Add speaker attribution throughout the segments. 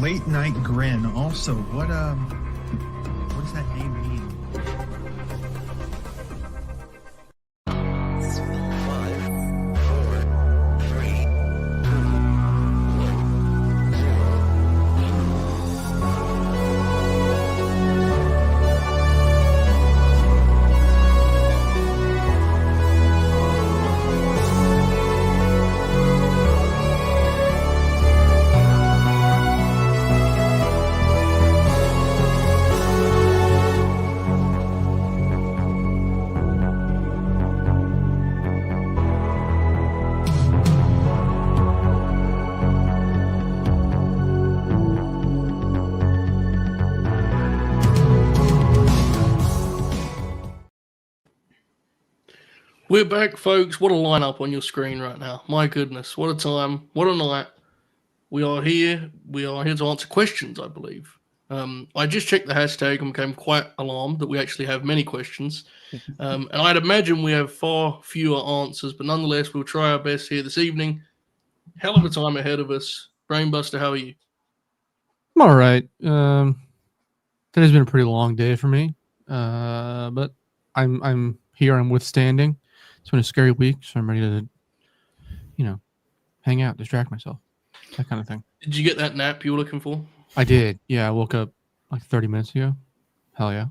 Speaker 1: Late Night Grin. Also, what does that name mean?
Speaker 2: We're back, folks. What a lineup on your screen right now. My goodness, what a time. What a night. We are here. We are here to answer questions, I believe. I just checked the hashtag and became quite alarmed that we actually have many questions. And I'd imagine we have far fewer answers, but nonetheless, we'll try our best here this evening. Hell of a time ahead of us. Brainbuster, how are you?
Speaker 3: I'm all right. Today's been a pretty long day for me, but I'm here. I'm withstanding. It's been a scary week, so I'm ready to, hang out, distract myself, that kind of thing.
Speaker 2: Did you get that nap you were looking for?
Speaker 3: I did. Yeah, I woke up like 30 minutes ago. Hell yeah.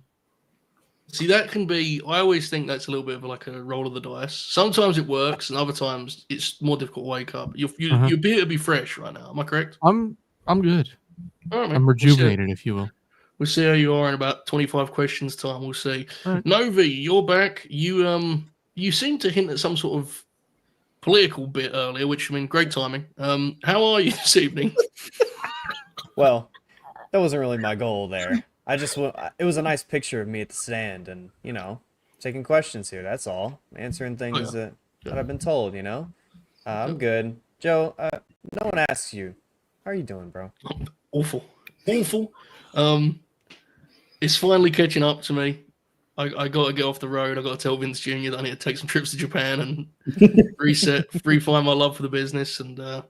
Speaker 2: See, that can be, I always think that's a little bit of like a roll of the dice. Sometimes it works, and other times it's more difficult to wake up. You appear to be fresh right now. Am I correct?
Speaker 3: I'm good.
Speaker 2: All right,
Speaker 3: I'm rejuvenated, if you will.
Speaker 2: We'll see how you are in about 25 questions time. We'll see.
Speaker 3: Right.
Speaker 2: Novi, you're back. You seem to hint at some sort of political bit earlier, which, I mean, great timing. How are you this evening?
Speaker 4: Well, that wasn't really my goal there. It was a nice picture of me at the stand and, taking questions here. That's all. Answering things that I've been told, I'm good. Joe, no one asks you. How are you doing, bro?
Speaker 2: Awful. It's finally catching up to me. I got to get off the road. I got to tell Vince Jr. that I need to take some trips to Japan and refine my love for the business. And I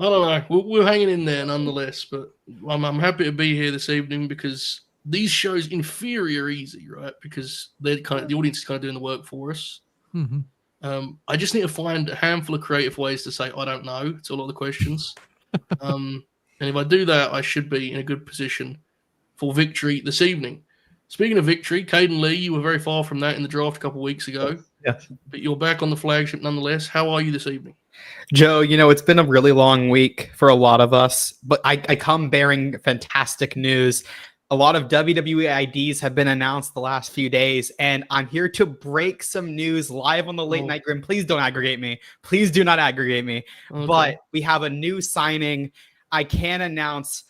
Speaker 2: don't know. We're hanging in there nonetheless. But I'm happy to be here this evening because these shows, in theory, are easy, right? Because the audience is kind of doing the work for us.
Speaker 3: Mm-hmm.
Speaker 2: I just need to find a handful of creative ways to say I don't know to a lot of the questions. And if I do that, I should be in a good position for victory this evening. Speaking of victory, Kaden Lee, you were very far from that in the draft a couple of weeks ago.
Speaker 5: Yes.
Speaker 2: But you're back on the flagship nonetheless. How are you this evening?
Speaker 5: Joe, it's been a really long week for a lot of us, but I come bearing fantastic news. A lot of WWE IDs have been announced the last few days, and I'm here to break some news live on the Late Night Grin. Please don't aggregate me. Please do not aggregate me. Okay. But we have a new signing. I can announce,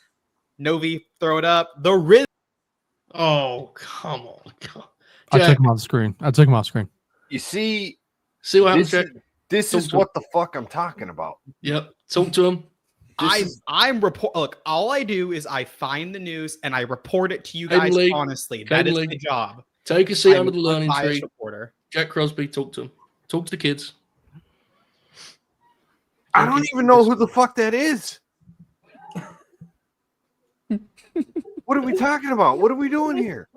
Speaker 5: Novi, throw it up. The Riz.
Speaker 2: Oh, come on.
Speaker 3: I took him off screen.
Speaker 6: You see
Speaker 2: what happens, Jack?
Speaker 6: This is what the fuck I'm talking about.
Speaker 2: Yep. Talk to him.
Speaker 5: Look, all I do is I find the news and I report it to you guys honestly. That is my job.
Speaker 2: Take a seat under the learning tree.
Speaker 5: Reporter.
Speaker 2: Jack Crosby, talk to him. Talk to the kids.
Speaker 6: I don't even know who the fuck that is. What are we talking about? What are we doing here?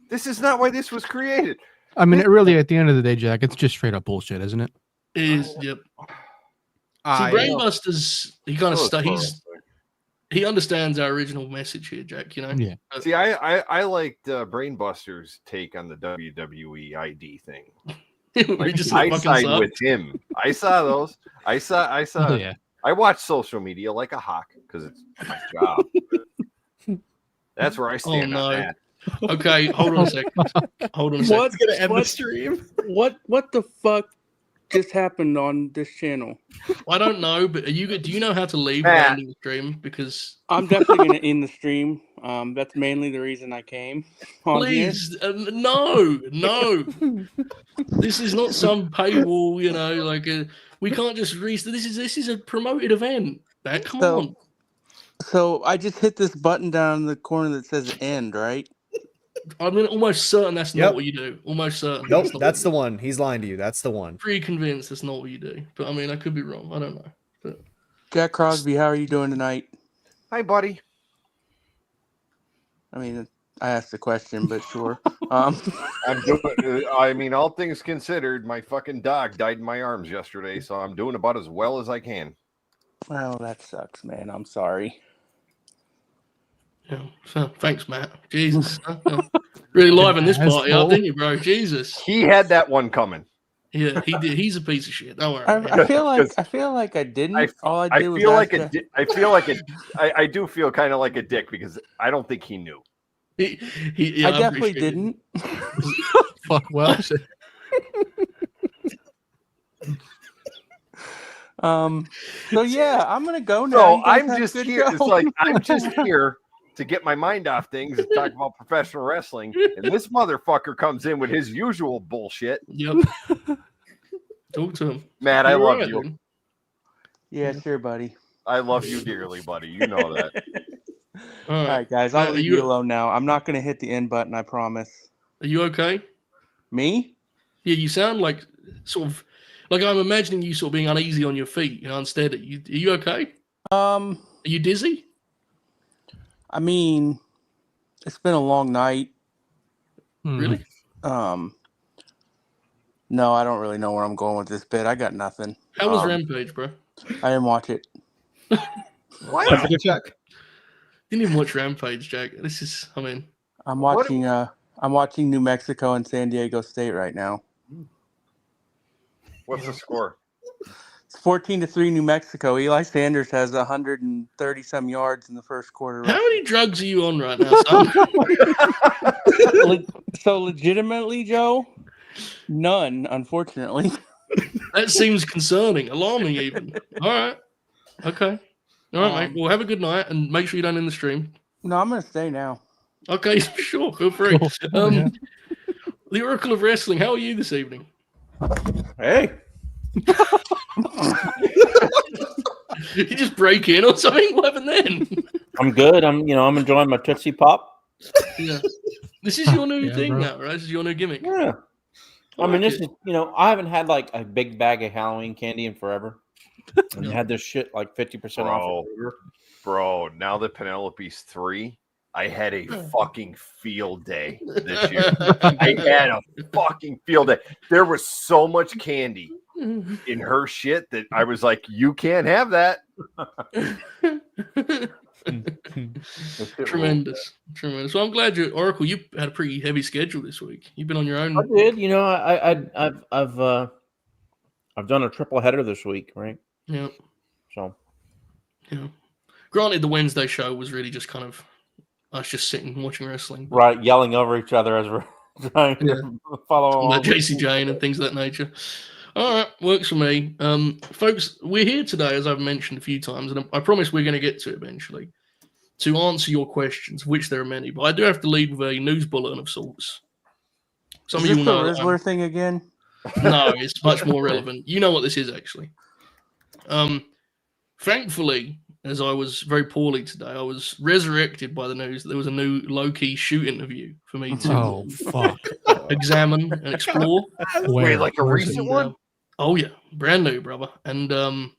Speaker 6: This is not why this was created.
Speaker 3: I mean, it really, at the end of the day, Jack, it's just straight up bullshit, isn't it?
Speaker 2: It is, yep. See, Brainbuster's, he kind of he understands our original message here, Jack,
Speaker 3: Yeah.
Speaker 6: See, I liked Brainbuster's take on the WWE ID thing. I side with him. I saw those. I saw.
Speaker 3: Oh, yeah.
Speaker 6: I watch social media like a hawk because it's my job. That's where I stand on that.
Speaker 2: Okay, hold on a second.
Speaker 5: What's gonna end the stream?
Speaker 7: What the fuck just happened on this channel?
Speaker 2: I don't know, but do you know how to leave the ending the stream? Because
Speaker 7: I'm definitely gonna end the stream. That's mainly the reason I came.
Speaker 2: Please, no. This is not some paywall, we can't just this is a promoted event. Come on.
Speaker 7: So I just hit this button down in the corner that says end, right?
Speaker 2: I'm almost certain that's not what you do. Almost certain.
Speaker 4: Nope, that's the one. He's lying to you. That's the one.
Speaker 2: Pretty convinced that's not what you do. But I mean, I could be wrong. I don't know. But
Speaker 7: Jack Crosby, how are you doing tonight?
Speaker 6: Hi, buddy.
Speaker 7: I mean, I asked the question, but sure.
Speaker 6: I'm doing. I mean, all things considered, my fucking dog died in my arms yesterday, so I'm doing about as well as I can.
Speaker 7: Well, that sucks, man. I'm sorry.
Speaker 2: Yeah. So, thanks, Matt. Jesus. Really liven this party up, didn't you, bro? Jesus.
Speaker 6: He had that one coming.
Speaker 2: Yeah, he did. He's a piece of shit. Don't worry.
Speaker 7: I feel like I didn't. All I did was
Speaker 6: I feel like I do feel kind of like a dick because I don't think he knew.
Speaker 2: Yeah,
Speaker 7: I definitely didn't.
Speaker 3: Fuck well. Shit.
Speaker 7: So yeah, I'm gonna go now.
Speaker 6: So
Speaker 7: You guys
Speaker 6: I'm
Speaker 7: have
Speaker 6: just
Speaker 7: good
Speaker 6: here.
Speaker 7: go.
Speaker 6: It's like I'm just here to get my mind off things and talk about professional wrestling, and this motherfucker comes in with his usual bullshit.
Speaker 2: Yep. Talk to him.
Speaker 6: Matt, I love you.
Speaker 2: Then.
Speaker 7: Yeah, sure, buddy.
Speaker 6: I love you dearly, buddy. You know that.
Speaker 7: All right, guys. I'll leave you alone now. I'm not gonna hit the end button. I promise.
Speaker 2: Are you okay?
Speaker 7: Me?
Speaker 2: Yeah, you sound like sort of like I'm imagining you sort of being uneasy on your feet, unsteady. Are you okay? Are you dizzy?
Speaker 7: I mean, it's been a long night.
Speaker 2: Really?
Speaker 7: No, I don't really know where I'm going with this bit. I got nothing.
Speaker 2: How was Rampage, bro?
Speaker 7: I didn't watch it.
Speaker 5: Why? Temperature check.
Speaker 2: Didn't even watch Rampage, Jack. This is,
Speaker 7: I'm watching New Mexico and San Diego State right now.
Speaker 6: What's the score?
Speaker 7: It's 14-3 New Mexico. Eli Sanders has 130 some yards in the first quarter.
Speaker 2: How many drugs are you on right now, son?
Speaker 7: So legitimately, Joe, none, unfortunately.
Speaker 2: That seems concerning, alarming even. All right. Okay. All right, mate. Well, have a good night and make sure you don't end the stream.
Speaker 7: No, I'm going to stay now.
Speaker 2: Okay, sure. Feel free.
Speaker 3: Yeah.
Speaker 2: The Oracle of Wrestling, how are you this evening?
Speaker 8: Hey.
Speaker 2: You just break in or something? What happened then?
Speaker 8: I'm good. I'm enjoying my Tootsie Pop.
Speaker 2: Yeah. This is your new thing
Speaker 3: bro.
Speaker 2: now, right? This is your new gimmick.
Speaker 8: Yeah. I mean, this is, I haven't had like a big bag of Halloween candy in forever. And had this shit like 50% off.
Speaker 6: Bro, now that Penelope's 3, I had a fucking field day this year. I had a fucking field day. There was so much candy in her shit that I was like, you can't have that.
Speaker 2: Tremendous. So I'm glad Oracle, you had a pretty heavy schedule this week. You've been on your own.
Speaker 8: I did. I've done a triple header this week, right?
Speaker 2: Yeah.
Speaker 8: So.
Speaker 2: Yeah. Granted, the Wednesday show was really just kind of us just sitting and watching wrestling.
Speaker 8: Right, yelling over each other as we're trying to follow along.
Speaker 2: Like JC Jane and things of that nature. All right, works for me. Folks, we're here today, as I've mentioned a few times, and I promise we're going to get to it eventually, to answer your questions, which there are many. But I do have to lead with a news bulletin of sorts. Some
Speaker 7: Is
Speaker 2: of you
Speaker 7: this
Speaker 2: know
Speaker 7: the Rizzler thing again?
Speaker 2: No, it's much more relevant. You know what this is, actually. Thankfully, as I was very poorly today, I was resurrected by the news that there was a new low-key shoot interview for me to examine and explore.
Speaker 6: Wait, like a recent one?
Speaker 2: Oh, yeah. Brand new, brother. And the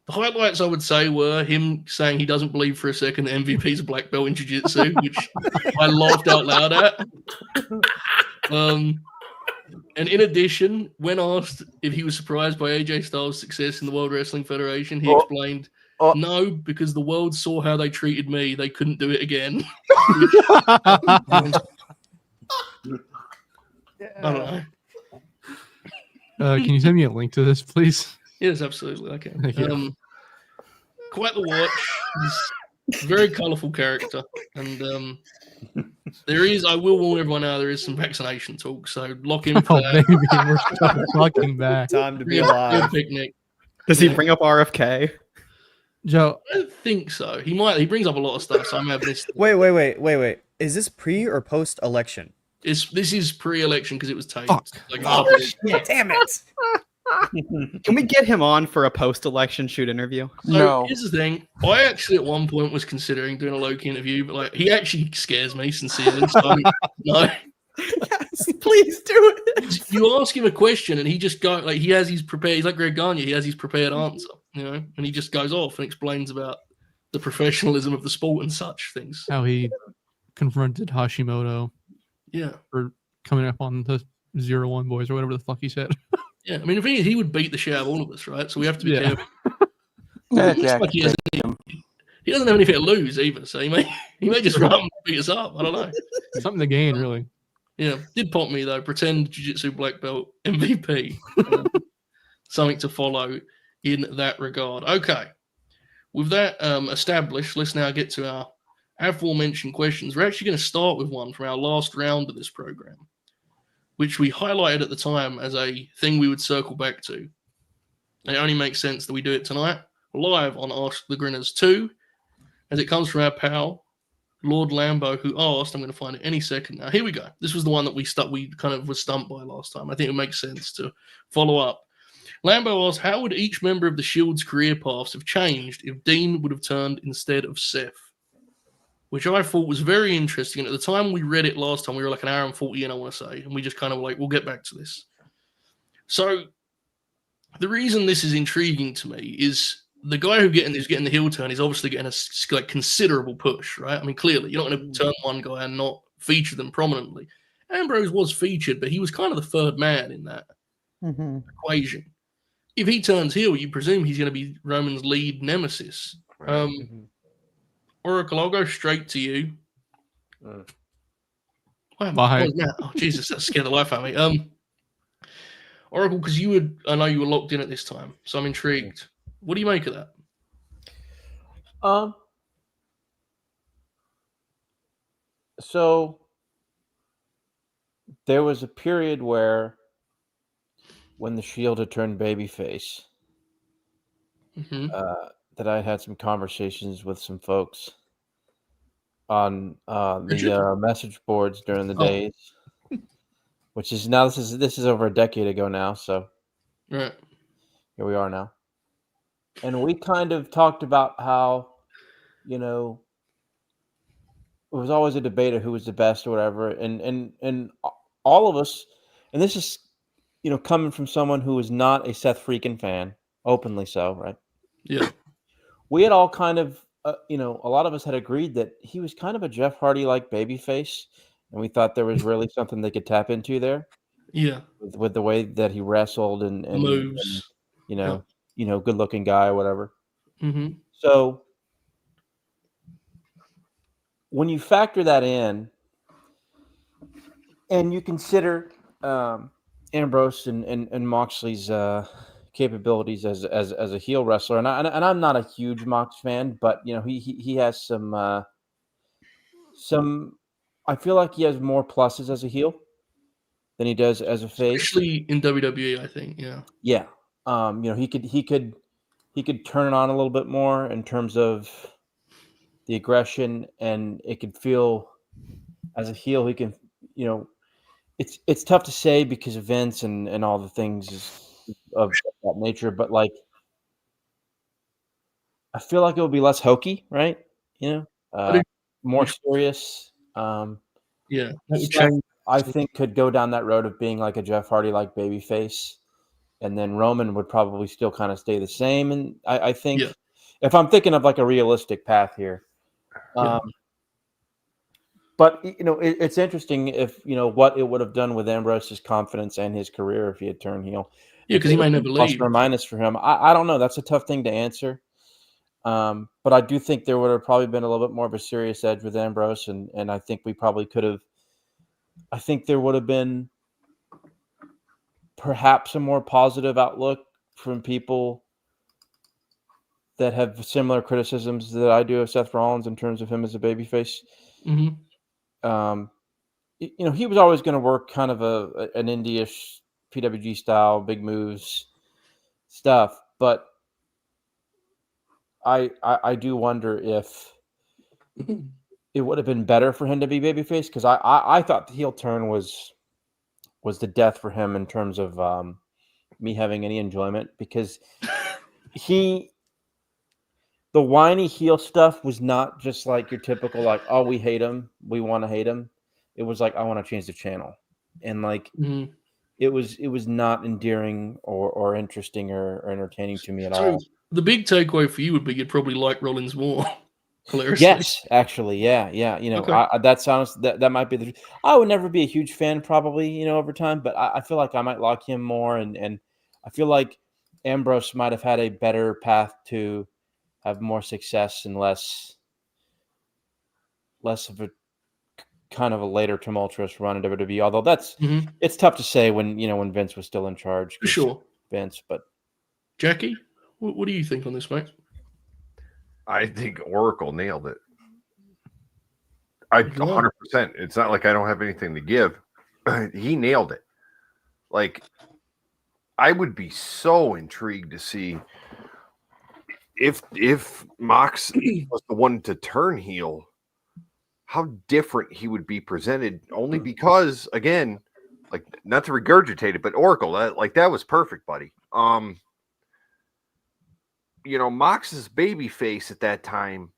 Speaker 2: highlights, I would say, were him saying he doesn't believe for a second that MVP's a black belt in jiu-jitsu, which I laughed out loud at. And in addition, when asked if he was surprised by AJ Styles' success in the World Wrestling Federation, he explained, no, because the world saw how they treated me. They couldn't do it again. I don't know.
Speaker 3: Can you send me a link to this, please?
Speaker 2: Yes, absolutely. I can.
Speaker 3: Thank you.
Speaker 2: Quite the watch. He's a very colourful character. And there is, I will warn everyone now, there is some vaccination talk. So lock in for that.
Speaker 3: Baby, we're fucking back.
Speaker 4: Time to be alive.
Speaker 2: Picnic.
Speaker 5: Does he bring up RFK?
Speaker 3: Joe,
Speaker 2: I don't think so. He might. He brings up a lot of stuff, so I may have missed it.
Speaker 4: Wait. Is this pre or post election?
Speaker 2: This is pre-election because it was taped.
Speaker 3: Fuck.
Speaker 2: Like,
Speaker 4: Shit, damn it!
Speaker 5: Can we get him on for a post-election shoot interview?
Speaker 2: So
Speaker 7: No.
Speaker 2: here's the thing. I actually at one point was considering doing a Loki interview, but like he actually scares me sincerely. So no.
Speaker 5: Yes, please do it.
Speaker 2: You ask him a question and he just go like he has his prepared. He's like Greg Gagne. He has his prepared answer, and he just goes off and explains about the professionalism of the sport and such things.
Speaker 3: How he confronted Hashimoto
Speaker 2: Yeah.
Speaker 3: for coming up on the 0-1 boys or whatever the fuck he said.
Speaker 2: Yeah, I mean, the thing is, he would beat the shit out of all of us, right? So we have to be
Speaker 3: Yeah.
Speaker 2: careful.
Speaker 7: That's
Speaker 2: It looks like he doesn't have anything to lose either, so he may just run and beat us up. I don't know.
Speaker 3: Something to gain, really.
Speaker 2: Yeah, did pop me though. Pretend Jiu-Jitsu black belt MVP. Something to follow in that regard. Okay, with that established, let's now get to our aforementioned questions. We're actually going to start with one from our last round of this program, which we highlighted at the time as a thing we would circle back to. And it only makes sense that we do it tonight, live on Ask the Grinners 2, as it comes from our pal, Lord Lambo, who asked, I'm going to find it any second now. Here we go. This was the one that we kind of was stumped by last time. I think it makes sense to follow up. Lambo asked, how would each member of the Shield's career paths have changed if Dean would have turned instead of Seth? Which I thought was very interesting. And at the time we read it last time, we were like an hour and 40 in, I want to say. And we just kind of like, we'll get back to this. So the reason this is intriguing to me is the guy who's getting the heel turn is obviously getting a like considerable push, right? I mean, clearly, you're not going to turn one guy and not feature them prominently. Ambrose was featured, but he was kind of the third man in that equation. If he turns heel, you presume he's going to be Roman's lead nemesis. Oracle, I'll go straight to you.
Speaker 3: Bye.
Speaker 2: Oh, Jesus, that scared the life out of me. Oracle, because I know you were locked in at this time, so I'm intrigued. What do you make of that?
Speaker 8: So there was a period when the Shield had turned babyface, that I had some conversations with some folks on the message boards during the days, which is now this is over a decade ago now. So
Speaker 2: right
Speaker 8: here we are now, and we kind of talked about how, it was always a debate of who was the best or whatever, and all of us, and this is coming from someone who is not a Seth freaking fan, openly so, right?
Speaker 2: Yeah.
Speaker 8: We had all kind of, a lot of us had agreed that he was kind of a Jeff Hardy-like babyface, and we thought there was really something they could tap into there.
Speaker 2: Yeah.
Speaker 8: With the way that he wrestled and
Speaker 2: moves,
Speaker 8: good-looking guy or whatever.
Speaker 2: Mm-hmm.
Speaker 8: So when you factor that in, and you consider Ambrose and Moxley's capabilities as a heel wrestler, and I'm not a huge Mox fan, but he has some. I feel like he has more pluses as a heel than he does as a face,
Speaker 2: especially in WWE. I think, yeah.
Speaker 8: Yeah, he could turn it on a little bit more in terms of the aggression, and it could feel as a heel he can, it's tough to say because of Vince and all the things of that nature, but like I feel like it would be less hokey, right? More serious.
Speaker 2: Yeah,
Speaker 8: I think could go down that road of being like a Jeff Hardy like babyface, and then Roman would probably still kind of stay the same. And I think if I'm thinking of like a realistic path here, but it's interesting if what it would have done with Ambrose's confidence and his career if he had turned heel.
Speaker 2: Yeah, because he might never leave.
Speaker 8: Plus or minus for him, I don't know. That's a tough thing to answer. But I do think there would have probably been a little bit more of a serious edge with Ambrose, and I think we probably could have. I think there would have been perhaps a more positive outlook from people that have similar criticisms that I do of Seth Rollins in terms of him as a babyface.
Speaker 2: Mm-hmm.
Speaker 8: He was always going to work kind of an indie-ish PWG style, big moves stuff, but I do wonder if it would have been better for him to be babyface, because I thought the heel turn was the death for him in terms of me having any enjoyment, because the whiny heel stuff was not just like your typical like, oh, we hate him, we want to hate him. It was like, I want to change the channel, and like it was not endearing or interesting or entertaining to me at all.
Speaker 2: the big takeaway for you would be you'd probably like Rollins more. Hilariously.
Speaker 8: Yes, actually, yeah. You know,
Speaker 2: Okay.
Speaker 8: that sounds that might be the. I would never be a huge fan, probably, you know, over time, but I feel like I might like him more, and I feel like Ambrose might have had a better path to have more success and less of a kind of a later tumultuous run in WWE. Although it's tough to say when Vince was still in charge.
Speaker 2: For sure.
Speaker 8: Vince, but
Speaker 2: Jackie, what do you think on this, mate?
Speaker 6: I think Oracle nailed it. 100%. It's not like I don't have anything to give. He nailed it. Like, I would be so intrigued to see if Mox was the one to turn heel, how different he would be presented. Only because, again, like, not to regurgitate it, but Oracle, that was perfect, buddy. Mox's baby face at that time,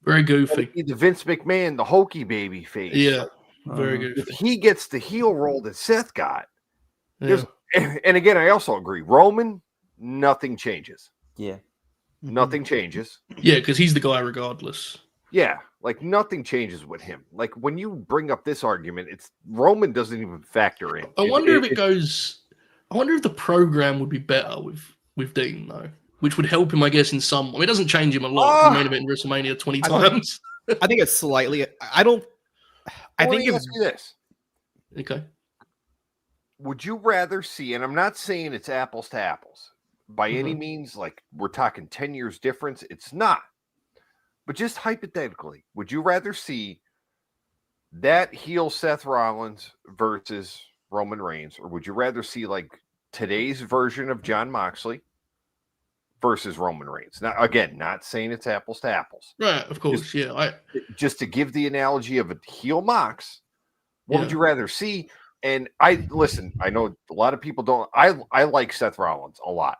Speaker 2: very goofy.
Speaker 6: The Vince McMahon, the hokey baby face.
Speaker 2: Yeah, very goofy.
Speaker 6: If he gets the heel roll that Seth got,
Speaker 2: Yeah.
Speaker 6: and again, I also agree. Roman, nothing changes.
Speaker 8: Yeah,
Speaker 6: nothing changes.
Speaker 2: Yeah, because he's the guy regardless.
Speaker 6: Yeah, like nothing changes with him. Like when you bring up this argument, it's Roman doesn't even factor in.
Speaker 2: I wonder if it goes. I wonder if the program would be better with Dean though. Which would help him, I guess, in some. I mean, it doesn't change him a lot. Main event in WrestleMania 20 times.
Speaker 5: I think it's slightly. I think
Speaker 6: ask you this.
Speaker 2: Okay.
Speaker 6: Would you rather see? And I'm not saying it's apples to apples by any means. Like we're talking 10 years difference. It's not. But just hypothetically, would you rather see that heel Seth Rollins versus Roman Reigns, or would you rather see like today's version of Jon Moxley versus Roman Reigns? Now, again, not saying it's apples to apples.
Speaker 2: Right, of course,
Speaker 6: Just to give the analogy of a heel Mox, what would you rather see? And I know a lot of people don't. I like Seth Rollins a lot.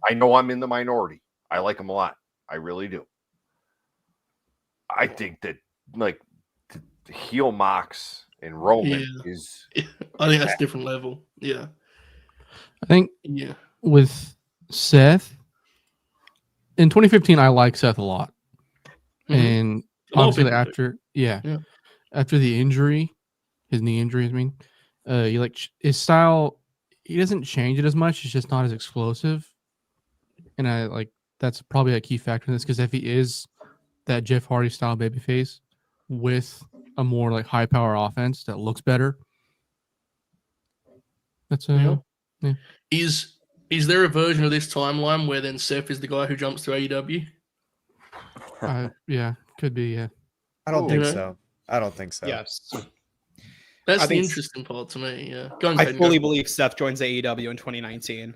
Speaker 6: I know I'm in the minority. I like him a lot. I really do. I think that like the heel Mox and Roman is.
Speaker 2: I think that's a different level. Yeah.
Speaker 3: I think with Seth, in 2015, I like Seth a lot. And obviously after the injury, his knee injury, I mean, he like his style, he doesn't change it as much. It's just not as explosive. And I like that's probably a key factor in this, because if he is that Jeff Hardy style babyface with a more like high power offense that looks better, that's
Speaker 2: Is there a version of this timeline where then Seth is the guy who jumps to AEW?
Speaker 3: Could be. Yeah,
Speaker 4: I don't think so. I don't think so.
Speaker 5: Yes,
Speaker 2: that's the interesting part to me. Yeah,
Speaker 5: I fully believe Seth joins AEW in 2019.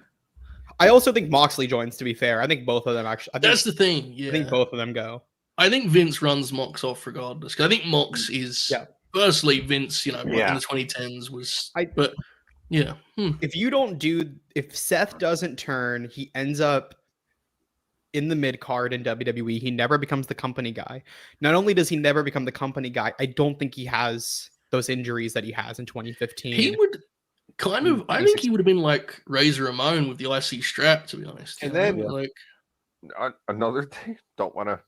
Speaker 5: I also think Moxley joins. To be fair, I think both of them actually.
Speaker 2: That's the thing. Yeah,
Speaker 5: I think both of them go.
Speaker 2: I think Vince runs Mox off regardless. I think Mox is firstly Vince. In the 2010s was.
Speaker 5: If Seth doesn't turn, he ends up in the mid card in WWE. He never becomes the company guy. Not only does he never become the company guy, I don't think he has those injuries that he has in 2015.
Speaker 2: He would I think he would have been like Razor Ramon with the IC strap, to be honest.
Speaker 6: And then another thing, don't want to.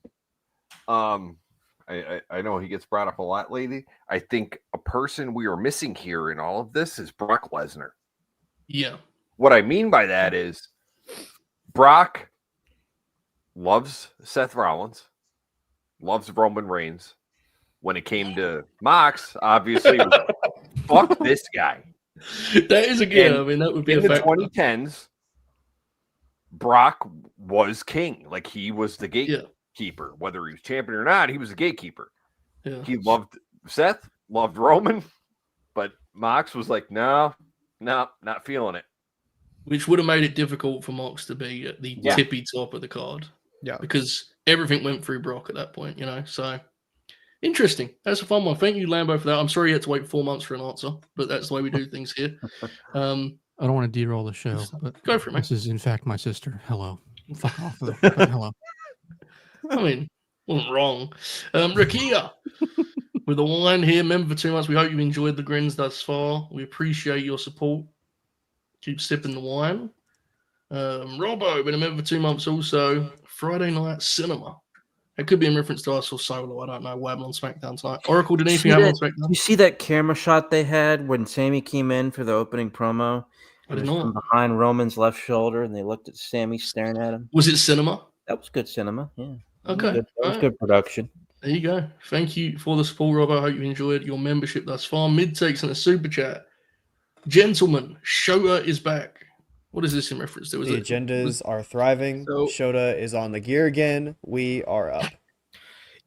Speaker 6: I know he gets brought up a lot lately. I think a person we are missing here in all of this is Brock Lesnar.
Speaker 2: Yeah.
Speaker 6: What I mean by that is Brock loves Seth Rollins, loves Roman Reigns. When it came to Mox, obviously, fuck this guy.
Speaker 2: That is I mean, that would be
Speaker 6: in
Speaker 2: a
Speaker 6: the
Speaker 2: fact.
Speaker 6: 2010s. Brock was king. Like he was the gatekeeper. Whether he was champion or not, he was the gatekeeper.
Speaker 2: Yeah.
Speaker 6: He loved Seth, loved Roman, but Mox was like, no, not feeling it.
Speaker 2: Which would have made it difficult for Mox to be at the tippy top of the card.
Speaker 5: Yeah.
Speaker 2: Because everything went through Brock at that point, So interesting. That's a fun one. Thank you, Lambo, for that. I'm sorry you had to wait 4 months for an answer, but that's the way we do things here.
Speaker 3: I don't want to derail the show, but
Speaker 2: go for it, man.
Speaker 3: This is in fact my sister. Hello. Fuck off. Hello.
Speaker 2: I mean, wasn't wrong. Rakia, with the wine here, member for 2 months. We hope you enjoyed the grins thus far. We appreciate your support. Keep sipping the wine. Robbo, been a member for 2 months also. Friday Night Cinema. It could be in reference to us or Solo. I don't know. What happened on SmackDown tonight? Oracle, did anything happen on SmackDown?
Speaker 8: You see that camera shot they had when Sammy came in for the opening promo?
Speaker 2: I
Speaker 8: It
Speaker 2: did
Speaker 8: was
Speaker 2: not.
Speaker 8: from behind Roman's left shoulder, and they looked at Sammy staring at him.
Speaker 2: Was it cinema?
Speaker 8: That was good cinema. Yeah.
Speaker 2: Okay.
Speaker 8: That was
Speaker 2: Alright.
Speaker 8: good production.
Speaker 2: There you go. Thank you for the support, Rob. I hope you enjoyed your membership thus far. Mid-takes and a super chat. Gentlemen, Shota is back. What is this in reference to?
Speaker 4: The agendas are thriving.
Speaker 5: So-
Speaker 4: Shota is on the gear again. We are up.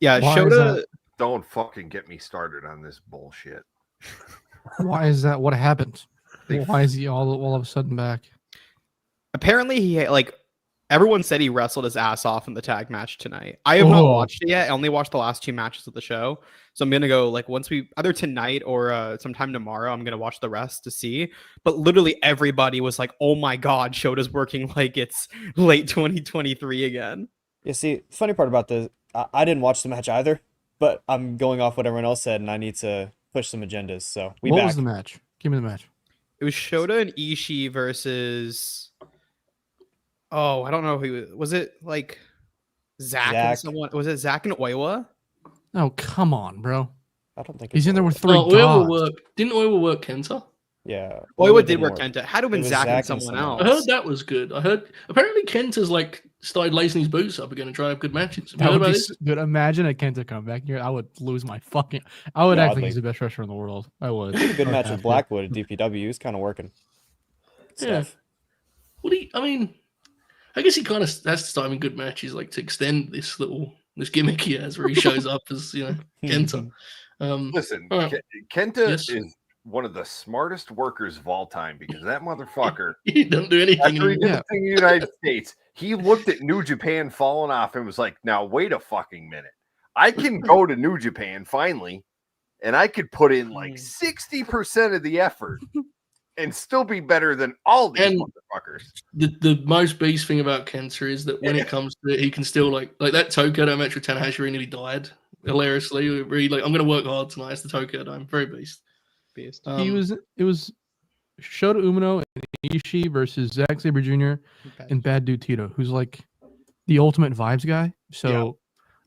Speaker 5: Yeah,
Speaker 3: Why is
Speaker 5: Shota.
Speaker 3: that?
Speaker 6: Don't fucking get me started on this bullshit.
Speaker 3: Why is that? What happened?
Speaker 6: They-
Speaker 3: Why is he all of a sudden back?
Speaker 5: Apparently, he like everyone said he wrestled his ass off in the tag match tonight. I have not
Speaker 3: Oh.
Speaker 5: watched it yet. I only watched the last 2 matches of the show, so I'm gonna go like once we either tonight or sometime tomorrow. I'm gonna watch the rest to see. But literally everybody was like, "Oh my god, Shota's working like it's late 2023 again."
Speaker 4: Yeah, see, the funny part about this, I didn't watch the match either, but I'm going off what everyone else said, and I need to push some agendas. So we
Speaker 3: What
Speaker 4: back.
Speaker 3: was the match? Give me the match.
Speaker 5: It was Shota and Ishii versus. Oh, I don't know who was it. Like Zach and
Speaker 4: Zach.
Speaker 5: someone. Was it Zach and Oiwa?
Speaker 3: Oh, come on, bro.
Speaker 4: I don't think
Speaker 3: He's
Speaker 4: it's
Speaker 3: in there
Speaker 4: over.
Speaker 3: with 3
Speaker 2: Oh, Oiwa
Speaker 3: gods.
Speaker 2: work. Didn't Oiwa work Kenta?
Speaker 4: Yeah.
Speaker 5: Oiwa did
Speaker 4: didn't
Speaker 5: work Kenta. Had to have been
Speaker 4: It was
Speaker 5: Zach and
Speaker 4: Zach and
Speaker 5: someone
Speaker 4: someone
Speaker 2: I
Speaker 5: else.
Speaker 2: heard that was good. I heard apparently Kenta's like started lacing his boots up again and trying to have good matches. Have you
Speaker 3: That
Speaker 2: heard
Speaker 3: would
Speaker 2: about
Speaker 3: be
Speaker 2: this?
Speaker 3: good. Imagine a Kenta comeback here. I would lose my fucking. I would
Speaker 4: Yeah,
Speaker 3: act
Speaker 4: I'd
Speaker 3: like he's
Speaker 4: leave.
Speaker 3: the best wrestler in the world. I would.
Speaker 4: He had a good
Speaker 3: I would
Speaker 4: match
Speaker 3: have
Speaker 4: with
Speaker 3: to.
Speaker 4: Blackwood at DPW. He's kind of working.
Speaker 2: Yeah.
Speaker 4: Stuff.
Speaker 2: What do you, I mean, I guess he kind of has to start having good matches, like to extend this gimmick he has, where he shows up as Kenta.
Speaker 6: Listen,
Speaker 2: all right.
Speaker 6: Kenta
Speaker 2: Yes.
Speaker 6: is one of the smartest workers of all time because that motherfucker,
Speaker 2: He doesn't do anything
Speaker 6: after he
Speaker 2: anymore.
Speaker 6: did the thing in the United States, he looked at New Japan falling off and was like, now wait a fucking minute. I can go to New Japan finally, and I could put in like 60% of the effort and still be better than all these
Speaker 2: And-
Speaker 6: motherfuckers.
Speaker 2: The most beast thing about Kenta is that when it comes to it, he can still like that Tokyo match with Tanahashi where he nearly died hilariously. Where he like, I'm gonna work hard tonight. It's the Tokyo Dome. Very beast.
Speaker 5: Beast.
Speaker 3: It was Shota Umino and Ishii versus Zack Sabre Jr. and Bad Dude Tito, who's like the ultimate vibes guy. So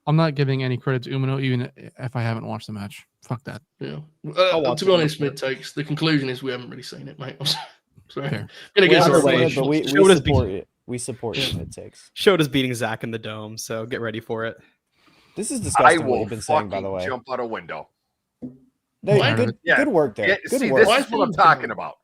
Speaker 3: I'm not giving any credit to Umino, even if I haven't watched the match. Fuck that.
Speaker 2: Yeah.
Speaker 5: watch
Speaker 2: To be
Speaker 5: it
Speaker 2: honest,
Speaker 5: later.
Speaker 2: mid takes. The conclusion is we haven't really seen it, mate. I'm sorry.
Speaker 3: Fair.
Speaker 2: Gonna
Speaker 4: We
Speaker 2: get some
Speaker 4: understand it,
Speaker 2: relation.
Speaker 4: but we
Speaker 5: Shota's
Speaker 4: support it. We support
Speaker 2: Yeah.
Speaker 4: it. It takes.
Speaker 5: Shota's beating Zach in the dome, so get ready for it.
Speaker 4: This is
Speaker 6: I
Speaker 4: disgusting what
Speaker 6: will
Speaker 4: you've been saying, by the
Speaker 6: fucking
Speaker 4: way.
Speaker 6: jump out a window.
Speaker 4: No,
Speaker 2: Why?
Speaker 4: good,
Speaker 6: Yeah.
Speaker 4: good work there.
Speaker 6: Yeah,
Speaker 4: Good
Speaker 6: see,
Speaker 4: work.
Speaker 6: this is what I'm talking about.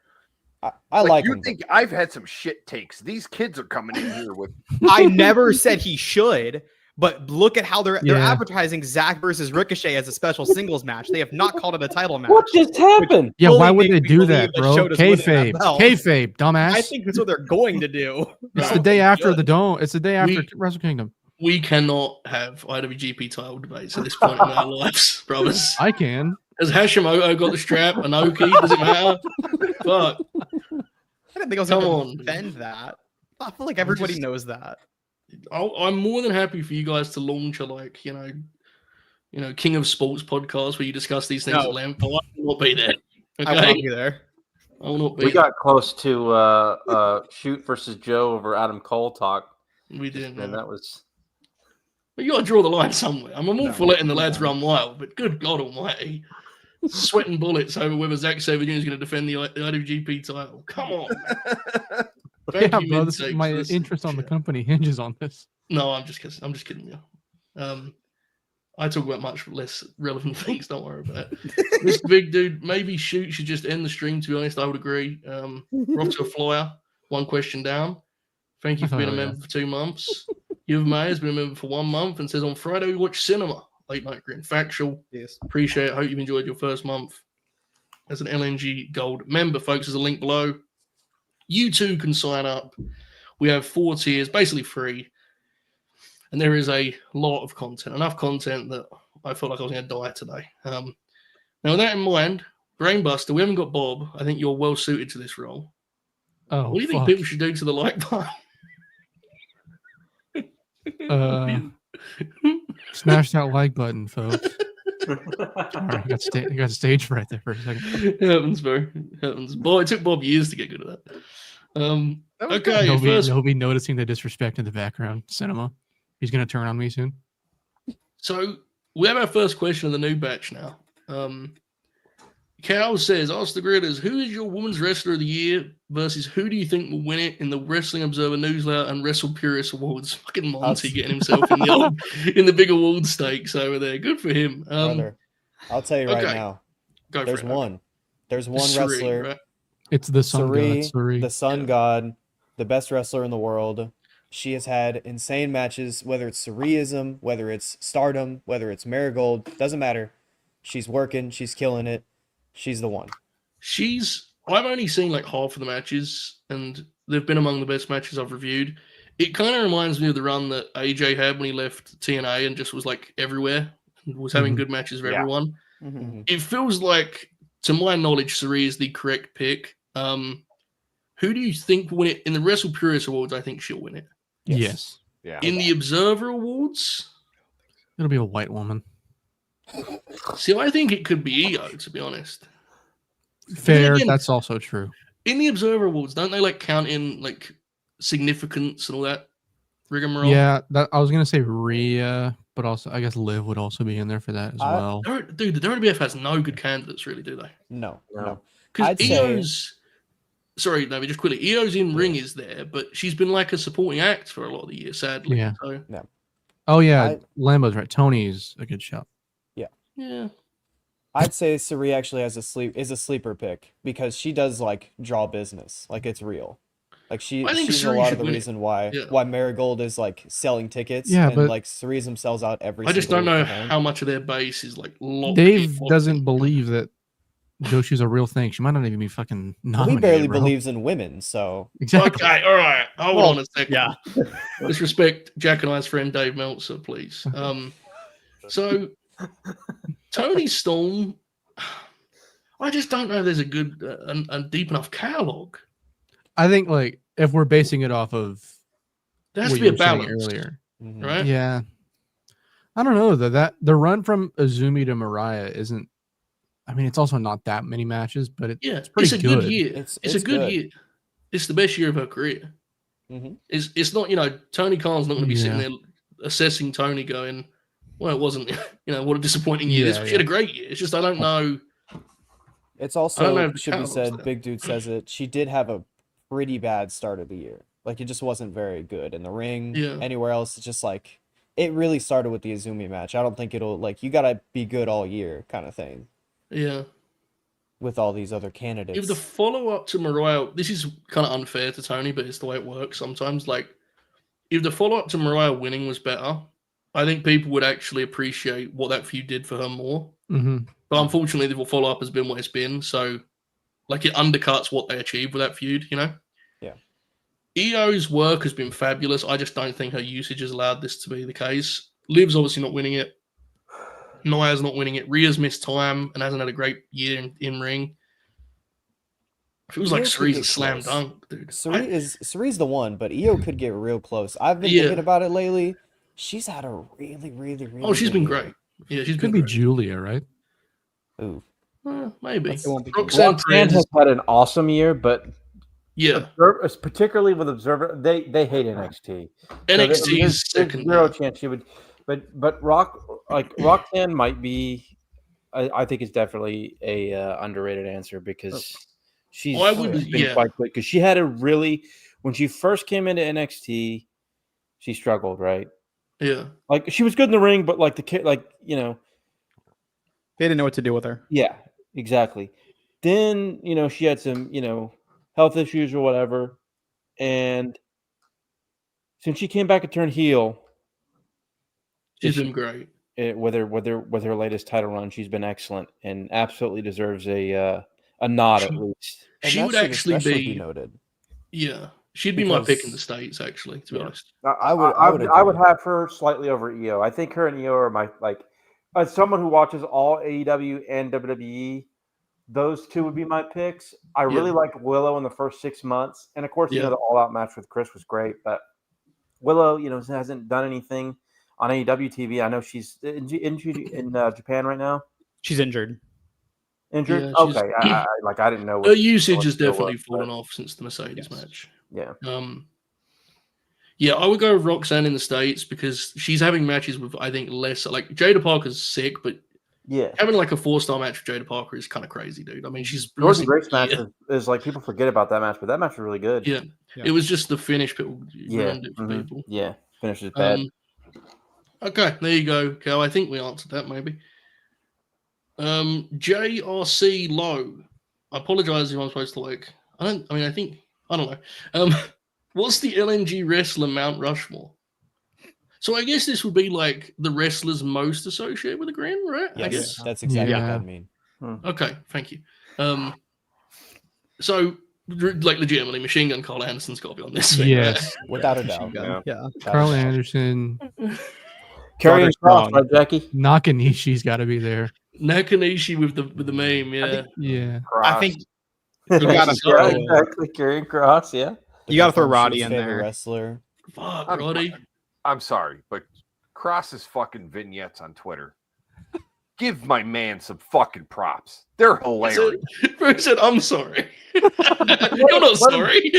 Speaker 4: I like
Speaker 6: you
Speaker 4: him.
Speaker 6: think I've had some shit takes. These kids are coming in here with
Speaker 5: I never said he should, but look at how they're
Speaker 3: Yeah.
Speaker 5: advertising Zach versus Ricochet as a special singles match. They have not called it a title match.
Speaker 8: What just happened?
Speaker 3: Yeah,
Speaker 5: fully
Speaker 3: why would they
Speaker 5: makes me
Speaker 3: do
Speaker 5: believe
Speaker 3: that,
Speaker 5: that
Speaker 3: bro?
Speaker 5: Shota's winning that
Speaker 3: Kayfabe.
Speaker 5: belt.
Speaker 3: Kayfabe, dumbass.
Speaker 5: I think that's what they're going to do.
Speaker 3: it's the day after the
Speaker 5: Good.
Speaker 3: dome. It's the day after
Speaker 2: We-
Speaker 3: Wrestle Kingdom.
Speaker 2: We cannot have IWGP title debates at this point in our lives, brothers.
Speaker 3: I can.
Speaker 2: Has Hashimoto got the strap? Anoki? Does it matter? Fuck.
Speaker 5: I didn't think I was
Speaker 2: Come
Speaker 5: going
Speaker 2: on,
Speaker 5: to
Speaker 2: dude.
Speaker 5: defend that. I feel like everybody
Speaker 2: just-
Speaker 5: knows that.
Speaker 2: I'm more than happy for you guys to launch a King of Sports podcast where you discuss these things
Speaker 5: No.
Speaker 2: at length. I will not be there.
Speaker 5: I will not
Speaker 2: Okay,
Speaker 5: be there.
Speaker 2: I will not be.
Speaker 8: We got close to Shoot versus Joe over Adam Cole talk,
Speaker 2: there. We didn't.
Speaker 8: and that was
Speaker 2: But you got to draw the line somewhere. I'm all for letting the lads run wild, but good God Almighty, sweating bullets over whether Zack Sabre Jr. is going to defend the IWGP title. Come on. Man. Thank
Speaker 3: Yeah,
Speaker 2: you,
Speaker 3: bro.
Speaker 2: Mid-Takes,
Speaker 3: My
Speaker 2: for this
Speaker 3: interest on the
Speaker 2: shit.
Speaker 3: company hinges on this.
Speaker 2: No, I'm just kidding. I'm just kidding you. I talk about much less relevant things. Don't worry about it. Mr. Big Dude, maybe Shoot should just end the stream. To be honest, I would agree. We're off to a flyer. One question down. Thank you for being a
Speaker 3: Oh, yeah.
Speaker 2: member for 2 months. You've May has been a member for 1 month and says on Friday we watch cinema. Late night grin. Factual.
Speaker 5: Yes.
Speaker 2: Appreciate it. Hope you've enjoyed your first month as an LNG Gold member, folks. There's a link below. You too can sign up. We have 4 tiers, basically free. And there is a lot of content, enough content that I felt like I was going to die today. Now, with that in mind, Brainbuster, we haven't got Bob. I think you're well suited to this role.
Speaker 3: Oh,
Speaker 2: What do you think
Speaker 3: fuck.
Speaker 2: people should do to the like button?
Speaker 3: Smash that like button, folks. Sorry, you got stage right there for a second.
Speaker 2: It happens, bro. It happens. Boy, it took Bob years to get good at that. Okay,
Speaker 3: Novi,
Speaker 2: first.
Speaker 3: Novi noticing the disrespect in the background. Cinema. He's gonna turn on me soon.
Speaker 2: So we have our first question of the new batch now. Cal says, ask the Grinners, who is your women's wrestler of the year versus who do you think will win it in the Wrestling Observer Newsletter and Wrestle Purist Awards? Fucking Monty getting himself in the big award stakes over there. Good for him.
Speaker 4: Brother, I'll tell you right
Speaker 2: okay.
Speaker 4: now.
Speaker 2: Go
Speaker 4: There's
Speaker 2: for it.
Speaker 4: one. There's one
Speaker 2: Suri,
Speaker 4: wrestler.
Speaker 2: right?
Speaker 3: It's the sun god,
Speaker 4: Suri,
Speaker 3: Suri.
Speaker 4: the sun god, the best wrestler in the world. She has had insane matches, whether it's Suriism, whether it's Stardom, whether it's Marigold, doesn't matter. She's working, she's killing it. She's the one.
Speaker 2: I've only seen like half of the matches, and they've been among the best matches I've reviewed. It kind of reminds me of the run that AJ had when he left TNA and just was like everywhere and was having good matches with everyone.
Speaker 4: Mhm.
Speaker 2: It feels like, to my knowledge, Suri is the correct pick. Who do you think will win it in the Wrestle Purist Awards? I think she'll win it.
Speaker 3: Yes.
Speaker 6: Yeah.
Speaker 2: In the Observer Awards,
Speaker 3: It'll be a white woman.
Speaker 2: see, I think it could be Io, to be honest.
Speaker 3: Fair.
Speaker 2: again-
Speaker 3: That's also true.
Speaker 2: In the Observer Awards, don't they like count in like significance and all that rigmarole?
Speaker 3: Yeah, that I was gonna say Rhea, but also I guess Liv would also be in there for that as well.
Speaker 2: Dude, the WWF has no good candidates, really, do they?
Speaker 4: No.
Speaker 2: Because
Speaker 4: I'd say-
Speaker 2: Io's. Sorry, no, just quickly. Io's in ring is there, but she's been like a supporting act for a lot of the year, sadly.
Speaker 3: Yeah.
Speaker 2: So,
Speaker 3: Oh yeah, Lambo's right. Tony's a good shout.
Speaker 2: yeah.
Speaker 4: I'd say Suri actually is a sleeper pick because she does like draw business, like it's real. Like
Speaker 2: I think
Speaker 4: she's a
Speaker 2: Suri
Speaker 4: lot
Speaker 2: should
Speaker 4: of the
Speaker 2: win it.
Speaker 4: reason why
Speaker 2: Yeah.
Speaker 4: Marigold is like selling tickets.
Speaker 3: Yeah,
Speaker 4: and
Speaker 3: but-
Speaker 4: like Surism sells out every.
Speaker 2: I just
Speaker 4: single
Speaker 2: don't know
Speaker 4: week at home.
Speaker 2: how much of their base is like locked.
Speaker 3: Dave
Speaker 2: in.
Speaker 3: doesn't believe that Joshi's a real thing. She might not even be fucking
Speaker 4: Well,
Speaker 3: nominated.
Speaker 4: he barely
Speaker 3: bro.
Speaker 4: believes in women, so
Speaker 3: Exactly.
Speaker 2: Okay, all right. Hold
Speaker 4: Well,
Speaker 2: on a second.
Speaker 5: Yeah.
Speaker 2: Let's respect Jack and I's friend Dave Meltzer, please. So Tony Storm, I just don't know if there's a good and deep enough catalog.
Speaker 3: I think like if we're basing it off of
Speaker 2: There has
Speaker 3: what
Speaker 2: to be a
Speaker 3: you were saying
Speaker 2: balance
Speaker 3: earlier,
Speaker 4: mhm.
Speaker 2: right?
Speaker 3: yeah. I don't know that the run from Azumi to Mariah isn't. I mean, it's also not that many matches, but
Speaker 2: Yeah,
Speaker 3: it's pretty
Speaker 2: a
Speaker 3: good.
Speaker 2: good year.
Speaker 4: It's
Speaker 2: a good year. It's the best year of her career.
Speaker 4: Mhm.
Speaker 2: It's not, Tony Khan's not going to be sitting
Speaker 3: Yeah.
Speaker 2: there assessing Tony going, well, it wasn't, what a disappointing year.
Speaker 3: Yeah,
Speaker 2: She had a great year. It's just, I don't know.
Speaker 4: It's
Speaker 2: I don't know
Speaker 4: also
Speaker 2: if the
Speaker 4: should be
Speaker 2: catalog's
Speaker 4: said.
Speaker 2: there.
Speaker 4: Big Dude says it. She did have a pretty bad start of the year. Like it just wasn't very good in the ring.
Speaker 2: Yeah.
Speaker 4: Anywhere else, it's just like it really started with the Azumi match. I don't think it'll like you gotta be good all year kind of thing
Speaker 2: Yeah.
Speaker 4: with all these other candidates.
Speaker 2: If the follow up to Mariah, this is kind of unfair to Tony, but it's the way it works sometimes. Like, if the follow up to Mariah winning was better, I think people would actually appreciate what that feud did for her more.
Speaker 3: Mm-hmm.
Speaker 2: But unfortunately, the follow up has been what it's been. So, like, it undercuts what they achieved with that feud,
Speaker 4: Yeah.
Speaker 2: EO's work has been fabulous. I just don't think her usage has allowed this to be the case. Liv's obviously not winning it. Naya's not winning it. Rhea's missed time and hasn't had a great year in ring. Feels like
Speaker 4: Io could
Speaker 2: Suri's a
Speaker 4: get
Speaker 2: slam
Speaker 4: close.
Speaker 2: dunk, dude.
Speaker 4: Suri's the one, but Io could get real close. I've been thinking about it lately. She's had a really, really, really.
Speaker 2: Oh, she's
Speaker 4: good
Speaker 2: been
Speaker 4: year.
Speaker 2: great. Yeah, she's
Speaker 3: Could
Speaker 2: been
Speaker 3: be
Speaker 2: great.
Speaker 3: Julia, right?
Speaker 4: Ooh.
Speaker 2: Maybe.
Speaker 8: It won't be
Speaker 2: Roxanne
Speaker 8: Roxanne
Speaker 2: Perez.
Speaker 8: has had an awesome year, but
Speaker 2: Yeah,
Speaker 8: particularly with Observer, they hate NXT.
Speaker 2: NXT
Speaker 8: there's
Speaker 2: is second.
Speaker 8: zero chance she would, but Roxanne might be. I think it's definitely a underrated answer because she's been quite good. Because she had a really when she first came into NXT, she struggled, right?
Speaker 2: Yeah,
Speaker 8: Like she was good in the ring, but like the kid, like
Speaker 5: They didn't know what to do with her.
Speaker 8: yeah, exactly. Then she had some health issues or whatever, and since she came back and turned heel,
Speaker 2: she's been great.
Speaker 8: with her latest title run, she's been excellent and absolutely deserves a nod at least.
Speaker 4: And
Speaker 2: She
Speaker 4: that
Speaker 2: would
Speaker 4: should
Speaker 2: actually
Speaker 4: especially
Speaker 2: be
Speaker 4: noted.
Speaker 2: Yeah, she'd be my pick in the
Speaker 4: Because-
Speaker 2: States, actually, to be honest.
Speaker 4: I would
Speaker 8: I would
Speaker 4: agree.
Speaker 8: have her slightly over Io. I think her and Io are my as someone who watches all AEW and WWE. Those two would be my picks. I really liked Willow in the first 6 months, and of course, the all-out match with Chris was great. But Willow, hasn't done anything on AEW TV. I know she's in Japan right now.
Speaker 5: She's injured.
Speaker 8: Injured?
Speaker 2: Yeah, she's-
Speaker 8: Okay, I didn't know.
Speaker 2: Her usage
Speaker 8: what
Speaker 2: has
Speaker 8: it was,
Speaker 2: definitely
Speaker 8: but-
Speaker 2: fallen off since the Mercedes
Speaker 8: Yes.
Speaker 2: match.
Speaker 8: Yeah.
Speaker 2: Yeah, I would go with Roxanne in the States because she's having matches with, I think, less. Like, Jada Parker's sick, but
Speaker 8: Yeah.
Speaker 2: having like a 4-star match with Jada Parker is kind of crazy, dude. I mean, she's
Speaker 8: Jordan
Speaker 2: missing-
Speaker 8: Grace match
Speaker 2: yeah.
Speaker 8: is like people forget about that match, but that match was really good.
Speaker 2: Yeah.
Speaker 3: Yeah.
Speaker 2: It was just the finish people
Speaker 8: Yeah.
Speaker 2: ruined it for
Speaker 8: Mhm.
Speaker 2: people.
Speaker 8: Yeah. Finishes bad.
Speaker 2: Okay, there you go, Cal. I think we answered that maybe. JRC Low. I apologize if I'm supposed to like. I don't know. What's the LNG wrestler Mount Rushmore? So I guess this would be like the wrestlers most associated with the Grin, right? I
Speaker 4: Yes,
Speaker 2: guess.
Speaker 4: that's exactly what
Speaker 3: Yeah.
Speaker 4: that mean.
Speaker 2: Okay, thank you. So like legitimately, Machine Gun Carl Anderson's got to be on this thing, right?
Speaker 3: Yes.
Speaker 4: Without a doubt.
Speaker 5: Yeah.
Speaker 4: Without
Speaker 3: Carl
Speaker 4: a doubt.
Speaker 3: Anderson,
Speaker 8: Carrying cross,
Speaker 5: strong.
Speaker 8: right, Jackie?
Speaker 3: Nakanishi's got to be there.
Speaker 2: Nakanishi with the meme, yeah.
Speaker 3: Yeah.
Speaker 5: I think
Speaker 2: You
Speaker 5: gotta
Speaker 8: Yeah,
Speaker 5: throw-
Speaker 8: exactly. Carrying cross, yeah.
Speaker 5: you got to throw
Speaker 4: Becomes
Speaker 5: Roddy
Speaker 4: his
Speaker 5: in
Speaker 4: favorite
Speaker 5: there.
Speaker 4: Wrestler.
Speaker 2: Fuck,
Speaker 6: I'm-
Speaker 2: Roddy.
Speaker 6: I'm sorry, but Cross's fucking vignettes on Twitter. Give my man some fucking props. They're hilarious.
Speaker 2: Bro said, I'm sorry. You're not sorry.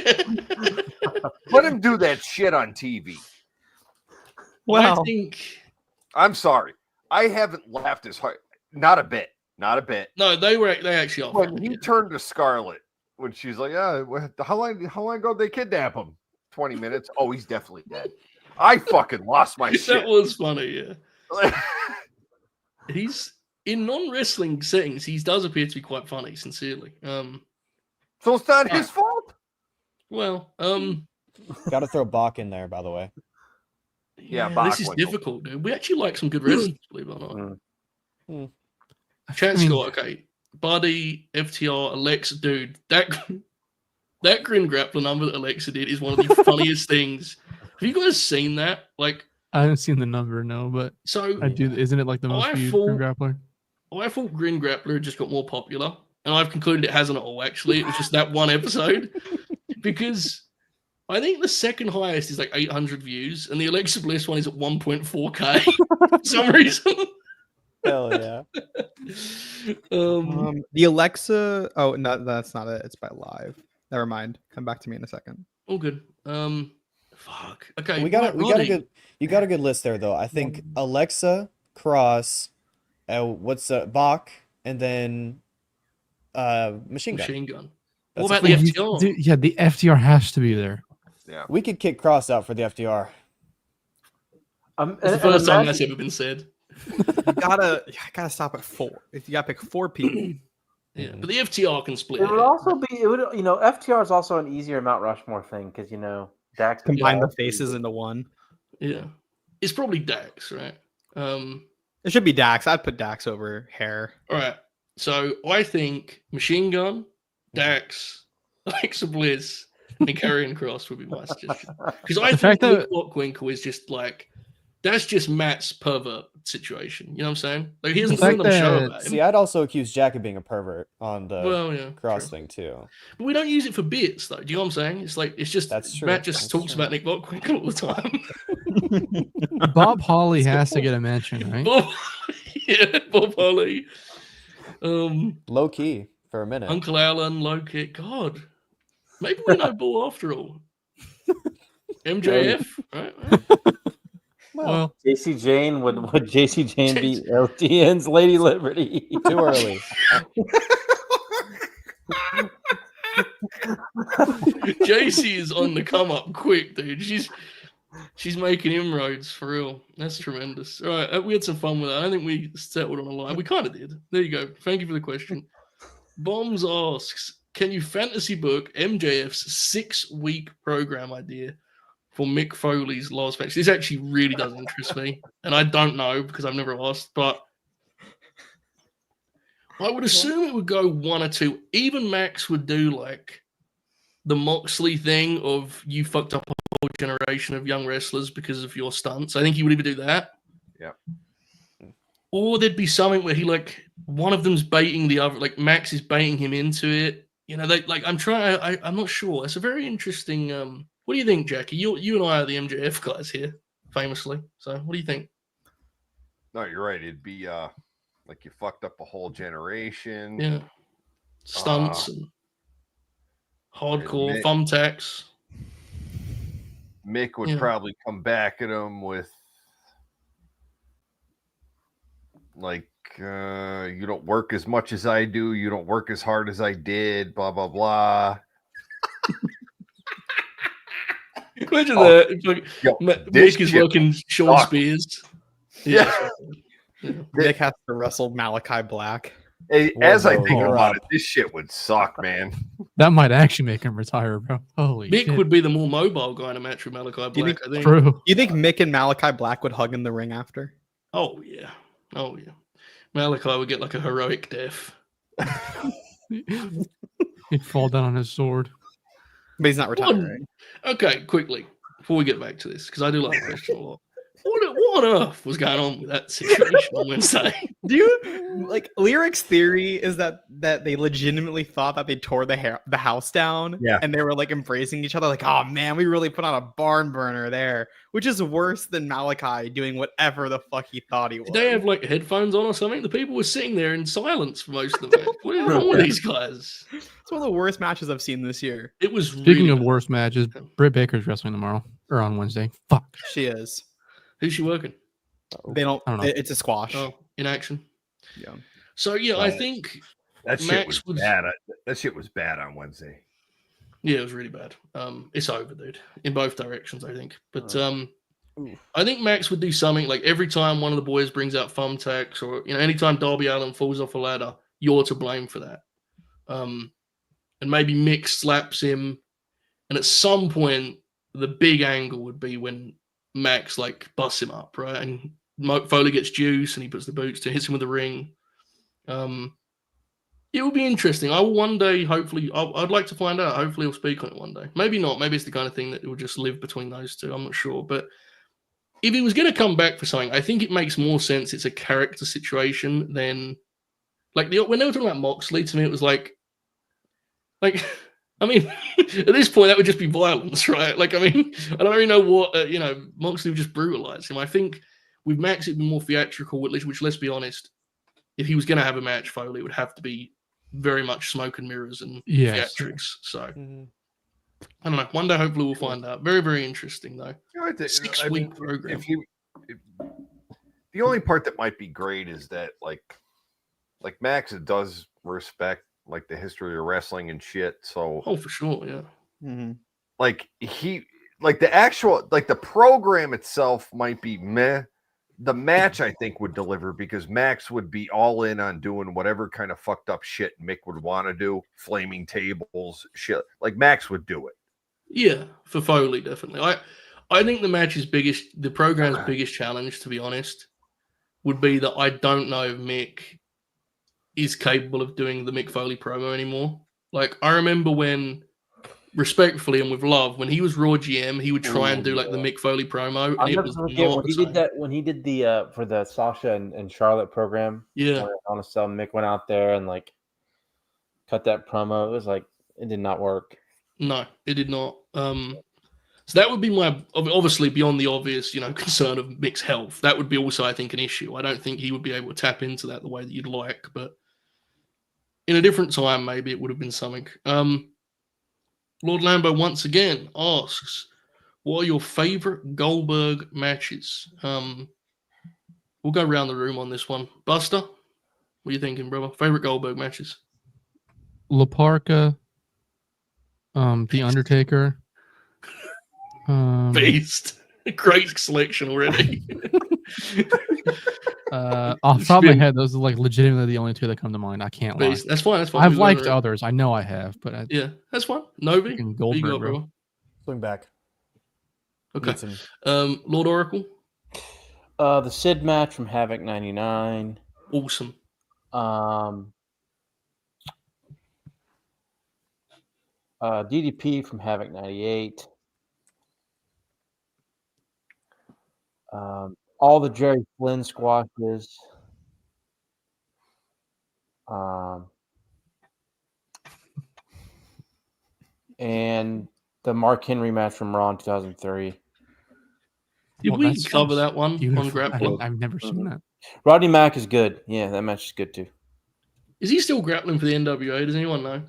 Speaker 6: Let him do that shit on TV.
Speaker 2: I
Speaker 5: Well,
Speaker 2: think
Speaker 6: I'm sorry. I haven't laughed as hard. Not a bit. Not a bit.
Speaker 2: no, they actually are.
Speaker 6: When
Speaker 2: funny,
Speaker 6: he
Speaker 2: yeah.
Speaker 6: turned to Scarlett, when she's like, how long ago did they kidnap him? 20 minutes. Oh, he's definitely dead. I fucking lost my
Speaker 2: That
Speaker 6: shit.
Speaker 2: was funny, yeah. He's in non-wrestling settings, he does appear to be quite funny, sincerely.
Speaker 6: So it's not his fault.
Speaker 2: Well,
Speaker 4: Got to throw Bach in there, by the way.
Speaker 6: Yeah,
Speaker 2: this is
Speaker 6: Bachwinkle.
Speaker 2: difficult, dude. We actually like some good wrestlers, believe it or not. Chat
Speaker 3: I mean-
Speaker 2: Scott, okay. Buddy, FTR, Alexa, dude, that Grin grappler number that Alexa did is one of the funniest things. Have you guys seen that? Like,
Speaker 3: I haven't seen the number, no, but
Speaker 2: so
Speaker 3: I do. Isn't it like the most
Speaker 2: I
Speaker 3: viewed
Speaker 2: thought-
Speaker 3: grappler?
Speaker 2: I thought Grin Grappler just got more popular, and I've concluded it hasn't at all, actually. It was just that one episode. Because I think the second highest is like 800 views, and the Alexa Bliss one is at 1.4K for some reason.
Speaker 4: Hell yeah.
Speaker 5: the Alexa. Oh, no, that's not it. It's by Live. Never mind. Come back to me in a second.
Speaker 2: All good. Fuck. Okay.
Speaker 4: We got a
Speaker 2: Roddy.
Speaker 4: good. You got a good list there, though. I think Alexa, Cross, Bach, and then Machine Gun.
Speaker 2: Machine Gun.
Speaker 4: That's
Speaker 2: What
Speaker 4: a
Speaker 2: about the
Speaker 4: few.
Speaker 2: FTR?
Speaker 3: Dude, yeah, the FTR has to be there.
Speaker 6: Yeah.
Speaker 4: We could kick Cross out for the FDR.
Speaker 2: It's the first time that's ever been said.
Speaker 5: You gotta stop at 4. If you gotta pick 4 people.
Speaker 2: Yeah, but the FTR can split.
Speaker 8: It would
Speaker 2: hairs.
Speaker 8: also be, FTR is also an easier Mount Rushmore thing because, Dax would
Speaker 5: Combine the
Speaker 8: also-
Speaker 5: faces into one.
Speaker 2: Yeah, it's probably Dax, right?
Speaker 5: It should be Dax. I'd put Dax over Hair.
Speaker 2: All right. So I think Machine Gun, Dax, Alexa Bliss, and Karrion Cross would be my suggestion. Because I
Speaker 3: The
Speaker 2: think
Speaker 3: fact that-
Speaker 2: Nick Bockwinkel is just like, that's just Matt's pervert situation. You know what I'm saying? Like he hasn't
Speaker 3: The fact
Speaker 2: done a show
Speaker 3: that-
Speaker 2: about him.
Speaker 4: See, I'd also accuse Jack of being a pervert on the
Speaker 2: Well, yeah,
Speaker 4: Cross
Speaker 2: true.
Speaker 4: thing too.
Speaker 2: But we don't use it for bits, though. Do you know what I'm saying? It's like it's just
Speaker 4: That's true.
Speaker 2: Matt just
Speaker 4: That's
Speaker 2: talks
Speaker 4: true.
Speaker 2: about Nick Bockwinkel all the time.
Speaker 3: Bob Holly has to get a mention, right?
Speaker 2: Bob, yeah, Bob Holly,
Speaker 4: Low key for a minute.
Speaker 2: Uncle Alan, Loki. God, maybe we know Bull after all. MJF, right?
Speaker 3: Well,
Speaker 8: JC Jane would JC Jane be LTN's Lady Liberty?
Speaker 4: Too early.
Speaker 2: JC is on the come up quick, dude. She's making inroads for real. That's tremendous. All right, we had some fun with that. I don't think we settled on a line. We kind of did. There you go. Thank you for the question. Bombs asks, can you fantasy book MJF's 6-week program idea for Mick Foley's last match? This actually really does interest me, and I don't know because I've never asked, but I would assume it would go 1 or 2. Even Max would do like the Moxley thing of you fucked up a whole generation of young wrestlers because of your stunts. I think he would even do that.
Speaker 6: Yeah.
Speaker 2: Or there'd be something where he like one of them's baiting the other, like Max is baiting him into it. You know, they like I'm not sure. It's a very interesting. What do you think, Jackie? You and I are the MJF guys here, famously. So what do you think?
Speaker 6: No, you're right. It'd be Like you fucked up a whole generation.
Speaker 2: Yeah. Stunts and hardcore thumbtacks.
Speaker 6: Mick would probably come back at him with like, you don't work as much as I do. You don't work as hard as I did. Blah, blah, blah.
Speaker 2: Imagine that. Mick is working Sean Spears.
Speaker 6: Yeah.
Speaker 5: Mick has to wrestle Malachi Black.
Speaker 6: Hey, as I think about it, this shit would suck, man.
Speaker 3: That might actually make him retire, bro. Holy
Speaker 2: Mick
Speaker 3: shit.
Speaker 2: would be the more mobile guy in a match with Malachi Black, I think.
Speaker 3: True.
Speaker 5: You think Mick and Malachi Black would hug in the ring after?
Speaker 2: Oh, yeah. Malachi would get like a heroic death.
Speaker 3: He'd fall down on his sword.
Speaker 5: But he's not retiring.
Speaker 2: Okay, quickly, before we get back to this, because I do like the question a lot. What on earth was going on with that situation on Wednesday?
Speaker 5: Do you like Lyric's theory is that they legitimately thought that they tore the house down, and they were like embracing each other, like, oh man, we really put on a barn burner there, which is worse than Malachi doing whatever the fuck he thought he was.
Speaker 2: Did they have like headphones on or something? The people were sitting there in silence for most of the match. What is wrong with these guys?
Speaker 5: It's one of the worst matches I've seen this year.
Speaker 2: It was.
Speaker 3: Speaking of worst matches, Britt Baker's wrestling tomorrow or on Wednesday. Fuck.
Speaker 5: She is.
Speaker 2: Who's she working?
Speaker 5: They don't.
Speaker 3: I don't know.
Speaker 5: It's a squash.
Speaker 2: Oh, in action.
Speaker 5: Yeah.
Speaker 2: So I think
Speaker 6: that shit was bad. That shit was bad on Wednesday.
Speaker 2: Yeah, it was really bad. It's over, dude. In both directions, I think. But I think Max would do something like every time one of the boys brings out thumbtacks, or anytime Darby Allin falls off a ladder, you're to blame for that. And maybe Mick slaps him, and at some point, the big angle would be when Max like busts him up, right? And Foley gets juice and he puts the boots to hits him with the ring. It will be interesting. I will one day, hopefully, I'd like to find out. Hopefully he'll speak on it one day. Maybe not. Maybe it's the kind of thing that will just live between those two. I'm not sure. But if he was going to come back for something, I think it makes more sense. It's a character situation than like when they were talking about Moxley, to me, it was like I mean, at this point, that would just be violence, right? Like, I mean, I don't really know what, Moxley would just brutalize him. I think with Max, it'd be more theatrical, which let's be honest, if he was going to have a match, Foley, it would have to be very much smoke and mirrors and theatrics. So, I don't know. One day, hopefully, we'll find out. Very, very interesting, though. 6-week program.
Speaker 6: The only part that might be great is that, like Max does respect like the history of wrestling and shit. So
Speaker 2: for sure, yeah.
Speaker 6: Like the program itself might be meh. The match I think would deliver because Max would be all in on doing whatever kind of fucked up shit Mick would want to do, flaming tables, shit. Like Max would do it.
Speaker 2: Yeah, for Foley, definitely. I think the program's biggest challenge, to be honest, would be that I don't know if Mick is capable of doing the Mick Foley promo anymore. Like, I remember when, respectfully and with love, when he was Raw GM, he would try and do like the Mick Foley promo.
Speaker 8: I'll never forget when he did the for the Sasha and Charlotte program.
Speaker 2: Yeah,
Speaker 8: on a cell, Mick went out there and like cut that promo. It was like it did not work.
Speaker 2: No, it did not. So that would be my, obviously beyond the obvious, concern of Mick's health. That would be also, I think, an issue. I don't think he would be able to tap into that the way that you'd like, but in a different time, maybe it would have been something. Lord Lambo once again asks, what are your favorite Goldberg matches? We'll go around the room on this one. Buster, what are you thinking, brother? Favorite Goldberg matches?
Speaker 3: La Parka, The Undertaker.
Speaker 2: Beast. Great selection already.
Speaker 3: Off the top of my head, those are like legitimately the only two that come to mind. I can't lie.
Speaker 2: Beast. That's fine.
Speaker 3: I've liked others. I know I have, but
Speaker 2: that's fine. Novi,
Speaker 3: Goldberg,
Speaker 2: bro.
Speaker 4: Swing back.
Speaker 2: Okay. Lord Oracle.
Speaker 8: The Sid match from Havoc '99.
Speaker 2: Awesome.
Speaker 8: DDP from Havoc '98. All the Jerry Flynn squashes. And the Mark Henry match from Raw in 2003.
Speaker 2: Did we cover that one on Grappler?
Speaker 3: I've never seen that.
Speaker 8: Rodney Mack is good. Yeah, that match is good too.
Speaker 2: Is he still grappling for the NWA? Does anyone know?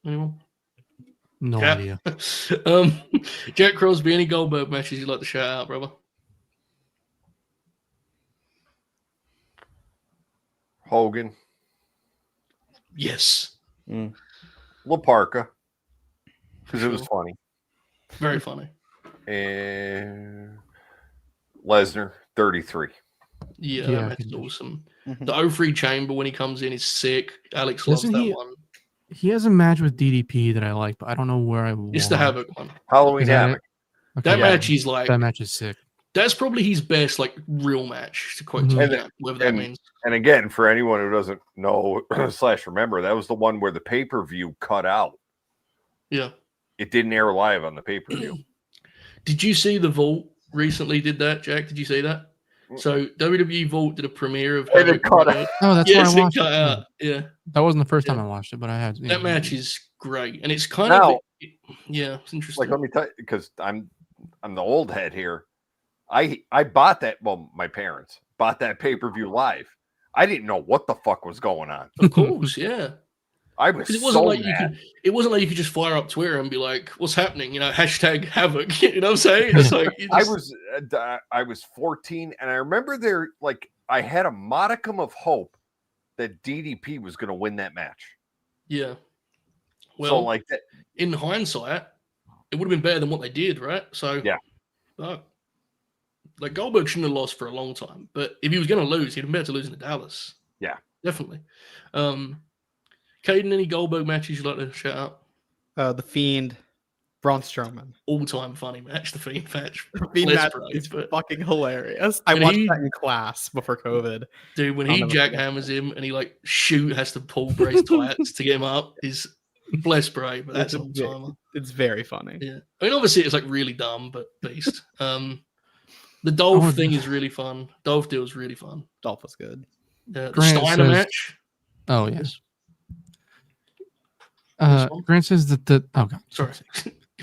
Speaker 2: Anyone?
Speaker 3: No
Speaker 2: Cap?
Speaker 3: idea.
Speaker 2: Jack Crosby, any Goldberg matches you'd like to shout out, brother?
Speaker 6: Hogan,
Speaker 2: Yes.
Speaker 6: La Parka, because it was funny,
Speaker 2: Very funny.
Speaker 6: and Lesnar 33.
Speaker 2: Yeah,
Speaker 3: Yeah,
Speaker 2: that match is
Speaker 3: good.
Speaker 2: awesome.
Speaker 7: Mhm.
Speaker 2: The 03 chamber when he comes in is sick. Alex loves
Speaker 3: Doesn't
Speaker 2: that
Speaker 3: he-
Speaker 2: one.
Speaker 3: He has a match with DDP that I like, but I don't know where I want.
Speaker 2: It's the Havoc one.
Speaker 6: Halloween
Speaker 3: Is that
Speaker 6: Havoc.
Speaker 3: it? Okay,
Speaker 2: That
Speaker 3: yeah.
Speaker 2: match is like
Speaker 3: That match is sick.
Speaker 2: that's probably his best like real match to quote
Speaker 3: Mhm.
Speaker 2: Tony
Speaker 6: And-
Speaker 2: Khan, whatever that
Speaker 6: and-
Speaker 2: means.
Speaker 6: And again, for anyone who doesn't know / remember, that was the one where the pay-per-view cut out.
Speaker 2: Yeah.
Speaker 6: It didn't air live on the pay-per-view.
Speaker 2: Did you see the Vault recently did that, Jack? Did you see that? So WWE Vault did a premiere of
Speaker 6: And it
Speaker 2: Havoc
Speaker 6: cut
Speaker 2: Monday.
Speaker 3: Oh, that's
Speaker 2: Yes,
Speaker 3: why I
Speaker 2: it
Speaker 3: watched
Speaker 2: cut
Speaker 3: it.
Speaker 2: out. Yeah.
Speaker 3: That wasn't the first time
Speaker 2: Yeah.
Speaker 3: I watched it, but I had.
Speaker 2: That match is great. And it's kind
Speaker 6: Now-
Speaker 2: of yeah, it's interesting.
Speaker 6: Like, let me tell you, because I'm the old head here. I bought that. Well, my parents bought that pay-per-view live. I didn't know what the fuck was going on.
Speaker 2: Of course, yeah.
Speaker 6: I was
Speaker 2: Because it wasn't
Speaker 6: so
Speaker 2: like
Speaker 6: mad.
Speaker 2: it wasn't like you could just fire up Twitter and be like, "What's happening?" You know, hashtag Havoc. You know what I'm saying? It's like you just-
Speaker 6: I was 14, and I remember there, like, I had a modicum of hope that DDP was going to win that match.
Speaker 2: yeah. Well,
Speaker 6: So, like that,
Speaker 2: in hindsight, it would have been better than what they did, right? So
Speaker 6: Yeah.
Speaker 2: Like Goldberg shouldn't have lost for a long time, but if he was going to lose, he'd have been better to losing to Dallas.
Speaker 6: Yeah.
Speaker 2: Definitely. Kaden, any Goldberg matches you'd like to shout out?
Speaker 5: The Fiend, Braun Strowman.
Speaker 2: All-time funny match, the Fiend match.
Speaker 5: The Fiend
Speaker 2: Less
Speaker 5: match
Speaker 2: brave,
Speaker 5: is
Speaker 2: but-
Speaker 5: fucking hilarious. I
Speaker 2: And
Speaker 5: watched
Speaker 2: he-
Speaker 5: that in class before COVID.
Speaker 2: Dude, when
Speaker 5: I'll
Speaker 2: he
Speaker 5: never forget
Speaker 2: jackhammers him and he like has to pull Bray's tights to get him up, is bless Bray, but that's
Speaker 5: It's
Speaker 2: all
Speaker 5: a bit-
Speaker 2: timer.
Speaker 5: It's very funny.
Speaker 2: Yeah. I mean, obviously it's like really dumb, but beast. The Dolph
Speaker 3: Oh,
Speaker 2: thing is really fun. Dolph deal is really fun.
Speaker 5: Dolph was good.
Speaker 2: The
Speaker 3: Grant
Speaker 2: Steiner
Speaker 3: says-
Speaker 2: match.
Speaker 3: Oh yes.
Speaker 2: This one?
Speaker 3: Grant says that God,
Speaker 2: Sorry.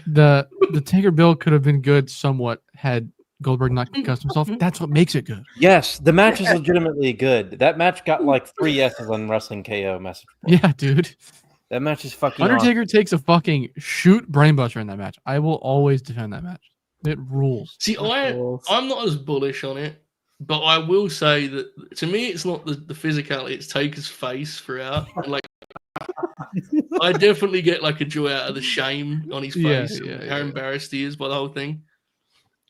Speaker 3: the Taker build could have been good somewhat had Goldberg not concussed himself. That's what makes it good.
Speaker 8: Yes, the match is legitimately good. That match got like 3 S's on Wrestling KO message board.
Speaker 3: Yeah, dude.
Speaker 8: That match is fucking awesome.
Speaker 3: Undertaker takes a fucking shoot brainbuster in that match. I will always defend that match. It rules.
Speaker 2: See, I'm not as bullish on it, but I will say that to me, it's not the physicality; it's Taker's face throughout. And, like, I definitely get like a joy out of the shame on his
Speaker 3: Yeah,
Speaker 2: face,
Speaker 3: yeah,
Speaker 2: and
Speaker 3: yeah,
Speaker 2: how
Speaker 3: yeah.
Speaker 2: embarrassed he is by the whole thing.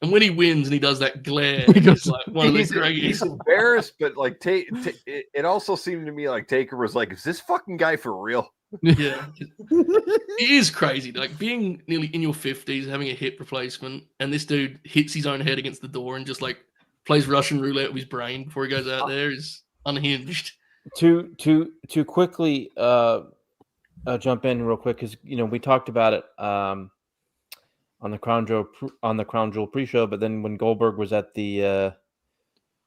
Speaker 2: And when he wins and he does that glare,
Speaker 3: He goes-
Speaker 2: it's like one of the
Speaker 6: he's
Speaker 2: greatest.
Speaker 6: embarrassed, but like, it also seemed to me like Taker was like, "Is this fucking guy for real?"
Speaker 2: Yeah, it is crazy. Like being nearly in your 50s, having a hip replacement, and this dude hits his own head against the door and just like plays Russian roulette with his brain before he goes out there is unhinged.
Speaker 8: To quickly jump in real quick because we talked about it on the Crown Jewel pre-show, but then when Goldberg was at the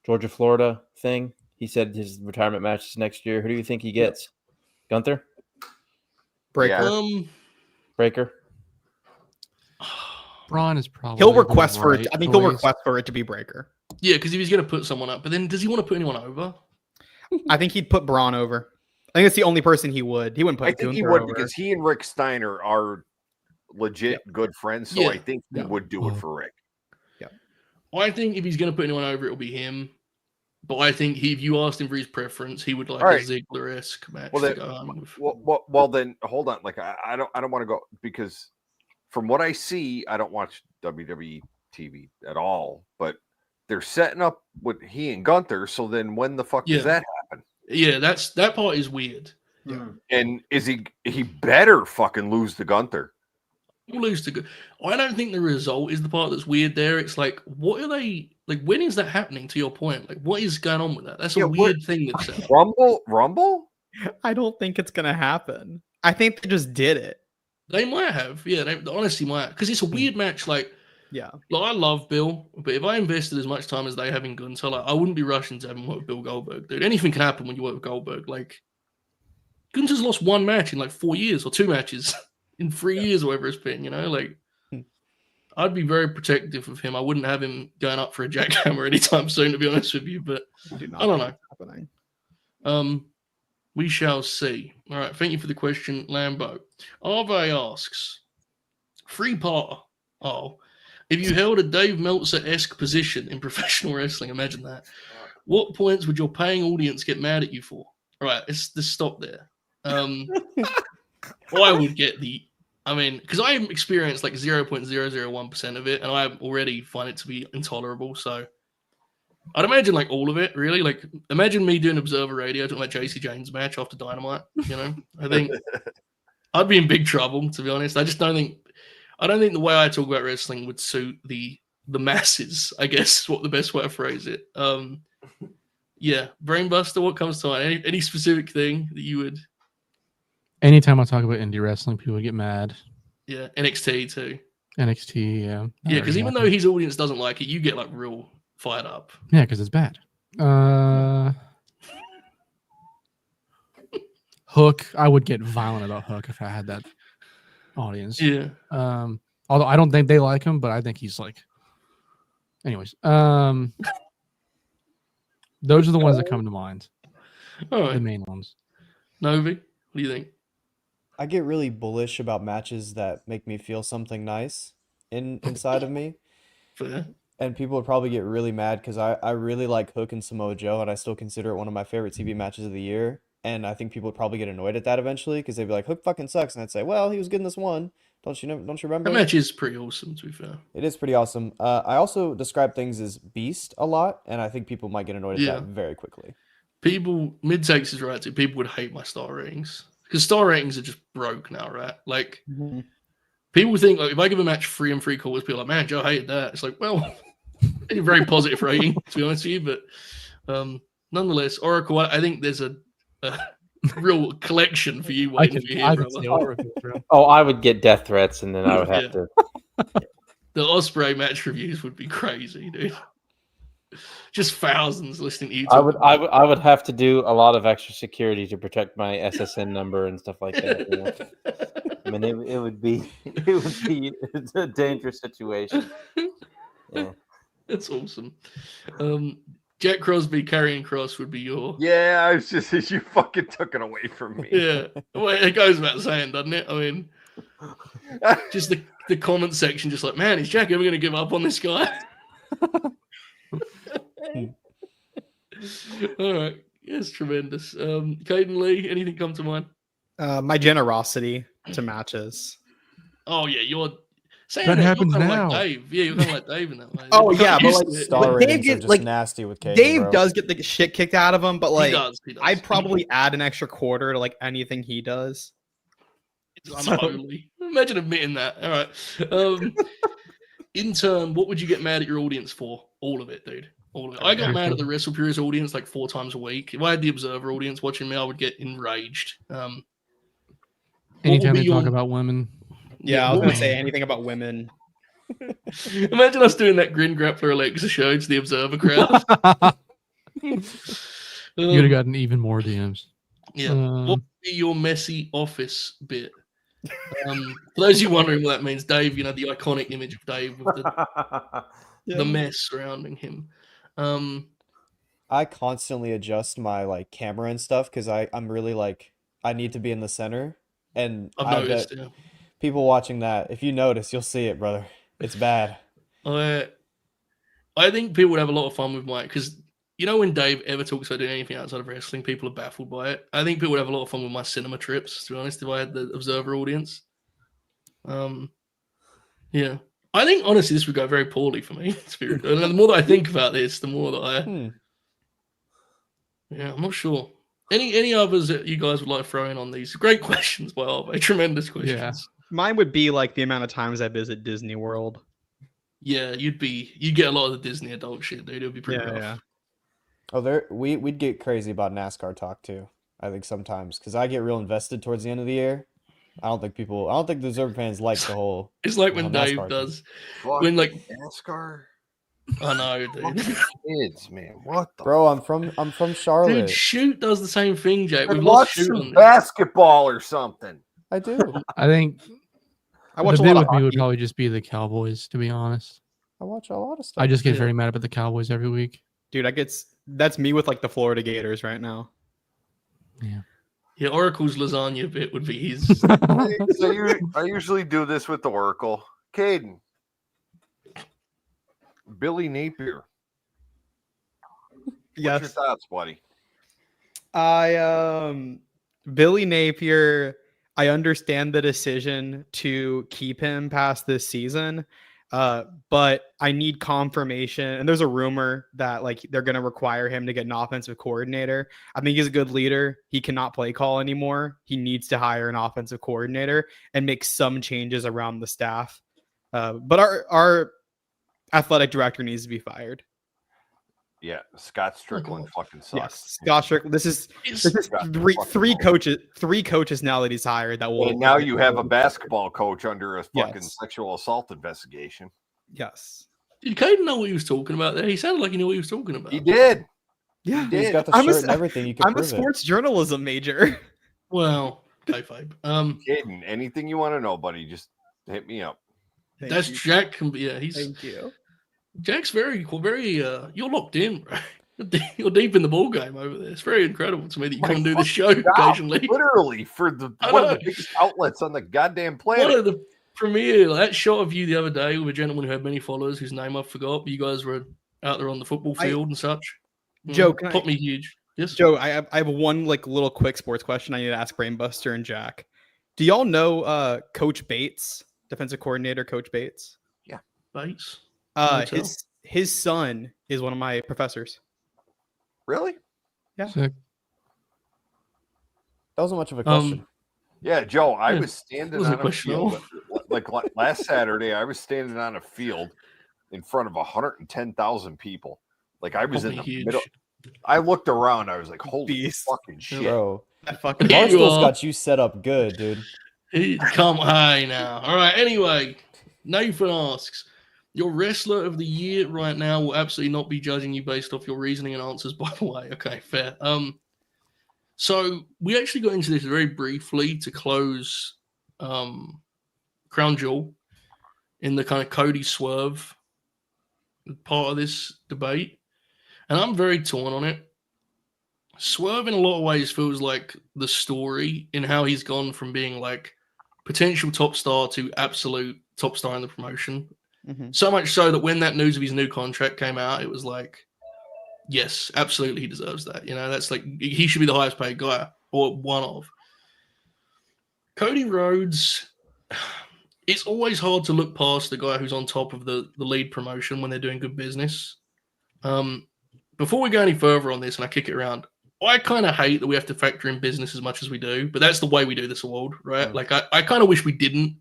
Speaker 8: Georgia Florida thing, he said his retirement match is next year. Who do you think he gets? Gunther?
Speaker 5: Breaker.
Speaker 6: Yeah.
Speaker 8: Breaker?
Speaker 3: Braun is probably.
Speaker 5: He'll
Speaker 3: the
Speaker 5: request for it.
Speaker 3: right
Speaker 5: I think he'll
Speaker 3: choice.
Speaker 5: request for it to be Breaker.
Speaker 2: Yeah, because if he's going to put someone up, but then does he want to put anyone over?
Speaker 5: I think he'd put Braun over. I think it's the only person he would. He wouldn't put
Speaker 6: I think he
Speaker 5: Gunther
Speaker 6: would
Speaker 5: over.
Speaker 6: because he and Rick Steiner are legit good friends. So
Speaker 2: Yeah.
Speaker 6: I think he
Speaker 5: Yeah.
Speaker 6: would do it for Rick.
Speaker 2: I think if he's going to put anyone over, it'll be him. But I think if you asked him for his preference, he would like
Speaker 6: All right.
Speaker 2: a Ziggler-esque match
Speaker 6: Well,
Speaker 2: to
Speaker 6: then-
Speaker 2: go home with.
Speaker 6: Well, then hold on. Like I don't want to go because from what I see, I don't watch WWE TV at all. But they're setting up with he and Gunther. So then when the fuck
Speaker 2: Yeah.
Speaker 6: does that happen?
Speaker 2: Yeah, that part is weird.
Speaker 6: And is he better fucking lose to Gunther?
Speaker 2: We'll lose to good. I don't think the result is the part that's weird there. It's like, what are they like? When is that happening? To your point, like, what is going on with that? That's a
Speaker 6: Yeah, what-
Speaker 2: weird thing that's set up.
Speaker 6: Rumble?
Speaker 5: I don't think it's gonna happen. I think they just did it.
Speaker 2: They might have, yeah. They honestly might, because it's a weird match. Like
Speaker 5: Yeah.
Speaker 2: I love Bill, but if I invested as much time as they have in Gunther, like, I wouldn't be rushing to have him work with Bill Goldberg, dude. Anything can happen when you work with Goldberg. Like, Gunther's lost one match in like 4 years, or 2 matches in 3 years, or whatever it's been. You know, like, I'd be very protective of him. I wouldn't have him going up for a jackhammer anytime soon, to be honest with you. But I don't know.
Speaker 5: Happening.
Speaker 2: We shall see. All right. Thank you for the question, Lambo. Arve asks, three-parter. Oh, if you held a Dave Meltzer-esque position in professional wrestling, imagine that. What points would your paying audience get mad at you for? All right, let's stop there. I would get because I experienced like 0.001% of it, and I already find it to be intolerable. So I'd imagine like all of it, really. Like imagine me doing Observer Radio talking about JC James' match after Dynamite. I think I'd be in big trouble, to be honest. I don't think the way I talk about wrestling would suit the masses, I guess is what the best way to phrase it. Yeah, Brainbuster, what comes to mind? Any specific thing that you would?
Speaker 3: Anytime I talk about indie wrestling, people get mad.
Speaker 2: Yeah, NXT too.
Speaker 3: NXT, yeah.
Speaker 2: Yeah, because even though his audience doesn't like it, you get like real fired up.
Speaker 3: Yeah, because it's bad. Hook, I would get violent about Hook if I had that audience.
Speaker 2: Yeah.
Speaker 3: Although I don't think they like him, but I think he's like. Anyways, those are the ones that come to mind.
Speaker 2: All right.
Speaker 3: The main ones.
Speaker 2: Novi, what do you think?
Speaker 4: I get really bullish about matches that make me feel something nice inside of me.
Speaker 2: Fair.
Speaker 4: And people would probably get really mad because I really like Hook and Samoa Joe, and I still consider it one of my favorite TV matches of the year. And I think people would probably get annoyed at that eventually because they'd be like, Hook fucking sucks. And I'd say, well, he was good in this one. Don't you remember?
Speaker 2: That match is pretty awesome, to be fair.
Speaker 4: It is pretty awesome. I also describe things as beast a lot, and I think people might get annoyed at that very quickly.
Speaker 2: People, mid-takes is right too. People would hate my star ratings because star ratings are just broke now, right? Like, people think like if I give a match 3 and 3 quarters, people are like, man, Joe hated that. It's like, well, a very positive rating, to be honest with you. But nonetheless, Oracle, I think there's a real collection for you waiting for you here, brother.
Speaker 8: I would get death threats, and then I would have to.
Speaker 2: The Osprey match reviews would be crazy, dude. Just thousands listening to you.
Speaker 8: I would have to do a lot of extra security to protect my SSN number and stuff like that. I mean, it would be it's a dangerous situation. Yeah,
Speaker 2: that's awesome. Jack Crosby carrying Cross would be your.
Speaker 6: Yeah, I was just you fucking took it away from me.
Speaker 2: Yeah, well, it goes without saying, doesn't it? I mean, just the comment section, just like, man, is Jack ever going to give up on this guy? All right, yes, tremendous. Kaden Lee, anything come to mind?
Speaker 5: My generosity to matches.
Speaker 2: Oh yeah, you're saying
Speaker 3: that happens
Speaker 2: you're
Speaker 3: now.
Speaker 2: Like Dave. Yeah, you're kind of like Dave in that way.
Speaker 5: Oh yeah, but like
Speaker 4: star
Speaker 5: Dave
Speaker 4: ratings are
Speaker 5: gets
Speaker 4: just
Speaker 5: like
Speaker 4: nasty with Kaden,
Speaker 5: Dave
Speaker 4: bro.
Speaker 5: does get the shit kicked out of him, but like
Speaker 2: he does.
Speaker 5: I'd probably add an extra quarter to like anything he does.
Speaker 2: It's unholy. Imagine admitting that. All right. In turn, what would you get mad at your audience for? All of it, dude. All of it. I got mad at the WrestlePurious audience like 4 times a week. If I had the Observer audience watching me, I would get enraged.
Speaker 3: Anytime they talk about women.
Speaker 5: Yeah, I was gonna say anything about women.
Speaker 2: Imagine us doing that Grin Grappler Alexa show to the Observer crowd.
Speaker 3: You'd have gotten even more DMs.
Speaker 2: Yeah. What would be your messy office bit? For those of you wondering what that means, Dave, the iconic image of Dave with the mess surrounding him.
Speaker 4: I constantly adjust my like camera and stuff because I'm really like I need to be in the center, and
Speaker 2: I've noticed,
Speaker 4: people watching that, if you notice, you'll see it, brother. It's bad.
Speaker 2: I think people would have a lot of fun with Mike because when Dave ever talks about doing anything outside of wrestling, people are baffled by it. I think people would have a lot of fun with my cinema trips, to be honest, if I had the Observer audience. Yeah. I think, honestly, this would go very poorly for me. And the more that I think about this, the more that Yeah, I'm not sure. Any others that you guys would like to throw in on these? Great questions, by the way. Tremendous questions.
Speaker 5: Yeah. Mine would be like the amount of times I visit Disney World.
Speaker 2: Yeah, you'd get a lot of the Disney adult shit, dude. It would be pretty rough.
Speaker 5: Yeah.
Speaker 4: Oh, we'd get crazy about NASCAR talk too. I think sometimes because I get real invested towards the end of the year. I don't think the Observer fans like the whole.
Speaker 2: It's like when Dave does when like
Speaker 6: NASCAR.
Speaker 2: I know, dude.
Speaker 6: Kids, man, what the
Speaker 4: bro? I'm from Charlotte.
Speaker 2: Dude, Shoot does the same thing, Jake. We've
Speaker 6: watch
Speaker 2: lost Shoot on this.
Speaker 6: basketball or something.
Speaker 4: I do.
Speaker 3: I think
Speaker 5: I watch
Speaker 3: the
Speaker 5: a
Speaker 3: bit
Speaker 5: lot
Speaker 3: with
Speaker 5: of
Speaker 3: me would
Speaker 5: hockey.
Speaker 3: probably just be the Cowboys, to be honest.
Speaker 4: I watch a lot of stuff.
Speaker 3: I just get
Speaker 2: Yeah.
Speaker 3: very mad about the Cowboys every week.
Speaker 5: Dude, that's me with like the Florida Gators right now.
Speaker 2: Yeah, Oracle's lasagna bit would be his.
Speaker 6: I usually do this with the Oracle. Kaden. Billy Napier. What's your
Speaker 5: Yes.
Speaker 6: thoughts, buddy?
Speaker 5: Billy Napier, I understand the decision to keep him past this season. But I need confirmation. And there's a rumor that like they're going to require him to get an offensive coordinator. I think he's a good leader. He cannot play call anymore. He needs to hire an offensive coordinator and make some changes around the staff. But our athletic director needs to be fired.
Speaker 6: Yeah, Scott Strickland fucking sucks.
Speaker 5: Yes, Scott Strickland. This is
Speaker 6: Scott
Speaker 5: three coaches now that he's hired that will.
Speaker 6: And now you have a basketball coach under a fucking
Speaker 5: Yes.
Speaker 6: sexual assault investigation.
Speaker 5: Yes.
Speaker 2: Did Kaden know what he was talking about there? He sounded like he knew what he was talking about.
Speaker 6: He did.
Speaker 5: Yeah.
Speaker 6: He
Speaker 4: He's
Speaker 6: did.
Speaker 4: got the shirt and everything. You can
Speaker 5: I'm a
Speaker 4: prove it.
Speaker 5: sports journalism major.
Speaker 2: Well, kayfabe.
Speaker 6: Kaden, anything you want to know, buddy, just hit me up.
Speaker 5: Thank
Speaker 2: That's
Speaker 5: you.
Speaker 2: Jack. Yeah, he's
Speaker 5: Thank you.
Speaker 2: Jack's very. You're locked in, right? You're deep in the ball game over there. It's very incredible to me that you come and do the show occasionally.
Speaker 6: Literally for one of the biggest outlets on the goddamn
Speaker 2: One
Speaker 6: planet.
Speaker 2: of the premiere, that shot of you the other day with a gentleman who had many followers whose name I forgot, but you guys were out there on the football field and such.
Speaker 5: Joe, can
Speaker 2: Pop me huge. Yes,
Speaker 5: Joe, I have one like little quick sports question I need to ask Brainbuster and Jack. Do y'all know Coach Bates, defensive coordinator Coach Bates?
Speaker 2: Bates.
Speaker 5: His son is one of my professors.
Speaker 6: Really?
Speaker 5: Yeah.
Speaker 3: Sick.
Speaker 4: That wasn't much of a question.
Speaker 6: Yeah, Joe, I
Speaker 2: Yeah,
Speaker 6: was standing
Speaker 2: wasn't
Speaker 6: on
Speaker 2: a
Speaker 6: a
Speaker 2: question at
Speaker 6: field. Like last Saturday, I was standing on a field in front of 110,000 people. Like I was in the
Speaker 2: Huge.
Speaker 6: middle. I looked around. I was like, holy
Speaker 5: Beast.
Speaker 6: fucking shit.
Speaker 4: Bro,
Speaker 5: That fucking
Speaker 2: Here you
Speaker 4: Barstool's
Speaker 2: are.
Speaker 4: got you set up good, dude.
Speaker 2: Come high now. All right. Anyway, Nathan asks, your wrestler of the year right now will absolutely not be judging you based off your reasoning and answers, by the way. Okay, fair. So we actually got into this very briefly to close Crown Jewel in the kind of Cody swerve part of this debate. And I'm very torn on it. Swerve in a lot of ways feels like the story in how he's gone from being like potential top star to absolute top star in the promotion.
Speaker 5: Mm-hmm.
Speaker 2: So much so that when that news of his new contract came out, it was like, yes, absolutely, he deserves that. You know, that's like, he should be the highest paid guy or one of. Cody Rhodes, it's always hard to look past the guy who's on top of the lead promotion when they're doing good business. Before we go any further on this and I kick it around, I kind of hate that we have to factor in business as much as we do, but that's the way we do this award, right? Like, I kind of wish we didn't,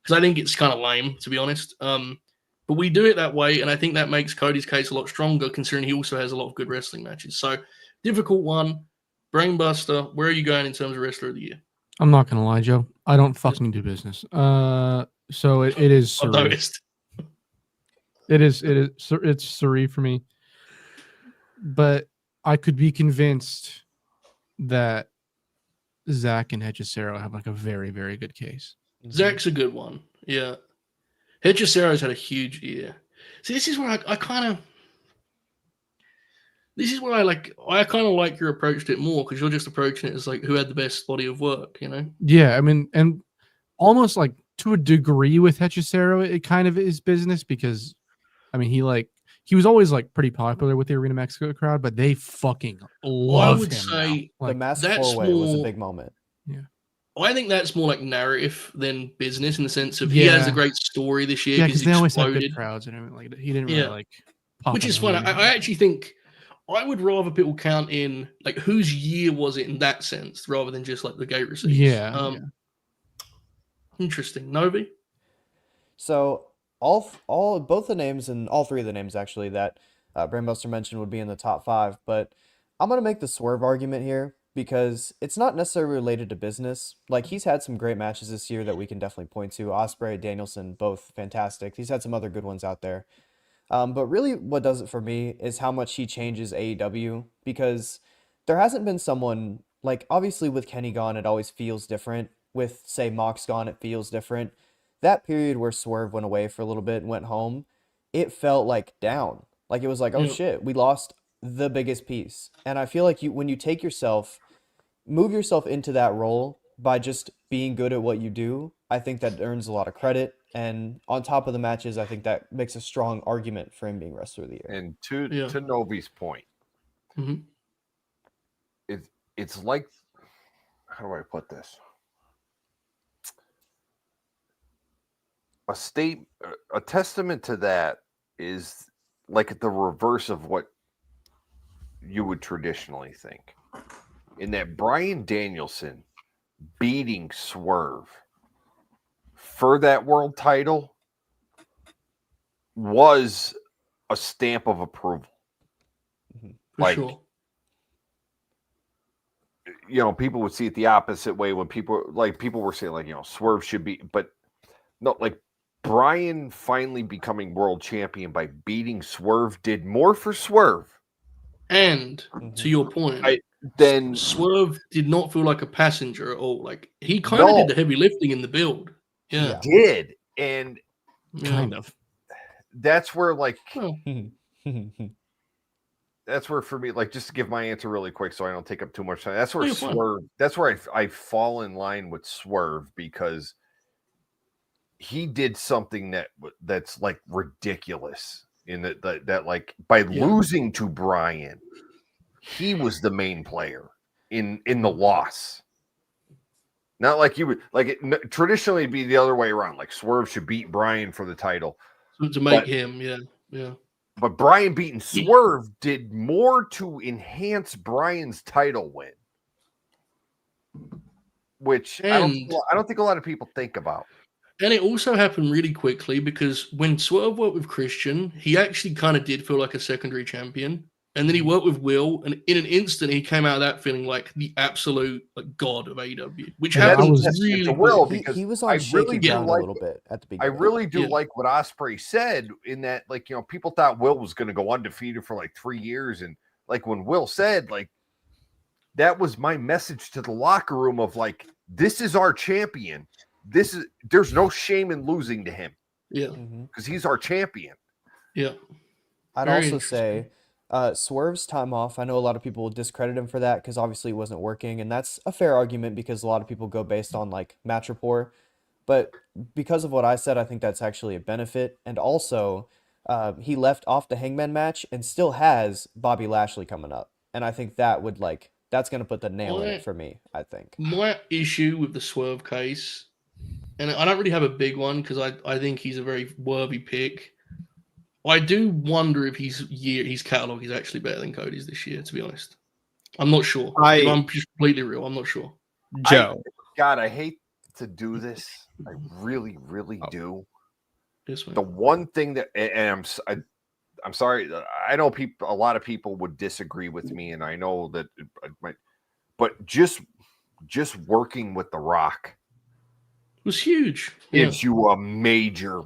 Speaker 2: because I think it's kind of lame, to be honest. But we do it that way, and I think that makes Cody's case a lot stronger, considering he also has a lot of good wrestling matches. So, difficult one. Brainbuster, where are you going in terms of wrestler of the year?
Speaker 3: I'm not gonna lie, Joe. I don't fucking do business. So it is
Speaker 2: I've
Speaker 3: Suri.
Speaker 2: noticed.
Speaker 3: It's Suri for me. But I could be convinced that Zach and Hechicero have like a very, very good case.
Speaker 2: Zach's a good one. Yeah. Hechicero's had a huge year. See, this is where I kind of... This is where I kind of like your approach to it more, because you're just approaching it as like who had the best body of work, you know?
Speaker 3: Yeah, I mean, and almost like to a degree with Hechicero, it kind of is business because, I mean, he was always like pretty popular with the Arena Mexico crowd, but they fucking love
Speaker 2: I would
Speaker 3: him
Speaker 2: say
Speaker 3: now.
Speaker 4: The
Speaker 3: Like,
Speaker 4: Mask
Speaker 2: that's
Speaker 4: 4-Way was a
Speaker 2: more-
Speaker 4: big moment.
Speaker 2: I think that's more like narrative than business, in the sense of he has a
Speaker 3: Yeah.
Speaker 2: great story this year
Speaker 3: yeah,
Speaker 2: because
Speaker 3: because
Speaker 2: he
Speaker 3: they always have
Speaker 2: exploded,
Speaker 3: good crowds and everything. Like he didn't really
Speaker 2: Yeah.
Speaker 3: like pop
Speaker 2: which
Speaker 3: in
Speaker 2: is
Speaker 3: the
Speaker 2: fun.
Speaker 3: heat or
Speaker 2: I
Speaker 3: anything.
Speaker 2: actually think I would rather people count in like whose year was it in that sense, rather than just like the gate receipts.
Speaker 3: Yeah,
Speaker 2: Interesting. Novi?
Speaker 4: So both the names and all three of the names actually that Brainbuster mentioned would be in the top 5, but I'm gonna make the Swerve argument here because it's not necessarily related to business. Like he's had some great matches this year that we can definitely point to. Ospreay, Danielson, both fantastic. He's had some other good ones out there. But really what does it for me is how much he changes AEW, because there hasn't been someone like, obviously with Kenny gone, it always feels different. With say Mox gone, it feels different. that period where Swerve went away for a little bit and went home, it felt like down. Like it was like, oh
Speaker 2: Yeah.
Speaker 4: shit, we lost the biggest piece. And I feel like when you move yourself into that role by just being good at what you do, I think that earns a lot of credit. And on top of the matches, I think that makes a strong argument for him being Wrestler of the Year.
Speaker 6: And to
Speaker 2: Yeah.
Speaker 6: Novi's point,
Speaker 2: Mhm.
Speaker 6: it's like, how do I put this? A testament to that is like the reverse of what you would traditionally think. In that Bryan Danielson beating Swerve for that world title was a stamp of approval.
Speaker 2: For
Speaker 6: Like,
Speaker 2: sure.
Speaker 6: People would see it the opposite way when people were saying like, Swerve should be, but no, like Bryan finally becoming world champion by beating Swerve did more for Swerve.
Speaker 2: And to your point,
Speaker 6: then
Speaker 2: Swerve did not feel like a passenger at all. Like he kind of did the heavy lifting in the build. Yeah.
Speaker 6: He did. And
Speaker 3: Kind of.
Speaker 6: that's where like
Speaker 2: Well,
Speaker 6: that's where for me, like just to give my answer really quick so I don't take up too much time. That's where
Speaker 2: you're fine.
Speaker 6: Swerve, that's where I fall in line with Swerve because he did something that's like ridiculous in that like by losing to Bryan, he was the main player in the loss. Not like you would like it traditionally be the other way around. Like Swerve should beat Bryan for the title.
Speaker 2: So to make him, yeah.
Speaker 6: But Bryan beating Swerve did more to enhance Bryan's title win, which I don't think a lot of people think about.
Speaker 2: And it also happened really quickly because when Swerve worked with Christian, he actually kind of did feel like a secondary champion. And then he worked with Will, and in an instant, he came out of that feeling like the absolute god of AEW, which happened really
Speaker 6: Will
Speaker 2: quick.
Speaker 6: because
Speaker 4: he was on shaky ground a little bit at the beginning.
Speaker 6: I really do like what Ospreay said in that, like, people thought Will was going to go undefeated for like 3 years. And like when Will said, like, that was my message to the locker room of like, this is our champion. There's no shame in losing to him.
Speaker 2: Yeah.
Speaker 6: Because he's our champion.
Speaker 2: Yeah.
Speaker 4: I'd also say Swerve's time off, I know a lot of people will discredit him for that because obviously it wasn't working, and that's a fair argument because a lot of people go based on like match rapport. But because of what I said, I think that's actually a benefit. And also, he left off the Hangman match and still has Bobby Lashley coming up. And I think that would that's going to put the nail in it for me, I think.
Speaker 2: My issue with the Swerve case, and I don't really have a big one because I think he's a very worthy pick. I do wonder if his catalog is actually better than Cody's this year, to be honest. I'm not sure. If I'm just completely real, I'm not sure.
Speaker 5: Joe.
Speaker 6: God, I hate to do this. I really, really do.
Speaker 2: This one.
Speaker 6: The one thing that, and I'm sorry, I know a lot of people would disagree with me, and I know that but just working with The Rock
Speaker 2: was huge.
Speaker 6: gives you a major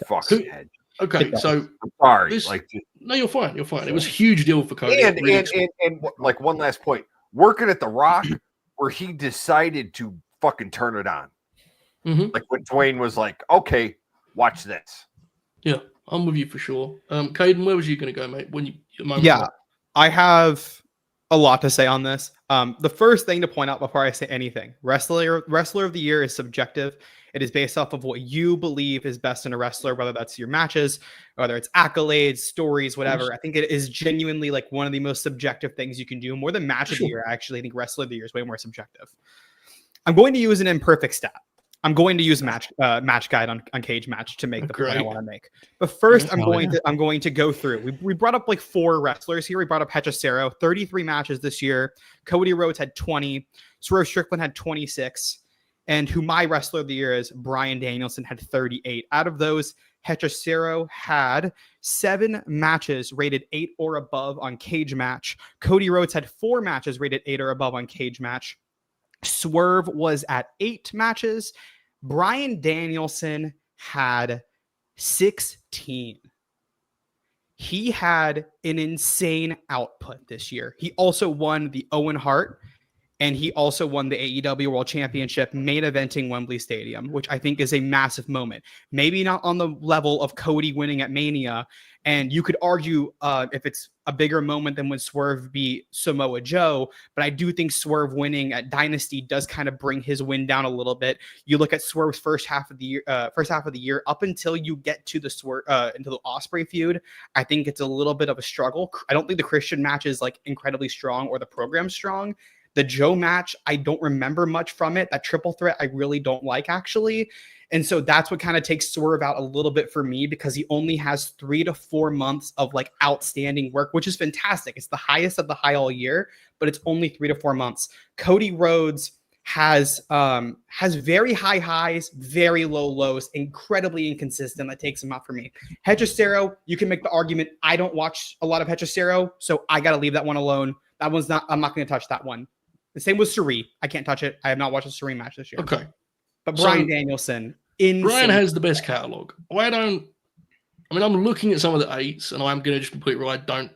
Speaker 6: fucking head.
Speaker 2: Okay, so
Speaker 6: sorry,
Speaker 2: no, you're fine. You're fine. It was a huge deal for Cody.
Speaker 6: And like one last point, working at The Rock, where he decided to fucking turn it on. Like when Dwayne was like, "Okay, watch this."
Speaker 2: Yeah, I'm with you for sure. Kaden, where was you going to go, mate?
Speaker 5: I have a lot to say on this. The first thing to point out before I say anything, wrestler of the year is subjective. It is based off of what you believe is best in a wrestler, whether that's your matches, whether it's accolades, stories, whatever. I think it is genuinely like one of the most subjective things you can do. More than match of the year, actually, I think wrestler of the year is way more subjective. I'm going to use an imperfect stat. I'm going to use match guide on Cage Match to make the point I want to make. But first, I'm going to go through. We brought up like 4 wrestlers here. We brought up Hechicero, 33 matches this year. Cody Rhodes had 20. Swerve Strickland had 26. And who my wrestler of the year is, Bryan Danielson had 38. Out of those, Hechicero had 7 matches rated 8 or above on Cage Match. Cody Rhodes had 4 matches rated 8 or above on Cage Match. Swerve was at 8 matches. Bryan Danielson had 16. He had an insane output this year. He also won the Owen Hart and he also won the AEW World Championship main eventing Wembley Stadium, which I think is a massive moment. Maybe not on the level of Cody winning at Mania, and you could argue if it's a bigger moment than when Swerve beat Samoa Joe, but I do think Swerve winning at Dynasty does kind of bring his win down a little bit. You look at Swerve's first half of the year up until you get to the into the Ospreay feud. I think it's a little bit of a struggle. I don't think the Christian match is like incredibly strong or the program strong. The Joe match, I don't remember much from it. That triple threat, I really don't like, actually. And so that's what kind of takes Swerve out a little bit for me, because he only has 3 to 4 months of like outstanding work, which is fantastic. It's the highest of the high all year, but it's only 3 to 4 months. Cody Rhodes has very high highs, very low lows, incredibly inconsistent. That takes him out for me. Hechicero, you can make the argument. I don't watch a lot of Hechicero, so I got to leave that one alone. That one's not, I'm not going to touch that one. The same with Suri. I can't touch it. I have not watched a Suri match this year.
Speaker 2: Okay.
Speaker 5: But Bryan Danielson,
Speaker 2: Bryan has the best catalog. I'm looking at some of the 8s, and I'm going to just put it right. I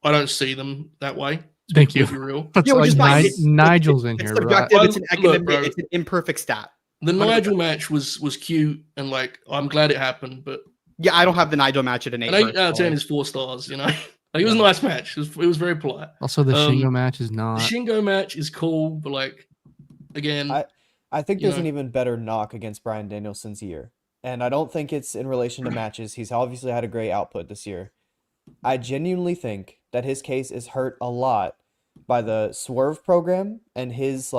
Speaker 2: don't see them that way.
Speaker 3: Thank you.
Speaker 2: Real.
Speaker 3: That's like Nigel's in here, right?
Speaker 5: It's an imperfect stat.
Speaker 2: The Nigel match was cute, and like I'm glad it happened, but
Speaker 5: yeah, I don't have the Nigel match at an 8.
Speaker 2: An 8 out of 10 is 4 stars. Like, it was a nice match. It was very polite.
Speaker 3: Also, the Shingo match is not.
Speaker 2: The Shingo match is cool, but like, again,
Speaker 4: I think there's an even better knock against Bryan Danielson's year, and I don't think it's in relation to matches. He's obviously had a great output this year. I genuinely think that his case is hurt a lot by the Swerve program and his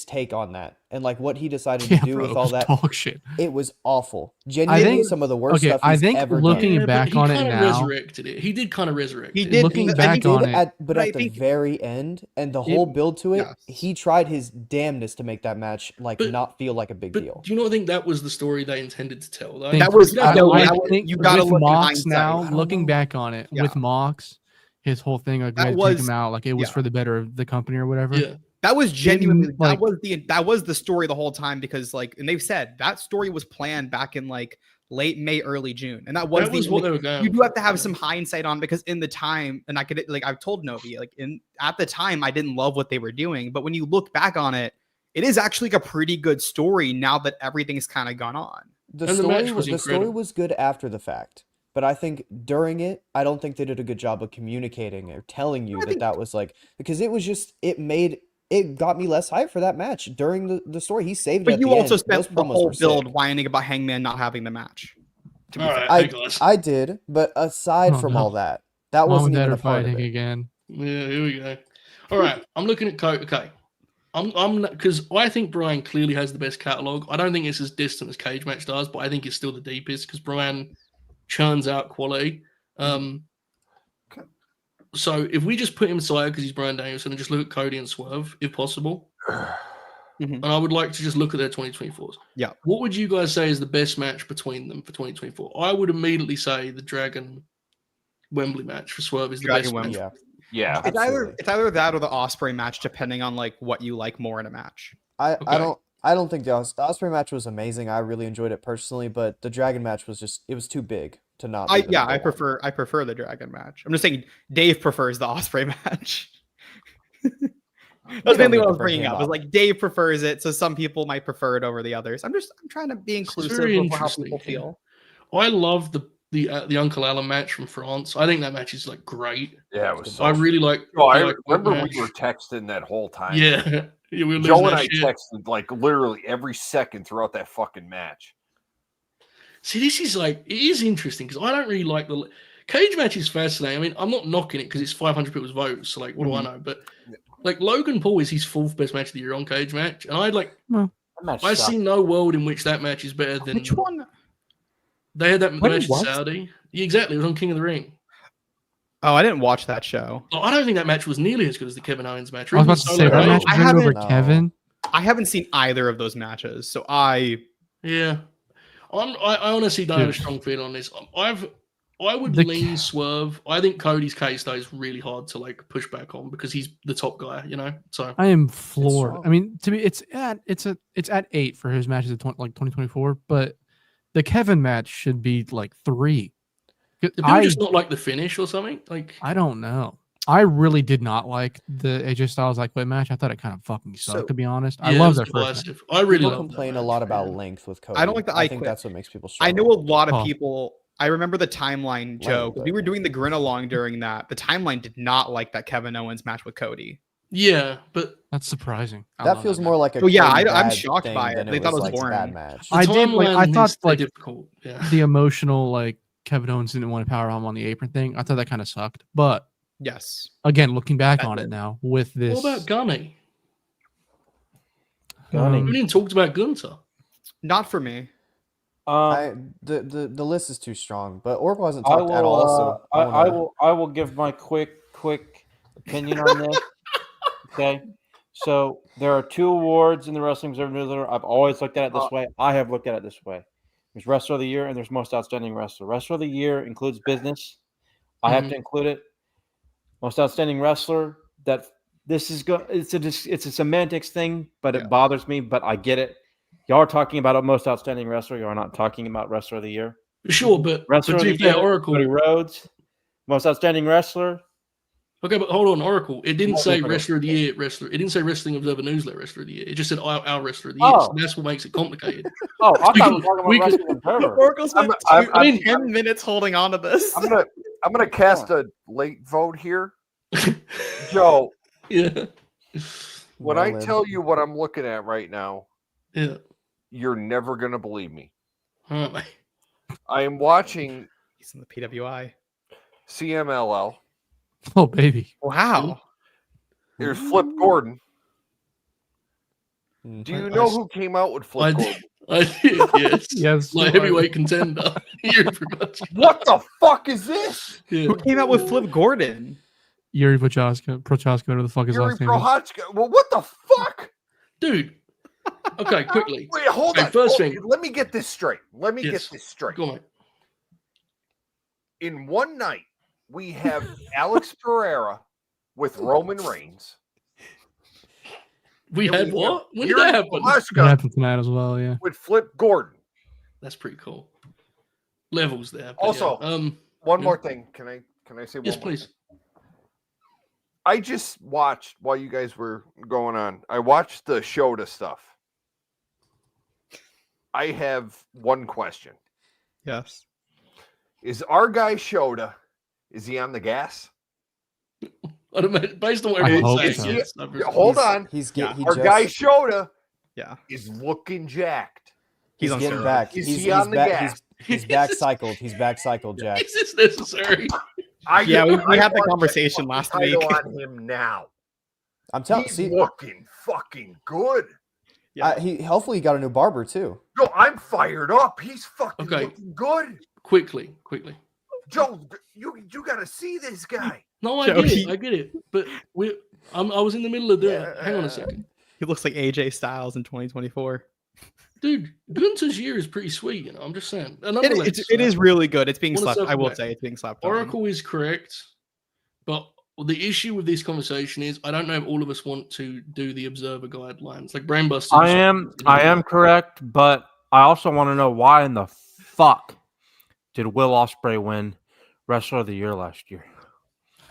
Speaker 4: take on that, and like what he decided to do with all that
Speaker 3: dog shit.
Speaker 4: It was awful. Genuinely, some of the worst stuff he's ever
Speaker 3: looking
Speaker 4: done.
Speaker 3: back on it now,
Speaker 2: resurrected it. He did kind of resurrect it.
Speaker 5: He did.
Speaker 3: Looking back on it,
Speaker 4: but at the very end and the whole build to it, he tried his damnedest to make that match not feel like a big deal.
Speaker 2: Do you not think that was the story they intended to tell? Though?
Speaker 3: That was. You got to look Mox now. Looking back on it with Mox, his whole thing like take him out like it was for the better of the company or whatever.
Speaker 2: Yeah.
Speaker 5: That was genuinely that was the story the whole time, because like, and they've said that story was planned back in like late May, early June, and that was what they were going. You do have to have some hindsight on, because in the time, and I could I've told Novi at the time I didn't love what they were doing, but when you look back on it, it is actually like a pretty good story now that everything's kind of gone on.
Speaker 4: The story was good after the fact. But I think during it, I don't think they did a good job of communicating or telling you that was like, because it was just, it got me less hype for that match during the story. He saved it. But
Speaker 5: you also spent the whole build whining about Hangman not having the match.
Speaker 4: I did, but aside from all that, that wasn't even a part of it.
Speaker 3: Again.
Speaker 2: Yeah, here we go. All right, I'm looking at okay. I'm because I think Bryan clearly has the best catalog. I don't think it's as distant as Cage Match does, but I think it's still the deepest because Bryan churns out quality. So if we just put him aside because he's Bryan Danielson and just look at Cody and Swerve, if possible, and I would like to just look at their 2024s.
Speaker 5: Yeah.
Speaker 2: What would you guys say is the best match between them for 2024? I would immediately say the Dragon Wembley match for Swerve is the best match.
Speaker 6: Yeah.
Speaker 5: It's either that or the Ospreay match, depending on like what you like more in a match.
Speaker 4: I don't think the Ospreay match was amazing. I really enjoyed it personally, but the Dragon match was too big to not.
Speaker 5: I prefer the Dragon match. I'm just saying Dave prefers the Ospreay match. That's mainly what I was bringing up. It was like Dave prefers it, so some people might prefer it over the others. I'm trying to be inclusive of how people feel.
Speaker 2: I love the Uncle Alan match from France. I think that match is like great.
Speaker 6: Yeah, it was.
Speaker 2: I really like.
Speaker 6: I remember we were texting that whole time.
Speaker 2: Yeah.
Speaker 6: Joe and I texted like literally every second throughout that fucking match.
Speaker 2: See, this is like, it is interesting because I don't really like the Cage match is fascinating. I mean, I'm not knocking it because it's 500 people's votes. So like, what do I know? But like Logan Paul is his 4th best match of the year on Cage match. And I see no world in which that match is better than.
Speaker 5: Which one?
Speaker 2: They had that match in Saudi. Yeah, exactly. It was on King of the Ring.
Speaker 5: Oh, I didn't watch that show.
Speaker 2: I don't think that match was nearly as good as the Kevin Owens match.
Speaker 3: I was about to say that match was over Kevin.
Speaker 5: I haven't seen either of those matches, so
Speaker 2: I honestly don't have a strong feeling on this. I would lean Swerve. I think Cody's case though is really hard to like push back on because he's the top guy, you know. So
Speaker 3: I am floored. I mean, to me, it's at 8 for his matches at 2024, but the Kevin match should be like 3.
Speaker 2: Do people just not like the finish or something? Like
Speaker 3: I don't know. I really did not like the AJ Styles lightweight match. I thought it kind of fucking sucked,
Speaker 5: So-
Speaker 3: to be honest.
Speaker 2: Yeah,
Speaker 3: I
Speaker 2: it
Speaker 3: love
Speaker 2: was
Speaker 3: their first match.
Speaker 2: divisive. I really
Speaker 4: People
Speaker 2: love
Speaker 4: complain
Speaker 2: that
Speaker 4: a lot
Speaker 2: match,
Speaker 4: about
Speaker 2: yeah.
Speaker 4: length with Cody.
Speaker 5: I don't like the
Speaker 4: I
Speaker 5: I
Speaker 4: think
Speaker 5: quit.
Speaker 4: that's what makes people
Speaker 5: I
Speaker 4: struggle.
Speaker 5: know a lot of
Speaker 3: Oh.
Speaker 5: people. I remember the timeline, Joe, because we were doing the Grin along during that. The timeline did not like that Kevin Owens match with Cody.
Speaker 2: Yeah, but
Speaker 3: That's surprising. I
Speaker 4: That
Speaker 3: love
Speaker 4: feels
Speaker 3: match.
Speaker 4: more like a
Speaker 5: Oh, yeah,
Speaker 4: Cody
Speaker 5: I'm
Speaker 4: bad
Speaker 5: shocked
Speaker 4: thing
Speaker 5: by it.
Speaker 4: than
Speaker 5: They thought it was
Speaker 4: like a bad
Speaker 5: boring.
Speaker 4: match.
Speaker 2: the
Speaker 3: I did like. I
Speaker 2: timeline
Speaker 3: thought
Speaker 2: is
Speaker 3: like
Speaker 2: difficult. Yeah.
Speaker 3: the emotional like Kevin Owens didn't want to powerbomb on the apron thing. I thought that kind of sucked. But
Speaker 5: Yes.
Speaker 3: again, looking back
Speaker 5: That
Speaker 3: on
Speaker 5: did.
Speaker 3: it now with this,
Speaker 2: What about Gunny?
Speaker 8: Gunny.
Speaker 2: We didn't talk about Gunter.
Speaker 5: Not for me.
Speaker 4: The list is too strong, but Oracle hasn't
Speaker 8: I
Speaker 4: talked at all. So
Speaker 8: I will give my quick opinion on this. Okay, so there are 2 awards in the Wrestling Observer Newsletter. I've always looked at it this way. I have looked at it this way. There's Wrestler of the Year and there's Most Outstanding Wrestler. Wrestler of the Year includes business. I have to include it. Most Outstanding Wrestler. That this is good. It's a semantics thing, but it bothers me. But I get it. Y'all are talking about a Most Outstanding Wrestler. You are not talking about Wrestler of the Year.
Speaker 2: Sure, but
Speaker 8: Wrestler
Speaker 2: to
Speaker 8: of
Speaker 2: be
Speaker 8: the
Speaker 2: fair,
Speaker 8: Year,
Speaker 2: Oracle.
Speaker 8: Cody Rhodes. Most Outstanding Wrestler.
Speaker 2: Okay, but hold on, Oracle. It didn't
Speaker 8: What
Speaker 2: say
Speaker 8: was it?
Speaker 2: Wrestler of the Year, Wrestler. It didn't say Wrestling Observer Newsletter Wrestler of the Year. It just said our Wrestler of the Year.
Speaker 8: Oh.
Speaker 2: So that's what makes it complicated.
Speaker 8: Oh, I thought we were talking
Speaker 2: we
Speaker 8: about
Speaker 2: could-
Speaker 8: Wrestling Observer.
Speaker 5: Oracle's
Speaker 6: I'm-
Speaker 5: spent
Speaker 6: I'm-
Speaker 2: I mean-
Speaker 5: 10 minutes holding on to this.
Speaker 6: I'm gonna cast a late vote here. Joe,
Speaker 2: Yeah.
Speaker 6: when
Speaker 4: Well
Speaker 6: I
Speaker 4: in.
Speaker 6: tell you what I'm looking at right now,
Speaker 2: Yeah.
Speaker 6: you're never gonna believe me.
Speaker 2: All right, mate.
Speaker 6: I am watching
Speaker 5: He's in the PWI.
Speaker 6: CMLL.
Speaker 3: oh baby,
Speaker 5: Wow.
Speaker 6: There's Flip Gordon.
Speaker 4: Mhm.
Speaker 6: Do you know who came out with Flip
Speaker 2: I
Speaker 6: Gordon?
Speaker 2: did. I did, yes.
Speaker 3: yes,
Speaker 2: Like heavyweight contender. Yuri Prochazka.
Speaker 6: What the fuck is this?
Speaker 2: Yeah.
Speaker 5: Who came out with Flip Gordon?
Speaker 3: Yuri Prochazka, whatever the fuck his
Speaker 6: Yuri
Speaker 3: last name is.
Speaker 6: Prochazka. Well, what the fuck?
Speaker 2: Dude. Okay, quickly.
Speaker 6: Wait, hold
Speaker 2: Okay,
Speaker 6: on.
Speaker 2: first
Speaker 6: Hold-
Speaker 2: thing.
Speaker 6: Let me get this straight. Let me
Speaker 2: Yes.
Speaker 6: get this straight.
Speaker 2: Go on, mate.
Speaker 6: In one night, we have Alex Pereira with Roman Reigns.
Speaker 2: We
Speaker 6: And
Speaker 2: had
Speaker 6: we
Speaker 2: what?
Speaker 6: have
Speaker 2: When did
Speaker 6: Yuri
Speaker 2: that happen?
Speaker 3: That
Speaker 6: Prochazka
Speaker 3: happened tonight as well. Yeah.
Speaker 6: with Flip Gordon.
Speaker 2: That's pretty cool. Levels there. but
Speaker 6: Also,
Speaker 2: yeah.
Speaker 6: One
Speaker 2: Yeah.
Speaker 6: more thing. Can I say
Speaker 2: Yes,
Speaker 6: one more
Speaker 2: please.
Speaker 6: thing? I just watched while you guys were going on. I watched the Shota stuff. I have one question.
Speaker 5: Yes.
Speaker 6: Is our guy Shota, is he on the gas?
Speaker 2: I don't know, based on what
Speaker 3: I
Speaker 2: everyone's
Speaker 3: hope
Speaker 2: saying,
Speaker 3: so.
Speaker 2: yes.
Speaker 6: Yeah, hold on.
Speaker 4: He
Speaker 6: Our guy
Speaker 4: just
Speaker 6: Shota
Speaker 5: Yeah.
Speaker 6: is looking jacked.
Speaker 5: He's
Speaker 4: he's
Speaker 5: on
Speaker 4: getting
Speaker 5: steroids.
Speaker 4: back.
Speaker 6: Is
Speaker 4: He's
Speaker 6: he on the
Speaker 4: back.
Speaker 6: gas?
Speaker 4: He's back cycled. He's back cycled, Jack.
Speaker 2: Is this necessary?
Speaker 5: Yeah, we had the
Speaker 6: want
Speaker 5: conversation
Speaker 6: that
Speaker 5: last
Speaker 6: fucking
Speaker 5: week.
Speaker 6: title on him now.
Speaker 4: I'm telling.
Speaker 6: He's
Speaker 4: See,
Speaker 6: looking fucking good.
Speaker 5: Yeah.
Speaker 4: he hopefully he got a new barber too.
Speaker 6: No, I'm fired up. He's fucking
Speaker 2: Okay.
Speaker 6: looking good.
Speaker 2: Quickly.
Speaker 6: Joe, you gotta see this guy.
Speaker 2: No, I
Speaker 5: Joe,
Speaker 2: get
Speaker 5: he-
Speaker 2: it. I get it. But I was in the middle of doing it. Hang on a second.
Speaker 5: He looks like AJ Styles in 2024.
Speaker 2: Dude, Gunter's year is pretty sweet, you know. I'm just saying. And nonetheless,
Speaker 5: It is really good. It's being
Speaker 2: Wanna
Speaker 5: slapped. I
Speaker 2: circle
Speaker 5: will
Speaker 2: back.
Speaker 5: say it's being slapped on.
Speaker 2: Oracle is correct. But the issue with this conversation is I don't know if all of us want to do the observer guidelines. Like Brainbuster.
Speaker 8: I am correct, but I also want to know why in the fuck did Will Ospreay win Wrestler of the Year last year?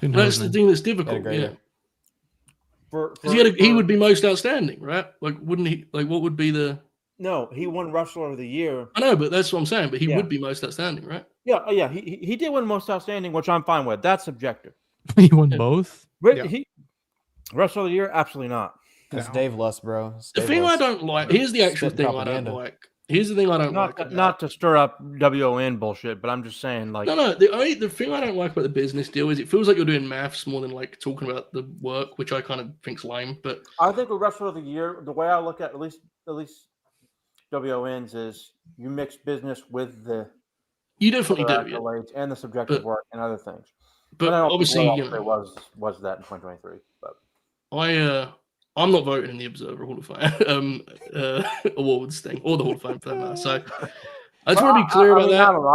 Speaker 3: Who knows,
Speaker 2: That's the
Speaker 3: man?
Speaker 2: thing that's difficult.
Speaker 4: grade
Speaker 2: Yeah.
Speaker 4: it.
Speaker 2: 'Cause he would be most outstanding, right? Like, wouldn't he? Like, what would be the?
Speaker 8: No, he won Wrestler of the Year.
Speaker 2: I know, but that's what I'm saying. But he
Speaker 8: Yeah.
Speaker 2: would be most outstanding, right?
Speaker 8: Yeah. He did win Most Outstanding, which I'm fine with. That's subjective.
Speaker 3: he won
Speaker 2: Yeah.
Speaker 3: both.
Speaker 8: But
Speaker 5: Yeah.
Speaker 8: Wrestler of the Year, absolutely not.
Speaker 4: It's
Speaker 5: No.
Speaker 4: Dave Lust, bro. It's
Speaker 2: The
Speaker 4: Dave
Speaker 2: thing I
Speaker 4: Lust.
Speaker 2: don't like. Here's the actual
Speaker 4: Spit
Speaker 2: thing I
Speaker 4: propaganda.
Speaker 2: don't like. Here's the thing I don't like. about-
Speaker 8: Not to stir up WON bullshit, but I'm just saying, like,
Speaker 2: No. The thing I don't like about the business deal is it feels like you're doing maths more than like talking about the work, which I kind of think's lame. But
Speaker 8: I think with Wrestler of the Year, the way I look at least WONs is you mix business with the
Speaker 2: you definitely
Speaker 8: other
Speaker 2: do. Yeah.
Speaker 8: accolades and the subjective
Speaker 2: But-
Speaker 8: work and other things.
Speaker 2: But
Speaker 8: I don't think
Speaker 2: obviously,
Speaker 8: Will
Speaker 2: you
Speaker 8: Ospreay
Speaker 2: know,
Speaker 8: was that in 2023. But
Speaker 2: I'm not voting in the Observer Hall of Fame awards thing or the Hall of Fame for that matter. So I just want to be clear about that.
Speaker 8: I don't know.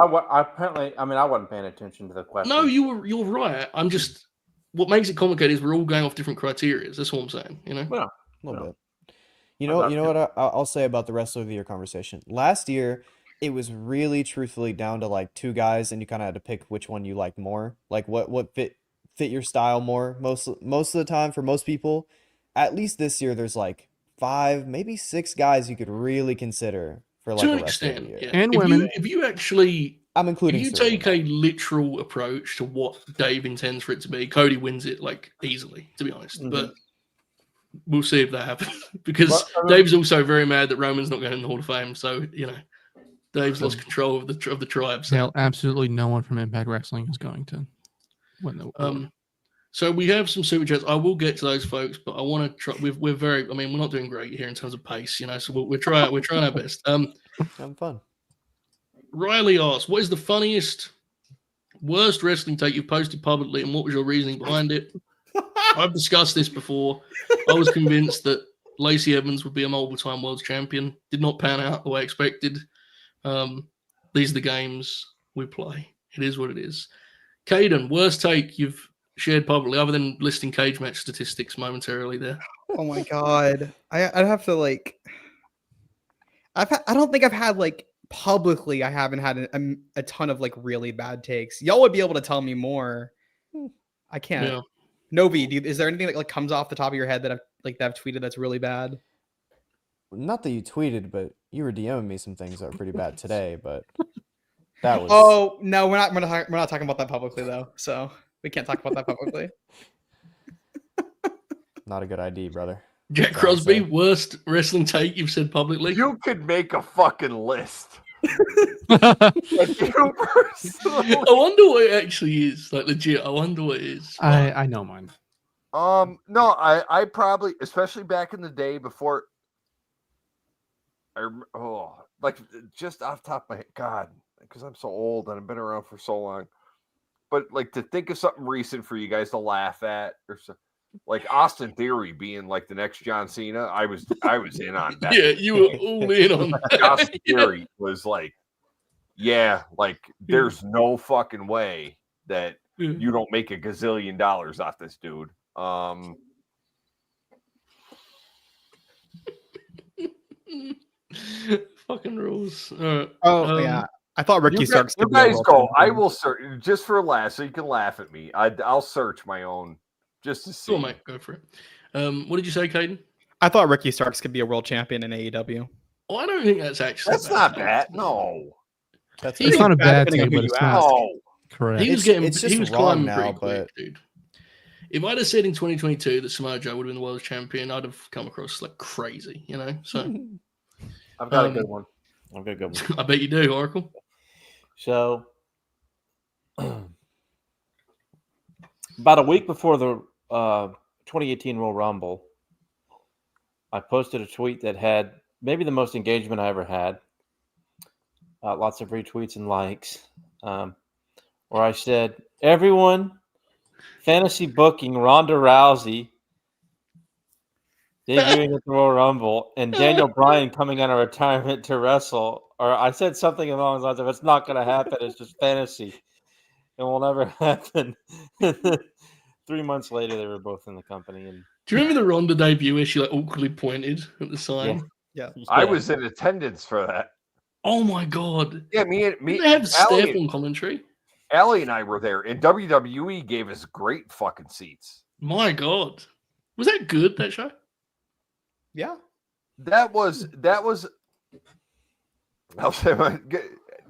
Speaker 8: I wasn't paying attention to the question.
Speaker 2: No, you're right. I'm just what makes it complicated is we're all going off different criteria. That's what I'm saying. You know.
Speaker 8: Well,
Speaker 4: A little
Speaker 8: No.
Speaker 4: bit. You know what I'll say about the Wrestler of the Year conversation. Last year, it was really truthfully down to like 2 guys, and you kind of had to pick which one you liked more. Like what fit fit your style more. Most of the time, for most people, at least this year, there's like 5, maybe 6 guys you could really consider for like
Speaker 2: To
Speaker 4: a
Speaker 2: an
Speaker 4: wrestler of
Speaker 2: extent,
Speaker 4: the year.
Speaker 2: yeah.
Speaker 3: And
Speaker 2: if
Speaker 3: women.
Speaker 2: if you actually,
Speaker 4: I'm
Speaker 2: if
Speaker 4: including
Speaker 2: you
Speaker 4: Sterling
Speaker 2: take a literal approach to what Dave intends for it to be, Cody wins it like easily, to be honest.
Speaker 8: Mhm.
Speaker 2: But we'll see if that happens because
Speaker 8: Well,
Speaker 2: Dave's also very mad that Roman's not going in the Hall of Fame. So Dave's lost control of the tribe. So.
Speaker 3: Hell, absolutely no one from Impact Wrestling is going to win the award.
Speaker 2: So we have some super chats. I will get to those folks, but I want to try. We're very. I mean, we're not doing great here in terms of pace, So we're trying. We're trying our best.
Speaker 4: Having fun.
Speaker 2: Riley asks, "What is the funniest, worst wrestling take you've posted publicly, and what was your reasoning behind it?" I've discussed this before. I was convinced that Lacey Evans would be a multiple-time world champion. Did not pan out the way expected. These are the games we play. It is what it is. Kaden, worst take you've shared publicly, other than listing cage match statistics momentarily there.
Speaker 5: Oh my god, I'd have to like. I don't think I've had like publicly. I haven't had a ton of like really bad takes. Y'all would be able to tell me more. I can't.
Speaker 2: Yeah.
Speaker 5: Novi, is there anything that like comes off the top of your head that I've tweeted that's really bad?
Speaker 4: Not that you tweeted, but you were DMing me some things that were pretty bad today. But that was.
Speaker 5: Oh no, we're not talking about that publicly though. So we can't talk about that publicly.
Speaker 4: Not a good idea, brother.
Speaker 2: Jack Crosby, worst wrestling take you've said publicly.
Speaker 6: You could make a fucking list. Like you personally.
Speaker 2: I wonder what it actually is. Like legit, I wonder what it is.
Speaker 3: I know mine.
Speaker 6: No, I probably, especially back in the day before. Like just off the top of my head, God, because I'm so old and I've been around for so long. But like to think of something recent for you guys to laugh at, or so, like Austin Theory being like the next John Cena, I was in on that.
Speaker 2: Yeah, you were all in on that.
Speaker 6: Austin Theory was like, yeah, like there's no fucking way that you don't make $1 gazillion off this dude.
Speaker 2: Fucking rules.
Speaker 5: Yeah. I thought Ricky Starks.
Speaker 6: You guys go. I will search just for a laugh, so you can laugh at me. I'll search my own just to see.
Speaker 2: Cool, mate. Go for it. What did you say, Kaden?
Speaker 5: I thought Ricky Starks could be a world champion in AEW.
Speaker 2: Oh, I don't think that's actually.
Speaker 6: That's not bad. No,
Speaker 3: It's not a bad
Speaker 5: depending on
Speaker 3: take,
Speaker 5: who
Speaker 3: but
Speaker 5: you
Speaker 3: it's
Speaker 5: ask.
Speaker 3: not
Speaker 6: no.
Speaker 3: correct.
Speaker 2: He was
Speaker 4: It's just
Speaker 2: he was
Speaker 4: wrong
Speaker 2: climbing
Speaker 4: now,
Speaker 2: pretty
Speaker 4: but-
Speaker 2: quick, dude. If I'd have said in 2022 that Samoa Joe would have been the world champion, I'd have come across like crazy, So
Speaker 8: I've got a good one. I've got a good one.
Speaker 2: I bet you do, Oracle.
Speaker 8: So, about a week before the 2018 Royal Rumble, I posted a tweet that had maybe the most engagement I ever had. Lots of retweets and likes, where I said, "Everyone, fantasy booking Ronda Rousey debuting at the Royal Rumble and Daniel Bryan coming out of retirement to wrestle." Or I said something along the lines of, "It's not going to happen. It's just fantasy. It will never happen." 3 months later, they were both in the company. And
Speaker 2: Do you remember the Ronda debut where she like awkwardly pointed at the sign?
Speaker 5: Yeah.
Speaker 6: I was in attendance for that.
Speaker 2: Oh my god!
Speaker 6: Yeah, me,
Speaker 2: Did they have Steph
Speaker 6: Allie,
Speaker 2: on commentary?
Speaker 6: Allie and I were there, and WWE gave us great fucking seats.
Speaker 2: My god, was that good? That show?
Speaker 5: Yeah.
Speaker 6: That was. I'll say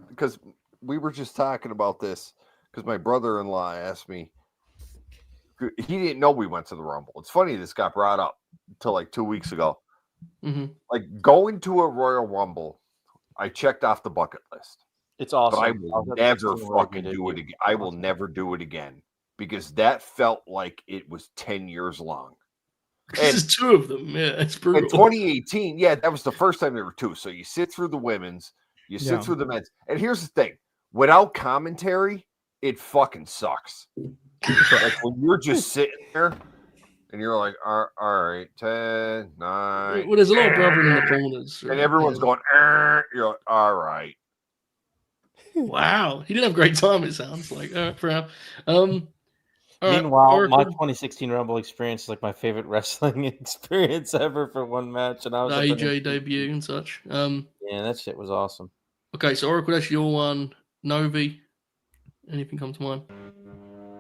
Speaker 6: because we were just talking about this because my brother-in-law asked me. He didn't know we went to the Rumble. It's funny this got brought up until like 2 weeks ago.
Speaker 2: Mm-hmm.
Speaker 6: Like going to a Royal Rumble, I checked off the bucket list.
Speaker 8: it's awesome.
Speaker 6: But I will never fucking do it again. I will never do it again because that felt like it was 10 years long.
Speaker 2: There's two of them. Yeah, it's brutal.
Speaker 6: In 2018, yeah, that was the first time there were two. So you sit through the women's, you sit through the men's. And here's the thing. Without commentary, it fucking sucks. Like when you're just sitting there and you're like, all right, 10, 9.
Speaker 2: Well, there's a lot of brother in the corners.
Speaker 6: And everyone's going, you're like, all right.
Speaker 2: Wow. He didn't have a great time, it sounds like. For now. All right,
Speaker 8: Meanwhile,
Speaker 2: Oracle.
Speaker 8: my 2016 Rumble experience is like my favorite wrestling experience ever for one match, and I was
Speaker 2: The
Speaker 8: up in
Speaker 2: AJ debut and such.
Speaker 8: yeah, that shit was awesome.
Speaker 2: Okay, so Oracle, that's your one. Novi, anything come to mind?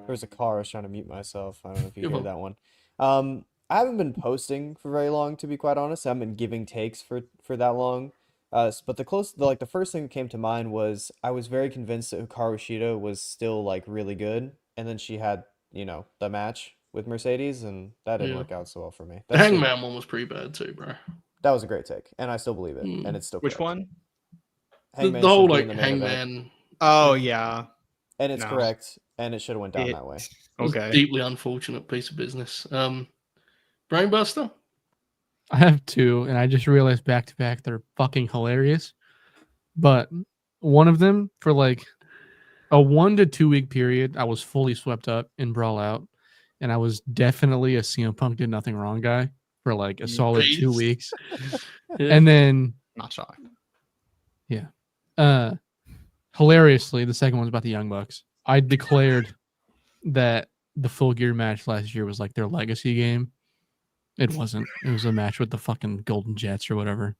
Speaker 4: There was a car. I was trying to mute myself. I don't know if you
Speaker 2: You're
Speaker 4: hear
Speaker 2: fine.
Speaker 4: that one. I haven't been posting for very long, to be quite honest. I haven't been giving takes for that long. But the first thing that came to mind was I was very convinced that Hikaru Shida was still like really good, and then she had the match with Mercedes, and that didn't
Speaker 2: Yeah.
Speaker 4: work out so well for me.
Speaker 2: The Hangman one was pretty bad too, bro.
Speaker 4: That was a great take, and I still believe it,
Speaker 2: Mm.
Speaker 4: and it's still
Speaker 5: Which
Speaker 4: correct.
Speaker 5: one?
Speaker 4: Hangman
Speaker 2: The whole
Speaker 4: should be
Speaker 2: like
Speaker 4: in the main event,
Speaker 2: Hangman
Speaker 5: Oh yeah.
Speaker 4: and it's
Speaker 5: No.
Speaker 4: correct, and it should have went down that way.
Speaker 2: was a
Speaker 5: Okay.
Speaker 2: deeply unfortunate piece of business. Brainbuster.
Speaker 3: I have two, and I just realized back to back they're fucking hilarious. But one of them, for like a 1 to 2 week period, I was fully swept up in Brawl Out, and I was definitely a CM Punk did nothing wrong guy for like a solid 2
Speaker 2: Nice.
Speaker 3: weeks.
Speaker 2: Yeah.
Speaker 3: And then
Speaker 5: Not shocked.
Speaker 3: hilariously, the second one's about the Young Bucks. I declared that the Full Gear match last year was like their legacy game. It wasn't. It was a match with the fucking Golden Jets or whatever.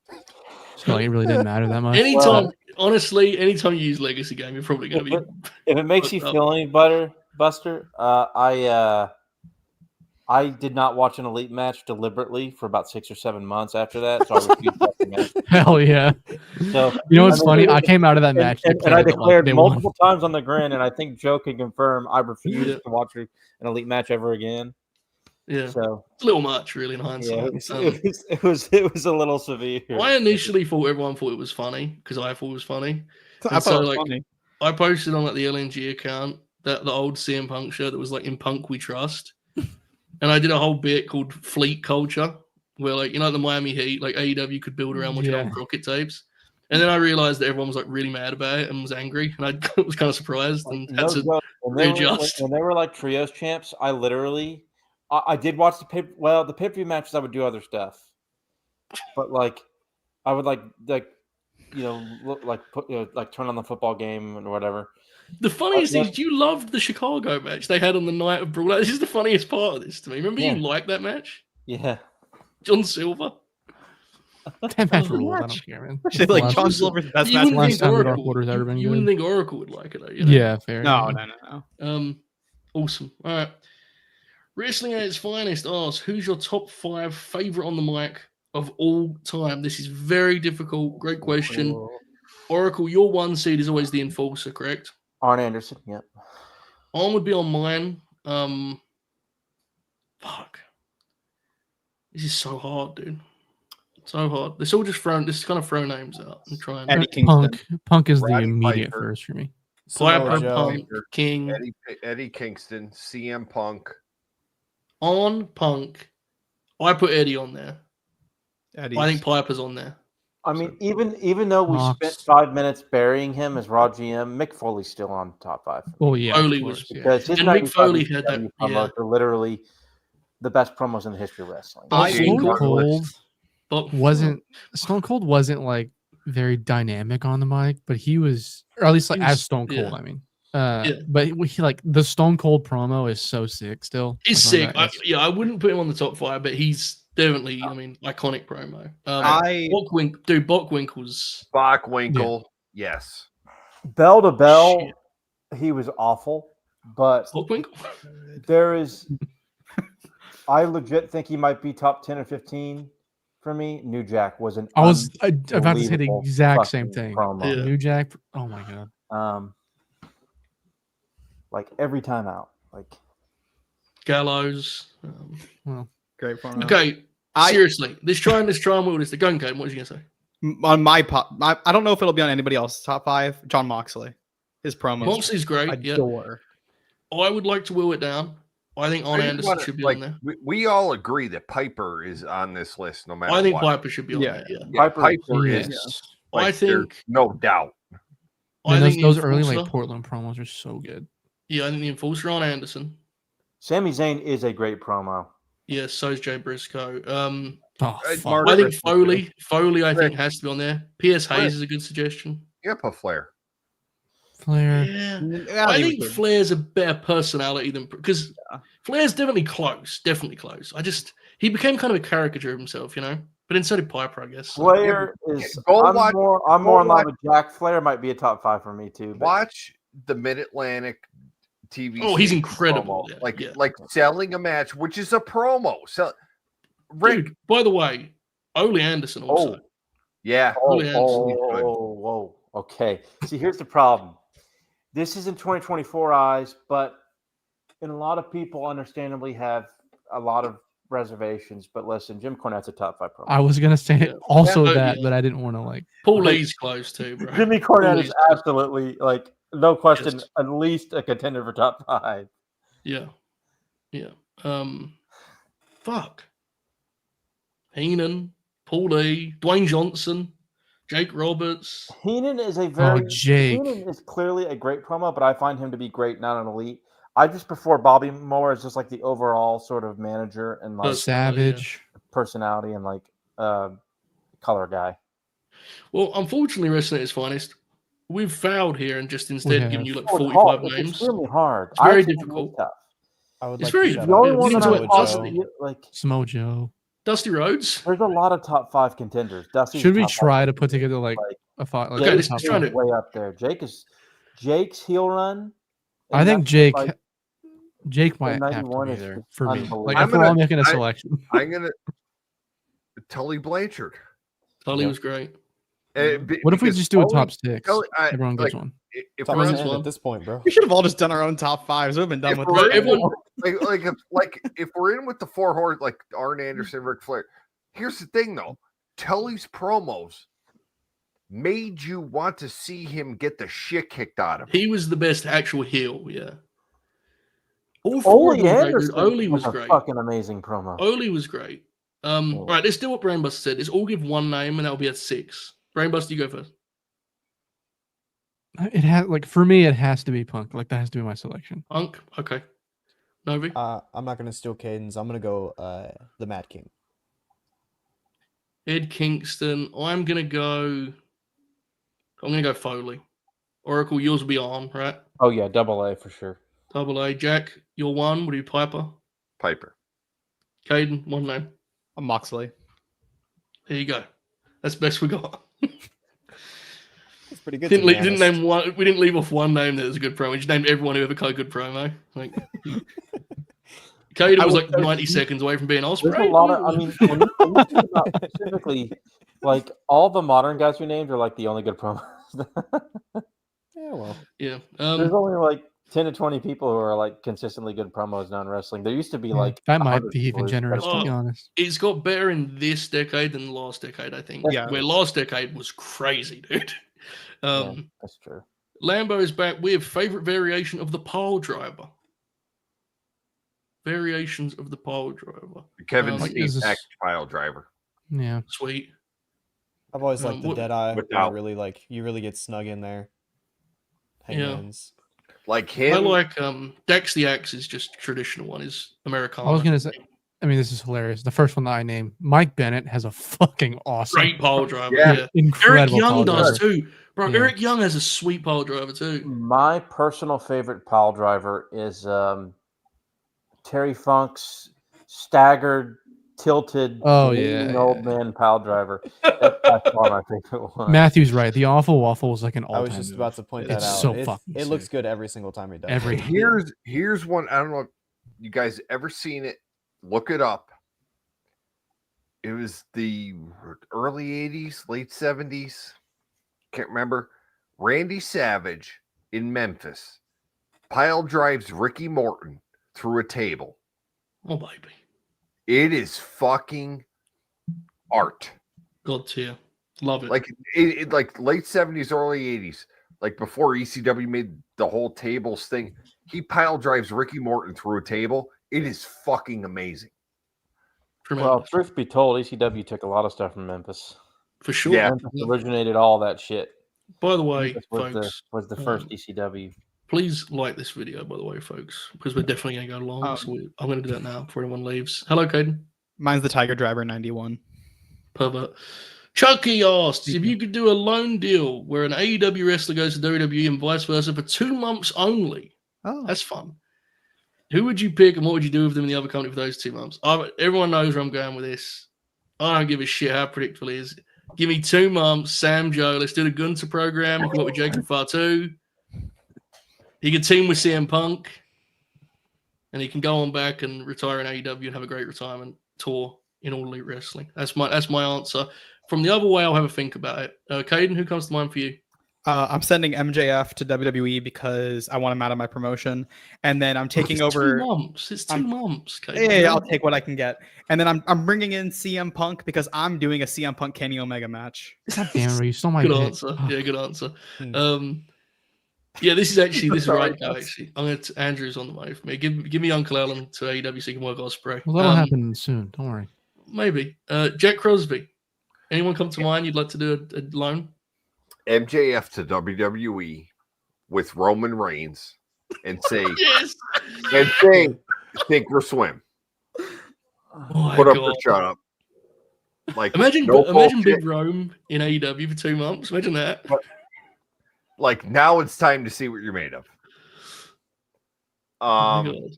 Speaker 3: So like, it really didn't matter that much.
Speaker 2: Anytime, honestly, anytime you use legacy game, you're probably going to be.
Speaker 8: If it makes you
Speaker 2: fucked up.
Speaker 8: feel any better, Buster, I did not watch an Elite match deliberately for about 6 or 7 months after that, so I refused watching it.
Speaker 3: Hell yeah.
Speaker 8: So
Speaker 3: You know what's
Speaker 8: I mean,
Speaker 3: funny? I came out of that match
Speaker 8: and I
Speaker 3: declared that, like,
Speaker 8: declared
Speaker 3: they won.
Speaker 8: multiple times on the Grin, and I think Joe can confirm I refuse
Speaker 2: Yeah.
Speaker 8: to watch an Elite match ever again.
Speaker 2: Yeah,
Speaker 8: So
Speaker 2: it's a little much, really, in
Speaker 8: yeah,
Speaker 2: hindsight.
Speaker 8: it was a little severe.
Speaker 2: I initially thought everyone thought it was funny because I thought it was funny.
Speaker 5: I
Speaker 2: And
Speaker 5: thought
Speaker 2: so,
Speaker 5: it was
Speaker 2: like,
Speaker 5: funny.
Speaker 2: I posted on like the LNG account that the old CM Punk shirt that was like "In Punk We Trust," and I did a whole bit called Fleet Culture, where like the Miami Heat, like AEW could build around watching old Crockett tapes. And then I realized that everyone was like really mad about it and was angry, and I was kind of surprised and had to readjust.
Speaker 8: When they were like trios champs, I literally, I did watch the pay-per-view matches. I would do other stuff, but like, I would like turn on the football game and whatever.
Speaker 2: The funniest thing is you loved the Chicago match they had on the night of Brawl. This is the funniest part of this to me. Remember you liked that match?
Speaker 8: Yeah.
Speaker 2: John Silver?
Speaker 3: That match rules. I don't care, man.
Speaker 5: Actually, like
Speaker 3: Last-
Speaker 5: John Silver's best
Speaker 2: You
Speaker 5: match.
Speaker 2: wouldn't
Speaker 3: last
Speaker 2: think
Speaker 3: time the Dark
Speaker 2: Oracle.
Speaker 3: Order's ever been
Speaker 2: You wouldn't
Speaker 3: good.
Speaker 2: think Oracle would like it, though.
Speaker 3: Yeah, fair.
Speaker 5: No.
Speaker 2: Awesome. All right. Wrestling at its finest asks, who's your top 5 favorite on the mic of all time? This is very difficult. Great question. Oracle, your 1 seed is always the enforcer, correct?
Speaker 8: Arn Anderson. Yep.
Speaker 2: Arn would be on mine. Fuck. This is so hard, dude. So hard. This all just thrown. This kind of throw names out and try and
Speaker 5: Eddie Kingston.
Speaker 3: Punk is the
Speaker 6: Roddy
Speaker 3: immediate
Speaker 6: Piper.
Speaker 3: first for me.
Speaker 2: Piper,
Speaker 4: Joe.
Speaker 2: Punk, King,
Speaker 6: Eddie Kingston, CM Punk.
Speaker 2: on Punk. I put Eddie on there.
Speaker 5: Eddie's.
Speaker 2: I think Piper's on there.
Speaker 8: I mean, even though we
Speaker 3: Knox.
Speaker 8: spent 5 minutes burying him as Raw GM, Mick Foley's still on top 5.
Speaker 3: Oh yeah,
Speaker 2: Foley
Speaker 3: of
Speaker 2: was-
Speaker 3: course, yeah.
Speaker 8: Because his
Speaker 2: And Mick
Speaker 8: 95
Speaker 2: Foley
Speaker 8: and
Speaker 2: had that-
Speaker 8: 70 promos are literally the best promos in the history of wrestling.
Speaker 2: Stone
Speaker 3: Stone Cold
Speaker 2: But
Speaker 3: Stone Cold wasn't like very dynamic on the mic, but he was, or at least like
Speaker 2: He was-
Speaker 3: as Stone Cold.
Speaker 2: yeah.
Speaker 3: I mean,
Speaker 2: Yeah.
Speaker 3: but he like the Stone Cold promo is so sick. Still,
Speaker 2: he's
Speaker 3: Like, on
Speaker 2: sick.
Speaker 3: that, it's-
Speaker 2: I wouldn't put him on the top 5, but he's definitely, iconic promo.
Speaker 5: I
Speaker 2: Bockwinkel's.
Speaker 6: Bockwinkel. Yes.
Speaker 8: Bell to bell,
Speaker 2: Shit.
Speaker 8: he was awful, but
Speaker 2: Bockwinkel?
Speaker 8: there is. I legit think he might be top 10 or 15 for me. New Jack was an.
Speaker 3: I was about to say the
Speaker 8: unbelievable
Speaker 3: exact same
Speaker 8: fucking
Speaker 3: thing.
Speaker 8: Promo.
Speaker 2: Yeah.
Speaker 3: New Jack. Oh my god.
Speaker 8: Like every time out, like
Speaker 2: Gallows.
Speaker 5: great promo.
Speaker 2: Okay,
Speaker 5: I-
Speaker 2: seriously. Let's try and wheel this. Go on, Kaden. What was you going to say?
Speaker 5: On my pop, I don't know if it'll be on anybody else's top 5. John Moxley, his promos.
Speaker 2: Moxley's great. Yeah.
Speaker 5: Adore.
Speaker 2: I would like to wheel it down. I think Arn
Speaker 6: I just
Speaker 2: Anderson
Speaker 6: wanna,
Speaker 2: should be
Speaker 6: like,
Speaker 2: on there.
Speaker 6: we all agree that Piper is on this list no matter
Speaker 2: I think
Speaker 6: what.
Speaker 2: Piper should be on
Speaker 5: Yeah.
Speaker 2: there. Yeah.
Speaker 6: Yeah,
Speaker 8: Piper-
Speaker 6: Piper
Speaker 3: Yes.
Speaker 6: is.
Speaker 2: I
Speaker 6: Like, there's
Speaker 2: think.
Speaker 6: no doubt.
Speaker 2: I
Speaker 3: Man,
Speaker 2: think
Speaker 3: those
Speaker 2: the
Speaker 3: early like
Speaker 2: Enforcer-
Speaker 3: Portland promos are so good.
Speaker 2: Yeah, I think the enforcer on Anderson.
Speaker 8: Sami Zayn is a great promo.
Speaker 2: Yes, so is Jay Briscoe.
Speaker 3: Oh,
Speaker 6: I'd
Speaker 3: fuck.
Speaker 6: mark-
Speaker 2: I think
Speaker 6: Christmas,
Speaker 2: Foley, I think
Speaker 6: Rick.
Speaker 2: has to be on there. P.S.
Speaker 6: Rick.
Speaker 2: Hayes is a good suggestion.
Speaker 6: Yeah, put Flair.
Speaker 3: Flair.
Speaker 2: Yeah, I think Flair's a better personality than because Flair's definitely close. He became kind of a caricature of himself, But instead of Piper, I guess.
Speaker 8: Flair is.
Speaker 6: Go
Speaker 8: I'm
Speaker 6: watch-
Speaker 8: more
Speaker 6: go
Speaker 8: in line
Speaker 6: watch-
Speaker 8: with Jack. Flair might be a top 5 for me too. But
Speaker 6: Watch the Mid Atlantic TV.
Speaker 2: Oh, he's
Speaker 6: stage
Speaker 2: incredible.
Speaker 6: promo.
Speaker 2: Yeah,
Speaker 6: Like selling a match, which is a promo. So,
Speaker 2: Rick. Dude, by the way, Ole Anderson also.
Speaker 6: Yeah.
Speaker 2: Ole Anderson.
Speaker 8: Whoa. Okay. See, here's the problem. This is in 2024 eyes, but and a lot of people understandably have a lot of reservations. But listen, Jim Cornette's a top 5 promo.
Speaker 3: I was gonna say also that, but I didn't want to like.
Speaker 2: Paul Lee's close too, bro.
Speaker 8: Jimmy Cornette is absolutely no question, at least a contender for top 5.
Speaker 2: Yeah. Fuck. Heenan, Paul Lee, Dwayne Johnson, Jake Roberts.
Speaker 8: Heenan is
Speaker 3: Jake.
Speaker 8: Heenan is clearly a great promo, but I find him to be great, not an elite. I just prefer Bobby more as just like the overall sort of manager and like
Speaker 3: savage
Speaker 8: personality and like color guy.
Speaker 2: Well, unfortunately, wrestling at its finest, we've failed here and just instead given you like 45
Speaker 8: hard.
Speaker 2: names.
Speaker 8: It's really hard.
Speaker 2: It's very difficult.
Speaker 4: I would
Speaker 2: it's
Speaker 4: like
Speaker 2: very
Speaker 4: to
Speaker 8: the only one that
Speaker 4: I
Speaker 3: Samoa Joe.
Speaker 2: Dusty Rhodes.
Speaker 8: There's a lot of top 5 contenders.
Speaker 3: Should we try to put together like a thought? Like
Speaker 2: okay,
Speaker 3: top
Speaker 2: trying to
Speaker 8: way up there. Jake's heel run.
Speaker 3: I think Jake might have to be there for me. Like if we're all making a selection,
Speaker 6: I'm gonna Tully Blanchard.
Speaker 2: Tully was great.
Speaker 3: What if we just do a top 6? Everyone gets one.
Speaker 6: If
Speaker 4: top
Speaker 6: we're
Speaker 4: 10 at this point, bro.
Speaker 5: We should have all just done our own top 5s. We've been done with
Speaker 6: it. If we're in with the 4 horse, like Arn Anderson, Ric Flair. Here's the thing, though. Tully's promos made you want to see him get the shit kicked out of him.
Speaker 2: He was the best actual heel. Yeah.
Speaker 8: Ole Anderson.
Speaker 2: Ole was great.
Speaker 8: Fucking amazing promo.
Speaker 2: Ole was great. All right, let's do what Brainbuster said. Let's all give one name, and that'll be at 6. Brainbuster, you go first.
Speaker 3: It has for me, it has to be Punk. Like that has to be my selection.
Speaker 2: Punk, okay. Novi.
Speaker 4: I'm not gonna steal Caden's. I'm gonna go the Mad King.
Speaker 2: Ed Kingston. I'm gonna go Foley. Oracle, yours will be on, right?
Speaker 8: Oh yeah, double A for sure.
Speaker 2: Double A. Jack, your one. Would you Piper?
Speaker 6: Piper.
Speaker 2: Kaden, one name.
Speaker 5: Moxley.
Speaker 2: There you go. That's the best we got.
Speaker 4: That's pretty good.
Speaker 2: Didn't name one. We didn't leave off one name that was a good promo. We just named everyone who ever cut a good promo. Like Kaden was like 90 seconds away from being Osprey.
Speaker 8: There's a lot of. I mean, when you think about specifically, like all the modern guys we named are like the only good promos.
Speaker 2: Yeah.
Speaker 8: There's only like 10 to 20 people who are like consistently good promos now in wrestling. There used to be like
Speaker 3: that might be even generous, to be honest.
Speaker 2: It's got better in this decade than the last decade, I think.
Speaker 5: Yeah.
Speaker 2: Where last decade was crazy, dude.
Speaker 8: That's true.
Speaker 2: Lambo is back with favorite variation of the pile driver. Variations of the pile driver.
Speaker 6: Kevin Steve next pile driver.
Speaker 3: Yeah.
Speaker 2: Sweet.
Speaker 4: I've always liked the Deadeye. You really get snug in there. Hangman's.
Speaker 6: Like him.
Speaker 2: I like Dex the Axe is just traditional one, is Americana.
Speaker 3: I was gonna say, I mean, this is hilarious. The first one that I named, Mike Bennett, has a fucking awesome
Speaker 2: great pile driver.
Speaker 6: Yeah.
Speaker 3: Incredible.
Speaker 2: Eric Young does
Speaker 3: driver.
Speaker 2: too. Bro, yeah. Eric Young has a sweet pile driver too.
Speaker 8: My personal favorite pile driver is Terry Funk's staggered, tilted, old man pile driver. That's by far my favorite one.
Speaker 3: Matthew's right. The Awful Waffle was like an all-time.
Speaker 4: I was just about to point that out.
Speaker 3: So fucking
Speaker 4: it looks good every single time he does.
Speaker 6: Here's one. I don't know if you guys ever seen it. Look it up. It was the early 80s, late 70s. Can't remember. Randy Savage in Memphis pile drives Ricky Morton through a table.
Speaker 2: Oh, baby.
Speaker 6: It is fucking art.
Speaker 2: God tier. Love it.
Speaker 6: Like it like late 70s, early 80s. Like before ECW made the whole tables thing. He pile drives Ricky Morton through a table. It is fucking amazing.
Speaker 2: Tremendous.
Speaker 8: Well, truth be told, ECW took a lot of stuff from Memphis.
Speaker 2: For sure.
Speaker 6: Yeah.
Speaker 8: Memphis originated all that shit.
Speaker 2: By the way,
Speaker 8: Memphis
Speaker 2: folks.
Speaker 8: was the first ECW.
Speaker 2: Please like this video, by the way, folks, because we're definitely going to go long. So I'm going to do that now before anyone leaves. Hello, Kaden.
Speaker 5: Mine's the Tiger Driver 91.
Speaker 2: Pervert. Chucky asks if you could do a loan deal where an AEW wrestler goes to WWE and vice versa for 2 months only.
Speaker 5: Oh,
Speaker 2: that's fun. Who would you pick and what would you do with them in the other company for those 2 months? Everyone knows where I'm going with this. I don't give a shit how predictable it is. Give me 2 months, Sam Joe. Let's do the Gunter program. You can work with Jacob Fatu. He could team with CM Punk. and he can go on back and retire in AEW and have a great retirement tour in All Elite Wrestling. That's my answer. From the other way, I'll have a think about it. Kaden, who comes to mind for you?
Speaker 5: I'm sending MJF to WWE because I want him out of my promotion, and then I'm taking over.
Speaker 2: 2 months. It's 2 months. Kaden.
Speaker 5: Yeah, I'll take what I can get, and then I'm bringing in CM Punk because I'm doing a CM Punk Kenny Omega match.
Speaker 3: God damn it, you stole my
Speaker 2: Good
Speaker 3: pick.
Speaker 2: answer. Yeah, good answer. Yeah, this is right now. Actually, I'm going to Andrew's on the way for me. Give me Uncle Alan to AEW so he can work Ospreay.
Speaker 3: Well, that'll happen soon. Don't worry.
Speaker 2: Maybe. Jack Crosby. Anyone come to mind you'd like to do a loan?
Speaker 6: MJF to WWE with Roman Reigns and say,
Speaker 2: Yes.
Speaker 6: and say, sink or swim.
Speaker 2: Oh
Speaker 6: Put up
Speaker 2: God.
Speaker 6: or shut up. Like
Speaker 2: Imagine
Speaker 6: no bullshit.
Speaker 2: Big Rome in AEW for 2 months. Imagine that.
Speaker 6: Like now it's time to see what you're made of.
Speaker 2: Oh my God.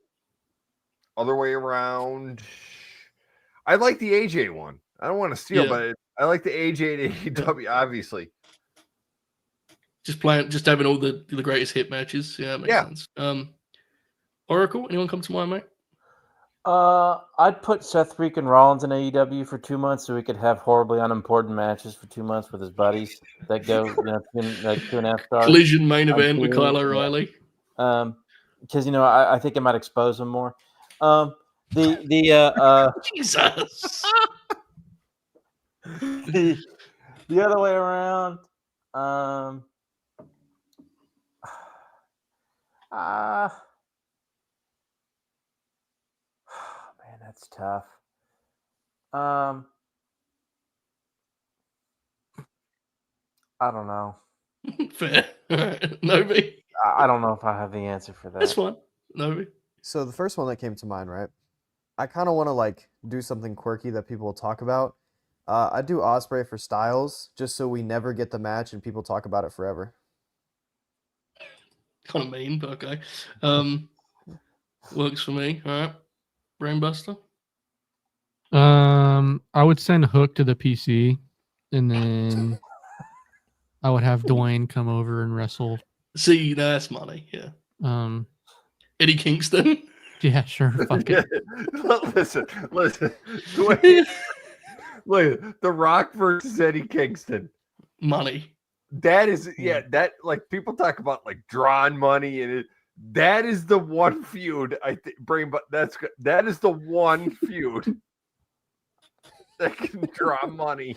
Speaker 6: Other way around. I like the AJ one. I don't want to steal, but I like the AJ and AEW, obviously.
Speaker 2: Just having all the greatest hit matches. Yeah, that makes sense. Oracle, anyone come to mind, mate?
Speaker 8: I'd put Seth freaking Rollins in AEW for 2 months so he could have horribly unimportant matches for 2 months with his buddies that go, like 2.5 stars.
Speaker 2: Collision main event with Kyle O'Reilly.
Speaker 8: Because I think it might expose him more. Jesus. the other way around. Man, that's tough. I don't know.
Speaker 2: Fair. All right. Novi.
Speaker 8: I don't know if I have the answer for that.
Speaker 2: That's fine. Novi.
Speaker 4: So the first one that came to mind, right? I kind of want to like do something quirky that people will talk about. I do Ospreay for Styles, just so we never get the match and people talk about it forever.
Speaker 2: Kind of mean, but okay. Works for me. All right. Brainbuster.
Speaker 3: I would send Hook to the PC, and then I would have Dwayne come over and wrestle.
Speaker 2: See, that's money. Yeah. Eddie Kingston.
Speaker 3: Yeah, sure. Fuck it.
Speaker 6: Listen. Dwayne, look, The Rock versus Eddie Kingston.
Speaker 2: Money.
Speaker 6: That is, that like people talk about like drawing money and that is the one feud I think that is the one feud that can draw money.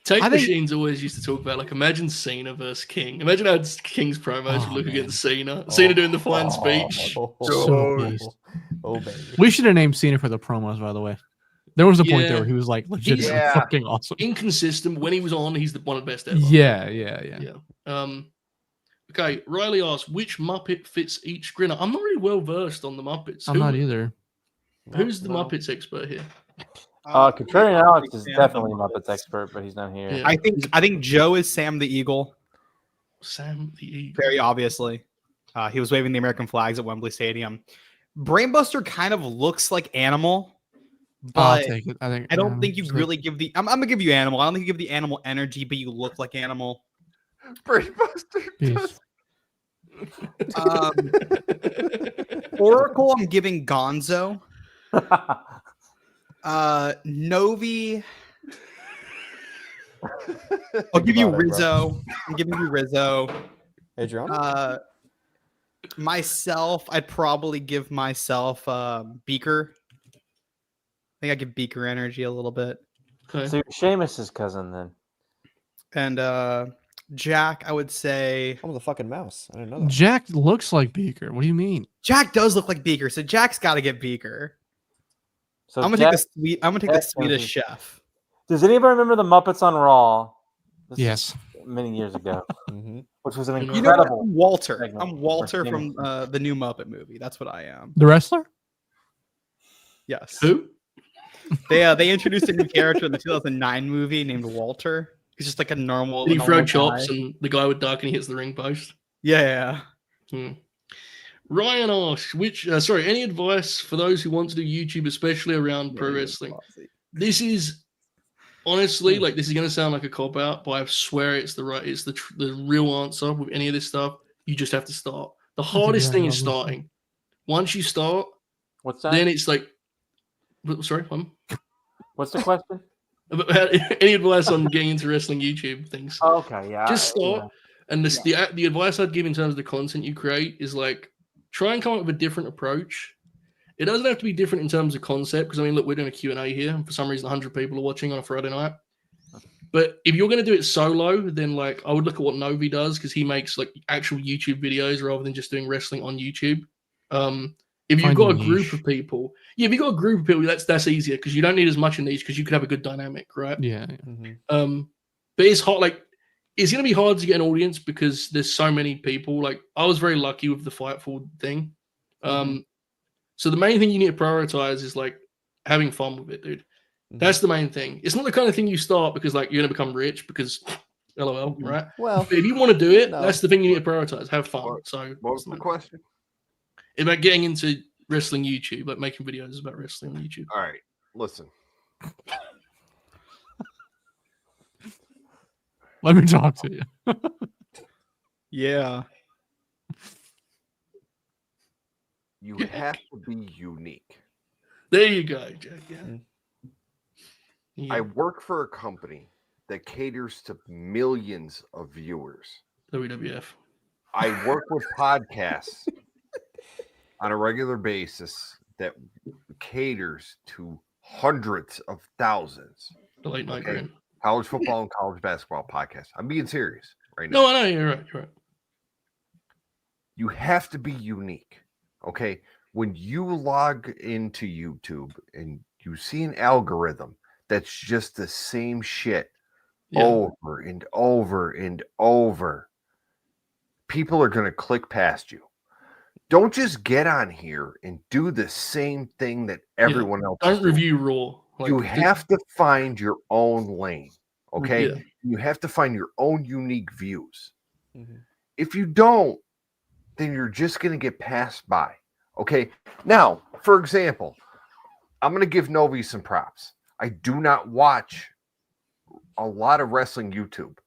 Speaker 2: Machines always used to talk about like imagine Cena versus King. Imagine how King's promos would look against Cena. Cena doing the fine speech.
Speaker 3: So pleased. Baby. We should have named Cena for the promos, by the way. There was a point there where he was like legitimately fucking awesome.
Speaker 2: Inconsistent. When he was on, he's one of the best ever.
Speaker 3: Yeah.
Speaker 2: Okay, Riley asks, which Muppet fits each Grinner? I'm not really well versed on the Muppets.
Speaker 3: I'm not either.
Speaker 2: Who's the Muppets expert here?
Speaker 8: Contrarian Alex is definitely a Muppets expert, but he's not here.
Speaker 2: Yeah.
Speaker 5: I think Joe is Sam the Eagle.
Speaker 2: Sam the Eagle.
Speaker 5: Very obviously. He was waving the American flags at Wembley Stadium. Brainbuster kind of looks like Animal, but
Speaker 3: I'll take it.
Speaker 5: I don't think you really give the. I'm gonna give you Animal. I don't think you give the Animal energy, but you look like Animal.
Speaker 6: Brainbuster.
Speaker 5: Oracle, I'm giving Gonzo. Novi. I'll give you Rizzo. I'm giving you Rizzo.
Speaker 4: Adrian?
Speaker 5: Myself, I'd probably give myself Beaker. I think I give Beaker energy a little bit.
Speaker 2: Okay.
Speaker 8: So Sheamus's cousin then.
Speaker 5: And Jack, I would say.
Speaker 4: Oh, the fucking mouse. I didn't know that.
Speaker 3: Jack looks like Beaker. What do you mean?
Speaker 5: Jack does look like Beaker, so Jack's got to get Beaker.
Speaker 8: So
Speaker 5: I'm gonna take the Swedish chef.
Speaker 8: Does anybody remember the Muppets on Raw?
Speaker 3: Yes.
Speaker 8: Many years ago, which was an
Speaker 5: You know
Speaker 8: incredible.
Speaker 5: what? I'm Walter.
Speaker 8: segment
Speaker 5: I'm Walter
Speaker 8: for
Speaker 5: from the new Muppet movie. That's what I am.
Speaker 3: The wrestler?
Speaker 5: Yes.
Speaker 2: Who?
Speaker 5: They introduced a new character in the 2009 movie named Walter. He's just like a normal.
Speaker 2: Did he throw
Speaker 5: normal
Speaker 2: chops
Speaker 5: guy.
Speaker 2: and the guy would duck and he hits the ring post?
Speaker 5: Yeah.
Speaker 2: Ryan asks, any advice for those who want to do YouTube, especially around pro wrestling? This is honestly this is going to sound like a cop out, but I swear it's the real answer with any of this stuff. You just have to start. The hardest thing is starting. Once you start,
Speaker 8: What's that?
Speaker 2: then it's like, sorry,
Speaker 8: What's the question?
Speaker 2: any advice on getting into wrestling YouTube things?
Speaker 8: Oh, okay, yeah.
Speaker 2: Just start.
Speaker 8: Yeah.
Speaker 2: And the advice I'd give in terms of the content you create is like, try and come up with a different approach. It doesn't have to be different in terms of concept, because I mean, look, we're doing a Q&A here, and for some reason 100 people are watching on a Friday night. But if you're going to do it solo, then like I would look at what Novi does, because he makes like actual YouTube videos rather than just doing wrestling on YouTube. If you've
Speaker 3: Find
Speaker 2: got
Speaker 3: a
Speaker 2: a group
Speaker 3: niche.
Speaker 2: of people, if you've got a group of people, that's easier, because you don't need as much a niche, because you could have a good dynamic, right?
Speaker 3: Yeah.
Speaker 2: But it's hard. Like, it's going to be hard to get an audience because there's so many people. Like, I was very lucky with the Fightful thing. So the main thing you need to prioritize is like having fun with it, dude. That's the main thing. It's not the kind of thing you start because like you're going to become rich because LOL, right?
Speaker 4: Well,
Speaker 2: but if you want to do it,
Speaker 4: no.
Speaker 2: that's the thing you need to prioritize. Have fun. So
Speaker 6: What was the question?
Speaker 2: About getting into wrestling YouTube, like making videos about wrestling on YouTube.
Speaker 6: All right, listen.
Speaker 3: Let me talk to you.
Speaker 5: Yeah.
Speaker 6: You have to be unique.
Speaker 2: There you go, Jack. Yeah.
Speaker 6: I work for a company that caters to millions of viewers.
Speaker 2: WWF.
Speaker 6: I work with podcasts on a regular basis that caters to hundreds of thousands.
Speaker 2: The late night Grin.
Speaker 6: College football and college basketball podcast. I'm being serious right now.
Speaker 2: No, I know you're right. You're right.
Speaker 6: You have to be unique. Okay. When you log into YouTube and you see an algorithm that's just the same shit over and over and over, people are going to click past you. Don't just get on here and do the same thing that everyone else
Speaker 2: Don't
Speaker 6: is doing.
Speaker 2: review Raw. Like,
Speaker 6: You have to find your own lane. Okay.
Speaker 2: Yeah.
Speaker 6: You have to find your own unique views. If you don't, then you're just going to get passed by. Okay. Now, for example, I'm going to give Novi some props. I do not watch a lot of wrestling YouTube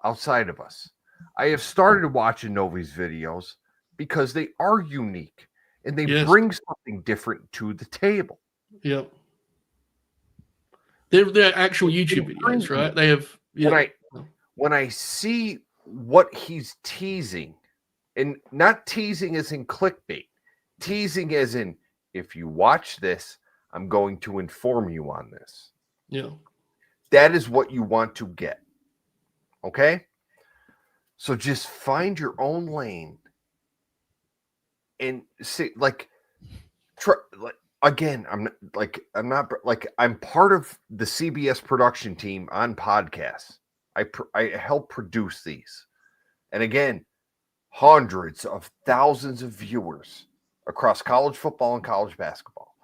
Speaker 6: outside of us. I have started watching Novi's videos because they are unique and they bring something different to the table.
Speaker 2: Yep. They're actual YouTube videos, right? They have. Yeah.
Speaker 6: When I see what he's teasing, and not teasing as in clickbait, teasing as in, if you watch this, I'm going to inform you on this.
Speaker 2: Yeah.
Speaker 6: That is what you want to get. Okay? So just find your own lane and see, again, I'm part of the CBS production team on podcasts. I help produce these. And again, hundreds of thousands of viewers across college football and college basketball.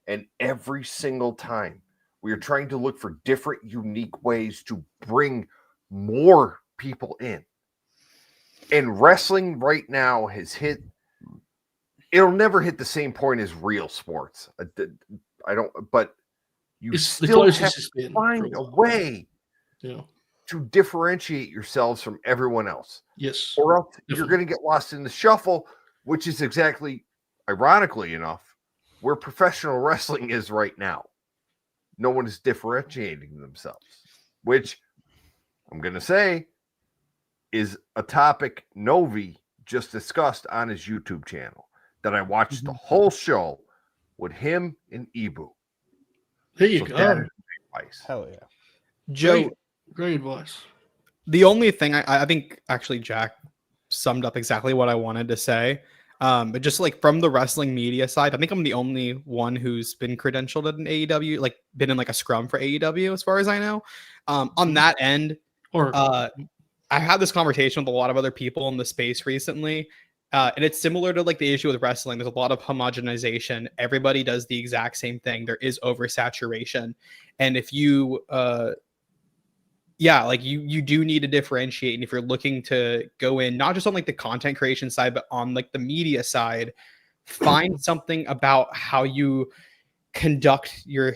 Speaker 6: And every single time we are trying to look for different, unique ways to bring more people in. And wrestling right now has hit, it'll never hit the same point as real sports. But you still have to find a way to differentiate yourselves from everyone else.
Speaker 2: Yes.
Speaker 6: Or else you're going to get lost in the shuffle, which is exactly, ironically enough, where professional wrestling is right now. No one is differentiating themselves, which I'm going to say is a topic Novi just discussed on his YouTube channel that I watched the whole show with him and Ibu.
Speaker 2: There you go.
Speaker 6: That is advice.
Speaker 4: Hell yeah.
Speaker 5: Joe,
Speaker 2: great advice.
Speaker 5: The only thing I think actually Jack summed up exactly what I wanted to say. But just like from the wrestling media side, I think I'm the only one who's been credentialed at an AEW, like been in like a scrum for AEW as far as I know. On that end, I had this conversation with a lot of other people in the space recently. And it's similar to like the issue with wrestling. There's a lot of homogenization. Everybody does the exact same thing. There is oversaturation. And if you, like you do need to differentiate. And if you're looking to go in, not just on like the content creation side, but on like the media side, find something about how you conduct your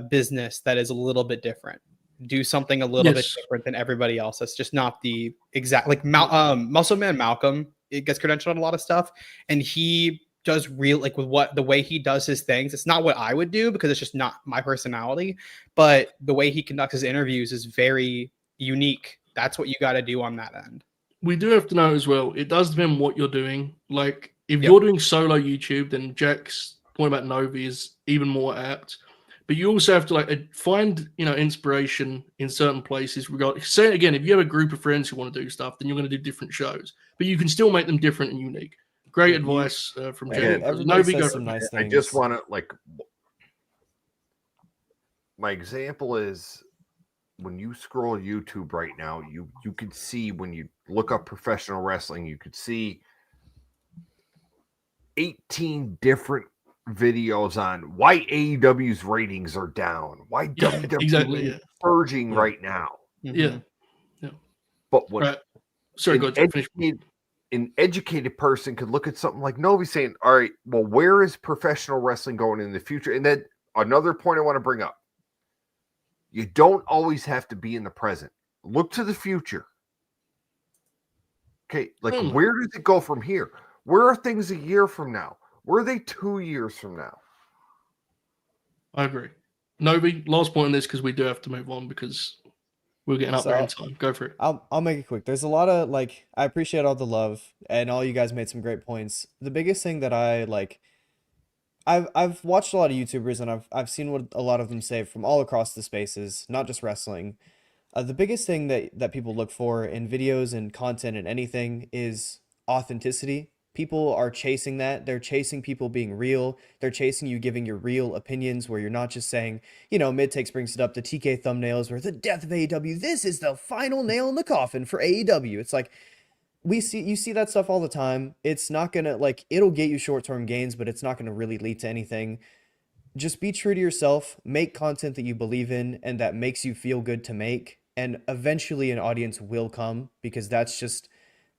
Speaker 5: business that is a little bit different. Do something a little bit different than everybody else. That's just not the exact, like Muscle Man Malcolm, it gets credentialed on a lot of stuff. And he does real like with what the way he does his things. It's not what I would do because it's just not my personality. But the way he conducts his interviews is very unique. That's what you got to do on that end.
Speaker 2: We do have to know as well, it does depend on what you're doing. Like, if
Speaker 5: Yep.
Speaker 2: you're doing solo YouTube, then Jack's point about Novi is even more apt. But you also have to like find, inspiration in certain places. Say again, if you have a group of friends who want to do stuff, then you're going to do different shows. But you can still make them different and unique. Great advice from Jack.
Speaker 4: Everybody says some nice things.
Speaker 6: I just want to my example is when you scroll YouTube right now, you can see when you look up professional wrestling, you could see 18 different videos on why AEW's ratings are down, why WWE is surging right now.
Speaker 2: Yeah.
Speaker 6: But what
Speaker 2: right. Sorry, go ahead.
Speaker 6: An educated person could look at something like Novi saying, all right, well, where is professional wrestling going in the future? And then another point I want to bring up. You don't always have to be in the present. Look to the future. Okay, where does it go from here? Where are things a year from now? Where are they 2 years from now?
Speaker 2: I agree. Novi, last point on this because we do have to move on because we're getting up there in time. Go for it.
Speaker 4: I'll make it quick. There's a lot of I appreciate all the love and all you guys made some great points. The biggest thing that I I've watched a lot of YouTubers and I've seen what a lot of them say from all across the spaces, not just wrestling. The biggest thing that people look for in videos and content and anything is authenticity. People are chasing that. They're chasing people being real. They're chasing you giving your real opinions where you're not just saying, Mid-Takes brings it up, the TK thumbnails where the death of AEW, this is the final nail in the coffin for AEW. It's like, you see that stuff all the time. It's not going to, it'll get you short-term gains, but it's not going to really lead to anything. Just be true to yourself, make content that you believe in and that makes you feel good to make, and eventually an audience will come because that's just...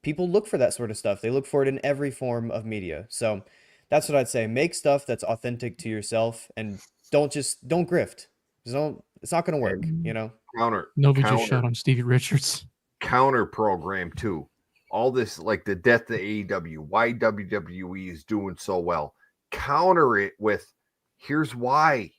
Speaker 4: People look for that sort of stuff. They look for it in every form of media. So that's what I'd say. Make stuff that's authentic to yourself and don't grift. It's not going to work,
Speaker 3: Nobody just shot on Stevie Richards.
Speaker 6: Counter program too. All this the death of AEW, why WWE is doing so well. Counter it with here's why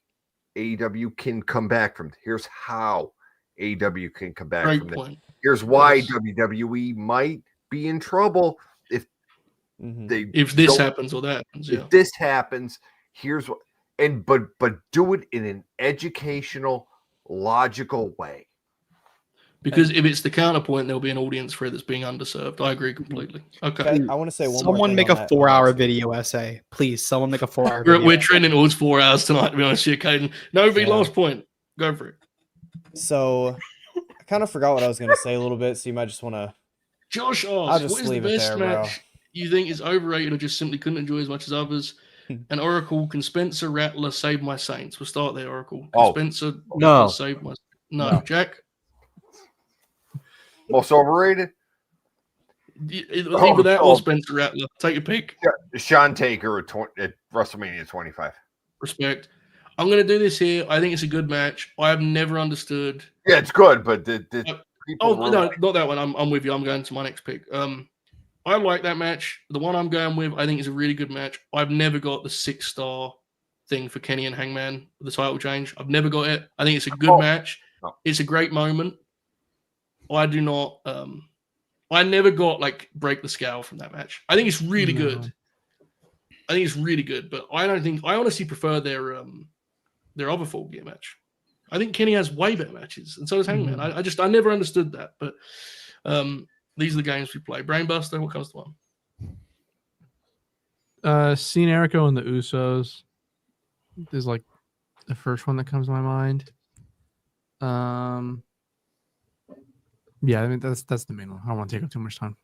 Speaker 6: AEW can come back from. Here's how AEW can come back from that. Here's why WWE might be in trouble if
Speaker 2: this happens or that happens.
Speaker 6: If this happens, here's what, but do it in an educational, logical way.
Speaker 2: Because if it's the counterpoint, there'll be an audience for it that's being underserved. I agree completely. Okay.
Speaker 4: I want to say one more
Speaker 5: Someone
Speaker 4: thing
Speaker 5: make
Speaker 4: on
Speaker 5: a
Speaker 4: that.
Speaker 5: 4-hour video essay, please. Someone make a 4-hour video.
Speaker 2: We're trending towards 4 hours tonight, to be honest with you, Kaden. Novi, last point. Go for it.
Speaker 4: So I kind of forgot what I was going to say a little bit, so you might just want to...
Speaker 2: Josh
Speaker 4: I'll
Speaker 2: asks,
Speaker 4: just
Speaker 2: what is the
Speaker 4: leave it
Speaker 2: best
Speaker 4: there,
Speaker 2: match you think is overrated or just simply couldn't enjoy as much as others? And Oracle, can Spencer Rattler save my Saints? We'll start there, Oracle. Can Spencer
Speaker 8: no.
Speaker 2: Rattler save my... No. Jack?
Speaker 6: Most overrated?
Speaker 2: Either that or Spencer Rattler. Take a pick.
Speaker 6: Sean Taker at WrestleMania 25.
Speaker 2: Respect. I'm going to do this here. I think it's a good match. I have never understood...
Speaker 6: Yeah, it's good, but
Speaker 2: no, not that one. I'm with you. I'm going to my next pick. I like that match. The one I'm going with, I think, is a really good match. I've never got the 6-star thing for Kenny and Hangman, the title change. I've never got it. I think it's a good match. It's a great moment. I do not. I never got break the scale from that match. I think it's really good. I think it's really good, but I don't think I honestly prefer their other Full Gear match. I think Kenny has way better matches, and so does Hangman. I never understood that, but these are the games we play. Brainbuster, what comes to mind?
Speaker 3: Seeing Erico and the Usos is the first one that comes to my mind. Yeah, I mean that's the main one. I don't want to take up too much time.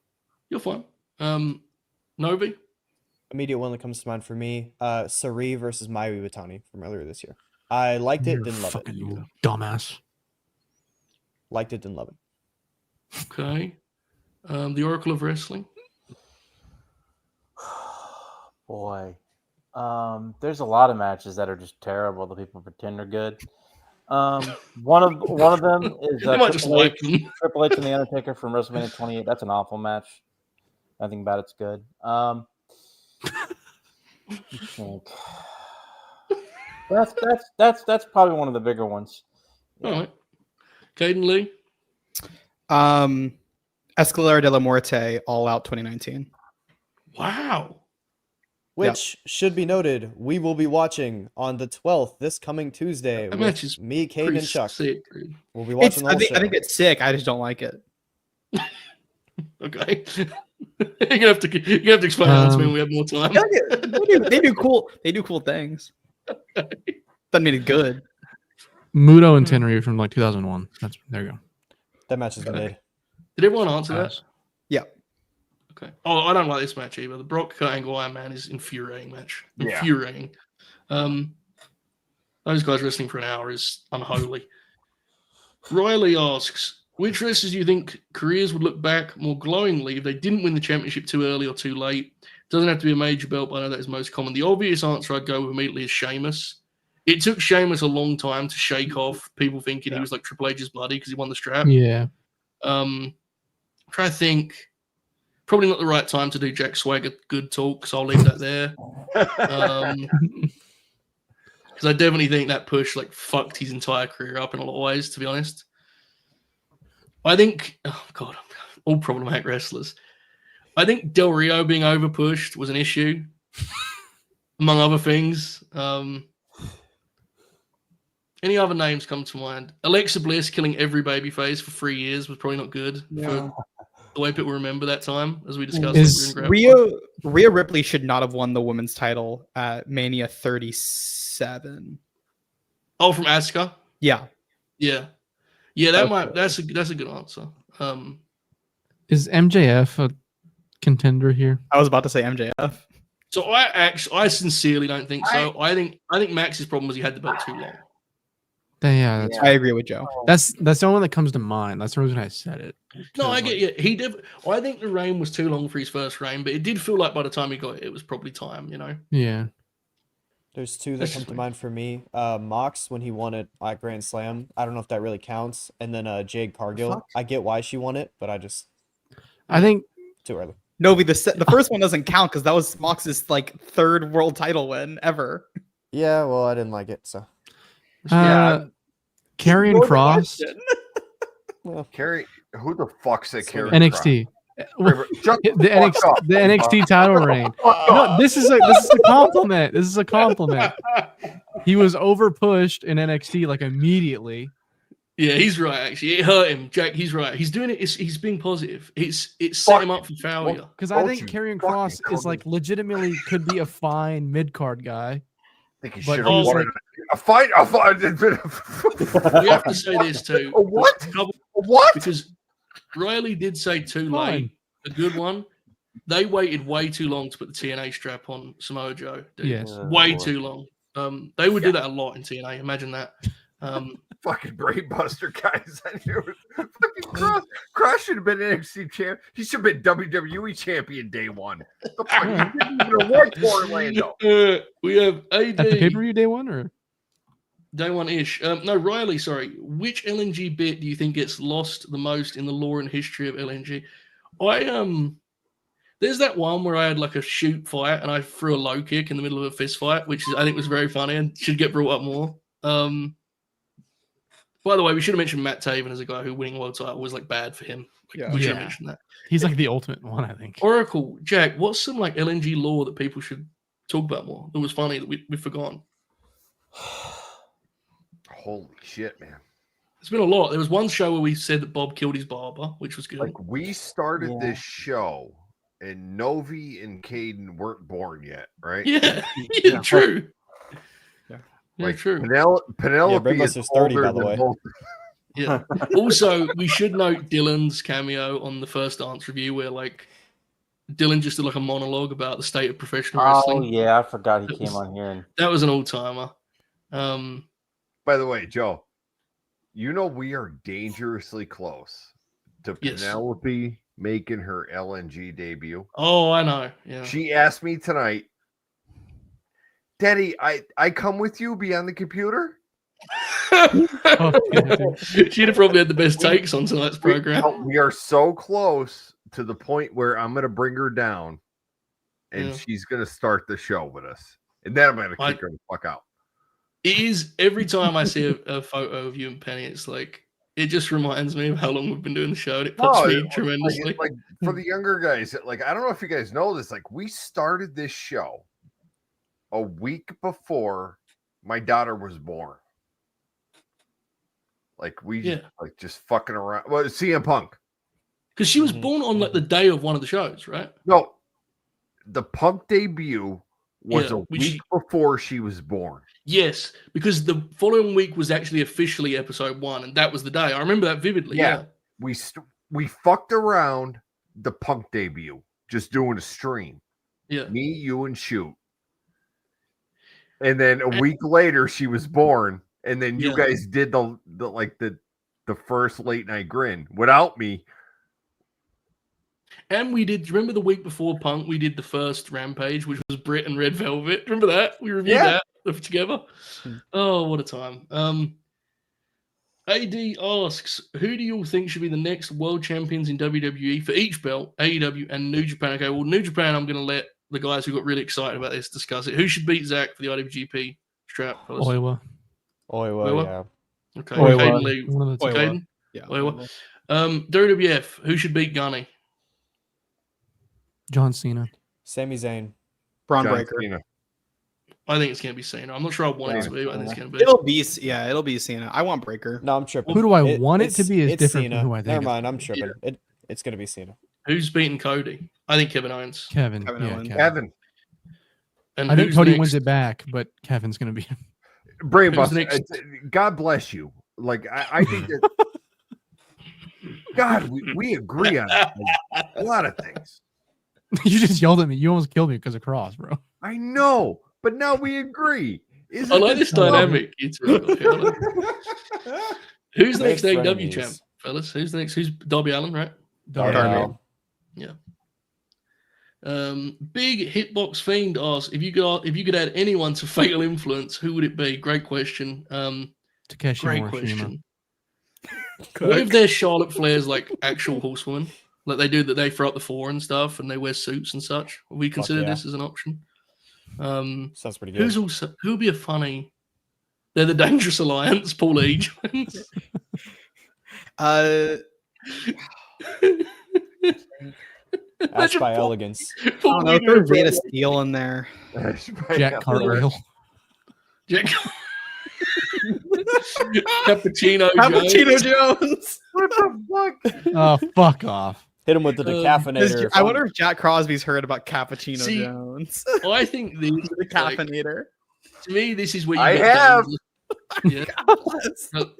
Speaker 2: You're fine. Novi?
Speaker 4: Immediate one that comes to mind for me, Sari versus Mayu Iwatani from earlier this year. I liked it, didn't love it.
Speaker 3: Dumbass.
Speaker 4: Liked it, didn't love it.
Speaker 2: Okay. The Oracle of Wrestling.
Speaker 8: Boy. There's a lot of matches that are just terrible that people pretend are good. One of them is Triple H and The Undertaker from WrestleMania 28. That's an awful match. Nothing about it's good. That's probably one of the bigger ones.
Speaker 2: All right. Kaden Lee.
Speaker 5: Escalera de la Muerte, All Out 2019.
Speaker 2: Wow.
Speaker 4: Which should be noted, we will be watching on the 12th, this coming Tuesday,
Speaker 2: That match
Speaker 4: with
Speaker 2: is
Speaker 4: me, Kaden,
Speaker 2: Pretty
Speaker 4: and Chuck.
Speaker 2: sick, dude.
Speaker 4: We'll be watching the
Speaker 5: I
Speaker 4: whole
Speaker 5: think
Speaker 4: show.
Speaker 5: it's sick. I just don't like it.
Speaker 2: Okay. you have to explain that to me when we have more time.
Speaker 5: They do cool things. Doesn't mean it's good.
Speaker 3: Muto and Tenry from like 2001. There you go.
Speaker 4: That match is mid.
Speaker 2: Did everyone answer that?
Speaker 5: Yeah.
Speaker 2: Okay. Oh, I don't like this match either. The Brock Kurt Angle Iron Man is infuriating match.
Speaker 6: Yeah.
Speaker 2: Infuriating. Those guys wrestling for an hour is unholy. Riley asks, which wrestlers do you think careers would look back more glowingly if they didn't win the championship too early or too late? Doesn't have to be a major belt, but I know that is most common. The obvious answer I'd go with immediately is Sheamus. It took Sheamus a long time to shake off people thinking he was like Triple H's buddy because he won the strap.
Speaker 3: Yeah.
Speaker 2: Try to think. Probably not the right time to do Jack Swagger good talk, so I'll leave that there. Because I definitely think that push like fucked his entire career up in a lot of ways, to be honest. I think, oh God, all problematic wrestlers. I think Del Rio being overpushed was an issue, among other things. Any other names come to mind? Alexa Bliss killing every babyface for 3 years was probably not good for the way people remember that time, as we discussed.
Speaker 5: Rhea Ripley should not have won the women's title at Mania 37.
Speaker 2: Oh, from Asuka?
Speaker 5: Yeah.
Speaker 2: Yeah. Yeah, that's a good answer.
Speaker 3: Is MJF a contender here?
Speaker 5: I was about to say MJF.
Speaker 2: So I sincerely don't think so. I think Max's problem was he had the belt too long.
Speaker 3: Yeah,
Speaker 5: I agree with Joe.
Speaker 3: That's the only one that comes to mind. That's the reason I said it.
Speaker 2: No, I get you. I think the reign was too long for his first reign, but it did feel like by the time he got it, it was probably time, you know?
Speaker 3: Yeah.
Speaker 4: There's two that come to mind for me. Mox, when he won it at Grand Slam. I don't know if that really counts. And then Jade Cargill. I get why she won it, but
Speaker 3: I think
Speaker 4: too early.
Speaker 5: Novi, the first one doesn't count because that was Mox's like third world title win ever.
Speaker 4: Yeah, well, I didn't like it, so.
Speaker 3: Karrion Kross.
Speaker 6: Carrie, who the fuck said Carrie?
Speaker 3: NXT.
Speaker 6: The
Speaker 3: NXT title reign. No, this is a compliment. This is a compliment. He was overpushed in NXT like immediately.
Speaker 2: Yeah, he's right. Actually, it hurt him. Jack, he's right. He's doing it. He's being positive. It's set him up for failure.
Speaker 3: Because I think Karrion Kross is like legitimately could be a fine mid card guy.
Speaker 6: I think he should have wanted a fight.
Speaker 2: We have to say this too.
Speaker 6: What? What?
Speaker 2: Because Riley did say too late. A good one. They waited way too long to put the TNA strap on Samoa Joe. Dude.
Speaker 3: Yes.
Speaker 2: Way too long. They would do that a lot in TNA. Imagine that.
Speaker 6: Fucking Brainbuster guys. I knew it. Cross should have been NXT champ. He should have been WWE champion day one. The fuck? He didn't even work for Orlando.
Speaker 2: We have AD.
Speaker 3: At the pay-per-view day one or
Speaker 2: day one-ish. No, Riley, sorry. Which LNG bit do you think gets lost the most in the lore and history of LNG? There's that one where I had like a shoot fight and I threw a low kick in the middle of a fist fight, which I think was very funny and should get brought up more. By the way, we should have mentioned Matt Taven as a guy who winning a world title was like bad for him. We should have mentioned that.
Speaker 3: He's like the ultimate one, I think.
Speaker 2: Oracle, Jack, what's some like LNG lore that people should talk about more? That was funny that we've forgotten.
Speaker 6: Holy shit, man.
Speaker 2: It's been a lot. There was one show where we said that Bob killed his barber, which was good.
Speaker 6: Like we started this show and Novi and Kaden weren't born yet, right?
Speaker 2: Yeah, true. Yeah,
Speaker 6: like
Speaker 2: true.
Speaker 6: Penelope is
Speaker 4: 30, by the way.
Speaker 2: Yeah. Also, we should note Dylan's cameo on the first dance review, where like Dylan just did like a monologue about the state of professional wrestling.
Speaker 8: Oh yeah, I forgot he came on here. And
Speaker 2: that was an all timer.
Speaker 6: By the way, Joe, you know we are dangerously close to Penelope making her LNG debut.
Speaker 2: Oh, I know. Yeah.
Speaker 6: She asked me tonight, Daddy, I come with you, be on the computer?
Speaker 2: She'd have probably had the best takes on tonight's program.
Speaker 6: We are so close to the point where I'm going to bring her down and
Speaker 2: Yeah.
Speaker 6: she's gonna start the show with us, and then I'm gonna kick her the fuck out.
Speaker 2: It is every time I see a photo of you and Penny, it's like it just reminds me of how long we've been doing the show, and it puts me tremendously.
Speaker 6: Like for the younger guys, like I don't know if you guys know this, like we started this show a week before my daughter was born. Like we like just fucking around. Well, CM Punk.
Speaker 2: Because she was born on like the day of one of the shows, right?
Speaker 6: No, the Punk debut was a week before she was born.
Speaker 2: Yes, because the following week was actually officially episode 1, and that was the day. I remember that vividly. Yeah.
Speaker 6: We fucked around the Punk debut, just doing a stream.
Speaker 2: Yeah.
Speaker 6: Me, you, and Shoot. And then a week later, she was born, and then you guys did the first late night Grin without me.
Speaker 2: And we did, remember the week before Punk, we did the first Rampage, which was Brit and Red Velvet. Remember that? We reviewed that together. Oh, what a time. AD asks, who do you all think should be the next world champions in WWE for each belt, AEW and New Japan? Okay, well, New Japan, I'm going to let the guys who got really excited about this discuss it. Who should beat Zach for the IWGP strap?
Speaker 3: Oiwa,
Speaker 4: yeah.
Speaker 2: Okay,
Speaker 3: Oiwa.
Speaker 2: Kaden Lee.
Speaker 3: One of the two.
Speaker 2: Kaden?
Speaker 5: Yeah.
Speaker 2: Oiwa. WWF, who should beat Gunny?
Speaker 3: John Cena.
Speaker 4: Sami Zayn.
Speaker 5: Braun
Speaker 6: John
Speaker 5: Breaker.
Speaker 6: Cena.
Speaker 2: I think it's going to be Cena. I'm not sure I want it to be, but I think it's going to be.
Speaker 5: It'll be Cena. I want Breaker.
Speaker 4: No, I'm tripping.
Speaker 3: Who do I want it to be is
Speaker 4: it's
Speaker 3: different
Speaker 4: Cena.
Speaker 3: from who I think.
Speaker 4: Never mind, I'm tripping. It's going to be Cena.
Speaker 2: Who's beating Cody? I think Kevin Owens.
Speaker 3: Kevin
Speaker 5: Owens.
Speaker 6: Kevin.
Speaker 2: And
Speaker 3: I think
Speaker 2: who's
Speaker 3: Cody
Speaker 2: next?
Speaker 3: wins it back, but Kevin's going to be.
Speaker 6: Brainbuster. God bless you. Like I think that. God, we agree on a lot of things.
Speaker 3: You just yelled at me. You almost killed me because of Cross, bro.
Speaker 6: I know, but now we agree.
Speaker 2: I like this dynamic. Who's the next
Speaker 4: Make
Speaker 2: AEW
Speaker 4: frenemies.
Speaker 2: champ, fellas? Who's the next? Who's Darby Allin, right?
Speaker 4: Darby.
Speaker 2: Yeah. Big Hitbox Fiend asks if you could add anyone to Fatal Influence, who would it be? Great question.
Speaker 3: Takeshi
Speaker 2: Great
Speaker 3: Morishima.
Speaker 2: question. What if they're Charlotte Flair's like actual horsewoman? Like they do that, they throw up the floor and stuff, and they wear suits and such. Would we consider this as an option?
Speaker 4: Sounds pretty good.
Speaker 2: Who would be a funny? They're the Dangerous Alliance, Paul Age.
Speaker 4: Ask by elegance.
Speaker 5: I don't know. Throw Rhea Steel in there.
Speaker 3: Jack Cartwheel.
Speaker 2: Jack. Cappuccino
Speaker 5: Jones.
Speaker 6: What the fuck?
Speaker 3: Oh, fuck off.
Speaker 4: Hit him with the decaffeinator.
Speaker 5: I wonder if Jack Crosby's heard about Cappuccino
Speaker 2: See,
Speaker 5: Jones.
Speaker 2: I think this
Speaker 5: The caffeinator.
Speaker 2: to me, this is where you
Speaker 6: I
Speaker 2: get
Speaker 6: have.
Speaker 2: dangerous. Yeah.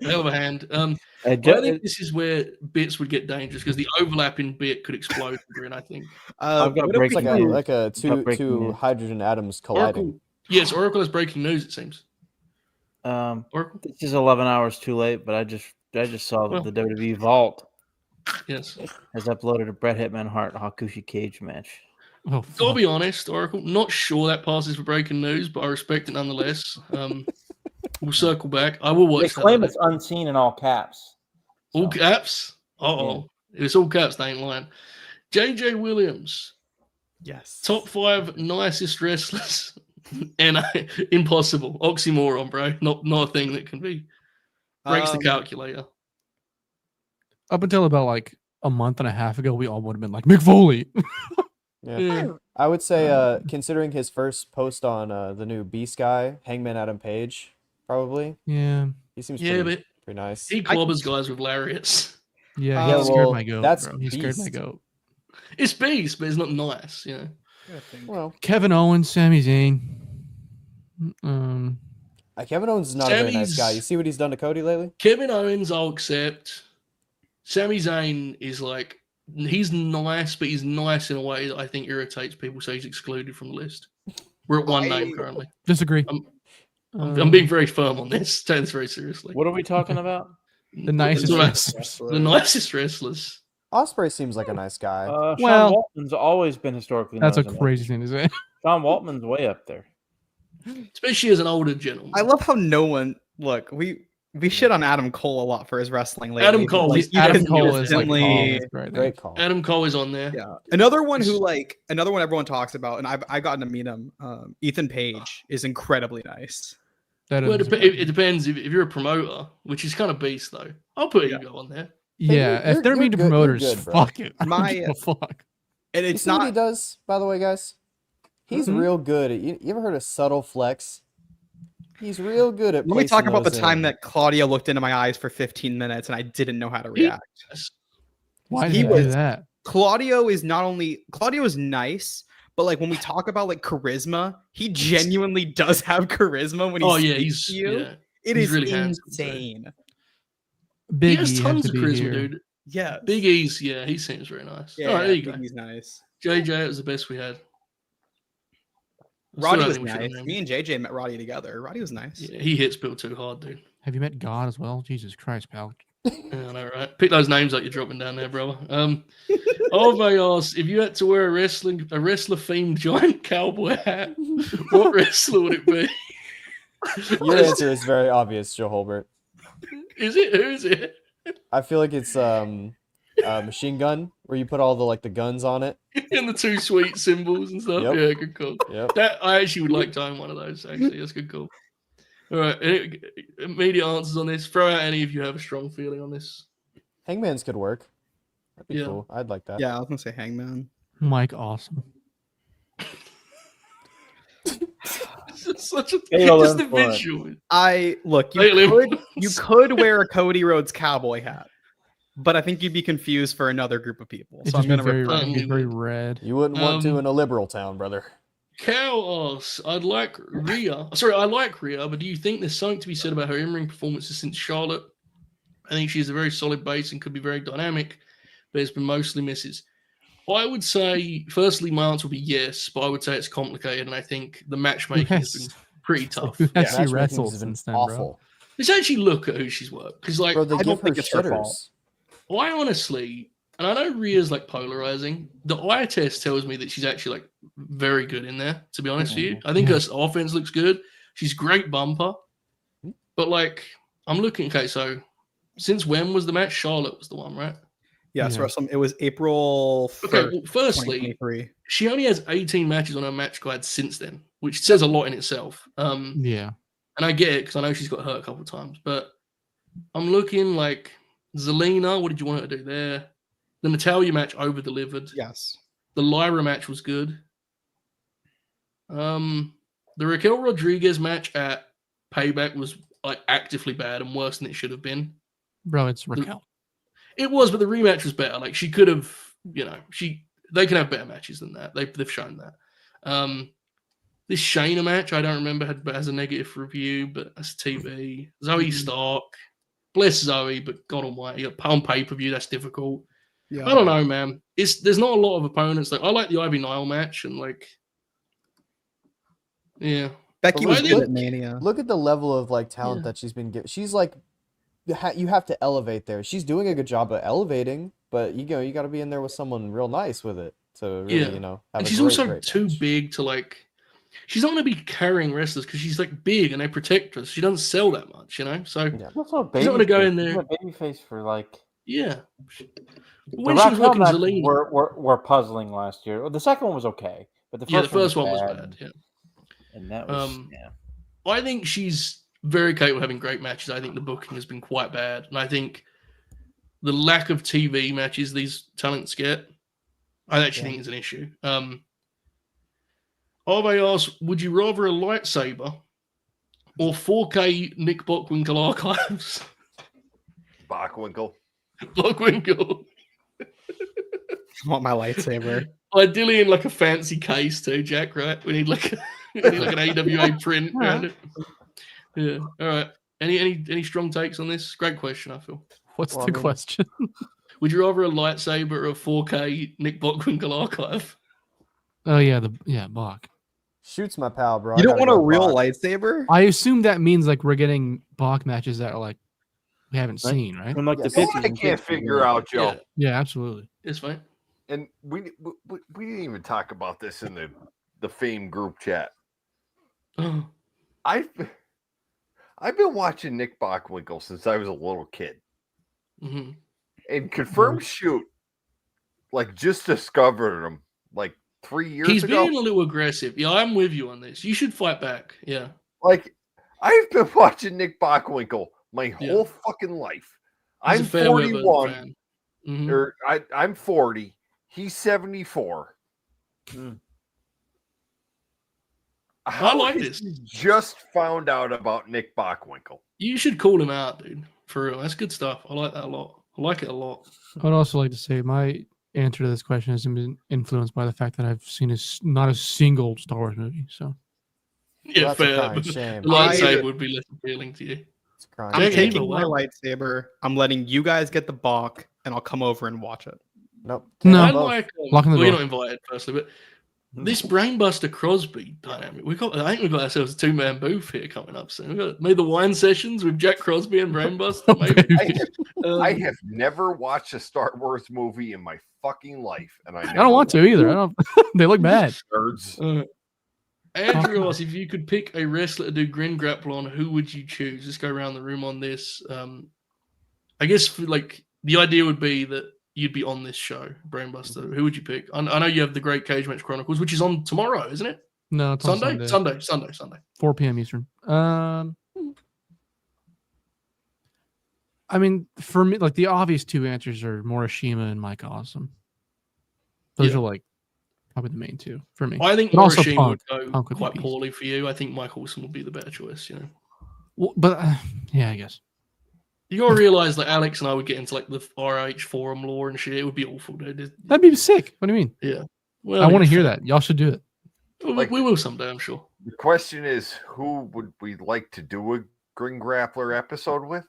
Speaker 2: Hell of a hand. I think this is where bits would get dangerous because the overlapping bit could explode. And I think
Speaker 8: I've got
Speaker 5: what if
Speaker 8: breaking
Speaker 5: we
Speaker 4: It's
Speaker 5: do-
Speaker 4: like a two
Speaker 8: breaking news.
Speaker 4: hydrogen atoms colliding.
Speaker 2: Oracle. Yes, Oracle has breaking news. It seems. Oracle.
Speaker 8: This is 11 hours too late, but I just saw that the WWE Vault
Speaker 2: Yes.
Speaker 8: has uploaded a Bret Hitman Hart Hakushi cage match.
Speaker 3: Oh,
Speaker 2: Gotta be honest, Oracle. Not sure that passes for breaking news, but I respect it nonetheless. We'll circle back. I will watch.
Speaker 8: They
Speaker 2: that
Speaker 8: claim
Speaker 2: later.
Speaker 8: it's unseen in all caps.
Speaker 2: All caps. If it's all caps, they ain't lying. JJ Williams,
Speaker 5: Yes.
Speaker 2: top 5 nicest wrestlers. And impossible. Oxymoron, bro. Not a thing that can be. Breaks the calculator.
Speaker 3: Up until about like a month and a half ago, we all would have been like Mick Foley.
Speaker 4: Yeah. I would say, considering his first post on the new Beast guy, Hangman Adam Page, probably.
Speaker 3: Yeah.
Speaker 4: He seems
Speaker 2: Yeah,
Speaker 4: pretty
Speaker 2: but
Speaker 4: nice.
Speaker 2: he clobbers guys with lariats.
Speaker 3: Yeah,
Speaker 4: Yeah,
Speaker 3: he scared
Speaker 4: well,
Speaker 3: my goat.
Speaker 4: that's
Speaker 3: Bro. He scared my
Speaker 4: Beast.
Speaker 3: goat.
Speaker 2: It's Beast, but it's not nice, you know.
Speaker 4: Well,
Speaker 3: Kevin Owens, Sami Zayn.
Speaker 4: Kevin Owens is not a very nice
Speaker 2: Sammy's-
Speaker 4: guy. You see what he's done to Cody lately?
Speaker 2: Kevin Owens, I'll accept. Sami Zayn is like, he's nice, but he's nice in a way that I think irritates people, so he's excluded from the list. We're at one name currently.
Speaker 3: Disagree.
Speaker 2: I'm being very firm on this. Take this very seriously.
Speaker 8: What are we talking about?
Speaker 3: The nicest
Speaker 2: The-
Speaker 3: wrestlers.
Speaker 2: The nicest wrestlers.
Speaker 4: Ospreay seems like a nice guy.
Speaker 8: Sean
Speaker 3: Well,
Speaker 8: Waltman's always been historically.
Speaker 3: That's a
Speaker 8: known as
Speaker 3: crazy thing to say.
Speaker 8: Sean Waltman's way up there.
Speaker 2: Especially as an older gentleman.
Speaker 5: I love how no one look. We We shit on Adam Cole a lot for his wrestling lately.
Speaker 2: Adam Cole
Speaker 5: Like,
Speaker 2: is-
Speaker 5: he
Speaker 3: Adam
Speaker 5: is
Speaker 3: Cole is like
Speaker 5: consistently-
Speaker 3: right now.
Speaker 4: Great call.
Speaker 2: Adam Cole is on there.
Speaker 5: Yeah. Another one everyone talks about, and I've gotten to meet him. Ethan Page is incredibly nice.
Speaker 3: That
Speaker 2: Well,
Speaker 3: is,
Speaker 2: it depends. If you're a promoter, which is kind of beast, though, I'll put Ego on there.
Speaker 3: yeah.
Speaker 4: You're-
Speaker 3: If they're
Speaker 4: you're
Speaker 3: meeting
Speaker 4: good- you're
Speaker 3: promoters,
Speaker 4: good, bro.
Speaker 3: fuck it. I don't
Speaker 5: My-
Speaker 3: give a fuck.
Speaker 5: And
Speaker 4: You
Speaker 5: it's
Speaker 4: see what he
Speaker 5: not.
Speaker 4: does, by the way, guys? He's
Speaker 3: Mhm.
Speaker 4: real good at. You ever heard of subtle flex? He's real good at.
Speaker 5: Let me talk
Speaker 4: placing
Speaker 5: about the
Speaker 4: those
Speaker 5: time
Speaker 4: in.
Speaker 5: that Claudia looked into my eyes for 15 minutes and I didn't know how to react.
Speaker 3: Why
Speaker 5: He
Speaker 3: did you do
Speaker 5: was-
Speaker 3: that?
Speaker 5: Claudio is nice, but like when we talk about like charisma, he genuinely does have charisma when he
Speaker 2: Oh yeah,
Speaker 5: speaks
Speaker 2: he's
Speaker 5: to you.
Speaker 2: yeah.
Speaker 5: It
Speaker 2: he's
Speaker 5: is
Speaker 2: really handsome, too.
Speaker 5: insane.
Speaker 3: Big
Speaker 2: He has
Speaker 3: E had
Speaker 2: tons
Speaker 3: to
Speaker 2: of
Speaker 3: be
Speaker 2: charisma,
Speaker 3: here.
Speaker 2: dude.
Speaker 5: Yeah.
Speaker 2: Big E's, yeah, he seems very nice.
Speaker 5: Yeah,
Speaker 2: All right, there you go.
Speaker 5: Big E's nice.
Speaker 2: JJ, it was the best we had. I still
Speaker 5: Roddy
Speaker 2: don't
Speaker 5: was
Speaker 2: think we should have
Speaker 5: nice.
Speaker 2: named
Speaker 5: Me
Speaker 2: him.
Speaker 5: and JJ met Roddy together. Roddy was nice.
Speaker 2: Yeah, he hits Bill too hard, dude.
Speaker 3: Have you met God as well? Jesus Christ, pal.
Speaker 2: Yeah, I know, right? Pick those names up you're dropping down there, brother. Ove asks, if you had to wear a wrestler themed giant cowboy hat, what wrestler would it be?
Speaker 4: Your answer is very obvious, Joe Holbert.
Speaker 2: Is it? Who is it?
Speaker 4: I feel like it's Machine Gun, where you put all the guns on it.
Speaker 2: And the two sweet symbols and stuff.
Speaker 4: Yep.
Speaker 2: Yeah, good call.
Speaker 4: Yep.
Speaker 2: That I actually would like to own one of those. Actually, that's good call. All right, immediate answers on this. Throw out any if you have a strong feeling on this.
Speaker 4: Hangman's could work. That'd be
Speaker 2: Yeah.
Speaker 4: cool. I'd like that.
Speaker 5: Yeah, I was gonna say Hangman.
Speaker 3: Mike, awesome.
Speaker 2: It's such a
Speaker 8: Halo
Speaker 2: just the
Speaker 8: influence.
Speaker 2: visual.
Speaker 5: You could wear a Cody Rhodes cowboy hat, but I think you'd be confused for another group of people.
Speaker 3: It's
Speaker 5: So I'm
Speaker 3: just
Speaker 5: gonna
Speaker 3: very,
Speaker 5: refer.
Speaker 2: refrain.
Speaker 3: it'd be very red.
Speaker 4: You wouldn't want to in a liberal town, brother.
Speaker 2: Cow asks, I like Rhea, but do you think there's something to be said about her in-ring performances since Charlotte? I think she's a very solid base and could be very dynamic, but it's been mostly misses. I would say, firstly, my answer would be yes, but I would say it's complicated, and I think the matchmaking has been pretty tough.
Speaker 3: Who has
Speaker 4: Matchmaking's
Speaker 3: she wrestled
Speaker 4: been
Speaker 3: since then, bro?
Speaker 4: awful.
Speaker 2: Let's actually look at who she's worked, because like,
Speaker 4: Bro, they
Speaker 5: I
Speaker 4: give
Speaker 5: don't
Speaker 4: her
Speaker 5: think it's her fault.
Speaker 4: shitters.
Speaker 2: I honestly, and I know Rhea's like polarizing. The eye test tells me that she's actually like very good in there, to be honest with you. I think her offense looks good. She's great bumper. But like, I'm looking, okay, so since when was the match? Charlotte was the one, right?
Speaker 5: Yes,
Speaker 3: Yeah.
Speaker 5: It was April 1st,
Speaker 2: Okay, well, firstly,
Speaker 5: 2023.
Speaker 2: she only has 18 matches on her match guide since then, which says a lot in itself.
Speaker 3: Yeah.
Speaker 2: And I get it because I know she's got hurt a couple of times, but I'm looking like Zelina. What did you want her to do there? The Natalia match over delivered.
Speaker 5: Yes.
Speaker 2: The Lyra match was good. The Raquel Rodriguez match at Payback was like actively bad and worse than it should have been.
Speaker 3: Bro, it's Raquel.
Speaker 2: It was, but the rematch was better. Like she could have, they can have better matches than that. They've shown that. This Shayna match, I don't remember, has a negative review, but that's TV. Zoe Stark, bless Zoe, but God Almighty, on pay-per-view, that's difficult.
Speaker 5: Yeah.
Speaker 2: I don't know, man. There's not a lot of opponents. Like I like the Ivy Nile match, and like, yeah,
Speaker 5: Becky
Speaker 4: But
Speaker 5: was
Speaker 4: look
Speaker 5: good
Speaker 4: at-
Speaker 5: at Mania.
Speaker 4: Look at the level of talent
Speaker 2: Yeah.
Speaker 4: that she's been given. She's like, you have to elevate there. She's doing a good job at elevating, but you got to be in there with someone real nice with it to really,
Speaker 2: Yeah.
Speaker 4: have
Speaker 2: and
Speaker 4: a
Speaker 2: she's
Speaker 4: great,
Speaker 2: also
Speaker 4: great
Speaker 2: too
Speaker 4: match.
Speaker 2: big to like. She's not going to be carrying wrestlers because she's like big and they protect her. So she doesn't sell that much, So
Speaker 4: Yeah.
Speaker 8: She's also a
Speaker 2: She's not gonna go
Speaker 8: babyface.
Speaker 2: in there.
Speaker 8: She's a babyface for like.
Speaker 2: yeah.
Speaker 8: The
Speaker 2: When she was
Speaker 8: Raquel
Speaker 2: working
Speaker 8: matches
Speaker 2: Zelina,
Speaker 8: were puzzling last year. Well, the second one was okay, but the first
Speaker 2: one was bad. Yeah.
Speaker 8: And that was
Speaker 2: Um, I think she's very capable of having great matches. I think the booking has been quite bad, and I think the lack of TV matches these talents get, I actually think is an issue. Ave asks, would you rather a lightsaber or 4K Nick Bockwinkel archives?
Speaker 6: Bockwinkel.
Speaker 2: Bockwinkel.
Speaker 5: I want my lightsaber.
Speaker 2: Ideally in like a fancy case too, Jack, right? We need like an AWA print around it. Yeah. All right. Any strong takes on this? Great question, I feel.
Speaker 3: What's
Speaker 4: Well,
Speaker 3: the
Speaker 4: I mean-
Speaker 3: question?
Speaker 2: Would you rather a lightsaber or a 4K Nick Bockwinkel archive?
Speaker 3: Oh yeah, Bach.
Speaker 4: Shoots my pal, bro.
Speaker 5: You
Speaker 4: I
Speaker 5: don't
Speaker 4: gotta
Speaker 5: want a
Speaker 4: go
Speaker 5: real
Speaker 4: Bach.
Speaker 5: lightsaber?
Speaker 3: I assume that means like we're getting Bach matches that are like we haven't
Speaker 8: Right.
Speaker 3: seen, right?
Speaker 8: from like the
Speaker 4: Yes.
Speaker 8: 50s.
Speaker 6: I
Speaker 8: and
Speaker 6: can't
Speaker 8: 60s,
Speaker 6: figure
Speaker 8: yeah.
Speaker 6: out, Joe.
Speaker 2: Yeah,
Speaker 3: Yeah, absolutely.
Speaker 2: it's fine.
Speaker 6: And we didn't even talk about this in the Fame group chat.
Speaker 2: Oh,
Speaker 6: I I've been watching Nick Bockwinkel since I was a little kid.
Speaker 2: Mm-hmm.
Speaker 6: And Confirmed Shoot, like, just discovered him like 3 years
Speaker 2: He's
Speaker 6: ago.
Speaker 2: being a little aggressive. Yeah, I'm with you on this. You should fight back. Yeah.
Speaker 6: Like, I've been watching Nick Bockwinkel my whole fucking life.
Speaker 2: He's
Speaker 6: I'm
Speaker 2: a fair weather
Speaker 6: 41,
Speaker 2: fan. Mhm.
Speaker 6: or I'm 40. He's 74.
Speaker 2: I like
Speaker 6: has
Speaker 2: this.
Speaker 6: he just found out about Nick Bockwinkel?
Speaker 2: You should call him out, dude. For real. That's good stuff. I like that a lot. I like it a lot.
Speaker 3: I'd also like to say my answer to this question has been influenced by the fact that I've seen not a single Star Wars movie. So
Speaker 2: Yeah,
Speaker 4: that's a
Speaker 2: fair.
Speaker 4: crying shame.
Speaker 2: The lightsaber would be less appealing to you.
Speaker 4: It's crying.
Speaker 5: I'm
Speaker 2: Yeah,
Speaker 5: taking
Speaker 2: either
Speaker 5: my
Speaker 2: way.
Speaker 5: lightsaber. I'm letting you guys get the balk, and I'll come over and watch it.
Speaker 4: Nope.
Speaker 3: No.
Speaker 2: I
Speaker 4: Both.
Speaker 2: like.
Speaker 3: Lock in the
Speaker 2: Well, you're
Speaker 3: door.
Speaker 2: not invited, firstly, but this Brainbuster Crosby dynamic. I think we got ourselves a 2-man booth here coming up soon. We got maybe the wine sessions with Jack Crosby and Brainbuster. Maybe.
Speaker 6: I have never watched a Star Wars movie in my fucking life, and
Speaker 3: I don't want to either. I don't. They look bad.
Speaker 6: Nerds.
Speaker 2: Andrew asked if you could pick a wrestler to do Grin grapple on, who would you choose? Let's go around the room on this. I guess the idea would be that you'd be on this show, Brainbuster. Who would you pick? I know you have the Great Cage Match Chronicles, which is on tomorrow, isn't it?
Speaker 3: No, it's on
Speaker 2: Sunday.
Speaker 3: 4 p.m. Eastern. I mean, for me, like the obvious two answers are Morishima and Mike Awesome. Those are like probably the main two for me.
Speaker 2: I think
Speaker 3: But also
Speaker 2: Morishima would
Speaker 3: Punk.
Speaker 2: go
Speaker 3: Punk would be
Speaker 2: quite
Speaker 3: beast.
Speaker 2: poorly for you. I think Mike Awesome would be the better choice, you know.
Speaker 3: Well, but yeah, I guess.
Speaker 2: You gotta realize that Alex and I would get into like the RH forum lore and shit. It would be awful, dude.
Speaker 3: That'd be sick. What do you mean?
Speaker 2: Yeah. Well,
Speaker 3: I want to
Speaker 2: yeah.
Speaker 3: hear that. Y'all should do it.
Speaker 2: We will someday, I'm sure.
Speaker 6: The question is, who would we like to do a Grin Grappler episode with?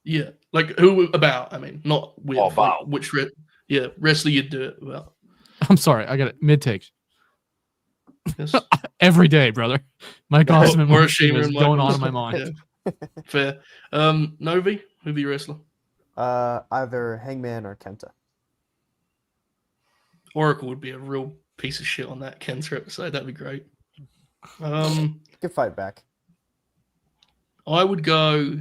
Speaker 2: Yeah. Like who about? I mean, not with
Speaker 6: About.
Speaker 2: like, which wrestler you'd do it about.
Speaker 3: I'm sorry. I got it. Mid takes.
Speaker 2: Yes.
Speaker 3: Every day, brother. Mike Awesome and
Speaker 2: Morishima
Speaker 3: Morishima is
Speaker 2: and
Speaker 3: going
Speaker 2: Mike
Speaker 3: on in my
Speaker 2: Awesome.
Speaker 3: mind.
Speaker 2: Yeah. Fair. Novi, who'd be your wrestler?
Speaker 4: Either Hangman or Kenta.
Speaker 2: Oracle would be a real piece of shit on that Kenta episode. That'd be great.
Speaker 4: Good fight back.
Speaker 2: I would go.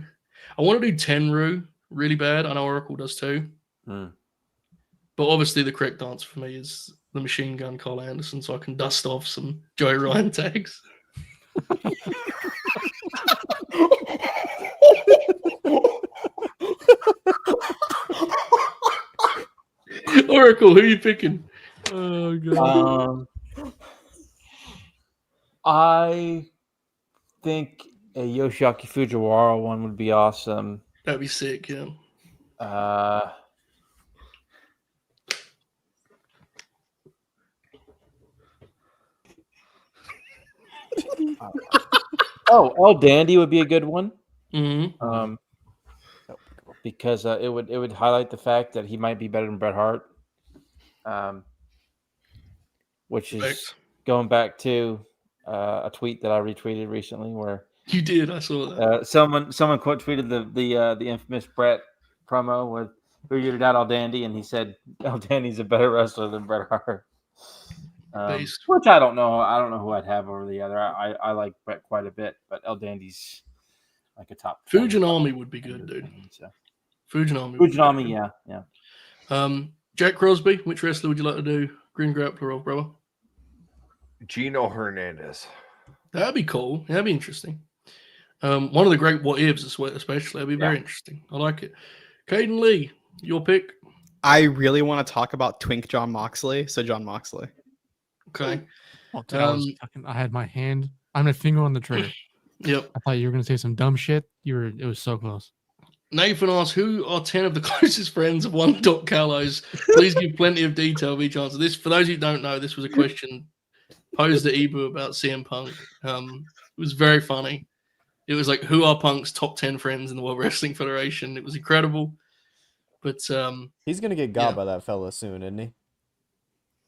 Speaker 2: I want to do Tenru really bad. I know Oracle does too. But obviously, the correct answer for me is the Machine Gun Cole Anderson, so I can dust off some Joey Ryan tags. Oracle, who are you picking? Oh god.
Speaker 8: I think a Yoshiaki Fujiwara one would be awesome.
Speaker 2: That'd be sick, yeah.
Speaker 8: El Dandy would be a good one.
Speaker 2: Mm-hmm.
Speaker 8: Because it would highlight the fact that he might be better than Bret Hart. Which is going back to a tweet that I retweeted recently where
Speaker 2: you did. I saw that.
Speaker 8: Someone quote tweeted the infamous Bret promo with "Who you out El Dandy," and he said El Dandy's a better wrestler than Bret Hart. Which I don't know. I don't know who I'd have over the other. I like Bret quite a bit, but El Dandy's like a top.
Speaker 2: Fujinami would be good, dude.
Speaker 8: So.
Speaker 2: Fujinami,
Speaker 8: yeah.
Speaker 2: Jack Crosby, which wrestler would you like to do Grin Grappler of, brother?
Speaker 6: Gino Hernandez.
Speaker 2: That'd be cool. That'd be interesting. One of the great what ifs, especially. That'd be very interesting. I like it. Kaden Lee, your pick.
Speaker 5: I really want to talk about Twink John Moxley. So John Moxley.
Speaker 2: Okay.
Speaker 3: Oh, dude, I had my hand. I'm a finger on the trigger.
Speaker 2: Yep.
Speaker 3: I thought you were gonna say some dumb shit. It was so close.
Speaker 2: Nathan asks, who are 10 of the closest friends of one Doc Callows? Please give plenty of detail of each answer. This, for those who don't know, this was a question posed to Ibu about CM Punk. It was very funny. It was like, who are Punk's top 10 friends in the World Wrestling Federation? It was incredible. But
Speaker 4: he's gonna get got by that fella soon, isn't he?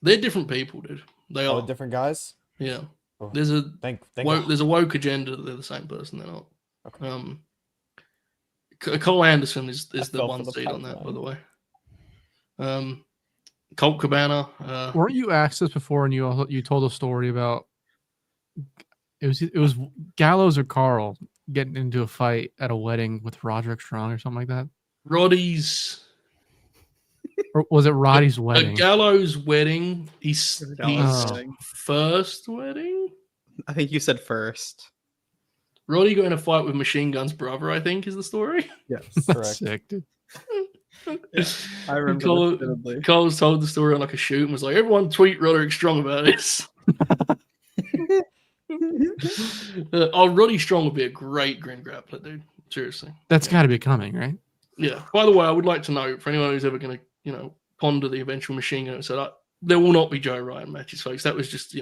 Speaker 2: They're different people, dude. They are
Speaker 4: different guys.
Speaker 2: Yeah.
Speaker 4: Oh,
Speaker 2: There's a
Speaker 4: God.
Speaker 2: there's a woke agenda that they're the same person. They're not.
Speaker 4: Okay.
Speaker 2: Cole Anderson is the one seed on that, by the way. Colt Cabana.
Speaker 3: Weren't you asked this before, and you told a story about it was Gallows or Carl getting into a fight at a wedding with Roderick Strong or something like that?
Speaker 2: Roddy's
Speaker 3: Or was it Roddy's
Speaker 2: a
Speaker 3: wedding?
Speaker 2: Gallows wedding. His
Speaker 3: Oh.
Speaker 2: first wedding.
Speaker 5: I think you said first.
Speaker 2: Roddy got in a fight with Machine Gun's brother, I think, is the story.
Speaker 5: Yes.
Speaker 3: That's sick, dude.
Speaker 5: I remember
Speaker 2: Cole,
Speaker 5: this vividly.
Speaker 2: Cole's told the story on like a shoot and was like, everyone tweet Roderick Strong about this. Roddy Strong would be a great Grin grappler, dude. Seriously.
Speaker 3: That's got to be coming, right?
Speaker 2: Yeah. By the way, I would like to know, for anyone who's ever going to, ponder the eventual Machine Gun episode, there will not be Joe Ryan matches, folks. That was just,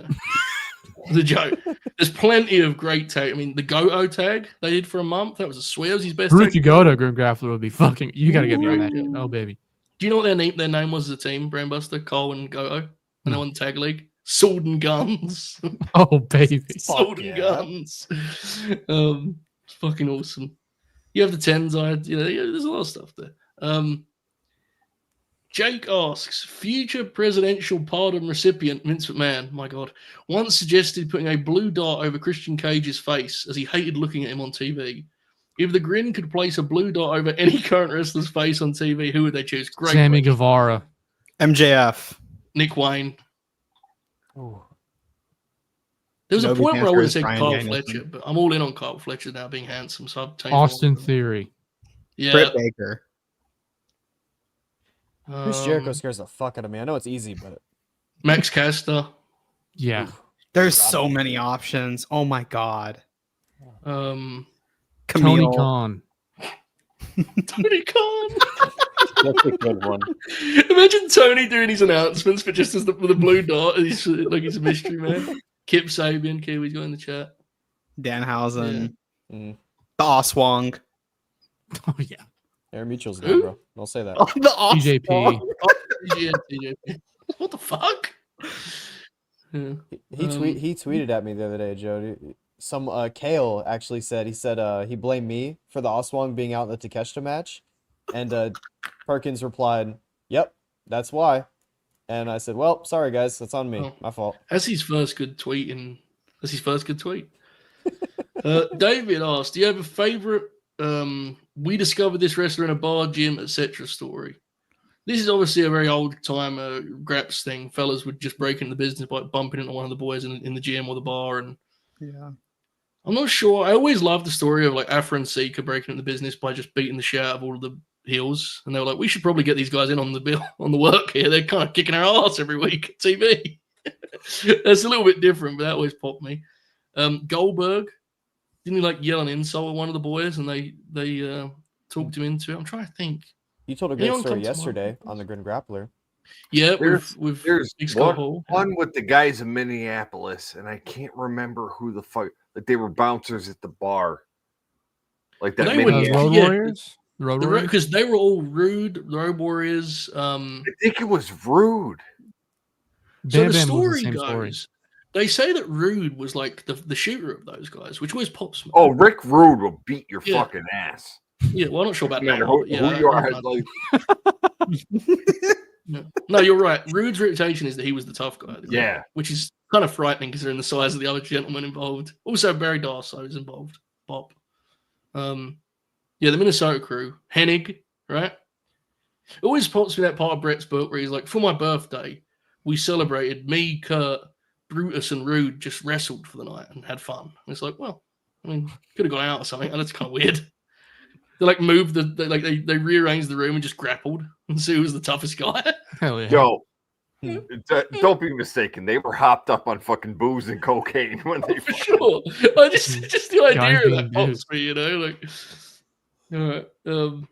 Speaker 2: the joke. There's plenty of great tag. I mean, the Goto tag they did for a month, that was a swear. That was his best
Speaker 3: Ruth
Speaker 2: tag.
Speaker 3: Goto Grim Grappler would be fucking. You got to get me on that.
Speaker 2: Ooh.
Speaker 3: Oh, baby.
Speaker 2: Do you know what their name was as a team, Brainbuster, Cole and Goto? And they won the tag league? Sword and Guns.
Speaker 3: Oh, baby.
Speaker 2: Sword and Guns. It's fucking awesome. You have the Tenside, there's a lot of stuff there. Jake asks, future presidential pardon recipient Vince McMahon, my God, once suggested putting a blue dot over Christian Cage's face as he hated looking at him on TV. If the Grin could place a blue dot over any current wrestler's face on TV, who would they choose? Great
Speaker 3: Sammy
Speaker 2: question.
Speaker 3: Guevara.
Speaker 5: MJF.
Speaker 2: Nick Wayne.
Speaker 8: Ooh.
Speaker 2: There was a
Speaker 5: Nobody's
Speaker 2: point where I
Speaker 5: answer
Speaker 2: would have
Speaker 5: is
Speaker 2: said
Speaker 5: Bryan
Speaker 2: Carl
Speaker 5: Danielson.
Speaker 2: Fletcher, but I'm all in on Carl Fletcher now being handsome, so I've changed
Speaker 3: Austin
Speaker 2: my mind.
Speaker 3: Theory.
Speaker 2: Yeah.
Speaker 5: Britt Baker.
Speaker 4: Chris Jericho scares the fuck out of me. I know it's easy, but
Speaker 2: Max Caster.
Speaker 3: Yeah.
Speaker 5: There's so many options. Oh my god.
Speaker 2: Camille.
Speaker 3: Tony Khan.
Speaker 2: Tony Khan.
Speaker 8: That's a good one.
Speaker 2: Imagine Tony doing his announcements, but just with a blue dot. And he's like he's a mystery man. Kip Sabian, Kiwi's got in the chat.
Speaker 5: Danhausen.
Speaker 4: Mm.
Speaker 5: The Oswong.
Speaker 3: Oh, yeah.
Speaker 4: Aaron Mutual's good, bro. Don't say that.
Speaker 5: The Oswong.
Speaker 3: TJP.
Speaker 2: TJP. What the fuck? Yeah.
Speaker 4: He tweeted at me the other day, Joe. Some Kale actually said he blamed me for the Oswong being out in the Takeshita match, and Perkins replied, "Yep, that's why." And I said, "Well, sorry guys, that's on me,
Speaker 2: Oh.
Speaker 4: my fault."
Speaker 2: That's his first good tweet. David asked, do you have a favorite we discovered this wrestler in a bar, gym, etc. story? This is obviously a very old time graps thing. Fellas would just break into the business by bumping into one of the boys in the gym or the bar. And
Speaker 5: Yeah.
Speaker 2: I'm not sure. I always loved the story of like Afra and Seeker breaking into the business by just beating the shit out of all of the heels. And they were like, we should probably get these guys in on the work here. They're kind of kicking our ass every week at TV. That's a little bit different, but that always popped me. Goldberg, didn't he like yell an insult at one of the boys and they talked him into it? I'm trying to think.
Speaker 4: You told a great
Speaker 2: Anyone
Speaker 4: story
Speaker 2: come to
Speaker 4: yesterday
Speaker 2: mind?
Speaker 4: on the Grin Grappler.
Speaker 2: Yeah,
Speaker 6: There's
Speaker 2: with Big Skull
Speaker 6: one,
Speaker 2: Hall.
Speaker 6: one with the guys in Minneapolis, and I can't remember who the fuck. Like they were bouncers at the bar, like that.
Speaker 2: They were-
Speaker 3: Road
Speaker 2: Yeah.
Speaker 3: Warriors? The Road Warriors?
Speaker 2: Because they were all rude, the Road Warriors.
Speaker 6: I think it was Rude.
Speaker 2: So
Speaker 3: Bam
Speaker 2: the
Speaker 3: Bam was
Speaker 2: story
Speaker 3: same
Speaker 2: goes,
Speaker 3: story.
Speaker 2: they say that Rude was like the shooter of those guys, which was Pop Smoke.
Speaker 6: Oh, Rick Rude will beat your
Speaker 2: Yeah.
Speaker 6: fucking ass.
Speaker 2: Yeah, well, I'm not sure about
Speaker 6: No
Speaker 2: that.
Speaker 6: matter
Speaker 2: one,
Speaker 6: who,
Speaker 2: but yeah,
Speaker 6: who you
Speaker 2: I
Speaker 6: are.
Speaker 2: know.
Speaker 6: Like,
Speaker 2: Yeah. No, you're right. Rude's reputation is that he was the tough guy.
Speaker 6: Yeah.
Speaker 2: Which is kind of frightening considering the size of the other gentleman involved. Also, Barry Darso is involved. Bob. Yeah, the Minnesota crew. Hennig, right? It always pops me that part of Brett's book where he's like, for my birthday, we celebrated me, Kurt, Brutus, and Rude just wrestled for the night and had fun. And it's like, well, I mean, could have gone out or something. That's kind of weird. They like moved they rearranged the room and just grappled and see who was the toughest guy.
Speaker 3: Hell yeah.
Speaker 6: Yo, don't be mistaken. They were hopped up on fucking booze and cocaine when they.
Speaker 2: For sure. I just the idea of that
Speaker 3: Dude.
Speaker 2: pops me, like. All right.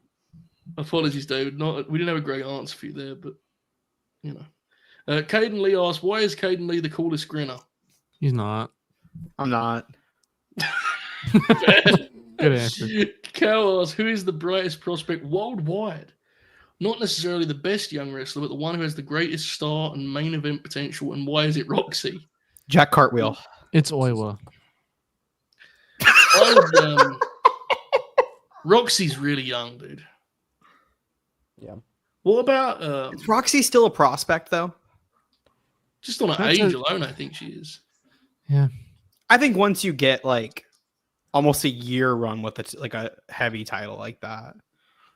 Speaker 2: Apologies, David. We didn't have a great answer for you there, but Kaden Lee asked, "Why is Kaden Lee the coolest grinner?"
Speaker 3: He's not.
Speaker 5: I'm not.
Speaker 3: Good answer.
Speaker 2: Cal asked, "Who is the brightest prospect worldwide? Not necessarily the best young wrestler, but the one who has the greatest star and main event potential. And why is it Roxy?"
Speaker 5: Jack Cartwheel.
Speaker 3: It's Oiwa.
Speaker 2: Roxy's really young, dude.
Speaker 4: Yeah.
Speaker 2: What about
Speaker 5: Is Roxy still a prospect though?
Speaker 2: just on her
Speaker 3: That's
Speaker 2: age
Speaker 3: a-
Speaker 2: alone? I think she is.
Speaker 3: Yeah.
Speaker 5: I think once you get like almost a year run with like a heavy title like that.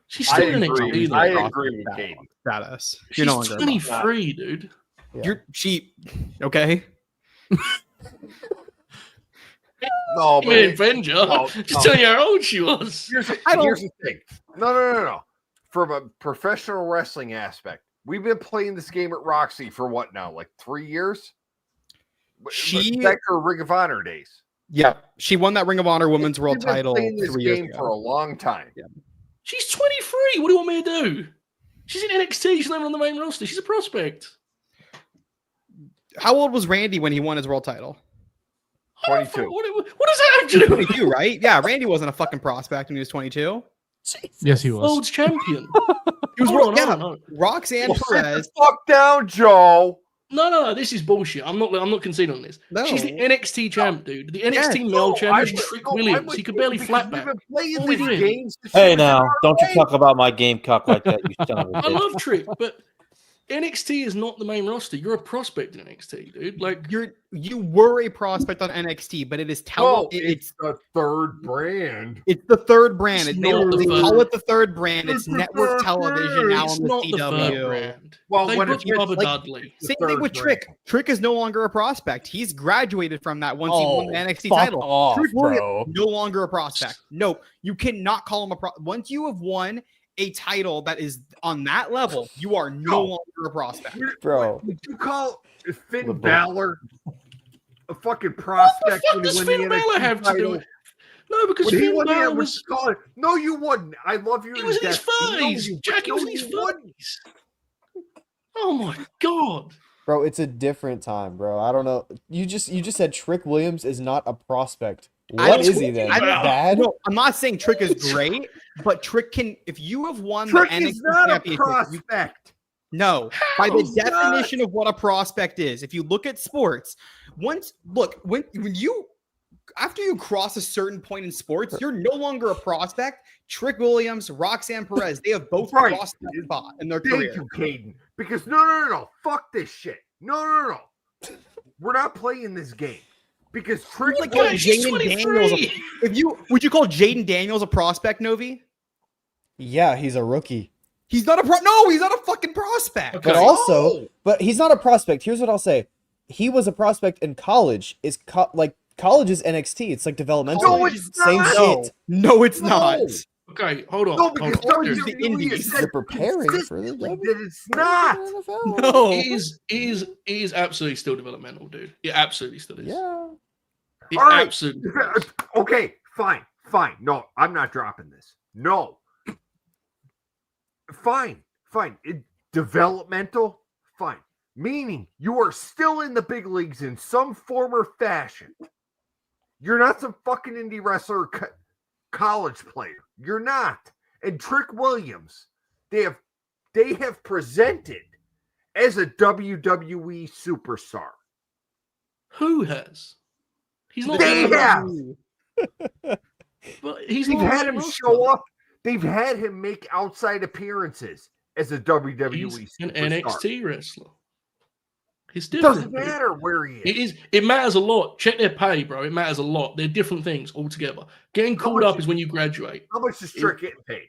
Speaker 2: She's still in NXT.
Speaker 6: I agree with Kaden.
Speaker 5: Status.
Speaker 2: She's 23, dude.
Speaker 4: Yeah.
Speaker 5: Okay.
Speaker 6: No,
Speaker 2: I mean, Avenger. Just telling you how old she was.
Speaker 6: Here's the thing. No. From a professional wrestling aspect, we've been playing this game at Roxy for what now? Like 3 years? Back to her Ring of Honor days.
Speaker 5: Yeah, she won that Ring of Honor Women's World title
Speaker 6: playing this
Speaker 5: 3 years
Speaker 6: game
Speaker 5: ago.
Speaker 6: for a long time.
Speaker 5: Yeah.
Speaker 2: She's 23. What do you want me to do? She's in NXT. She's not even on the main roster. She's a prospect.
Speaker 5: How old was Randy when he won his world title?
Speaker 6: 22.
Speaker 2: What does that have to do?
Speaker 5: 22, right? Yeah, Randy wasn't a fucking prospect when he was 22.
Speaker 3: Yes, he was.
Speaker 2: World's champion.
Speaker 5: He was
Speaker 2: Hold on.
Speaker 5: Roxanne
Speaker 6: Well, sit
Speaker 5: Perez.
Speaker 6: the fuck down, Joe.
Speaker 2: No. This is bullshit. I'm not conceding on this.
Speaker 5: No.
Speaker 2: She's the NXT champ, dude. The NXT male champ is Trick Williams. He could barely flat back. What are we doing?
Speaker 8: Hey, now, don't you talk about my gamecock like that, you son of a
Speaker 2: I
Speaker 8: bitch.
Speaker 2: love Trick, but NXT is not the main roster. You're a prospect in NXT, dude. Like
Speaker 5: You were a prospect on NXT, but it is
Speaker 6: it's the third brand.
Speaker 5: It's the third brand.
Speaker 2: It's
Speaker 5: They
Speaker 2: not the
Speaker 5: call
Speaker 2: third.
Speaker 5: it the third brand. It's
Speaker 6: It's the
Speaker 5: network
Speaker 6: third
Speaker 5: television
Speaker 6: brand.
Speaker 5: now
Speaker 2: it's
Speaker 5: on the
Speaker 2: not the third
Speaker 5: CW.
Speaker 2: brand.
Speaker 6: Well,
Speaker 2: They
Speaker 6: when
Speaker 2: booked
Speaker 6: it's
Speaker 2: Bubba
Speaker 5: like-
Speaker 2: Dudley.
Speaker 5: Same
Speaker 6: third
Speaker 5: thing with
Speaker 6: brand.
Speaker 5: Trick. Trick is no longer a prospect. He's graduated from that once he won the NXT
Speaker 8: fuck
Speaker 5: title.
Speaker 8: off,
Speaker 5: Trick
Speaker 8: bro.
Speaker 5: Williams, no longer a prospect. No, you cannot call him a once you have won a title that is on that level, you are no longer a prospect.
Speaker 4: Bro.
Speaker 6: Would you call Finn
Speaker 8: LeBron.
Speaker 6: Balor a fucking
Speaker 2: What the
Speaker 6: prospect
Speaker 2: fuck
Speaker 6: when he
Speaker 2: does
Speaker 6: won
Speaker 2: Finn
Speaker 6: the
Speaker 2: Balor
Speaker 6: NXT
Speaker 2: have to do
Speaker 6: title?
Speaker 2: it? No, because
Speaker 6: When he
Speaker 2: Finn
Speaker 6: won the
Speaker 2: Balor was
Speaker 6: No, you wouldn't. I love you.
Speaker 2: he
Speaker 6: to
Speaker 2: was in his
Speaker 6: death. No,
Speaker 2: 30s.
Speaker 6: you-
Speaker 2: Jackie was
Speaker 6: no,
Speaker 2: in his
Speaker 6: you wouldn't.
Speaker 2: 30s. Oh my god.
Speaker 4: Bro, it's a different time, bro. I don't know. You just said Trick Williams is not a prospect.
Speaker 5: I
Speaker 4: What
Speaker 5: don't-
Speaker 4: is he then?
Speaker 5: I don't-
Speaker 4: Bad?
Speaker 5: No, I'm not saying Trick is great, but Trick can. If you have won
Speaker 6: Trick
Speaker 5: the
Speaker 6: is
Speaker 5: NXT
Speaker 6: not a
Speaker 5: championship, you-
Speaker 6: prospect.
Speaker 5: no. By the
Speaker 6: How's that?
Speaker 5: definition of what a prospect is, if you look at sports, when you after you cross a certain point in sports, you're no longer a prospect. Trick Williams, Roxanne Perez, they have both
Speaker 6: Right.
Speaker 5: crossed that spot in their
Speaker 6: Thank
Speaker 5: career.
Speaker 6: you, Kaden. Because no. Fuck this shit. No. We're not playing this game. Because Trick
Speaker 5: Like,
Speaker 2: Guys, she's
Speaker 5: Jaden
Speaker 2: 23.
Speaker 5: Daniels. Would you call Jaden Daniels a prospect, Novi?
Speaker 4: Yeah, he's a rookie.
Speaker 5: He's not a no, he's not a fucking prospect.
Speaker 2: Okay.
Speaker 4: But also, but he's not a prospect. Here's what I'll say. He was a prospect in college. College is NXT. It's like developmental.
Speaker 6: No, it's
Speaker 4: Same
Speaker 6: not.
Speaker 4: shit.
Speaker 5: No, it's
Speaker 6: No.
Speaker 5: not.
Speaker 2: Okay, hold on.
Speaker 6: No,
Speaker 2: hold
Speaker 6: because
Speaker 2: on.
Speaker 5: There's the indies.
Speaker 4: They're preparing for the
Speaker 6: that it's not.
Speaker 5: No.
Speaker 2: He is absolutely still developmental, dude. It absolutely still is.
Speaker 4: Yeah.
Speaker 2: It
Speaker 6: All right.
Speaker 2: absolutely
Speaker 6: Okay, fine. No, I'm not dropping this. No. Fine. Developmental, fine. Meaning you are still in the big leagues in some form or fashion. You're not some fucking indie wrestler or college player. You're not. And Trick Williams, they have presented as a WWE superstar.
Speaker 2: Who has? He's not.
Speaker 6: They have.
Speaker 2: But he's
Speaker 6: They've
Speaker 2: not
Speaker 6: had
Speaker 2: on
Speaker 6: him
Speaker 2: the
Speaker 6: show
Speaker 2: roster.
Speaker 6: up. They've had him make outside appearances as a WWE
Speaker 2: He's an
Speaker 6: superstar.
Speaker 2: NXT wrestler. It's different.
Speaker 6: Doesn't
Speaker 2: dude.
Speaker 6: matter where he is.
Speaker 2: It is. It matters a lot. Check their pay, bro. It matters a lot. They're different things altogether. Getting
Speaker 6: How
Speaker 2: called
Speaker 6: much
Speaker 2: up is when you graduate.
Speaker 6: How much is Trick getting paid?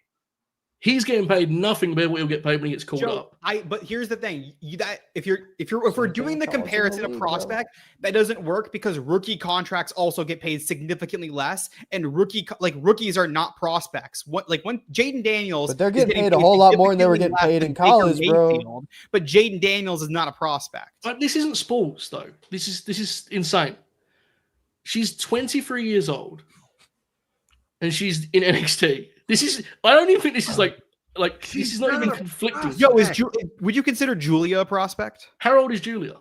Speaker 2: He's getting paid nothing about what he'll get paid when he gets called
Speaker 5: Joe,
Speaker 2: up.
Speaker 5: but here's the thing: if we're doing the comparison of prospect, that doesn't work because rookie contracts also get paid significantly less, and rookies are not prospects. When Jaden Daniels,
Speaker 4: But they're
Speaker 5: is
Speaker 4: getting paid a whole lot more than they were getting
Speaker 5: significantly
Speaker 4: paid in
Speaker 5: less than Baker
Speaker 4: college, bro.
Speaker 5: Mayfield, but Jaden Daniels is not a prospect.
Speaker 2: But this isn't sports, though. This is insane. She's 23 years old, and she's in NXT. I don't even think this is like this is not even conflicting.
Speaker 5: Yo, would you consider Julia a prospect?
Speaker 2: How old is Julia?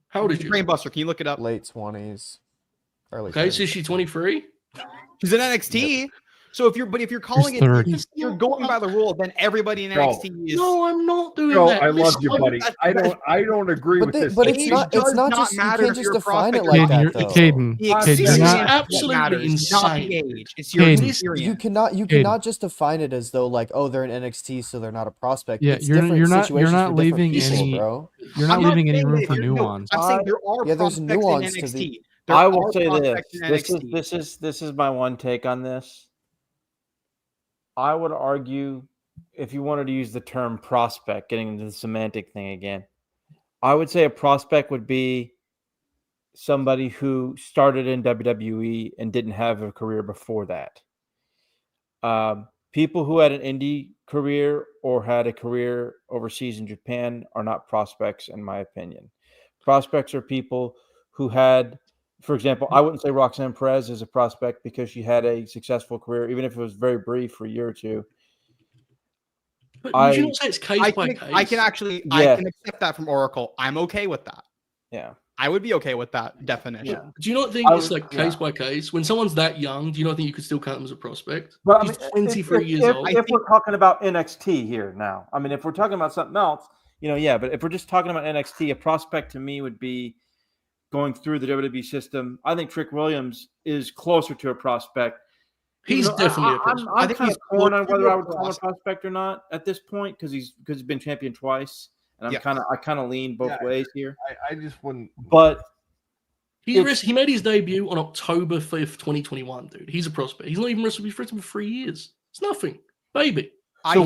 Speaker 2: How old is Julia?
Speaker 5: Brainbuster, can you look it up?
Speaker 4: Late 20s. Early
Speaker 2: Okay,
Speaker 4: 30s.
Speaker 2: so she's 23.
Speaker 5: She's in NXT. So if you're calling
Speaker 3: He's
Speaker 5: it,
Speaker 3: 30.
Speaker 5: if you're going by the rule, then everybody in
Speaker 6: No.
Speaker 5: NXT is.
Speaker 2: No, I'm not doing
Speaker 6: No,
Speaker 2: that.
Speaker 6: I love you,
Speaker 2: Listen,
Speaker 6: buddy. I don't agree with this.
Speaker 4: But
Speaker 5: It
Speaker 4: it's not. It's
Speaker 5: does
Speaker 4: not
Speaker 5: not
Speaker 4: just. You
Speaker 5: matter
Speaker 4: can't
Speaker 5: if
Speaker 4: just
Speaker 5: you're a
Speaker 4: define it
Speaker 5: prospect
Speaker 4: like
Speaker 3: Caden,
Speaker 4: that, though.
Speaker 3: Caden,
Speaker 5: The
Speaker 3: Caden,
Speaker 2: This
Speaker 5: experience
Speaker 2: is
Speaker 3: you're not,
Speaker 2: absolutely
Speaker 5: matters, not the
Speaker 2: insane.
Speaker 5: age. It's your
Speaker 3: Caden.
Speaker 5: experience.
Speaker 4: You
Speaker 3: Caden.
Speaker 4: cannot just define it as though like, oh, they're in NXT, so they're not a prospect.
Speaker 3: Yeah,
Speaker 4: It's
Speaker 3: you're
Speaker 4: different
Speaker 3: not
Speaker 4: situations for different
Speaker 3: leaving
Speaker 4: people,
Speaker 3: any-
Speaker 4: bro.
Speaker 3: you're not
Speaker 5: I'm
Speaker 3: leaving any
Speaker 5: saying
Speaker 3: room
Speaker 5: that
Speaker 3: for
Speaker 5: if you're- no,
Speaker 3: nuance.
Speaker 5: I'm saying there are
Speaker 4: Yeah, there's
Speaker 5: prospects
Speaker 4: nuance
Speaker 5: in
Speaker 4: to
Speaker 5: NXT.
Speaker 4: the-
Speaker 5: There
Speaker 8: I will
Speaker 5: are
Speaker 8: say
Speaker 5: prospects
Speaker 8: this.
Speaker 5: in NXT.
Speaker 8: This is my one take on this. I would argue, if you wanted to use the term prospect, getting into the semantic thing again, I would say a prospect would be somebody who started in WWE and didn't have a career before that. People who had an indie career or had a career overseas in Japan are not prospects, in my opinion. Prospects are people who had, for example, I wouldn't say Roxanne Perez is a prospect because she had a successful career, even if it was very brief for a year or two.
Speaker 2: But would you not say it's case by case?
Speaker 5: I can actually
Speaker 8: Yeah.
Speaker 5: I can accept that from Oracle. I'm okay with that.
Speaker 8: Yeah.
Speaker 5: I would be okay with that definition.
Speaker 8: Yeah.
Speaker 2: Do you not think
Speaker 8: I
Speaker 2: it's
Speaker 8: would-
Speaker 2: like case by case? When someone's that young, do you not think you could still count them as a prospect?
Speaker 8: But I
Speaker 2: He's
Speaker 8: mean,
Speaker 2: 23 years old.
Speaker 8: If we're talking about NXT here now, I mean, if we're talking about something else, yeah. But if we're just talking about NXT, a prospect to me would be going through the WWE system. I think Trick Williams is closer to a prospect.
Speaker 2: He's definitely a prospect.
Speaker 8: I'm
Speaker 5: think
Speaker 8: kind
Speaker 5: he's
Speaker 8: of torn on
Speaker 5: closer
Speaker 8: whether
Speaker 5: to
Speaker 8: I
Speaker 5: a
Speaker 8: would call him a
Speaker 5: prospect.
Speaker 8: prospect or not at this point because he's been champion twice, and
Speaker 5: Yes.
Speaker 8: I kind of lean both ways here.
Speaker 6: I just wouldn't.
Speaker 8: But
Speaker 2: He made his debut on October 5th, 2021, dude. He's a prospect. He's not even wrestled for 3 years. It's nothing. Baby.
Speaker 8: so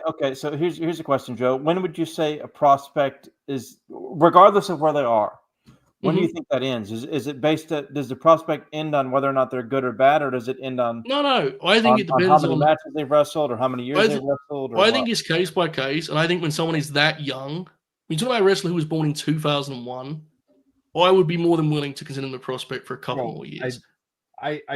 Speaker 8: okay. So here's a question, Joe. When would you say a prospect is, regardless of where they are? When do you think that ends? Is it based does the prospect end on whether or not they're good or bad, or does it end on
Speaker 2: No. I think it depends
Speaker 8: how many
Speaker 2: on
Speaker 8: matches they've wrestled or how many years they've wrestled? Or
Speaker 2: I think it's case by case, and I think when someone is that young, when you talk about a wrestler who was born in 2001, I would be more than willing to consider them a prospect for a couple more years.
Speaker 6: I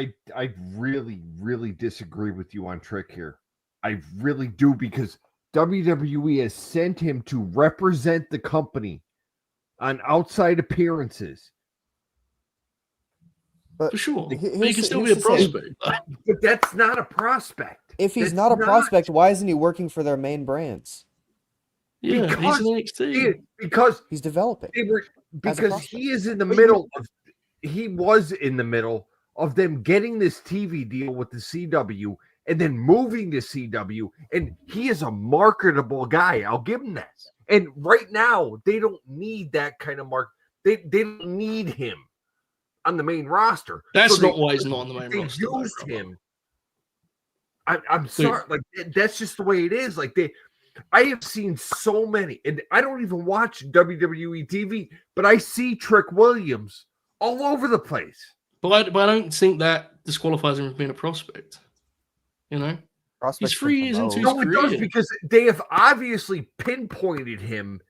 Speaker 6: really, really disagree with you on Trick here. I really do, because WWE has sent him to represent the company on outside appearances.
Speaker 2: For sure.
Speaker 9: He-
Speaker 2: But he
Speaker 9: here's
Speaker 2: can
Speaker 9: the-
Speaker 2: still be
Speaker 9: here's
Speaker 2: a
Speaker 9: the thing.
Speaker 2: prospect.
Speaker 6: But that's not a prospect.
Speaker 9: If he's
Speaker 6: That's
Speaker 9: not a prospect, why isn't he working for their main brands?
Speaker 2: Yeah, he's
Speaker 6: Because
Speaker 2: an NXT.
Speaker 6: Because
Speaker 9: He's developing.
Speaker 6: they were,
Speaker 9: As a
Speaker 6: because
Speaker 9: prospect.
Speaker 6: he is in the middle of, he was in the middle of them getting this TV deal with the CW and then moving to CW, and he is a marketable guy. I'll give him that. And right now, they don't need that kind of mark. They don't need him on the main roster.
Speaker 2: That's
Speaker 6: So
Speaker 2: not why he's not on the main
Speaker 6: they
Speaker 2: roster. though,
Speaker 6: used
Speaker 2: brother.
Speaker 6: him. I'm sorry, like that's just the way it is. Like I have seen so many, and I don't even watch WWE TV, but I see Trick Williams all over the place.
Speaker 2: But I don't think that disqualifies him from being a prospect. You know?
Speaker 9: Prospects
Speaker 2: He's 3
Speaker 9: can
Speaker 2: years into
Speaker 9: promote.
Speaker 2: his
Speaker 6: No, it does,
Speaker 2: career.
Speaker 6: because they have obviously pinpointed him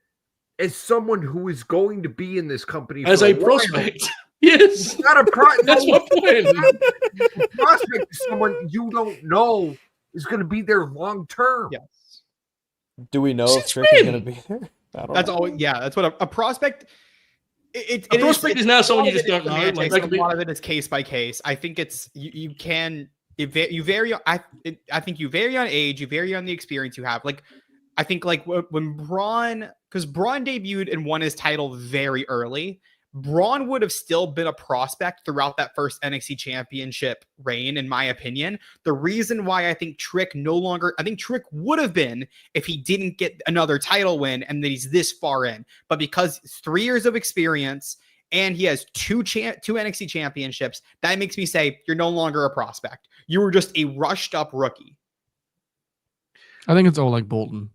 Speaker 6: as someone who is going to be in this company
Speaker 2: As
Speaker 6: for
Speaker 2: a
Speaker 6: while.
Speaker 2: prospect. Yes.
Speaker 6: He's not a
Speaker 2: That's my point.
Speaker 6: prospect is someone you don't know is going to be there long term.
Speaker 5: Yes.
Speaker 9: Do we know if
Speaker 2: Since
Speaker 9: Trick is
Speaker 2: when?
Speaker 9: going to be there? I don't
Speaker 5: That's
Speaker 9: know.
Speaker 5: all. Yeah, that's what a prospect. It
Speaker 2: A prospect is now someone you just don't know.
Speaker 5: Like,
Speaker 2: Like, that
Speaker 5: a
Speaker 2: could be-
Speaker 5: lot of it is case by case. I think it's you can you vary. I think you vary on age. You vary on the experience you have. Like I think like when Braun, because Braun debuted and won his title very early. Braun would have still been a prospect throughout that first NXT championship reign, in my opinion. The reason why I think Trick would have been if he didn't get another title win and that he's this far in. But because it's 3 years of experience and he has two NXT championships, that makes me say you're no longer a prospect. You were just a rushed up rookie.
Speaker 3: I think it's all like Bolton.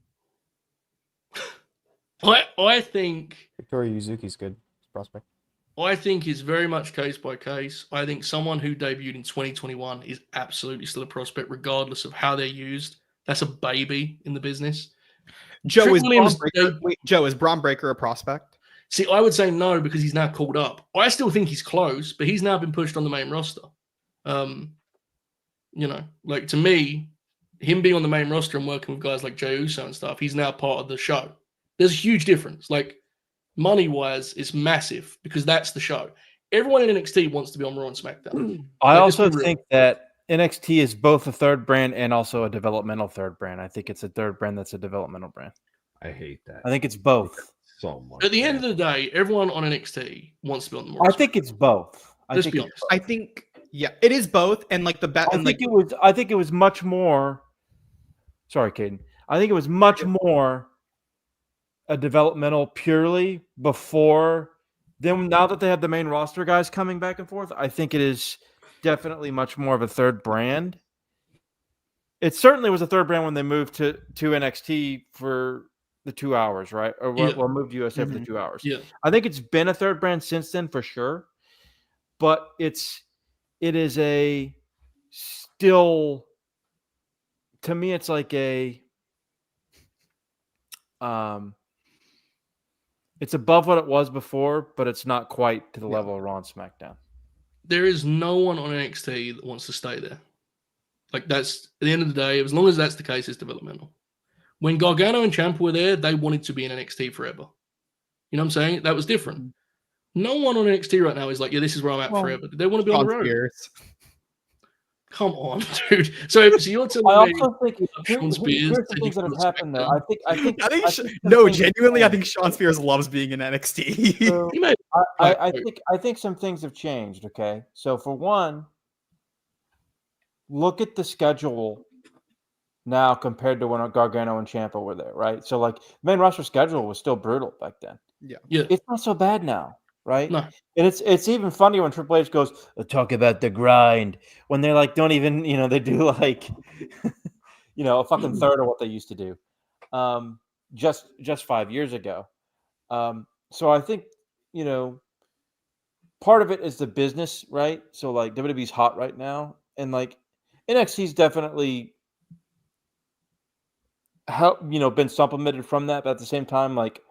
Speaker 2: I think
Speaker 9: Victoria Yuzuki's good. Prospect.
Speaker 2: I think it's very much case by case. I think someone who debuted in 2021 is absolutely still a prospect, regardless of how they're used. That's a baby in the business.
Speaker 5: Joe,
Speaker 2: Trick
Speaker 5: is
Speaker 2: Williams,
Speaker 5: Braun Breaker a prospect?
Speaker 2: See, I would say no because he's now called up. I still think he's close, but he's now been pushed on the main roster. You know, like to me, him being on the main roster and working with guys like Jey Uso and stuff, he's now part of the show. There's a huge difference. Like money-wise, it's massive because that's the show. Everyone in NXT wants to be on Raw and SmackDown.
Speaker 8: I
Speaker 2: Like,
Speaker 8: also
Speaker 2: let's be real.
Speaker 8: think that NXT is both a third brand and also a developmental third brand. I think it's a third brand that's a developmental brand.
Speaker 6: I hate that
Speaker 8: I think it's both.
Speaker 6: so much.
Speaker 2: At the end of the day, everyone on NXT wants to be on the roster.
Speaker 8: I think it's both.
Speaker 2: Let's be honest.
Speaker 5: I think it is both, and like the bet.
Speaker 8: I think it was much more. Sorry, Kaden. I think it was much more a developmental purely before Then now that they have the main roster guys coming back and forth, I think it is definitely much more of a third brand. It certainly was a third brand when they moved to NXT for the 2 hours, right? Or
Speaker 2: Yeah.
Speaker 8: well, moved to USA for the
Speaker 2: Mhm.
Speaker 8: 2 hours.
Speaker 2: Yeah.
Speaker 8: I think it's been a third brand since then for sure. But it is a still, to me, it's like a it's above what it was before, but it's not quite to the level of Raw and SmackDown.
Speaker 2: There is no one on NXT that wants to stay there. Like, that's at the end of the day, as long as that's the case, it's developmental. When Gargano and Ciampa were there, they wanted to be in NXT forever. You know what I'm saying? That was different. No one on NXT right now is like, yeah, this is where I'm at forever. They want to be on the road.
Speaker 5: Spears.
Speaker 2: Come on, dude. So you're telling
Speaker 8: I
Speaker 2: me
Speaker 8: also think
Speaker 2: Sean Spears
Speaker 8: here's the things that have happened though. I think
Speaker 5: No, genuinely, I think Sean Spears loves being in NXT.
Speaker 8: so,
Speaker 2: He may-
Speaker 8: I think some things have changed. Okay, so for one, look at the schedule now compared to when Gargano and Ciampa were there, right? So like main roster schedule was still brutal back then.
Speaker 2: Yeah.
Speaker 8: It's not so bad now, right?
Speaker 2: No.
Speaker 8: And it's even funny when Triple H goes, talk about the grind, when they like don't even, they do like a fucking third of what they used to do. Just 5 years ago. So I think, part of it is the business, right? So like WWE's hot right now, and like NXT's definitely been supplemented from that, but at the same time, like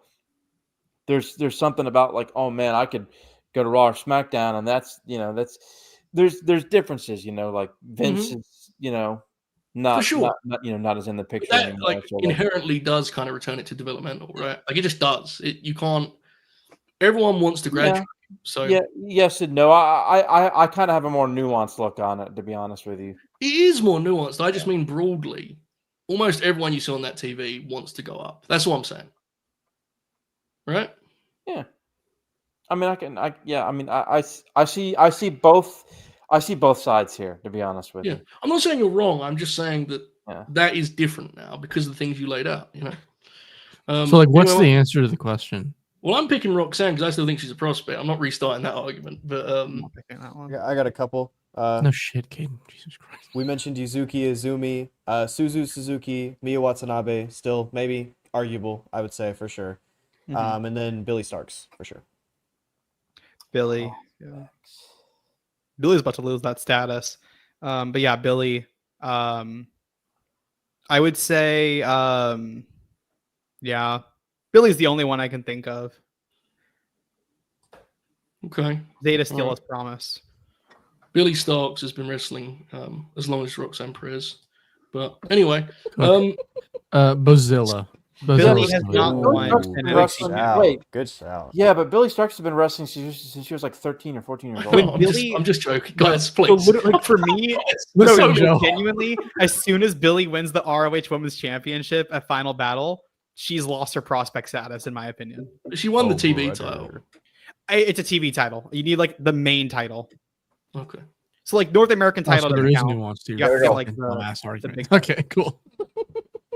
Speaker 8: there's something about like, oh man, I could go to Raw or SmackDown, and that's there's differences, like Vince is not
Speaker 2: For sure.
Speaker 8: not as in the picture
Speaker 2: That
Speaker 8: anymore.
Speaker 2: like
Speaker 8: So,
Speaker 2: inherently does kind of return it to developmental, right? Like it just does. You can't. Everyone wants to graduate. So
Speaker 8: yeah, yes and no. I kind of have a more nuanced look on it, to be honest with you.
Speaker 2: it is more nuanced. I just mean broadly. Almost everyone you see on that TV wants to go up. That's what I'm saying. Right?
Speaker 8: Yeah. I mean, I see both sides here, to be honest with
Speaker 2: Yeah.
Speaker 8: you.
Speaker 2: I'm not saying you're wrong. I'm just saying that
Speaker 8: Yeah.
Speaker 2: that is different now because of the things you laid out,
Speaker 3: So, like, what's
Speaker 2: anyway,
Speaker 3: the answer to the question?
Speaker 2: Well, I'm picking Roxanne because I still think she's a prospect. I'm not restarting that argument, but
Speaker 5: I'm not picking that one.
Speaker 9: Yeah, I got a couple.
Speaker 3: No shit, Kaden. Jesus Christ.
Speaker 9: We mentioned Yuzuki Izumi, Suzu Suzuki, Miya Watanabe, still maybe arguable, I would say for sure. And then Billy Starks for sure.
Speaker 5: Billy. Yeah. Billy's about to lose that status. But yeah, Billy. I would say, yeah, Billy's the only one I can think of.
Speaker 2: okay.
Speaker 5: Zeta Steel has promise.
Speaker 2: Billy Starks has been wrestling as long as Roxanne Perez. But anyway,
Speaker 3: Bozilla.
Speaker 5: Billy
Speaker 3: Bozilla's
Speaker 5: has
Speaker 3: fine.
Speaker 5: not won
Speaker 8: Ooh,
Speaker 5: an
Speaker 8: good
Speaker 5: NXT.
Speaker 8: shout. Wait.
Speaker 9: Good shout.
Speaker 8: Yeah, but Billy Starks has been wrestling since she was like 13 or 14 years old.
Speaker 5: When
Speaker 2: I'm just joking, guys.
Speaker 5: So
Speaker 2: Please.
Speaker 5: like for me,
Speaker 3: Listen, Joe.
Speaker 5: genuinely, as soon as Billy wins the ROH Women's Championship at Final Battle, she's lost her prospect status, in my opinion.
Speaker 2: She won the TV
Speaker 9: brother.
Speaker 2: title.
Speaker 5: It's a TV title. You need like the main title.
Speaker 2: Okay.
Speaker 5: So like North American
Speaker 3: Oh,
Speaker 5: title.
Speaker 3: so there
Speaker 5: doesn't
Speaker 3: is
Speaker 5: count.
Speaker 3: nuance to
Speaker 5: You
Speaker 3: your
Speaker 5: have to get,
Speaker 3: fucking
Speaker 5: like,
Speaker 3: dumbass argument.
Speaker 5: big-
Speaker 3: Okay, cool.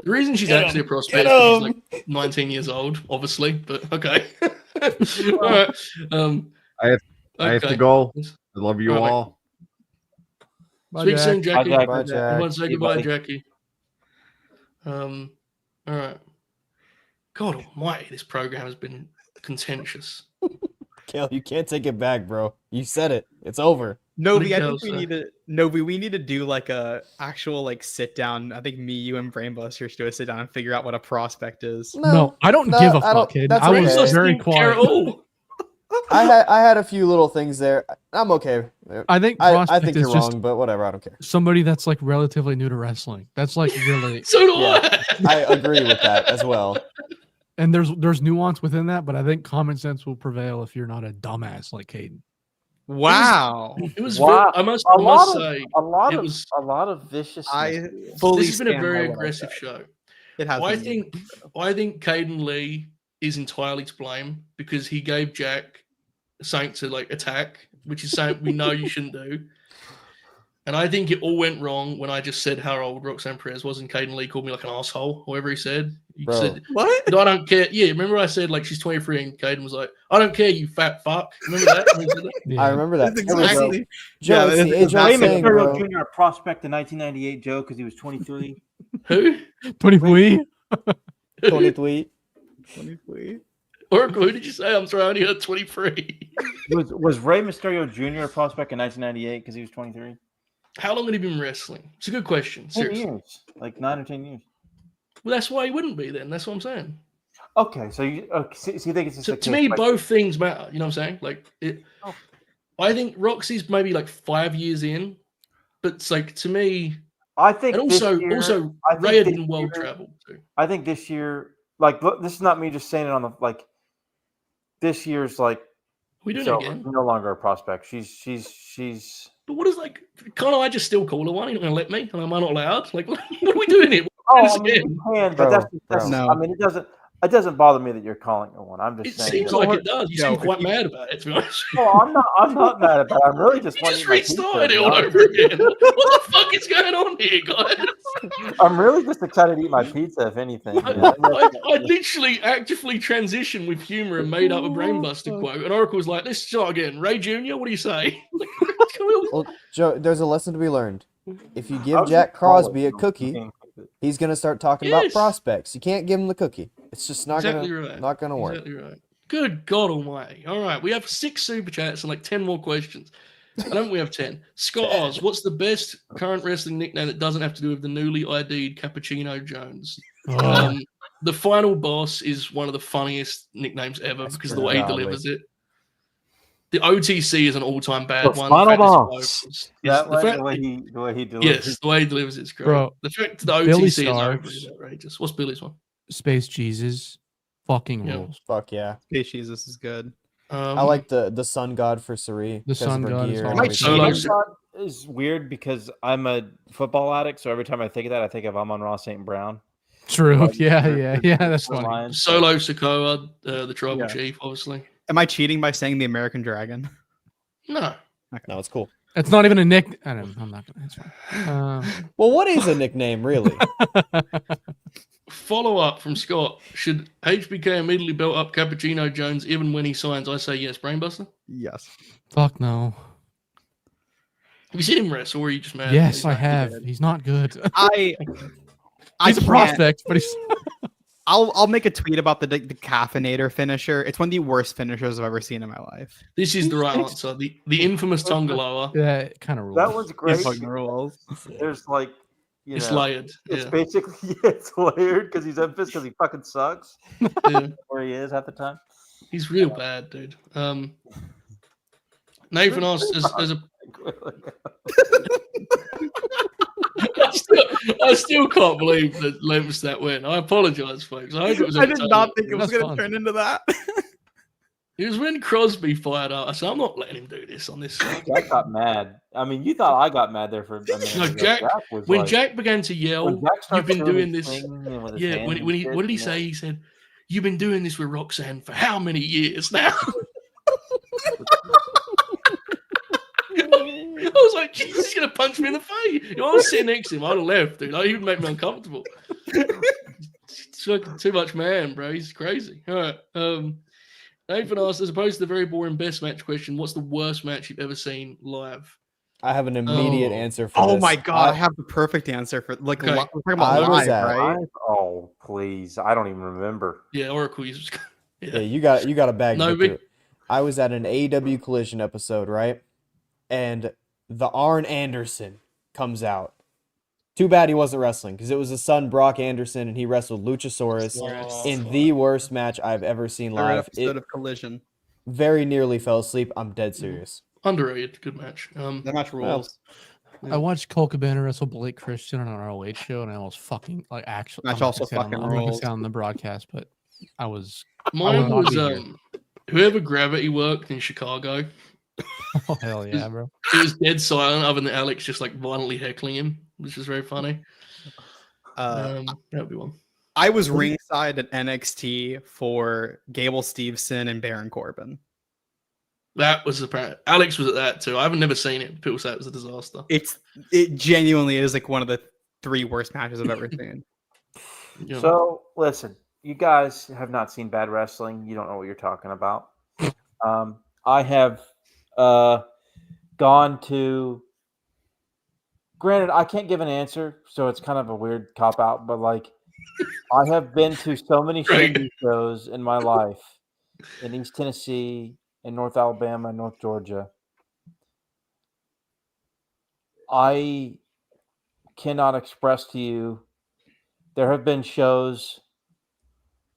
Speaker 2: The reason she's actually a prospect is she's like 19 years old, obviously, but okay. All right.
Speaker 6: I have to
Speaker 2: okay.
Speaker 6: go. I love you
Speaker 2: All right.
Speaker 6: all.
Speaker 3: Bye,
Speaker 2: Speak
Speaker 3: Jack.
Speaker 2: soon, Jackie.
Speaker 8: Jack.
Speaker 9: Bye, Jack.
Speaker 2: Everyone say
Speaker 8: See you,
Speaker 2: goodbye,
Speaker 8: buddy.
Speaker 2: Jackie. All right. God almighty, this program has been contentious.
Speaker 9: Kale, you can't take it back, bro. You said it. It's over.
Speaker 5: Novi, I
Speaker 2: What
Speaker 5: think
Speaker 2: did
Speaker 5: we
Speaker 2: Kel
Speaker 5: need to we need to do like a actual like sit down. I think me, you, and Brainbuster should do a sit down and figure out what a prospect is.
Speaker 3: No, I don't give a fuck, kid.
Speaker 9: that's
Speaker 3: I was
Speaker 9: okay.
Speaker 3: very
Speaker 2: Care at
Speaker 3: quiet.
Speaker 2: all.
Speaker 9: I had a few little things there. I'm okay.
Speaker 3: I think
Speaker 9: I
Speaker 3: prospect
Speaker 9: think
Speaker 3: is
Speaker 9: you're
Speaker 3: just
Speaker 9: wrong, but whatever. I don't care.
Speaker 3: somebody that's like relatively new to wrestling. That's like really,
Speaker 2: So do
Speaker 9: Yeah.
Speaker 2: I.
Speaker 9: I agree with that as well.
Speaker 3: and there's nuance within that, but I think common sense will prevail if you're not a dumbass like Kaden.
Speaker 5: Wow.
Speaker 2: It was.
Speaker 8: Wow.
Speaker 2: I must
Speaker 8: A lot
Speaker 2: say,
Speaker 8: a lot
Speaker 2: it
Speaker 8: of
Speaker 2: was-
Speaker 8: a lot of vicious.
Speaker 5: I fully
Speaker 2: this has been a
Speaker 5: stand by
Speaker 2: very
Speaker 5: what I
Speaker 2: aggressive
Speaker 5: said.
Speaker 2: show.
Speaker 5: It has.
Speaker 2: I
Speaker 5: been.
Speaker 2: think Caden Lee is entirely to blame because he gave Jack something to like attack, which is something we know you shouldn't do. And I think it all went wrong when I just said how old Roxanne Perez was, and Kaden Lee called me like an asshole, whatever he said. He
Speaker 9: Bro.
Speaker 2: said,
Speaker 5: What?
Speaker 2: I don't care. Yeah, remember I said like she's 23, and Kaden was like, I don't care, you fat fuck. Remember that? When he said that?
Speaker 3: Yeah.
Speaker 9: I remember that.
Speaker 5: That's
Speaker 9: It was-
Speaker 5: exactly.
Speaker 9: Joe,
Speaker 5: Yeah,
Speaker 9: it's the
Speaker 5: it's
Speaker 9: age old
Speaker 8: Rey
Speaker 9: saying,
Speaker 8: Mysterio
Speaker 9: bro.
Speaker 8: Jr. a prospect in 1998, Joe, because he was 23.
Speaker 2: Who?
Speaker 3: 23.
Speaker 9: 23.
Speaker 2: Oracle, who did you say? I'm sorry, I only heard 23.
Speaker 8: Was Rey Mysterio Jr. a prospect in 1998 because he was 23?
Speaker 2: How long had he been wrestling? It's a good question.
Speaker 8: 10
Speaker 2: Seriously.
Speaker 8: years, like 9 or 10 years.
Speaker 2: Well, that's why he wouldn't be then. That's what I'm saying.
Speaker 8: Okay, so you so you think it's just
Speaker 2: So,
Speaker 8: a
Speaker 2: to
Speaker 8: case
Speaker 2: me,
Speaker 8: by-
Speaker 2: both things matter. You know what I'm saying? Like, I think Roxy's maybe like 5 years in, but it's like to me,
Speaker 8: I think
Speaker 2: and
Speaker 8: this
Speaker 2: also,
Speaker 8: year-
Speaker 2: also
Speaker 8: I think
Speaker 2: Rhea
Speaker 8: this
Speaker 2: didn't world
Speaker 8: year-
Speaker 2: travel too.
Speaker 8: I think this year, like, look, this is not me just saying it on the like. This year's like
Speaker 2: We doing
Speaker 8: so
Speaker 2: it again?
Speaker 8: no longer a prospect. She's.
Speaker 2: But what is like? Can't I just still call her one? You're not gonna let me? Am I not allowed? Like, what are we doing here?
Speaker 8: Oh,
Speaker 2: This
Speaker 8: I mean,
Speaker 2: again?
Speaker 8: you can, but
Speaker 9: Bro,
Speaker 8: that's
Speaker 9: bro.
Speaker 5: No.
Speaker 8: I mean, it doesn't bother me that you're calling her one. I'm
Speaker 2: It
Speaker 8: just saying.
Speaker 2: seems
Speaker 8: that-
Speaker 2: like it does. You
Speaker 5: Yo,
Speaker 2: seem quite
Speaker 5: if you-
Speaker 2: mad about it, to be honest.
Speaker 8: No, I'm not mad about it. I'm really just
Speaker 2: You
Speaker 8: wanting
Speaker 2: just
Speaker 8: to eat my pizza,
Speaker 2: restarted
Speaker 8: to
Speaker 2: it
Speaker 8: be
Speaker 2: all
Speaker 8: honest.
Speaker 2: over again. What the fuck is going on here, guys?
Speaker 8: I'm really just excited to eat my pizza, if anything. You know?
Speaker 2: I literally actively transitioned with humor and made up a Brainbuster quote, and Oracle was like, "Let's start again." Ray Jr., what do you say? Like, what's going on?
Speaker 9: Well, Joe, there's a lesson to be learned. If you
Speaker 8: I
Speaker 9: give
Speaker 8: was
Speaker 9: Jack
Speaker 8: just calling
Speaker 9: Crosby a
Speaker 8: it,
Speaker 9: cookie,
Speaker 8: you know.
Speaker 9: he's gonna start talking about
Speaker 2: Yes.
Speaker 9: prospects. You can't give him the cookie. It's just not
Speaker 2: Exactly
Speaker 9: gonna
Speaker 2: right.
Speaker 9: not gonna work.
Speaker 2: Exactly right. Good God Almighty! All right, we have 6 super chats and like 10 more questions. I don't. We have 10. Scott Oz, what's the best current wrestling nickname that doesn't have to do with the newly ID'd Cappuccino Jones?
Speaker 3: Oh,
Speaker 2: The final boss is one of the funniest nicknames ever
Speaker 9: That's
Speaker 2: because of the
Speaker 9: pretty
Speaker 2: way he
Speaker 9: godly.
Speaker 2: delivers it. The OTC is an all-time bad
Speaker 8: The
Speaker 2: one.
Speaker 8: final
Speaker 2: The fact it's
Speaker 8: boss.
Speaker 2: over is-
Speaker 8: That
Speaker 2: the
Speaker 8: way,
Speaker 2: fact-
Speaker 8: the way he delivers.
Speaker 2: yes, the way he delivers it's great.
Speaker 3: Bro,
Speaker 2: The fact that the
Speaker 3: Billy
Speaker 2: OTC is over
Speaker 3: Starks.
Speaker 2: is outrageous. What's Billy's one?
Speaker 3: Space Jesus. Fucking
Speaker 2: Yeah.
Speaker 3: rules.
Speaker 9: Fuck yeah.
Speaker 5: Species, this is good.
Speaker 2: Um,
Speaker 9: I like the sun god for Suri. because of
Speaker 3: sun
Speaker 9: her
Speaker 3: god is
Speaker 9: gear and
Speaker 3: awesome.
Speaker 9: everything.
Speaker 2: Solo-
Speaker 8: Is weird because I'm a football addict, so every time I think of that, I think of Amon-Ra St. Brown.
Speaker 3: True.
Speaker 8: Like,
Speaker 3: Yeah,
Speaker 8: for-
Speaker 3: yeah,
Speaker 8: for-
Speaker 3: yeah.
Speaker 8: for
Speaker 3: That's
Speaker 8: the
Speaker 3: funny.
Speaker 8: Lions,
Speaker 2: Solo Sokoa, the tribal
Speaker 5: Yeah.
Speaker 2: chief, obviously.
Speaker 5: Am I cheating by saying the American Dragon?
Speaker 2: No.
Speaker 9: No, it's cool.
Speaker 3: It's not even a nick. I'm not gonna. It's fine.
Speaker 9: Well, what is a nickname, really?
Speaker 2: Follow up from Scott. Should HBK immediately belt up Cappuccino Jones even when he signs? I say yes. Brainbuster?
Speaker 5: Yes.
Speaker 3: Fuck no.
Speaker 2: Have you seen him wrestle or are you just mad?
Speaker 3: Yes,
Speaker 2: He's
Speaker 3: I
Speaker 2: not
Speaker 3: have.
Speaker 2: good?
Speaker 3: He's not good.
Speaker 5: I
Speaker 3: He's a
Speaker 5: can't-
Speaker 3: prospect, but he's.
Speaker 5: I'll make a tweet about the caffeinator finisher. It's one of the worst finishers I've ever seen in my life.
Speaker 2: This is the right answer. The infamous Tongaloa.
Speaker 3: Yeah, it kind of rules.
Speaker 8: That was great.
Speaker 5: It fucking rules.
Speaker 8: There's like, you
Speaker 2: It's
Speaker 8: know,
Speaker 2: layered.
Speaker 8: it's
Speaker 2: Yeah.
Speaker 8: basically it's layered because he's Memphis because he fucking sucks
Speaker 2: Yeah.
Speaker 8: where he is half the time.
Speaker 2: He's real bad, dude. Nathan asked as a I still can't believe that Lem's that win. I apologize, folks. I hope it was
Speaker 5: I did not think it was
Speaker 3: That's
Speaker 5: going to
Speaker 3: fun.
Speaker 5: turn into that.
Speaker 2: It was when Crosby fired up. I said, I'm not letting him do this on this side.
Speaker 8: Jack got mad. I mean, you thought I got mad there for a minute.
Speaker 2: No,
Speaker 8: ago.
Speaker 2: Jack-
Speaker 8: was
Speaker 2: When
Speaker 8: like-
Speaker 2: Jack began to
Speaker 8: when
Speaker 2: yell,
Speaker 8: Jack
Speaker 2: you've
Speaker 8: started
Speaker 2: been doing
Speaker 8: his
Speaker 2: this.
Speaker 8: thing and with his
Speaker 2: Yeah,
Speaker 8: hands
Speaker 2: when he
Speaker 8: and
Speaker 2: what did he
Speaker 8: shit,
Speaker 2: say? He said, "You've been doing this with Roxanne for how many years now?" I was like, Jesus, he's gonna punch me in the face. I was sitting next to him. I'd have left, dude. He would make me uncomfortable. Too much man, bro. He's crazy. All right. Nathan asked, as opposed to the very boring best match question, what's the worst match you've ever seen live?
Speaker 9: I have an immediate
Speaker 2: Oh.
Speaker 9: answer for
Speaker 5: Oh
Speaker 9: this.
Speaker 5: my god, I have the perfect answer for like
Speaker 2: Okay.
Speaker 5: we're talking about
Speaker 9: I was
Speaker 5: live,
Speaker 9: at-
Speaker 5: right?
Speaker 8: Oh please, I don't even remember.
Speaker 2: Yeah, Oracle uses.
Speaker 9: Yeah, you got a bag.
Speaker 2: No,
Speaker 9: No,
Speaker 2: big-
Speaker 9: I was at an AEW Collision episode, right? And the Arn Anderson comes out. Too bad he wasn't wrestling because it was his son Brock Anderson, and he wrestled Luchasaurus in the worst match I've ever seen
Speaker 5: Third
Speaker 9: live.
Speaker 5: episode
Speaker 9: It
Speaker 5: of Collision.
Speaker 9: very nearly fell asleep. I'm dead serious.
Speaker 2: Underrated. Good match.
Speaker 5: That match rules.
Speaker 3: I watched Cole Cabana wrestle Blake Christian on an ROH show, and I was fucking like actually.
Speaker 5: Match
Speaker 3: I'm not
Speaker 5: also
Speaker 3: gonna say it on
Speaker 5: fucking
Speaker 3: the- I'm not gonna
Speaker 5: rules.
Speaker 3: say it on the broadcast, but I was.
Speaker 2: Mine
Speaker 3: not
Speaker 2: was
Speaker 3: be here.
Speaker 2: whoever Gravity worked in Chicago.
Speaker 3: Oh hell yeah, bro!
Speaker 2: It was dead silent, other than Alex just like violently heckling him, which was very funny. That would be one.
Speaker 5: I was ringside at NXT for Gable Steveson and Baron Corbin.
Speaker 2: That was apparent. Alex was at that too. I've never seen it. People say it was a disaster.
Speaker 5: It genuinely is like one of the 3 worst matches I've ever seen.
Speaker 2: Yeah.
Speaker 8: So listen, you guys have not seen bad wrestling. You don't know what you're talking about. I have gone to. Granted, I can't give an answer, so it's kind of a weird cop out. But like, I have been to so many Shindy shows in my life in East Tennessee, in North Alabama, North Georgia. I cannot express to you. There have been shows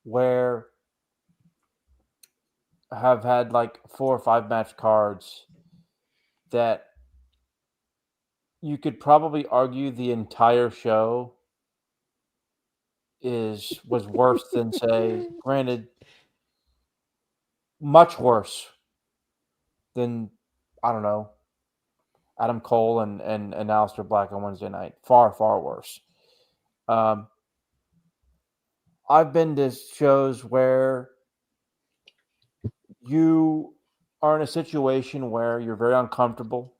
Speaker 8: where I have had like 4 or 5 match cards that you could probably argue the entire show was worse than, say, granted, much worse than, I don't know, Adam Cole and Aleister Black on Wednesday night. Far, far worse. I've been to shows where you are in a situation where you're very uncomfortable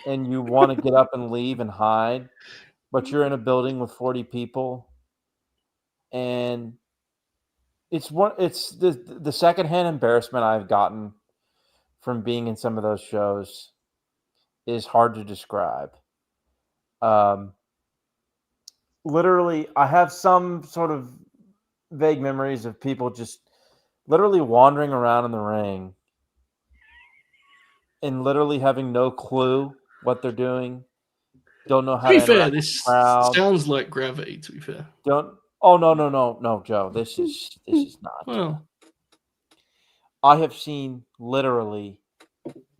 Speaker 8: and you want to get up and leave and hide, but you're in a building with 40 people, and it's the secondhand embarrassment I've gotten from being in some of those shows is hard to describe. Literally, I have some sort of vague memories of people just literally wandering around in the ring and literally having no clue what they're doing. Don't know how
Speaker 2: To
Speaker 8: to
Speaker 2: be fair,
Speaker 8: interact with
Speaker 2: this
Speaker 8: the crowd.
Speaker 2: sounds like Gravity. To be fair,
Speaker 8: Don't. Oh no, Joe. This is not.
Speaker 2: well,
Speaker 8: I have seen literally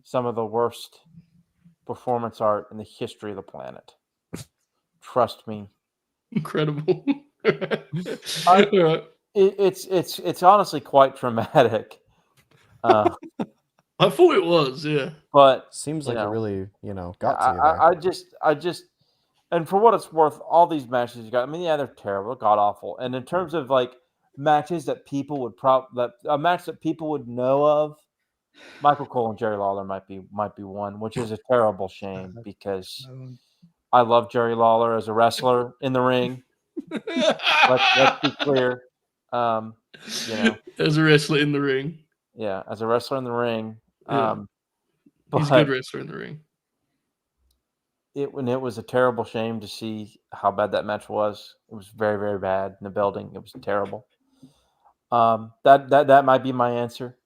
Speaker 8: some of the worst performance art in the history of the planet. Trust me.
Speaker 2: incredible.
Speaker 8: I-
Speaker 2: All right.
Speaker 8: It's honestly quite traumatic.
Speaker 2: I thought it was, yeah.
Speaker 8: But
Speaker 9: Seems
Speaker 8: you
Speaker 9: like it
Speaker 8: know,
Speaker 9: really, got to you there.
Speaker 8: I just, and for what it's worth, all these matches you got. I mean, yeah, they're terrible, god awful. And in terms of like matches that people would a match that people would know of, Michael Cole and Jerry Lawler might be one, which is a terrible shame because I love Jerry Lawler as a wrestler in the ring. Let's be clear.
Speaker 2: As a wrestler in the ring.
Speaker 8: Yeah, as a wrestler in the ring.
Speaker 2: Yeah. He's a
Speaker 8: but
Speaker 2: good wrestler in the ring.
Speaker 8: it was a terrible shame to see how bad that match was. It was very, very bad in the building. It was terrible. That might be my answer.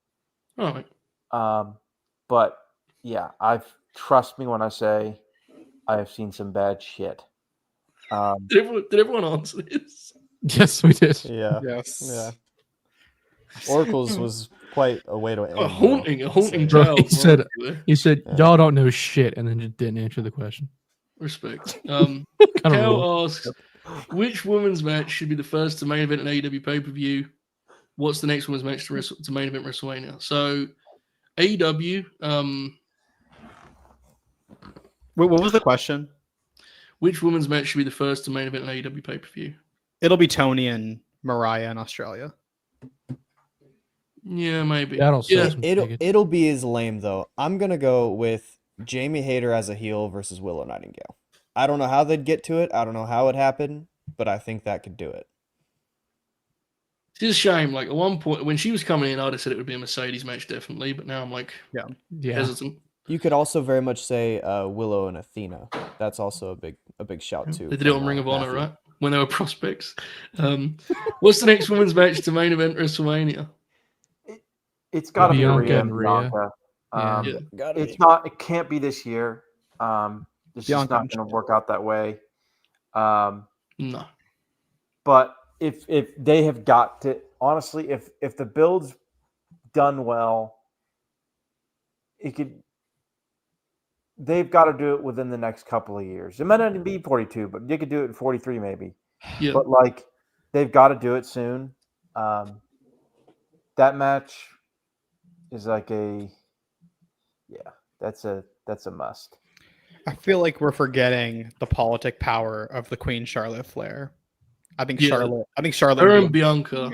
Speaker 2: All right.
Speaker 8: But yeah, trust me when I say I have seen some bad shit.
Speaker 2: Did everyone answer this?
Speaker 3: Yes, we did.
Speaker 9: Yeah.
Speaker 5: Yes.
Speaker 9: Yeah. Oracle's was quite a way to end.
Speaker 2: A haunting
Speaker 3: Bro,
Speaker 2: tale.
Speaker 3: he said,
Speaker 9: Yeah.
Speaker 3: y'all don't know shit, and then just didn't answer the question.
Speaker 2: Respect.
Speaker 3: Kinda
Speaker 2: Cal
Speaker 3: rude.
Speaker 2: asks, which women's match should be the first to main event an AEW pay-per-view? What's the next women's match to main event WrestleMania? So AEW,
Speaker 5: Wait, what was the question?
Speaker 2: which women's match should be the first to main event an AEW pay-per-view?
Speaker 5: It'll be Tony and Mariah in Australia.
Speaker 2: Yeah, maybe.
Speaker 3: That'll
Speaker 2: Yeah.
Speaker 3: sell some tickets.
Speaker 9: It'll be as lame though. I'm gonna go with Jamie Hayter as a heel versus Willow Nightingale. I don't know how they'd get to it. I don't know how it happened, but I think that could do it.
Speaker 2: It's a shame. Like at one point when she was coming in, I'd have said it would be a Mercedes match, definitely. But now I'm like
Speaker 3: Yeah.
Speaker 2: hesitant.
Speaker 9: You could also very much say Willow and Athena. That's also a big shout too.
Speaker 2: They did it on
Speaker 9: from,
Speaker 2: Ring of Honor,
Speaker 9: Matthew.
Speaker 2: right? When they were prospects. What's the next women's match to main event WrestleMania?
Speaker 8: It's got to be
Speaker 3: Bianca
Speaker 8: Rhea
Speaker 3: and
Speaker 8: and
Speaker 3: Rhea.
Speaker 8: Bianca.
Speaker 2: Yeah.
Speaker 9: Gotta
Speaker 8: It's
Speaker 9: be.
Speaker 8: not. It can't be this year. It's just
Speaker 5: Bianca
Speaker 8: not
Speaker 5: and
Speaker 8: going to work out that way.
Speaker 2: No.
Speaker 8: But if they have got to, honestly, if the build's done well, they've got to do it within the next couple of years. It might not even be 42, but they could do it in 43 maybe.
Speaker 2: Yeah.
Speaker 8: But like they've got to do it soon. That match is like that's a must.
Speaker 5: I feel like we're forgetting the politic power of the Queen Charlotte Flair. I think
Speaker 2: Yeah.
Speaker 5: Charlotte. I think Charlotte.
Speaker 2: Her
Speaker 5: would
Speaker 2: and
Speaker 5: be-
Speaker 2: Bianca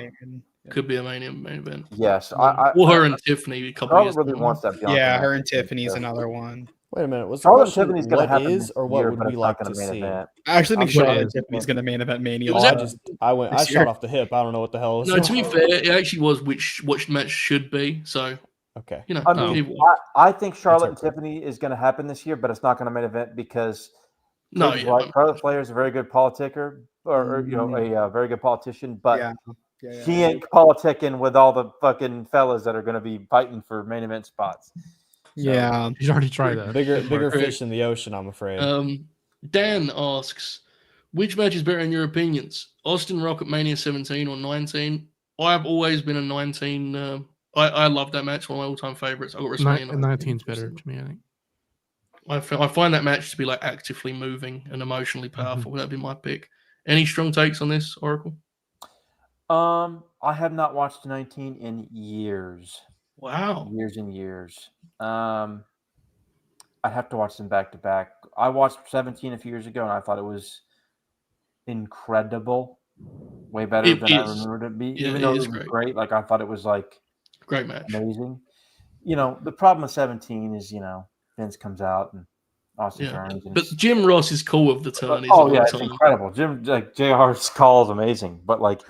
Speaker 2: could be a main event.
Speaker 8: Yes,
Speaker 2: Or her and Tiffany a couple
Speaker 8: Charlotte
Speaker 2: years
Speaker 8: really
Speaker 2: down.
Speaker 8: wants that Bianca.
Speaker 5: Yeah,
Speaker 8: match,
Speaker 5: her
Speaker 8: I
Speaker 5: and
Speaker 8: think,
Speaker 5: Tiffany's
Speaker 8: so.
Speaker 5: another one.
Speaker 9: Wait a minute. Was the
Speaker 8: Charlotte and
Speaker 9: question
Speaker 8: Tiffany's going to
Speaker 9: what
Speaker 8: happen
Speaker 9: is
Speaker 8: this
Speaker 9: or what
Speaker 8: year,
Speaker 9: would
Speaker 8: but
Speaker 9: we
Speaker 8: it's
Speaker 9: like
Speaker 8: not going
Speaker 9: to
Speaker 8: to main
Speaker 9: see?
Speaker 8: event.
Speaker 5: I actually think
Speaker 3: What
Speaker 5: Charlotte and
Speaker 3: is?
Speaker 5: Tiffany's going to main event Mania.
Speaker 2: It was
Speaker 9: Oh,
Speaker 2: a-
Speaker 9: I shot off the hip. I don't know what the hell. Was
Speaker 2: No, to be
Speaker 9: going on.
Speaker 2: fair, it actually was which match should be. So
Speaker 9: Okay.
Speaker 2: you know,
Speaker 8: I mean,
Speaker 2: either way.
Speaker 8: I think Charlotte and
Speaker 9: okay.
Speaker 8: Tiffany is going to happen this year, but it's not going to main event because
Speaker 2: No,
Speaker 8: Kaden's
Speaker 2: yeah,
Speaker 8: right. Charlotte Flair is a very good politicker, or you know, a very good politician, but
Speaker 5: Yeah.
Speaker 8: she ain't politicking with all the fucking fellas that are going to be fighting for main event spots.
Speaker 5: Yeah.
Speaker 3: He's already tried that.
Speaker 9: Bigger fish in the ocean, I'm afraid.
Speaker 2: Dan asks, which match is better in your opinions? Austin Rock at Mania 17 or 19? I've always been a 19. I love that match. One of my all-time favorites. I got WrestleMania
Speaker 3: 19 is better to me, I think.
Speaker 2: I find that match to be like actively moving and emotionally powerful. That'd be my pick. Any strong takes on this, Oracle?
Speaker 8: I have not watched 19 in years.
Speaker 2: Wow.
Speaker 8: Years and years. I'd have to watch them back to back. I watched 17 a few years ago, and I thought it was incredible. Way better
Speaker 2: It
Speaker 8: than I
Speaker 2: is.
Speaker 8: remembered it to be.
Speaker 2: Yeah,
Speaker 8: Even
Speaker 2: it
Speaker 8: though it
Speaker 2: is
Speaker 8: was
Speaker 2: great.
Speaker 8: great, like I thought it was like
Speaker 2: Great match.
Speaker 8: amazing. You know, the problem with 17 is, you know, Vince comes out and Austin
Speaker 2: Yeah.
Speaker 8: turns. And
Speaker 2: But Jim Ross is cool with the turn.
Speaker 8: oh yeah, it's incredible. JR's call is amazing, but like,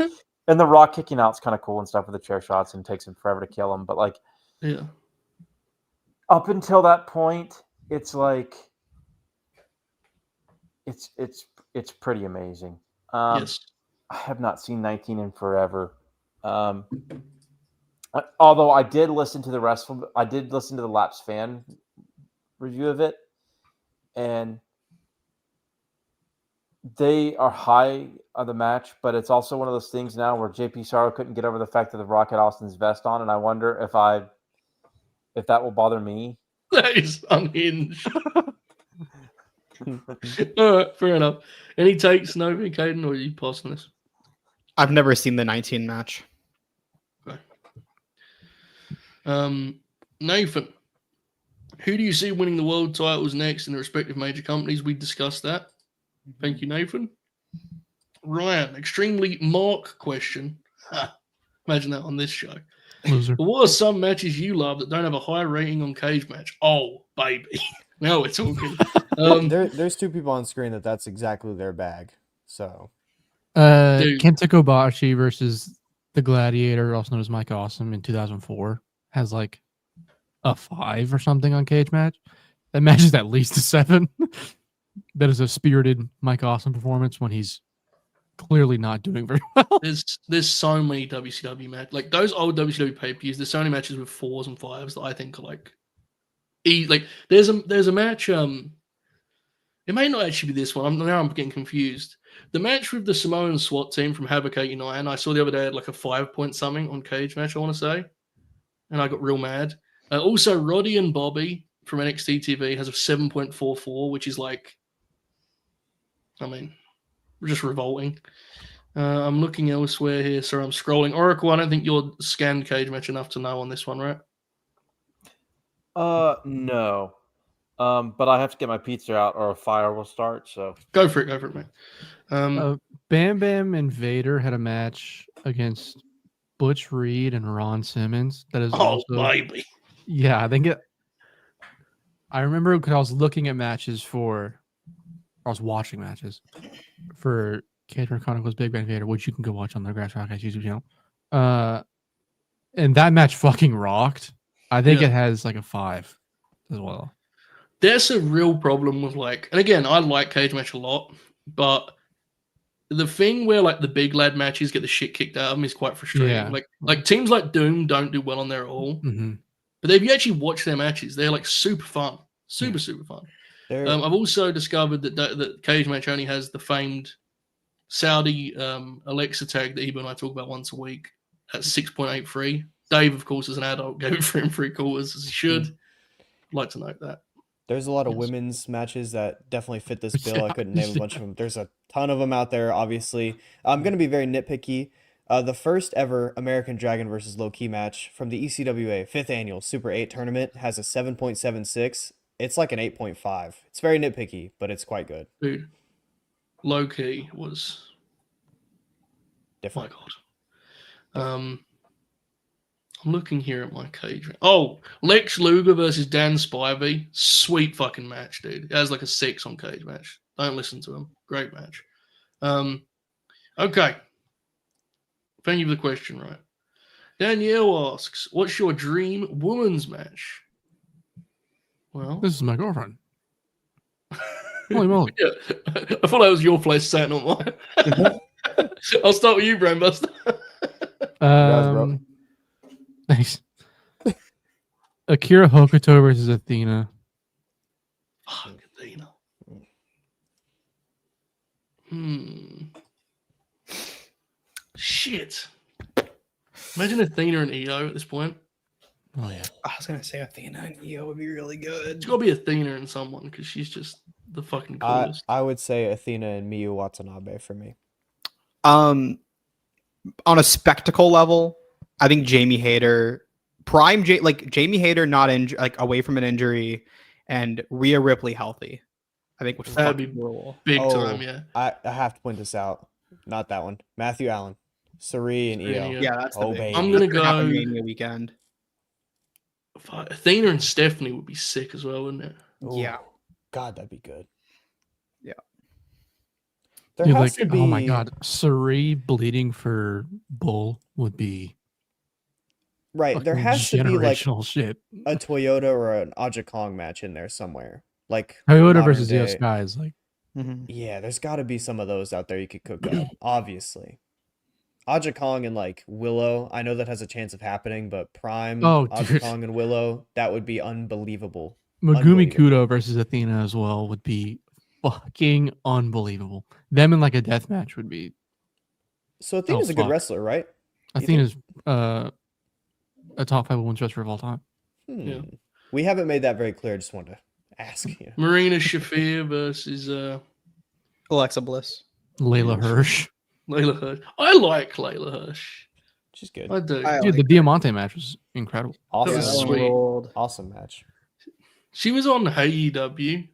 Speaker 8: and the Rock kicking out's kind of cool and stuff with the chair shots and takes him forever to kill him. But like,
Speaker 2: Yeah.
Speaker 8: up until that point, it's like, it's pretty amazing.
Speaker 2: Yes.
Speaker 8: I have not seen 19 in forever. Although I did listen to the Laps fan review of it, and they are high on the match, but it's also one of those things now where JP Sorrow couldn't get over the fact that the Rock had Austin's vest on, and I wonder if that will bother me.
Speaker 2: That is unhinged. All right, fair enough. Any takes, Novi, Kaden, or are you passing this?
Speaker 5: I've never seen the 19 match.
Speaker 2: Okay. Nathan, who do you see winning the world titles next in the respective major companies? We discussed that. Thank you, Nathan. Ryan, extremely Mark question. Imagine that on this show.
Speaker 3: Loser.
Speaker 2: What are some matches you love that don't have a high rating on Cage Match? Oh, baby. Now we're talking.
Speaker 9: There's two people on screen that's exactly their bag. So
Speaker 2: Dude.
Speaker 3: Kenta Kobashi versus the Gladiator, also known as Mike Awesome, in 2004 has like a 5 or something on Cage Match. That match is at least a 7. That is a spirited Mike Awesome performance when he's clearly not doing very well.
Speaker 2: There's so many WCW matches. Like those old WCW pay-per-views, there's so many matches with 4s and 5s that I think are like there's a match, it may not actually be this one. I'm getting confused. The match with the Samoan SWAT team from Havoc 89, I saw the other day had like a 5-point something on Cage Match, I want to say. And I got real mad. Also, Roddy and Bobby from NXT TV has a 7.44, which is like, I mean, just revolting. I'm looking elsewhere here, so I'm scrolling. Oracle, I don't think you're scanned Cage Match enough to know on this one, right?
Speaker 8: No. But I have to get my pizza out or a fire will start. So
Speaker 2: Go for it, mate.
Speaker 3: Bam Bam and Vader had a match against Butch Reed and Ron Simmons. That is also,
Speaker 2: baby.
Speaker 3: Yeah, I remember because I was looking at matches I was watching matches for Catering Chronicles Big Bang Vader, which you can go watch on the Grass Rockets YouTube channel. And that match fucking rocked. I think it has like a 5 as well.
Speaker 2: There's a real problem with and again, I like Cage Match a lot, but the thing where like the big lad matches get the shit kicked out of them is quite frustrating.
Speaker 3: Yeah.
Speaker 2: Like teams like Doom don't do well on there at all.
Speaker 3: Mm-hmm.
Speaker 2: But if you actually watch their matches, they're like super fun, super fun. I've also discovered that Cage Match only has the famed Saudi Alexa tag that Ebo and I talk about once a week at 6.83. Dave, of course, as an adult, gave it 3.75 as he should. I'd like to note that.
Speaker 9: There's a lot of women's matches that definitely fit this bill. I couldn't name a bunch of them. There's a ton of them out there, obviously. I'm going to be very nitpicky. The first ever American Dragon versus Low Key match from the ECWA 5th Annual Super 8 tournament has a 7.76. It's like an 8.5. It's very nitpicky, but it's quite good.
Speaker 2: Dude, Low Key was
Speaker 9: different.
Speaker 2: My I'm looking here at my cage. Oh, Lex Luger versus Dan Spivey. Sweet fucking match, dude. It has like a 6 on cage match. Don't listen to him. Great match. Okay. Thank you for the question, right? Danielle asks, what's your dream women's match? Well,
Speaker 3: This is my girlfriend. Holy moly.
Speaker 2: yeah, I thought that was your place saying, not mine. I'll start with you, Brainbuster.
Speaker 9: bro.
Speaker 3: Thanks. Akira Hokuto versus Athena.
Speaker 2: Fuck, Athena. Shit. Imagine Athena and Io at this point.
Speaker 3: Oh yeah.
Speaker 5: I was gonna say Athena and Io would be really good.
Speaker 2: It's got to be Athena and someone because she's just the fucking coolest.
Speaker 9: I would say Athena and Miyu Watanabe for me.
Speaker 5: On a spectacle level, I think Jamie Hayter, Jamie Hayter not injured, like away from an injury, and Rhea Ripley healthy. I think would
Speaker 2: That'd be
Speaker 5: fucking rule.
Speaker 2: big time, yeah.
Speaker 9: I have to point this out. Not that one. Matthew Allen, Sari, and
Speaker 2: Sari and
Speaker 9: Io.
Speaker 2: Io.
Speaker 5: Yeah, that's the
Speaker 9: Oh,
Speaker 5: big.
Speaker 9: baby.
Speaker 2: I'm gonna
Speaker 5: That's happen
Speaker 2: go-
Speaker 5: Mania weekend.
Speaker 2: Fuck, Athena and Stephanie would be sick as well, wouldn't it?
Speaker 9: Ooh,
Speaker 5: Yeah.
Speaker 9: God, that'd be good.
Speaker 5: Yeah.
Speaker 9: There
Speaker 3: Dude,
Speaker 9: has
Speaker 3: like,
Speaker 9: to be.
Speaker 3: oh my god, Sari bleeding for Bull would be
Speaker 9: Right. There
Speaker 3: fucking
Speaker 9: has to be like
Speaker 3: generational shit.
Speaker 9: a Toyota or an Aja Kong match in there somewhere. Like
Speaker 3: Toyota
Speaker 9: modern
Speaker 3: versus Io
Speaker 9: day.
Speaker 3: Sky is like
Speaker 9: Yeah, there's got to be some of those out there you could cook up, obviously. Aja Kong and like Willow, I know that has a chance of happening, but Prime,
Speaker 3: Oh,
Speaker 9: Aja
Speaker 3: dude.
Speaker 9: Kong and Willow, that would be unbelievable.
Speaker 3: Megumi
Speaker 9: Unbelievable.
Speaker 3: Kudo versus Athena as well would be fucking unbelievable. Them in like a death match would be.
Speaker 9: So Athena's a good
Speaker 3: fuck.
Speaker 9: wrestler, right? You think?
Speaker 3: Athena's a top 5 women's wrestler of all time.
Speaker 2: Yeah.
Speaker 9: We haven't made that very clear. I just wanted to ask you.
Speaker 2: Marina Shafir versus
Speaker 5: Alexa Bliss.
Speaker 3: Layla Hirsch.
Speaker 2: Layla Hirsch. I like Layla Hirsch.
Speaker 9: She's good.
Speaker 2: I do.
Speaker 3: Dude, the Diamante match was incredible.
Speaker 9: Awesome.
Speaker 2: was
Speaker 9: match.
Speaker 2: sweet.
Speaker 9: Awesome match.
Speaker 2: She was on AEW,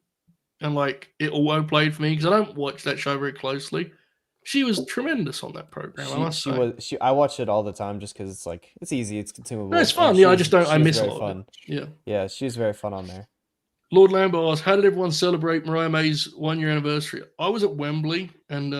Speaker 2: and like it auto played for me because I don't watch that show very closely. She was tremendous on that program. I must say.
Speaker 9: I watch it all the time just because it's like it's easy, it's consumable.
Speaker 2: No, it's
Speaker 9: and
Speaker 2: fun.
Speaker 9: she
Speaker 2: Yeah, I
Speaker 9: was-
Speaker 2: just don't.
Speaker 9: she
Speaker 2: I
Speaker 9: was
Speaker 2: miss a
Speaker 9: very
Speaker 2: lot
Speaker 9: fun.
Speaker 2: of it. Yeah.
Speaker 9: Yeah, she was very fun on there.
Speaker 2: Lord Lambo asked, "How did everyone celebrate Mariah May's 1-year anniversary?" I was at Wembley, and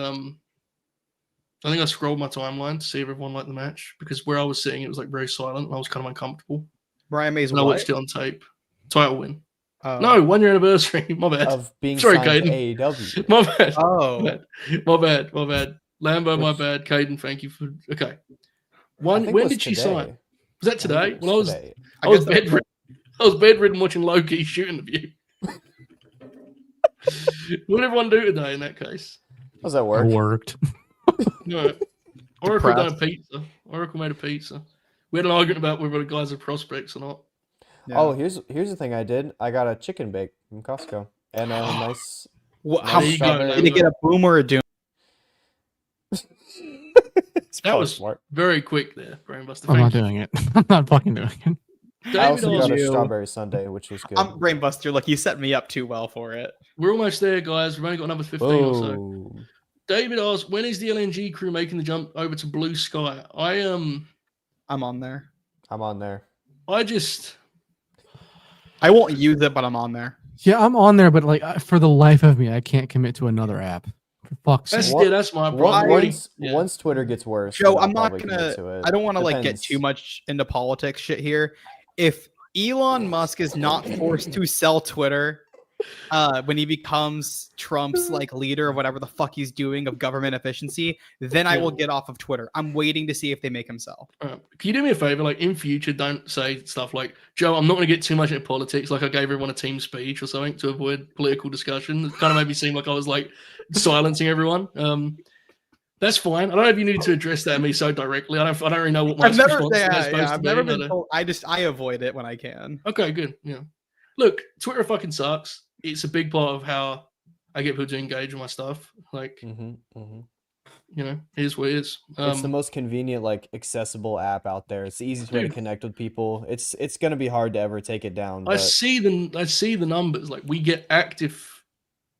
Speaker 2: I think I scrolled my timeline to see if everyone liked the match because where I was sitting, it was like very silent, and I was kind of uncomfortable.
Speaker 5: Brian May's
Speaker 2: And I
Speaker 5: what?
Speaker 2: watched it on tape. Title win.
Speaker 5: Oh.
Speaker 2: No, 1-year anniversary. My bad.
Speaker 9: Of being
Speaker 2: Sorry,
Speaker 9: signed to
Speaker 2: Kaden.
Speaker 9: AEW.
Speaker 2: My bad.
Speaker 5: Oh.
Speaker 2: My bad. My bad. Lambo, my
Speaker 9: Which-
Speaker 2: bad. Caden, thank you for. Okay.
Speaker 9: I
Speaker 2: When
Speaker 9: think it was
Speaker 2: did she
Speaker 9: today.
Speaker 2: sign? Was that
Speaker 9: I think
Speaker 2: today?
Speaker 9: it
Speaker 2: Well, I was
Speaker 9: today.
Speaker 2: I was
Speaker 5: guess that's
Speaker 2: bedridden. I was bedridden watching Loki shooting the view. What did everyone do today in that case?
Speaker 9: How's that
Speaker 3: It
Speaker 9: work?
Speaker 3: worked.
Speaker 2: No. Oracle done a
Speaker 5: Depressed.
Speaker 2: pizza. Oracle made a pizza. We had an argument about whether the guys are prospects or not.
Speaker 5: Yeah.
Speaker 9: Oh, here's the thing I did. I got a chicken bake from Costco and a nice.
Speaker 5: How
Speaker 2: There you go,
Speaker 9: strawberry-
Speaker 5: did you get a boom or a doom?
Speaker 9: It's
Speaker 2: That
Speaker 9: probably
Speaker 2: was
Speaker 9: smart.
Speaker 2: very quick there, Brainbuster.
Speaker 3: I'm not
Speaker 2: Thank you.
Speaker 3: doing it. I'm not fucking doing it.
Speaker 9: I
Speaker 2: David
Speaker 9: also got
Speaker 2: asked,
Speaker 9: a
Speaker 5: you-
Speaker 9: strawberry sundae, which was good.
Speaker 5: I'm Brainbuster. Look, you set me up too well for it.
Speaker 2: we're almost there, guys. We've only got another 15 or so.
Speaker 9: Whoa.
Speaker 2: David asked, when is the LNG crew making the jump over to Blue Sky?
Speaker 5: I'm on there.
Speaker 9: I'm on there.
Speaker 2: I just
Speaker 5: I won't use it, but I'm on there.
Speaker 3: Yeah, I'm on there, but like for the life of me, I can't commit to another app. For fuck's
Speaker 2: that's
Speaker 3: sake.
Speaker 9: What-
Speaker 2: that's my
Speaker 9: Once,
Speaker 2: problem. Already- yeah.
Speaker 9: once Twitter gets worse,
Speaker 5: Joe,
Speaker 9: then I'll
Speaker 5: I'm not
Speaker 9: probably
Speaker 5: gonna.
Speaker 9: commit to it.
Speaker 5: I don't want to like get
Speaker 9: Depends.
Speaker 5: too much into politics shit here. If Elon Musk is not forced to sell Twitter when he becomes Trump's like leader of whatever the fuck he's doing of government efficiency, then I will get off of Twitter. I'm waiting to see if they make him sell.
Speaker 2: Can you do me a favor? Like in future, don't say stuff like, Joe, I'm not going to get too much into politics. Like I gave everyone a team speech or something to avoid political discussion. It kind of made me seem like I was like silencing everyone. That's fine. I don't know if you need to address that to me so directly. I don't really know what my
Speaker 5: I've never,
Speaker 2: response to that's supposed to
Speaker 5: I've
Speaker 2: be,
Speaker 5: never
Speaker 2: but,
Speaker 5: been told. I avoid it when I can.
Speaker 2: Okay, good. Yeah. Look, Twitter fucking sucks. It's a big part of how I get people to engage with my stuff. Like,
Speaker 9: Mhm, mhm.
Speaker 2: you know, here's what it is.
Speaker 9: It's the most convenient, like accessible app out there. It's the easiest way to
Speaker 2: Dude.
Speaker 9: connect with people. It's gonna be hard to ever take it down.
Speaker 2: I
Speaker 9: But
Speaker 2: see the numbers. Like we get active,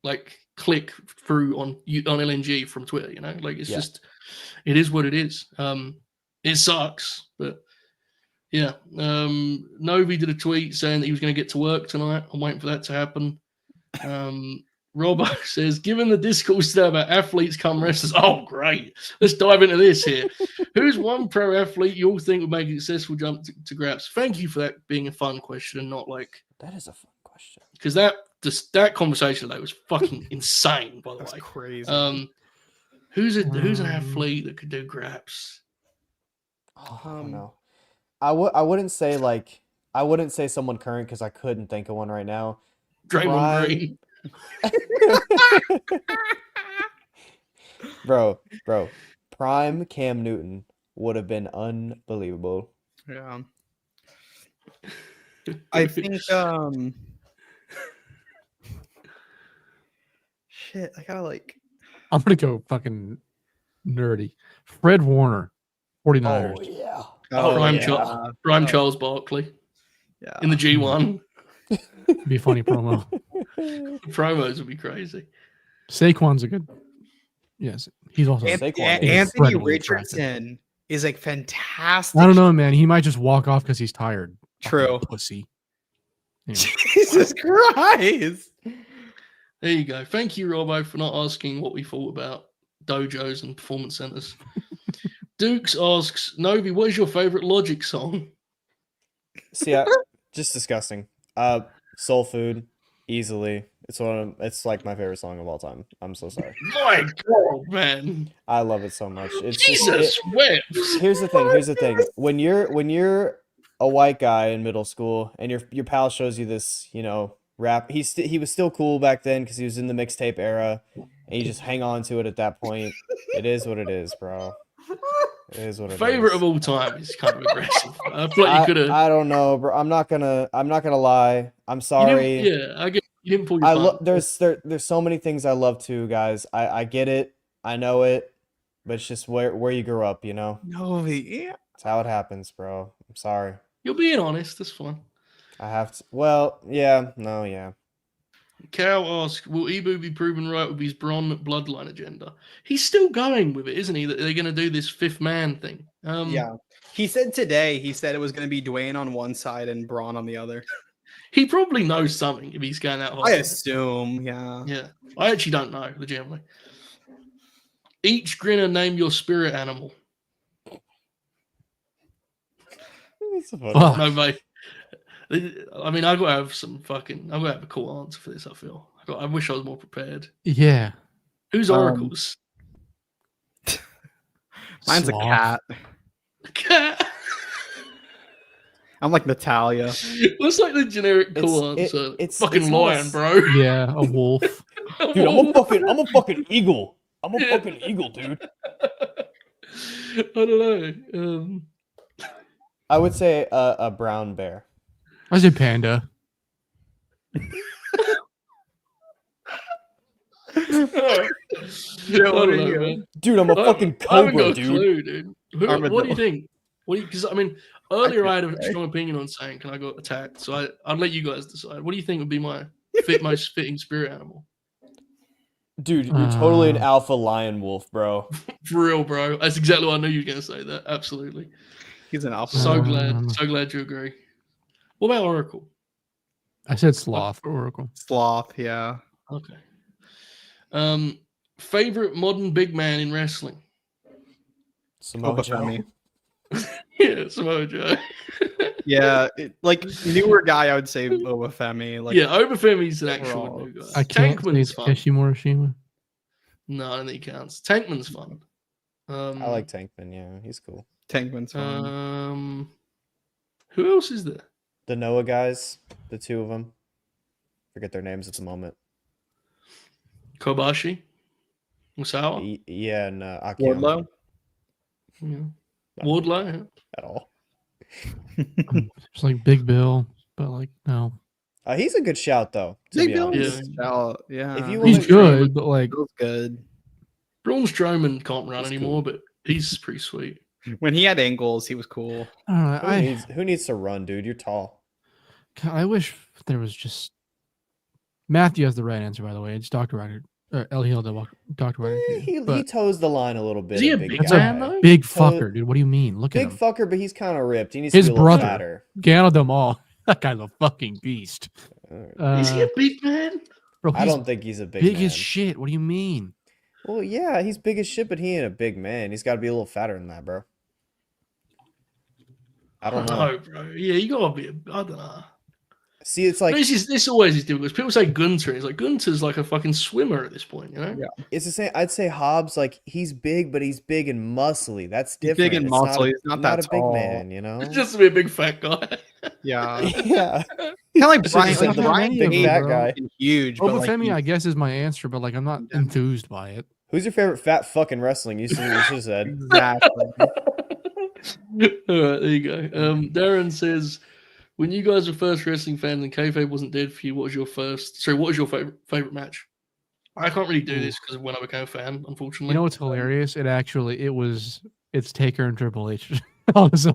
Speaker 2: like click through on LNG from Twitter. You know, like it's
Speaker 9: Yeah.
Speaker 2: just, it is what it is. It sucks, but yeah. Novi did a tweet saying that he was going to get to work tonight. I'm waiting for that to happen. Robbo says, given the discourse today about athletes come wrestlers. Oh, great. Let's dive into this here. Who's one pro athlete you all think would make a successful jump to Graps? Thank you for that being a fun question and not like.
Speaker 9: That is a fun question.
Speaker 2: Because that conversation today was fucking insane, by the
Speaker 5: That's
Speaker 2: way.
Speaker 5: crazy.
Speaker 2: Who's an athlete that could do Graps?
Speaker 9: Oh, I don't know. I wouldn't say someone current because I couldn't think of one right now.
Speaker 2: Draymond Green.
Speaker 9: bro, prime Cam Newton would have been unbelievable.
Speaker 5: Yeah. I think shit, I gotta like
Speaker 3: I'm gonna go fucking nerdy. Fred Warner, 49ers.
Speaker 9: Oh yeah.
Speaker 2: Prime Charles Barkley
Speaker 5: Yeah.
Speaker 2: in the G1.
Speaker 3: Be a funny promo.
Speaker 2: Promos would be crazy.
Speaker 3: Saquon's a good. Yes, he's also.
Speaker 9: Saquon.
Speaker 5: Anthony
Speaker 3: incredibly
Speaker 5: Richardson is like fantastic.
Speaker 3: I don't know, man. He might just walk off because he's tired.
Speaker 5: True.
Speaker 3: Fucking pussy. Anyway.
Speaker 5: Jesus Christ.
Speaker 2: There you go. Thank you, Robbo, for not asking what we thought about dojos and performance centers. Dukes asks, Novi, what is your favorite Logic song?
Speaker 9: See, just disgusting. Soul Food, easily. It's like my favorite song of all time. I'm so sorry.
Speaker 2: My God, man.
Speaker 9: I love it so much. It's
Speaker 2: Jesus whips.
Speaker 9: Here's the thing. When you're a white guy in middle school and your pal shows you this, rap, he was still cool back then because he was in the mixtape era, and you just hang on to it at that point. It is what it is, bro. It is what it is.
Speaker 2: Favorite of all time is kind of aggressive. I feel like you could have.
Speaker 9: I don't know, bro. I'm not gonna lie. I'm sorry.
Speaker 2: I get you didn't pull your
Speaker 9: there's so many things I love too, guys. I get it. I know it, but it's just where you grew up,
Speaker 5: Novi, yeah.
Speaker 9: It's how it happens, bro. I'm sorry.
Speaker 2: You're being honest. That's fine.
Speaker 9: I have to. Well, yeah, no, yeah.
Speaker 2: Cal asks, will Ibu be proven right with his Braun bloodline agenda? He's still going with it, isn't he? That they're going to do this fifth man thing.
Speaker 5: Yeah. He said today, it was going to be Dwayne on one side and Braun on the other.
Speaker 2: He probably knows something if he's going out.
Speaker 5: I assume, yeah.
Speaker 2: Yeah. I actually don't know, legitimately. Each Grinner name your spirit animal. No, mate. I mean, I've got to have a cool answer for this, I feel. I wish I was more prepared.
Speaker 3: Yeah.
Speaker 2: Who's Oracle's?
Speaker 5: Mine's
Speaker 3: Sloth.
Speaker 5: a cat.
Speaker 2: Cat.
Speaker 5: I'm like Natalia.
Speaker 2: What's like the generic cool answer?
Speaker 9: It's
Speaker 2: fucking lion, bro.
Speaker 3: Yeah, a wolf.
Speaker 9: Dude, I'm a fucking eagle. I'm a fucking eagle, dude.
Speaker 2: I don't know.
Speaker 9: I would say a brown bear.
Speaker 3: I say panda.
Speaker 9: Dude, I'm a fucking
Speaker 2: I haven't got
Speaker 9: cobra,
Speaker 2: a
Speaker 9: dude.
Speaker 2: clue, dude. What do you think? Because I mean, earlier I had a strong opinion on saying, "Can I go attacked?" So I'll let you guys decide. What do you think would be my most fitting spirit animal?
Speaker 9: Dude, you're totally an alpha lion wolf, bro.
Speaker 2: For real, bro. That's exactly what I knew you were going to say. That absolutely.
Speaker 5: He's an alpha.
Speaker 2: So glad you agree. What about Oracle?
Speaker 3: I said sloth or Oracle.
Speaker 5: Sloth, yeah.
Speaker 2: Okay. Favorite modern big man in wrestling?
Speaker 9: Samoa Joe.
Speaker 2: Yeah, Samoa Joe.
Speaker 5: Yeah, like newer guy, I would say Obafemi. Like,
Speaker 2: yeah, Obafemi's an actual new guy.
Speaker 3: I can't say
Speaker 2: Tankman's fun.
Speaker 3: Takeshi Morishima.
Speaker 2: No, I don't think he counts. Tankman's fun.
Speaker 9: I like Tankman. Yeah, he's cool.
Speaker 5: Tankman's fun.
Speaker 2: Who else is there?
Speaker 9: The Noah guys, the two of them. Forget their names at the moment.
Speaker 2: Kobashi, Musawa,
Speaker 9: yeah, and Akiyama.
Speaker 5: Wardlow.
Speaker 2: Yeah. Wardlow. Yeah.
Speaker 9: At all.
Speaker 3: It's like Big Bill, but like no.
Speaker 9: He's a good shout though.
Speaker 5: Big Bill. Yeah.
Speaker 9: If you
Speaker 3: He's good, but like
Speaker 5: Bill's good.
Speaker 2: Braun Strowman can't run anymore, but he's pretty sweet.
Speaker 5: When he had angles, he was cool.
Speaker 9: Who needs to run, dude? You're tall.
Speaker 3: I wish there was just Matthew has the right answer, by the way. It's Dr. Ryder. El Hill talked about it.
Speaker 9: He toes the line a little bit.
Speaker 2: Is he a
Speaker 9: big
Speaker 2: big
Speaker 3: That's
Speaker 2: man,
Speaker 9: guy.
Speaker 2: though?
Speaker 3: Big
Speaker 9: Toe-
Speaker 3: fucker, dude. What do you mean? Look at
Speaker 9: Big
Speaker 3: him.
Speaker 9: fucker, but he's kind of ripped. He needs
Speaker 3: His
Speaker 9: to be a little
Speaker 3: brother.
Speaker 9: fatter.
Speaker 3: Get out of them all. That guy's a fucking beast.
Speaker 2: Is he a big man?
Speaker 3: Bro,
Speaker 9: I
Speaker 3: he's
Speaker 9: don't think he's a big
Speaker 3: big
Speaker 9: man.
Speaker 3: as shit. What do you mean?
Speaker 9: Well, yeah, he's big as shit, but he ain't a big man. He's got to be a little fatter than that, bro. I don't know.
Speaker 2: Bro. Yeah, you gotta be. I don't know.
Speaker 9: See, it's like
Speaker 2: This always is difficult. People say Gunter. It's like Gunter's like a fucking swimmer at this point, you know?
Speaker 5: Yeah.
Speaker 9: it's the same. I'd say Hobbs, like he's big, but he's big and muscly. That's
Speaker 5: He's
Speaker 9: different.
Speaker 5: big and
Speaker 9: It's not
Speaker 5: muscly.
Speaker 9: a-
Speaker 5: He's not
Speaker 9: not
Speaker 5: that
Speaker 9: a big
Speaker 5: tall.
Speaker 9: man, you know.
Speaker 2: It's just to be a big fat guy.
Speaker 5: Yeah.
Speaker 9: Yeah,
Speaker 5: Kind of like
Speaker 9: It's
Speaker 5: Brian.
Speaker 9: just
Speaker 5: Like
Speaker 9: a
Speaker 5: Brian
Speaker 3: big
Speaker 5: Cage
Speaker 9: fat
Speaker 5: is
Speaker 9: guy.
Speaker 5: fucking huge. But like,
Speaker 3: Obafemi, I guess, is my answer, but like I'm not enthused by it.
Speaker 9: who's your favorite fat fucking wrestling? You should have said.
Speaker 5: exactly.
Speaker 2: All right, there you go. Darren says, when you guys were first wrestling fans and kayfabe wasn't dead for you, what was your favorite match? I can't really do this because of when I became a fan, unfortunately.
Speaker 3: You know what's hilarious? It's Taker and Triple H. Honestly.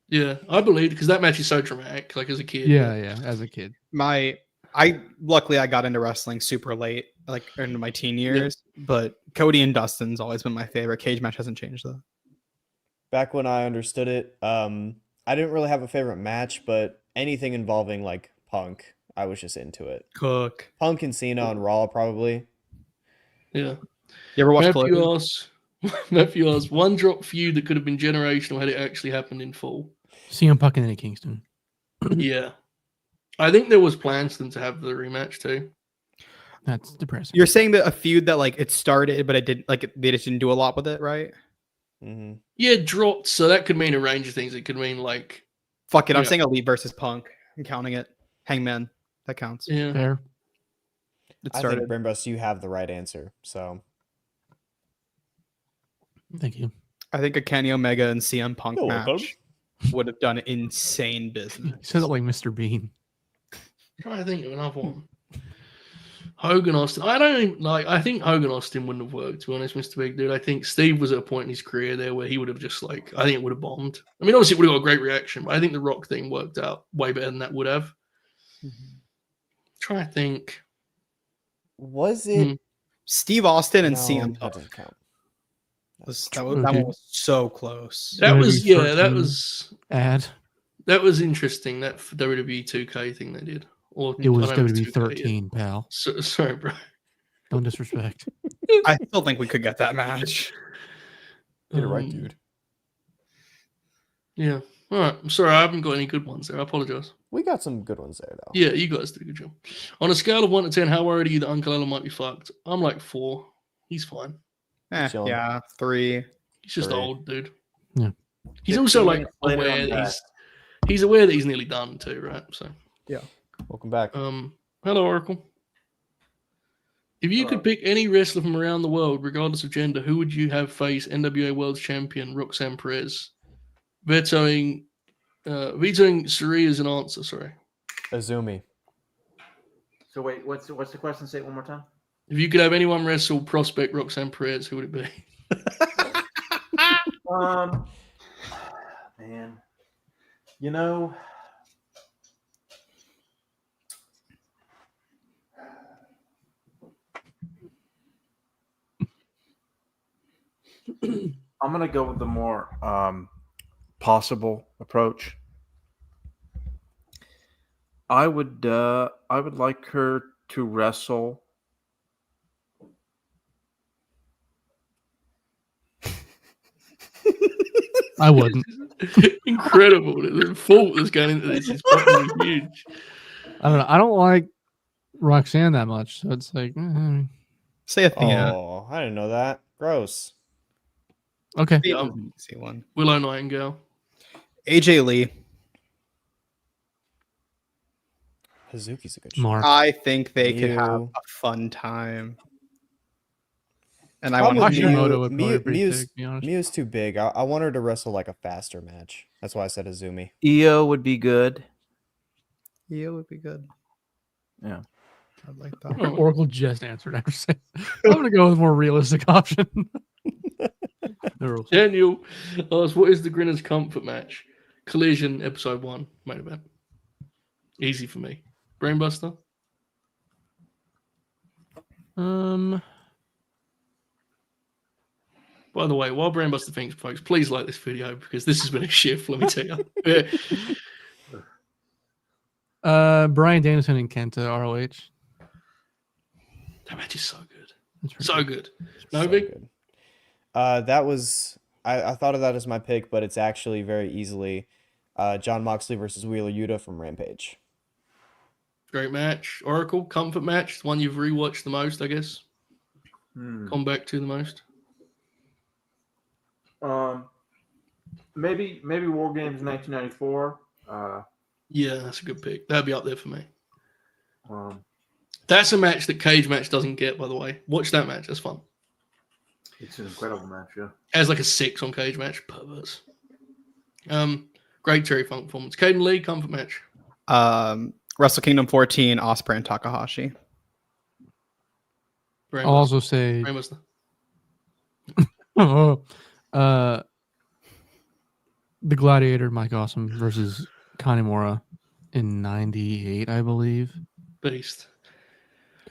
Speaker 2: Yeah, I believe because that match is so dramatic. Like as a kid.
Speaker 3: Yeah, as a kid.
Speaker 5: Luckily I got into wrestling super late, like into my teen years. But Cody and Dustin's always been my favorite. Cage match hasn't changed though.
Speaker 9: Back when I understood it, I didn't really have a favorite match, but anything involving like Punk, I was just into it.
Speaker 5: Cook.
Speaker 9: Punk and Cena on Raw, probably.
Speaker 2: Yeah.
Speaker 5: You ever watch
Speaker 2: Matthew asks, one drop feud that could have been generational had it actually happened in full.
Speaker 3: CM Punk and Eddie Kingston.
Speaker 2: Yeah. I think there was plans for them to have the rematch too.
Speaker 3: That's depressing.
Speaker 5: You're saying that a feud that like it started, but it didn't like they just didn't do a lot with it, right?
Speaker 9: Mm-hmm.
Speaker 2: Yeah, dropped. So that could mean a range of things. It could mean like,
Speaker 5: Fuck it. I'm
Speaker 2: Yeah.
Speaker 5: saying Elite versus Punk. I'm counting it. Hangman. That counts.
Speaker 2: yeah.
Speaker 3: Fair.
Speaker 5: It
Speaker 9: I
Speaker 5: started.
Speaker 9: think Brainbuster, you have the right answer. So
Speaker 3: Thank you.
Speaker 5: I think a Kenny Omega and CM Punk
Speaker 9: You're
Speaker 5: match
Speaker 9: welcome.
Speaker 5: would have done insane
Speaker 3: He
Speaker 5: business.
Speaker 3: says it like Mr. Bean.
Speaker 2: Trying to think of another one. Hogan Austin. I think Hogan Austin wouldn't have worked, to be honest, Mr. Big Dude. I think Steve was at a point in his career there where he would have just I think it would have bombed. I mean, obviously it would have got a great reaction, but I think the Rock thing worked out way better than that would have. Trying to think.
Speaker 9: was it?
Speaker 5: Steve Austin and
Speaker 9: No,
Speaker 5: CM
Speaker 9: that
Speaker 5: Punk.
Speaker 9: doesn't count.
Speaker 5: That one was so close.
Speaker 2: That was
Speaker 3: WWE
Speaker 2: that
Speaker 3: 13
Speaker 2: was
Speaker 3: ad.
Speaker 2: interesting, that WWE 2K thing they did. Or
Speaker 3: It was
Speaker 2: I don't know if
Speaker 3: WWE
Speaker 2: it's 2K yet.
Speaker 3: 13, pal.
Speaker 2: Sorry, bro.
Speaker 3: Don't disrespect.
Speaker 5: I still think we could get that match.
Speaker 9: Get it right, dude.
Speaker 2: Yeah. All right. I'm sorry, I haven't got any good ones there. I apologize.
Speaker 9: We got some good ones there, though.
Speaker 2: Yeah, you guys did a good job. On a scale of 1 to 10, how worried are you that Uncle Ella might be fucked? I'm like 4. He's fine.
Speaker 9: Chilling.
Speaker 5: Yeah, 3.
Speaker 2: He's just
Speaker 9: 3.
Speaker 2: old, dude.
Speaker 3: Yeah.
Speaker 2: He's also like
Speaker 8: later
Speaker 2: aware
Speaker 8: on
Speaker 2: that he's aware that he's nearly done too, right? So
Speaker 9: Welcome back.
Speaker 2: hello, Oracle. If you could pick any wrestler from around the world, regardless of gender, who would you have face NWA World Champion Roxanne Perez? Vetoing Suri as an answer, sorry.
Speaker 9: Azumi.
Speaker 8: So wait, what's the question? Say it one more time.
Speaker 2: If you could have anyone wrestle prospect Roxanne Perez, who would it be?
Speaker 8: Man, you know, I'm gonna go with the more possible approach. I would like her to wrestle.
Speaker 3: I wouldn't.
Speaker 2: Incredible. The fault that's going into this is fucking huge.
Speaker 3: I don't know. I don't like Roxanne that much, so it's like,
Speaker 5: Say Athena.
Speaker 9: Oh, I didn't know that. Gross.
Speaker 3: okay.
Speaker 5: Athena was an easy one.
Speaker 2: Willow Nightingale.
Speaker 5: AJ Lee.
Speaker 9: Hazuki's a good shot.
Speaker 3: Mark.
Speaker 5: I think they could have
Speaker 9: Mew.
Speaker 5: a fun time. And I want
Speaker 9: Probably
Speaker 5: to
Speaker 9: Mew.
Speaker 3: Hashimoto would probably be pretty
Speaker 9: Mew's-
Speaker 3: sick, to be honest.
Speaker 9: Mew's too big. I want her to wrestle like a faster match. That's why I said Azumi.
Speaker 8: Io would be good.
Speaker 5: Yeah, would be good.
Speaker 8: Yeah.
Speaker 5: I'd like that.
Speaker 2: Oh,
Speaker 3: Oracle just answered after saying, I'm going to go with a more realistic option.
Speaker 2: Daniel asks, what is the Grinners comfort match? Collision, episode 1, main event. Easy for me. Brainbuster? By the way, while Brainbuster thinks, folks, please like this video because this has been a shift. Let me tell you. Yeah.
Speaker 3: Brian Danielson and Kenta ROH.
Speaker 2: That match is so good.
Speaker 3: That's pretty
Speaker 2: So good. Novi?
Speaker 9: good. That was I thought of that as my pick, but it's actually very easily John Moxley versus Wheeler Yuta from Rampage.
Speaker 2: Great match. Oracle, comfort match. The one you've rewatched the most, I guess. Come back to the most.
Speaker 8: Maybe War Games 1994.
Speaker 2: Yeah, that's a good pick. That'd be up there for me.
Speaker 8: Um,
Speaker 2: That's a match that Cage Match doesn't get, by the way. Watch that match. That's fun.
Speaker 8: it's an incredible match, yeah.
Speaker 2: As like a 6 on Cage Match. Perverts. Great Terry Funk performance. Kaden Lee, comfort match.
Speaker 5: Wrestle Kingdom 14, Ospreay and Takahashi.
Speaker 2: Brainbuster.
Speaker 3: I'll also say
Speaker 2: Brainbuster.
Speaker 3: the Gladiator Mike Awesome versus Kanemaru in '98, I believe.
Speaker 2: Beast.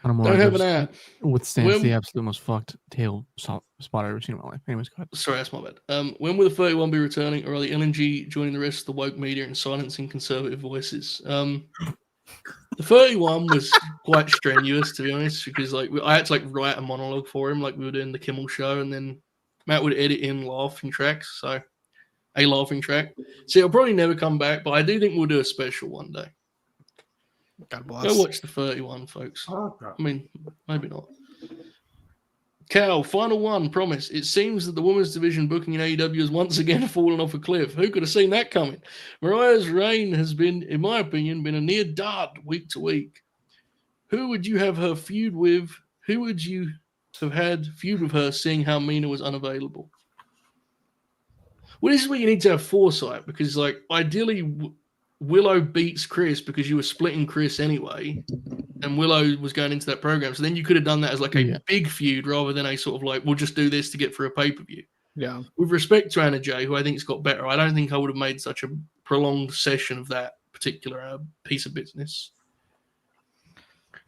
Speaker 3: Kanemaru
Speaker 2: Don't have an
Speaker 3: just
Speaker 2: ad.
Speaker 3: withstands
Speaker 2: When-
Speaker 3: the absolute most fucked tail spot I've ever seen in my life. Anyways, go ahead.
Speaker 2: Sorry, that's my bad. When will the 31 be returning, or are the LNG joining the rest of the woke media and silencing conservative voices? The 31 was quite strenuous, to be honest, because like I had to write a monologue for him, like we were doing the Kimmel show, and then Matt would edit in laughing tracks, so a laughing track. So it'll probably never come back, but I do think we'll do a special one day.
Speaker 5: God bless.
Speaker 2: Go watch the 31, folks.
Speaker 8: Okay.
Speaker 2: I mean, maybe not. Cal, final one, promise. It seems that the women's division booking in AEW has once again fallen off a cliff. Who could have seen that coming? Mariah's reign has been, in my opinion, been a near dud week to week. Who would you have her feud with? Who would you have had feud with her, seeing how Mina was unavailable? Well, this is where you need to have foresight, because, like, ideally, Willow beats Chris because you were splitting Chris anyway, and Willow was going into that program. So then you could have done that as like a big feud rather than a sort of like, we'll just do this to get through a pay-per-view.
Speaker 5: Yeah.
Speaker 2: With respect to Anna Jay, who I think's got better, I don't think I would have made such a prolonged session of that particular piece of business.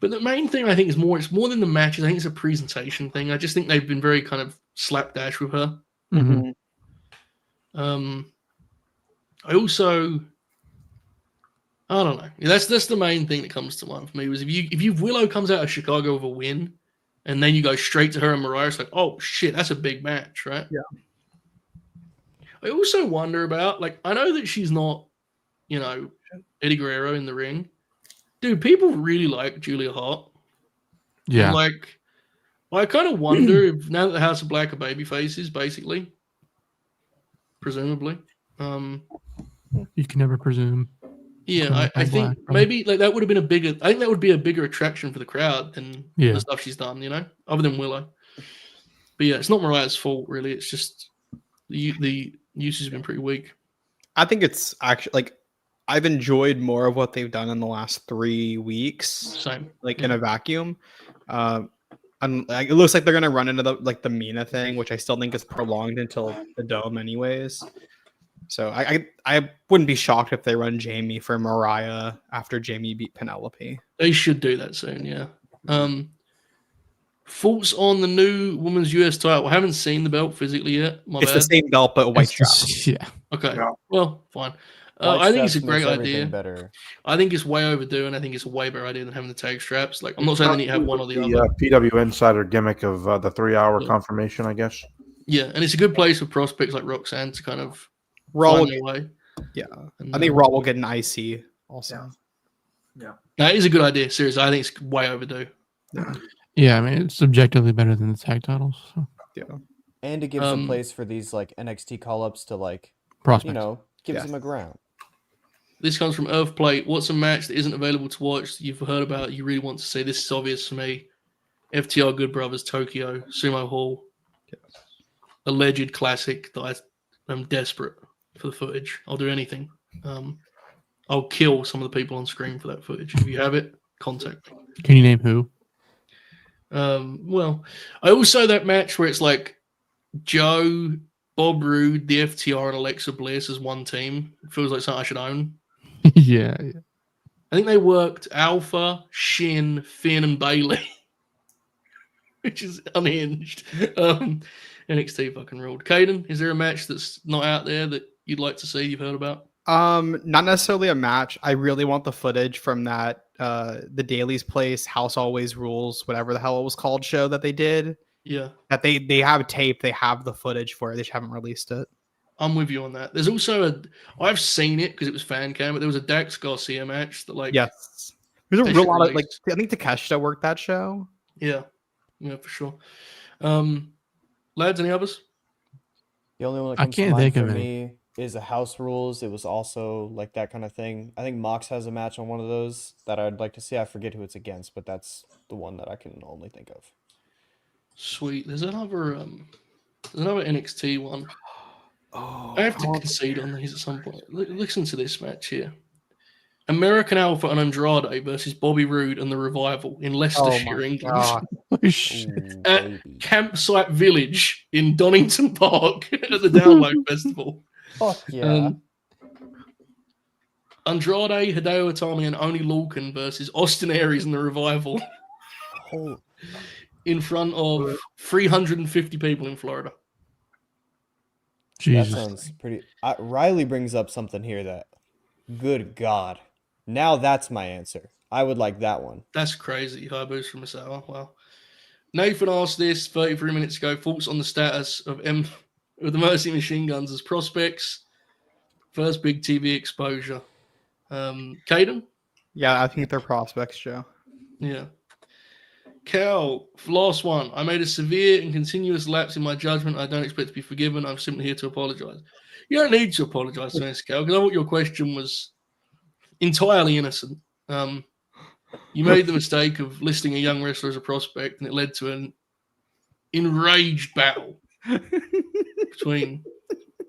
Speaker 2: But the main thing I think is it's more than the matches. I think it's a presentation thing. I just think they've been very kind of slapdash with her.
Speaker 3: Mm-hmm.
Speaker 2: I don't know. That's the main thing that comes to mind for me. Was if Willow comes out of Chicago with a win, and then you go straight to her and Mariah, it's like, oh shit, that's a big match, right?
Speaker 5: Yeah.
Speaker 2: I also wonder about, like, I know that she's not, Eddie Guerrero in the ring. Dude, people really like Julia Hart.
Speaker 3: Yeah.
Speaker 2: And, like, I kind of wonder if now that the House of Black are baby faces, basically, presumably.
Speaker 3: You can never presume.
Speaker 2: Yeah, I think maybe like that would have been I think that would be a bigger attraction for the crowd than the stuff she's done, other than Willow. But yeah, it's not Mariah's fault, really. It's just the usage has been pretty weak.
Speaker 5: I think it's actually like I've enjoyed more of what they've done in the last 3 weeks.
Speaker 2: Same.
Speaker 5: Like in a vacuum. And it looks like they're gonna run into the Mina thing, which I still think is prolonged until the Dome, anyways. So I wouldn't be shocked if they run Jamie for Mariah after Jamie beat Penelope.
Speaker 2: They should do that soon, yeah. Thoughts on the new women's US title? I haven't seen the belt physically yet.
Speaker 5: It's the same belt, but white strap.
Speaker 3: Yeah.
Speaker 2: Okay.
Speaker 8: Yeah.
Speaker 2: Well, fine. I think it's a
Speaker 9: White
Speaker 2: great
Speaker 9: straps makes everything
Speaker 2: idea.
Speaker 9: Better.
Speaker 2: I think it's way overdue, and I think it's a way better idea than having the tag straps. Like, I'm not saying they need to have one or the other.
Speaker 10: PW Insider gimmick of the 3-hour confirmation, I guess.
Speaker 2: Yeah, and it's a good place for prospects like Roxanne to kind of
Speaker 5: Raw
Speaker 2: find
Speaker 5: will
Speaker 2: their way.
Speaker 5: Yeah.
Speaker 2: And,
Speaker 5: I think Raw will get an IC also.
Speaker 8: Yeah.
Speaker 2: That is a good idea. Seriously, I think it's way overdue.
Speaker 3: Yeah, I mean, it's objectively better than the tag titles. So.
Speaker 5: Yeah.
Speaker 9: And it gives a place for these like NXT call-ups to like,
Speaker 3: Prospects.
Speaker 9: gives them a ground.
Speaker 2: This comes from Earthplate. What's a match that isn't available to watch that you've heard about, you really want to see? This is obvious for me. FTR Good Brothers Tokyo, Sumo Hall. Alleged classic that I'm desperate for the footage. I'll do anything. I'll kill some of the people on screen for that footage. If you have it, contact me.
Speaker 3: Can you name who?
Speaker 2: Well, I also that match where it's like Joe, Bob Roode, the FTR, and Alexa Bliss as one team. It feels like something I should own.
Speaker 3: yeah.
Speaker 2: I think they worked Alpha, Shin, Finn, and Bailey. which is unhinged. NXT fucking ruled. Kaden, is there a match that's not out there that you'd like to see, you've heard about?
Speaker 5: Not necessarily a match. I really want the footage from that the Daily's Place, House Always Rules, whatever the hell it was called show that they did.
Speaker 2: Yeah.
Speaker 5: That they have tape, they have the footage for it, they just haven't released it.
Speaker 2: I'm with you on that. There's also I've seen it because it was fan cam, but there was a Dax Garcia match that
Speaker 5: yes. There's a
Speaker 2: they
Speaker 5: real
Speaker 2: should
Speaker 5: lot of
Speaker 2: release.
Speaker 5: I think Takeshita worked that show.
Speaker 2: Yeah, for sure. Lads, any others?
Speaker 9: The only one that
Speaker 3: I
Speaker 9: comes to
Speaker 3: can't
Speaker 9: mind
Speaker 3: think
Speaker 9: for
Speaker 3: of
Speaker 9: me is the House Rules. It was also like that kind of thing. I think Mox has a match on one of those that I'd like to see. I forget who it's against, but that's the one that I can only think of.
Speaker 2: Sweet. There's another NXT one.
Speaker 5: Oh,
Speaker 2: I have to concede on these at some point. Listen to this match here. American Alpha and Andrade versus Bobby Roode and the Revival in Leicestershire, England.
Speaker 3: Holy shit.
Speaker 9: Ooh,
Speaker 2: At
Speaker 9: baby.
Speaker 2: Campsite Village in Donington Park at the Download Festival.
Speaker 9: Fuck yeah.
Speaker 2: Andrade, Hideo Itami, and Oni Lorcan versus Austin Aries and the Revival
Speaker 9: Oh,
Speaker 2: in front of 350 people in Florida.
Speaker 9: that
Speaker 3: Jesus.
Speaker 9: sounds pretty. Riley brings up something here that, good God. Now that's my answer. I would like that one.
Speaker 2: That's crazy. High boost from Masala. Wow. Nathan asked this 33 minutes ago. Thoughts on the status of the Mercy Machine Guns as prospects? First big TV exposure. Kaden?
Speaker 5: Yeah, I think they're prospects, Joe.
Speaker 2: Yeah. Cal, last one. I made a severe and continuous lapse in my judgment. I don't expect to be forgiven. I'm simply here to apologize. You don't need to apologize to us, Cal, because I thought your question was entirely innocent. You made the mistake of listing a young wrestler as a prospect, and it led to an enraged battle between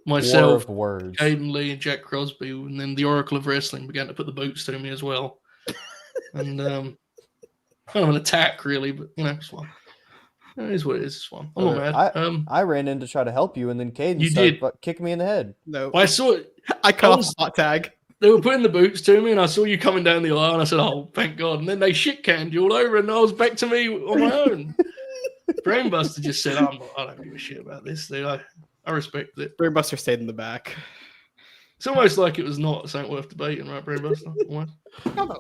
Speaker 9: War
Speaker 2: myself,
Speaker 9: of words.
Speaker 2: Kaden Lee, and Jack Crosby, and then the Oracle of Wrestling began to put the boots to me as well. And kind of an attack, really, but it's fine. It is what it is. It's fine. I'm not mad.
Speaker 9: I ran in to try to help you, and then Caden
Speaker 2: You
Speaker 9: started
Speaker 2: did.
Speaker 9: kicking me in the head.
Speaker 5: No.
Speaker 2: I saw it.
Speaker 5: I cut off hot tag.
Speaker 2: They were putting the boots to me, and I saw you coming down the aisle, and I said, "Oh, thank God!" And then they shit canned you all over, and I was back to me on my own. Brainbuster just said, I don't give a shit about this, dude. I respect it.
Speaker 5: Brainbuster stayed in the back.
Speaker 2: It's almost like it was not something worth debating, right, Brainbuster? Almost.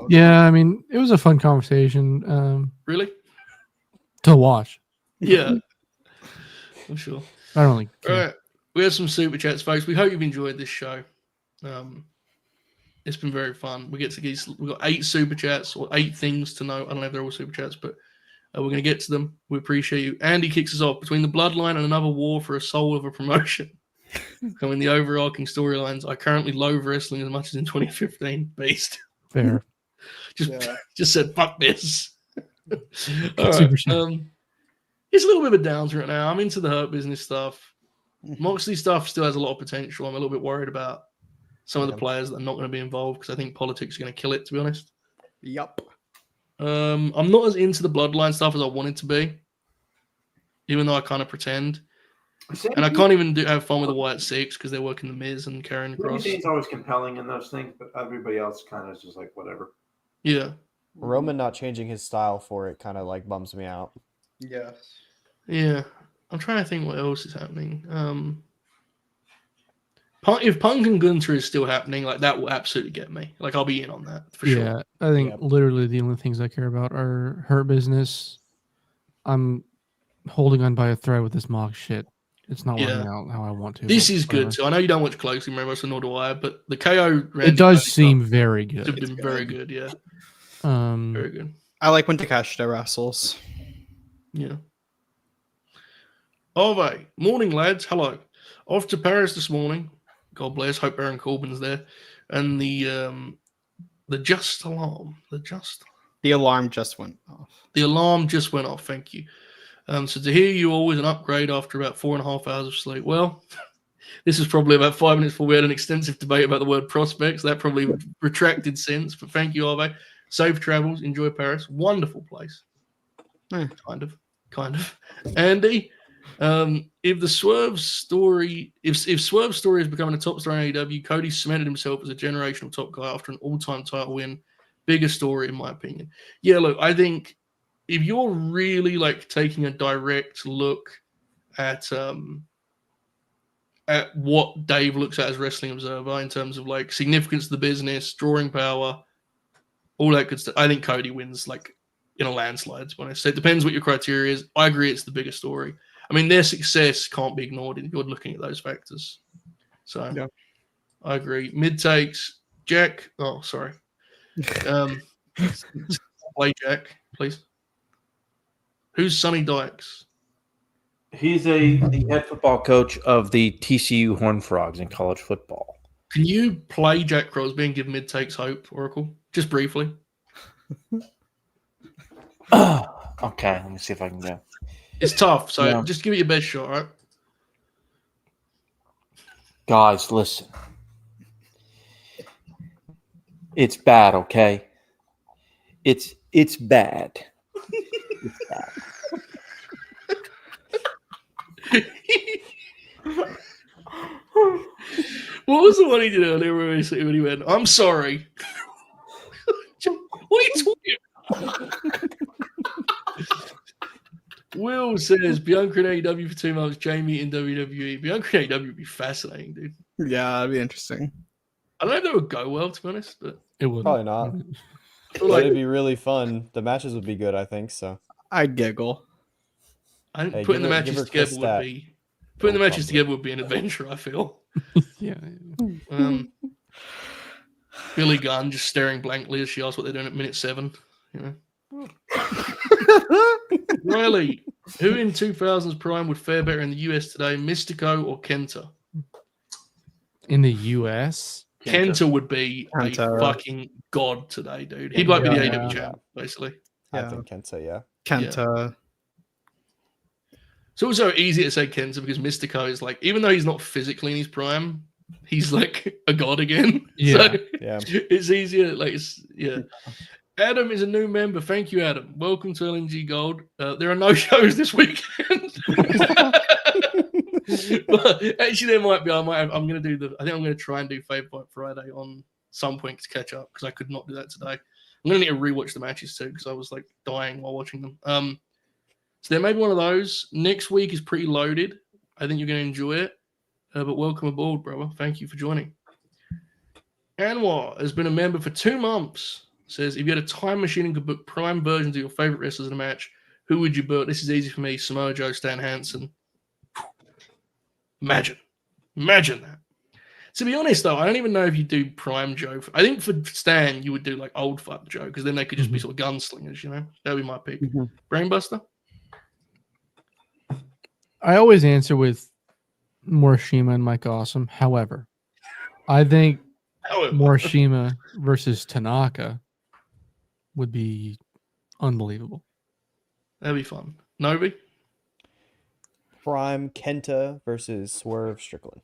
Speaker 3: Yeah, I mean, it was a fun conversation
Speaker 2: Really?
Speaker 3: to watch.
Speaker 2: Yeah. I'm sure.
Speaker 3: I don't really
Speaker 2: All
Speaker 3: care.
Speaker 2: right. We have some super chats, folks. We hope you've enjoyed this show. It's been very fun. We've got 8 super chats or 8 things to know. I don't know if they're all super chats, but we're going to get to them. We appreciate you. Andy kicks us off. Between the Bloodline and another war for a soul of a promotion. In the overarching storylines, I currently loathe wrestling as much as in 2015. Beast.
Speaker 3: Fair.
Speaker 2: Just said, fuck this. All
Speaker 3: Super
Speaker 2: right.
Speaker 3: chat.
Speaker 2: It's a little bit of a downs right now. I'm into the Hurt Business stuff. Moxley stuff still has a lot of potential. I'm a little bit worried about some of the players that are not going to be involved because I think politics is going to kill it, to be honest.
Speaker 5: Yup.
Speaker 2: I'm not as into the Bloodline stuff as I wanted to be, even though I kind of pretend. And I can't even have fun with the White Six because they're working the Miz and carrying the cross.
Speaker 10: It's always compelling in those things, but everybody else kind of is just like whatever.
Speaker 2: Yeah.
Speaker 9: Roman not changing his style for it kind of like bums me out.
Speaker 5: Yes.
Speaker 2: Yeah. I'm trying to think what else is happening. If Punk and Gunther is still happening, like that will absolutely get me. Like I'll be in on that for sure.
Speaker 3: Yeah, I think literally the only things I care about are Hurt Business. I'm holding on by a thread with this mock shit. It's not working out how I want to.
Speaker 2: This
Speaker 3: but
Speaker 2: is
Speaker 3: whatever.
Speaker 2: good too. I know you don't watch closely, remember, so nor do I. But the KO,
Speaker 3: It does seem very good.
Speaker 2: It's been very good, yeah. Very good.
Speaker 5: I like when Takeshita wrestles.
Speaker 2: Yeah. Ove, morning lads. Hello. Off to Paris this morning. God bless. Hope Baron Corbin's there. And the just alarm.
Speaker 5: The alarm just went off.
Speaker 2: The alarm just went off. Thank you. So to hear you always an upgrade after about 4.5 hours of sleep. Well, this is probably about 5 minutes before we had an extensive debate about the word prospects. That probably retracted since. But thank you, Ave. Safe travels. Enjoy Paris. Wonderful place. Kind of. Andy, if the Swerve story, if Swerve's story is becoming a top star in AEW, Cody cemented himself as a generational top guy after an all-time title win. Bigger story, in my opinion. Yeah, look, I think if you're really like taking a direct look at what Dave looks at as Wrestling Observer in terms of like significance of the business, drawing power, all that good stuff, I think Cody wins like in a landslide, to be honest. So it depends what your criteria is. I agree it's the bigger story. I mean, their success can't be ignored if you're looking at those factors. So
Speaker 5: Yeah.
Speaker 2: I agree. Mid takes, Jack. Oh, sorry. Play Jack, please. Who's Sonny Dykes?
Speaker 8: He's the head football coach of the TCU Horned Frogs in college football.
Speaker 2: Can you play Jack Crosby and give mid takes hope, Oracle? Just briefly.
Speaker 8: Okay, let me see if I can go.
Speaker 2: It's tough, so
Speaker 8: Yeah.
Speaker 2: just give it your best shot, right?
Speaker 8: Guys, listen. It's bad, okay? It's bad. It's bad.
Speaker 2: What was the one he did earlier when he went, I'm sorry. What are you talking about? Will says Bianca in AEW for 2 months, Jamie in WWE. Bianca in AEW would be fascinating, dude.
Speaker 5: Yeah, that'd be interesting.
Speaker 2: I don't know if that would go well, to be honest, but
Speaker 3: It would
Speaker 9: Probably not.
Speaker 2: I feel
Speaker 9: But
Speaker 2: like
Speaker 9: it'd be really fun. The matches would be good, I think. So
Speaker 5: I'd giggle.
Speaker 2: I think
Speaker 9: Hey,
Speaker 2: putting
Speaker 9: give
Speaker 2: the
Speaker 9: her- give
Speaker 2: matches
Speaker 9: her
Speaker 2: together
Speaker 9: Chris
Speaker 2: would
Speaker 9: that.
Speaker 2: be putting the
Speaker 9: Oh,
Speaker 2: matches
Speaker 9: probably.
Speaker 2: together would be an adventure, I feel.
Speaker 3: yeah.
Speaker 2: Billy Gunn just staring blankly as she asks what they're doing at minute 7. You know. Riley, who in 2000s prime would fare better in the US today, Mystico or Kenta?
Speaker 3: In the US,
Speaker 2: Kenta would be
Speaker 5: Kenta.
Speaker 2: a fucking god today, dude. He'd like be the
Speaker 3: Yeah.
Speaker 2: AW champ, basically.
Speaker 9: I
Speaker 5: Yeah.
Speaker 9: think Kenta, yeah.
Speaker 5: Kenta.
Speaker 2: It's also easy to say Kenta because Mystico is like, even though he's not physically in his prime, he's like a god again.
Speaker 3: Yeah.
Speaker 2: So
Speaker 9: Yeah.
Speaker 2: it's easier. Like, yeah. Adam is a new member. Thank you, Adam. Welcome to LNG Gold. There are no shows this weekend. But actually, there might be. I'm going to do I think I'm going to try and do Fave Fight Friday on some point to catch up because I could not do that today. I'm going to need to rewatch the matches too because I was like dying while watching them. So there may be one of those. Next week is pretty loaded. I think you're going to enjoy it. But welcome aboard, brother. Thank you for joining. Anwar has been a member for 2 months. Says, if you had a time machine and could book prime versions of your favorite wrestlers in a match, who would you book? This is easy for me. Samoa Joe, Stan Hansen. Imagine that. To be honest, though, I don't even know if you do prime Joe. I think for Stan, you would do like old fuck Joe because then they could just be sort of gunslingers, you know? That would be my pick. Brainbuster?
Speaker 3: I always answer with Morishima and Mike Awesome. However, I think Morishima versus Tanaka would be unbelievable.
Speaker 2: That'd be fun. Novi?
Speaker 9: Prime Kenta versus Swerve Strickland.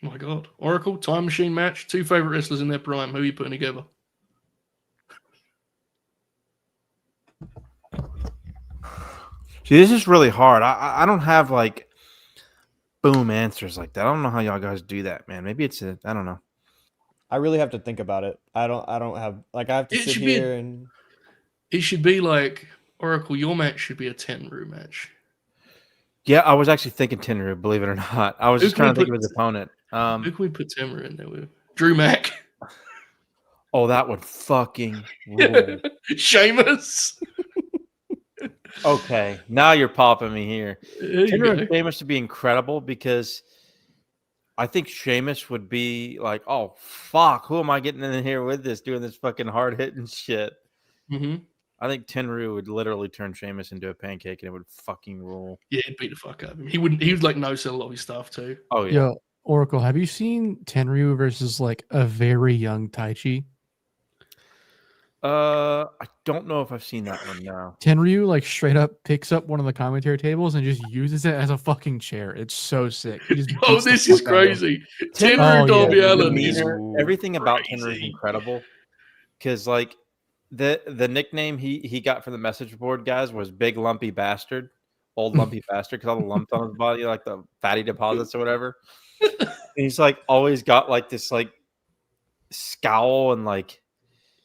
Speaker 2: Oh my God. Oracle, time machine match. 2 favorite wrestlers in their prime. Who are you putting together?
Speaker 10: See, this is really hard. I don't have like boom answers like that. I don't know how y'all guys do that, man. Maybe it's I don't know.
Speaker 9: I really have to think about it. I don't have like I have to
Speaker 2: It
Speaker 9: sit
Speaker 2: should be
Speaker 9: here and
Speaker 2: It should be like, Oracle, your match should be a Tenru match.
Speaker 10: Yeah, I was actually thinking Tenru, believe it or not. I was
Speaker 2: Who
Speaker 10: just
Speaker 2: can
Speaker 10: trying to
Speaker 2: we
Speaker 10: think of his opponent.
Speaker 2: Who can we put Tenru in there with? Drew Mack.
Speaker 10: Oh, that would fucking rule.
Speaker 2: Sheamus.
Speaker 10: Okay, now you're popping me here.
Speaker 2: There you
Speaker 10: Tenru
Speaker 2: go.
Speaker 10: and Sheamus would be incredible because I think Sheamus would be like, oh, fuck, who am I getting in here with this, doing this fucking hard-hitting shit?
Speaker 2: Mm-hmm.
Speaker 10: I think Tenru would literally turn Sheamus into a pancake and it would fucking rule.
Speaker 2: Yeah, he'd beat the fuck out of him. He would like no sell a lot of his stuff too.
Speaker 10: Oh, yeah.
Speaker 3: Yo, Oracle, have you seen Tenryu versus like a very young Taichi?
Speaker 10: I don't know if I've seen that one now.
Speaker 3: Tenryu like straight up picks up one of the commentary tables and just uses it as a fucking chair. It's so sick. He just
Speaker 2: Oh,
Speaker 3: beats the
Speaker 2: this is
Speaker 3: fuck out of him.
Speaker 2: crazy.
Speaker 10: Tenru,
Speaker 2: Tenru
Speaker 3: Oh,
Speaker 2: Darby
Speaker 3: yeah.
Speaker 2: Allin is
Speaker 10: demeanor, everything about Tenru is
Speaker 2: crazy.
Speaker 10: incredible. Because like the nickname he got from the message board guys was Big Lumpy Bastard, Old Lumpy Bastard, because all the lumps on his body, like the fatty deposits or whatever. And he's like always got like this like scowl and like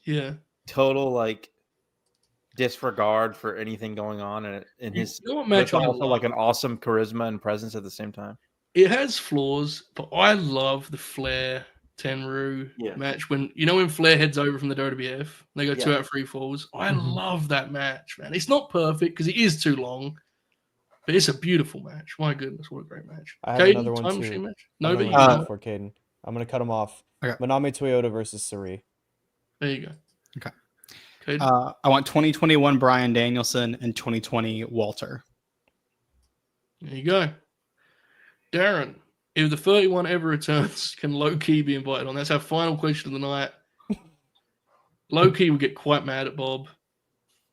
Speaker 2: Yeah.
Speaker 10: total like disregard for anything going on in his.
Speaker 2: You know what
Speaker 10: But
Speaker 2: match
Speaker 10: it's
Speaker 2: I
Speaker 10: also
Speaker 2: love?
Speaker 10: like an awesome charisma and presence at the same time.
Speaker 2: It has flaws, but I love the Flair Tenru
Speaker 10: Yeah.
Speaker 2: match when when Flair heads over from the WWF, they go
Speaker 10: Yeah.
Speaker 2: 2 out of 3 falls. I
Speaker 3: Mhm.
Speaker 2: love that match, man. It's not perfect because it is too long, but it's a beautiful match. My goodness, what a great match!
Speaker 9: I have
Speaker 2: Caden,
Speaker 9: another one
Speaker 2: time
Speaker 9: too.
Speaker 2: machine match.
Speaker 9: Another
Speaker 2: Novi,
Speaker 9: one
Speaker 2: you got one?
Speaker 9: for Caden. I'm gonna cut him off.
Speaker 5: Okay.
Speaker 9: Manami Toyota versus Suri.
Speaker 2: There you go.
Speaker 5: Okay.
Speaker 2: Caden,
Speaker 5: I want 2021 Brian Danielson and 2020 Walter.
Speaker 2: there you go. Darren, if the 31 ever returns, can Low Key be invited on? That's our final question of the night. Low Key would get quite mad at Bob,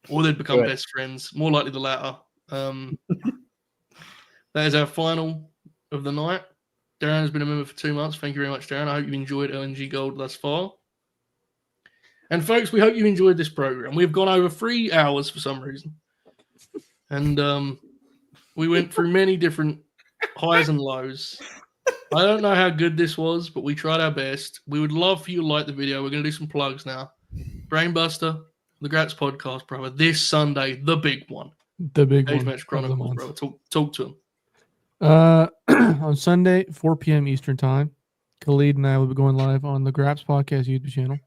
Speaker 2: or they'd become
Speaker 10: Good.
Speaker 2: best friends. More likely the latter. That is our final of the night. Darren has been a member for 2 months. Thank you very much, Darren. I hope you enjoyed LNG Gold thus far. And folks, we hope you enjoyed this program. We've gone over 3 hours for some reason. And we went through many different highs and lows. I don't know how good this was, but we tried our best. We would love for you to like the video. We're going to do some plugs now. Brainbuster, the Grats podcast, brother. This Sunday, the big one.
Speaker 3: The big
Speaker 2: Cage
Speaker 3: one
Speaker 2: Match
Speaker 3: of the
Speaker 2: Chronicles,
Speaker 3: month.
Speaker 2: brother. Talk to him.
Speaker 3: On Sunday, 4 p.m. Eastern Time, Khalid and I will be going live on the Graps Podcast YouTube channel.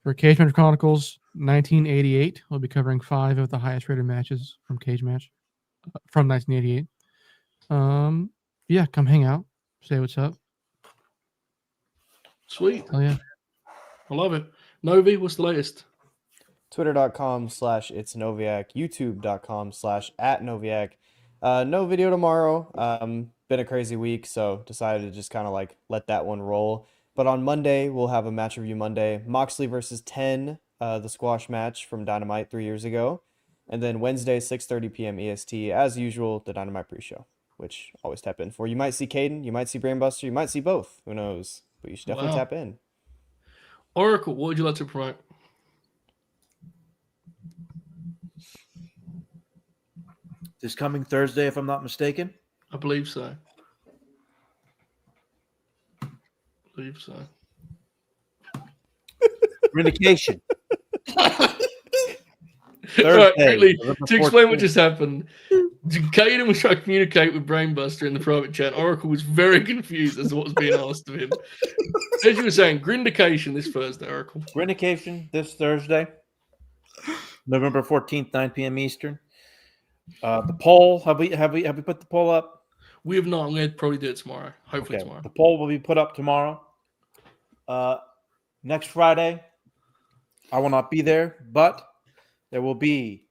Speaker 3: For Cage Match Chronicles 1988, we'll be covering 5 of the highest rated matches from Cage Match from 1988. Yeah, come hang out. Say what's up.
Speaker 2: Sweet.
Speaker 3: Hell yeah.
Speaker 2: I love it. Novi, what's the latest?
Speaker 9: Twitter.com/itsnoviak, YouTube.com/@Noviak. No video tomorrow. Been a crazy week, so decided to just kind of like let that one roll. But on Monday, we'll have a match review Monday. Moxley versus 10, the squash match from Dynamite 3 years ago. And then Wednesday, 6:30 p.m. EST, as usual, the Dynamite pre-show, which always tap in for. You might see Caden, you might see Brainbuster, you might see both. Who knows? But you should definitely
Speaker 2: Wow.
Speaker 9: tap in.
Speaker 2: Oracle, what would you like to promote?
Speaker 10: This coming Thursday, if I'm not mistaken.
Speaker 2: I believe so.
Speaker 10: Vindication.
Speaker 2: Right,
Speaker 10: Thursday,
Speaker 2: quickly,
Speaker 10: November
Speaker 2: to explain what
Speaker 10: 14th.
Speaker 2: just happened, Kaden was trying to communicate with Brainbuster in the private chat. Oracle was very confused as to what was being asked of him. As you were saying, Grindication this Thursday, Oracle.
Speaker 10: Vindication this Thursday, November 14th, 9 p.m. Eastern. The poll, have we put the poll up?
Speaker 2: We have not. I'm going to probably do it tomorrow. Hopefully
Speaker 10: Okay.
Speaker 2: tomorrow.
Speaker 10: The poll will be put up tomorrow. Next Friday, I will not be there, but there will be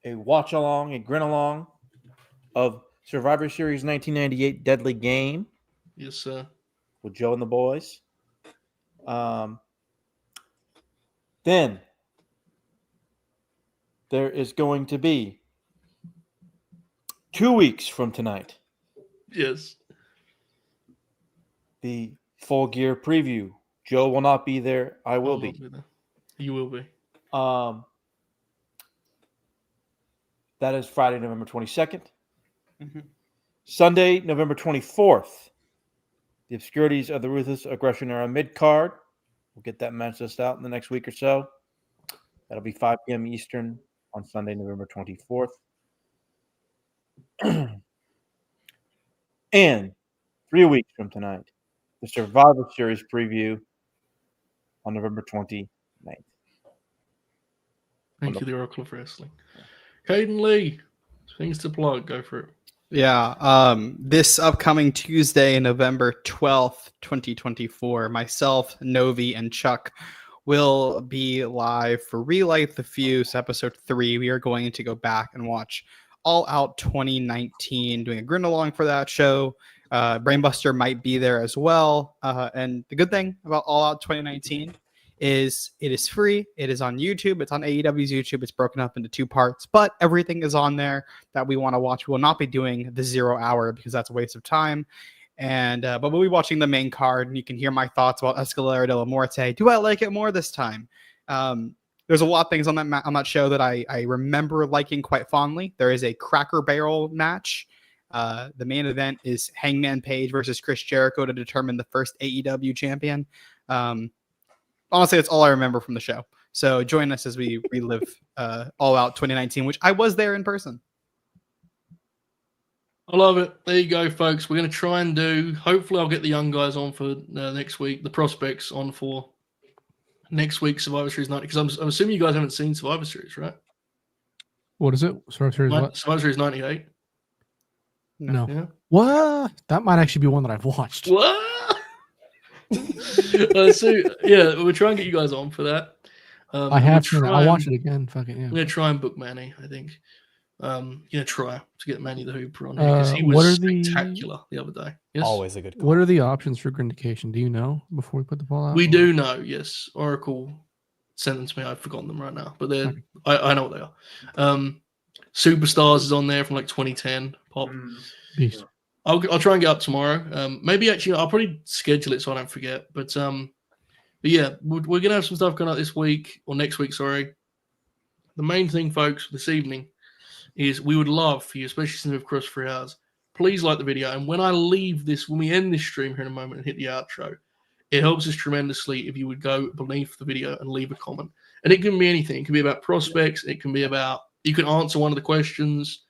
Speaker 10: a watch along, a grin along of Survivor Series 1998 Deadly Game
Speaker 2: Yes, sir.
Speaker 10: with Joe and the boys. Then there is going to be 2 weeks from tonight,
Speaker 2: Yes.
Speaker 10: the Full Gear preview. Joe will not be there. I will
Speaker 2: I'll
Speaker 10: be.
Speaker 2: not there. You will be.
Speaker 10: That is Friday, November 22nd.
Speaker 5: Mhm.
Speaker 10: Sunday, November 24th. The Obscurities of the Ruthless Aggression Era mid-card. We'll get that match list out in the next week or so. That'll be 5 p.m. Eastern on Sunday, November 24th. And 3 weeks from tonight, the Survivor Series preview on November 29th.
Speaker 2: Thank you, the Oracle of Wrestling. Caden Lee, things to plug. Go for it.
Speaker 5: Yeah, this upcoming Tuesday, November 12th, 2024, myself, Novi, and Chuck will be live for Relight the Fuse, episode 3. We are going to go back and watch All Out 2019, doing a grin along for that show. Brainbuster might be there as well. And the good thing about All Out 2019 is it is free. It is on YouTube. It's on AEW's YouTube. It's broken up into 2 parts, but everything is on there that we want to watch. We will not be doing the 0 hour because that's a waste of time. And but we'll be watching the main card, and you can hear my thoughts about Escalera de la Muerte. Do I like it more this time? There's a lot of things on that show that I remember liking quite fondly. There is a Cracker Barrel match. The main event is Hangman Page versus Chris Jericho to determine the first AEW champion. Honestly, that's all I remember from the show. So join us as we relive All Out 2019, which I was there in person.
Speaker 2: I love it. There you go, folks. We're going to try and do. Hopefully, I'll get the young guys on for next week. The prospects on for next week's Survivor Series 90. Because I'm assuming you guys haven't seen Survivor Series, right?
Speaker 3: What is it? Survivor Series what?
Speaker 2: Survivor Series 98.
Speaker 3: No.
Speaker 2: Yeah.
Speaker 3: What? That might actually be one that I've watched.
Speaker 2: What? So yeah, we'll try and get you guys on for that.
Speaker 3: I have seen it. I'll watch it again. Fuck it, yeah.
Speaker 2: I'm gonna try and book Manny. I think. Gonna try to get Manny the Hooper on here because he was spectacular the other day. Yes?
Speaker 9: Always a good call.
Speaker 3: What are the options for Grindication? Do you know before we put the poll out?
Speaker 2: We do know. Yes, Oracle sent them to me. I've forgotten them right now, but they're. Okay. I know what they are. Superstars is on there from like 2010. Pop.
Speaker 3: Beast.
Speaker 2: I'll try and get up tomorrow. Maybe actually I'll probably schedule it so I don't forget. But yeah, we're gonna have some stuff going out this week or next week. Sorry. The main thing, folks, this evening is we would love for you, especially since we've crossed 3 hours. Please like the video, and when we end this stream here in a moment and hit the outro, it helps us tremendously if you would go beneath the video and leave a comment. And it can be anything. It can be about prospects. It can be about you can answer one of the questions.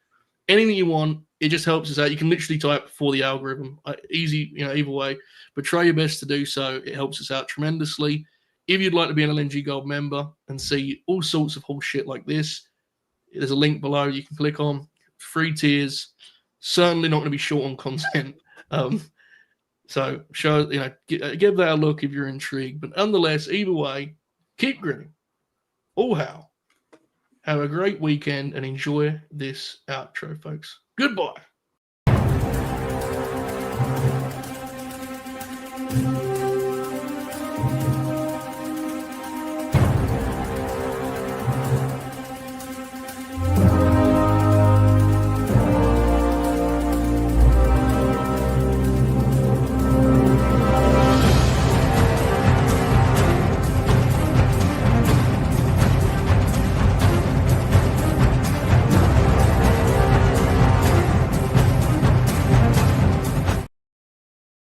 Speaker 2: Anything you want, it just helps us out. You can literally type for the algorithm. Easy, either way. But try your best to do so. It helps us out tremendously. If you'd like to be an LNG Gold member and see all sorts of whole shit like this, there's a link below you can click on. 3 tiers. Certainly not going to be short on content. So give that a look if you're intrigued. But nonetheless, either way, keep grinning. All how. Have a great weekend and enjoy this outro, folks. Goodbye.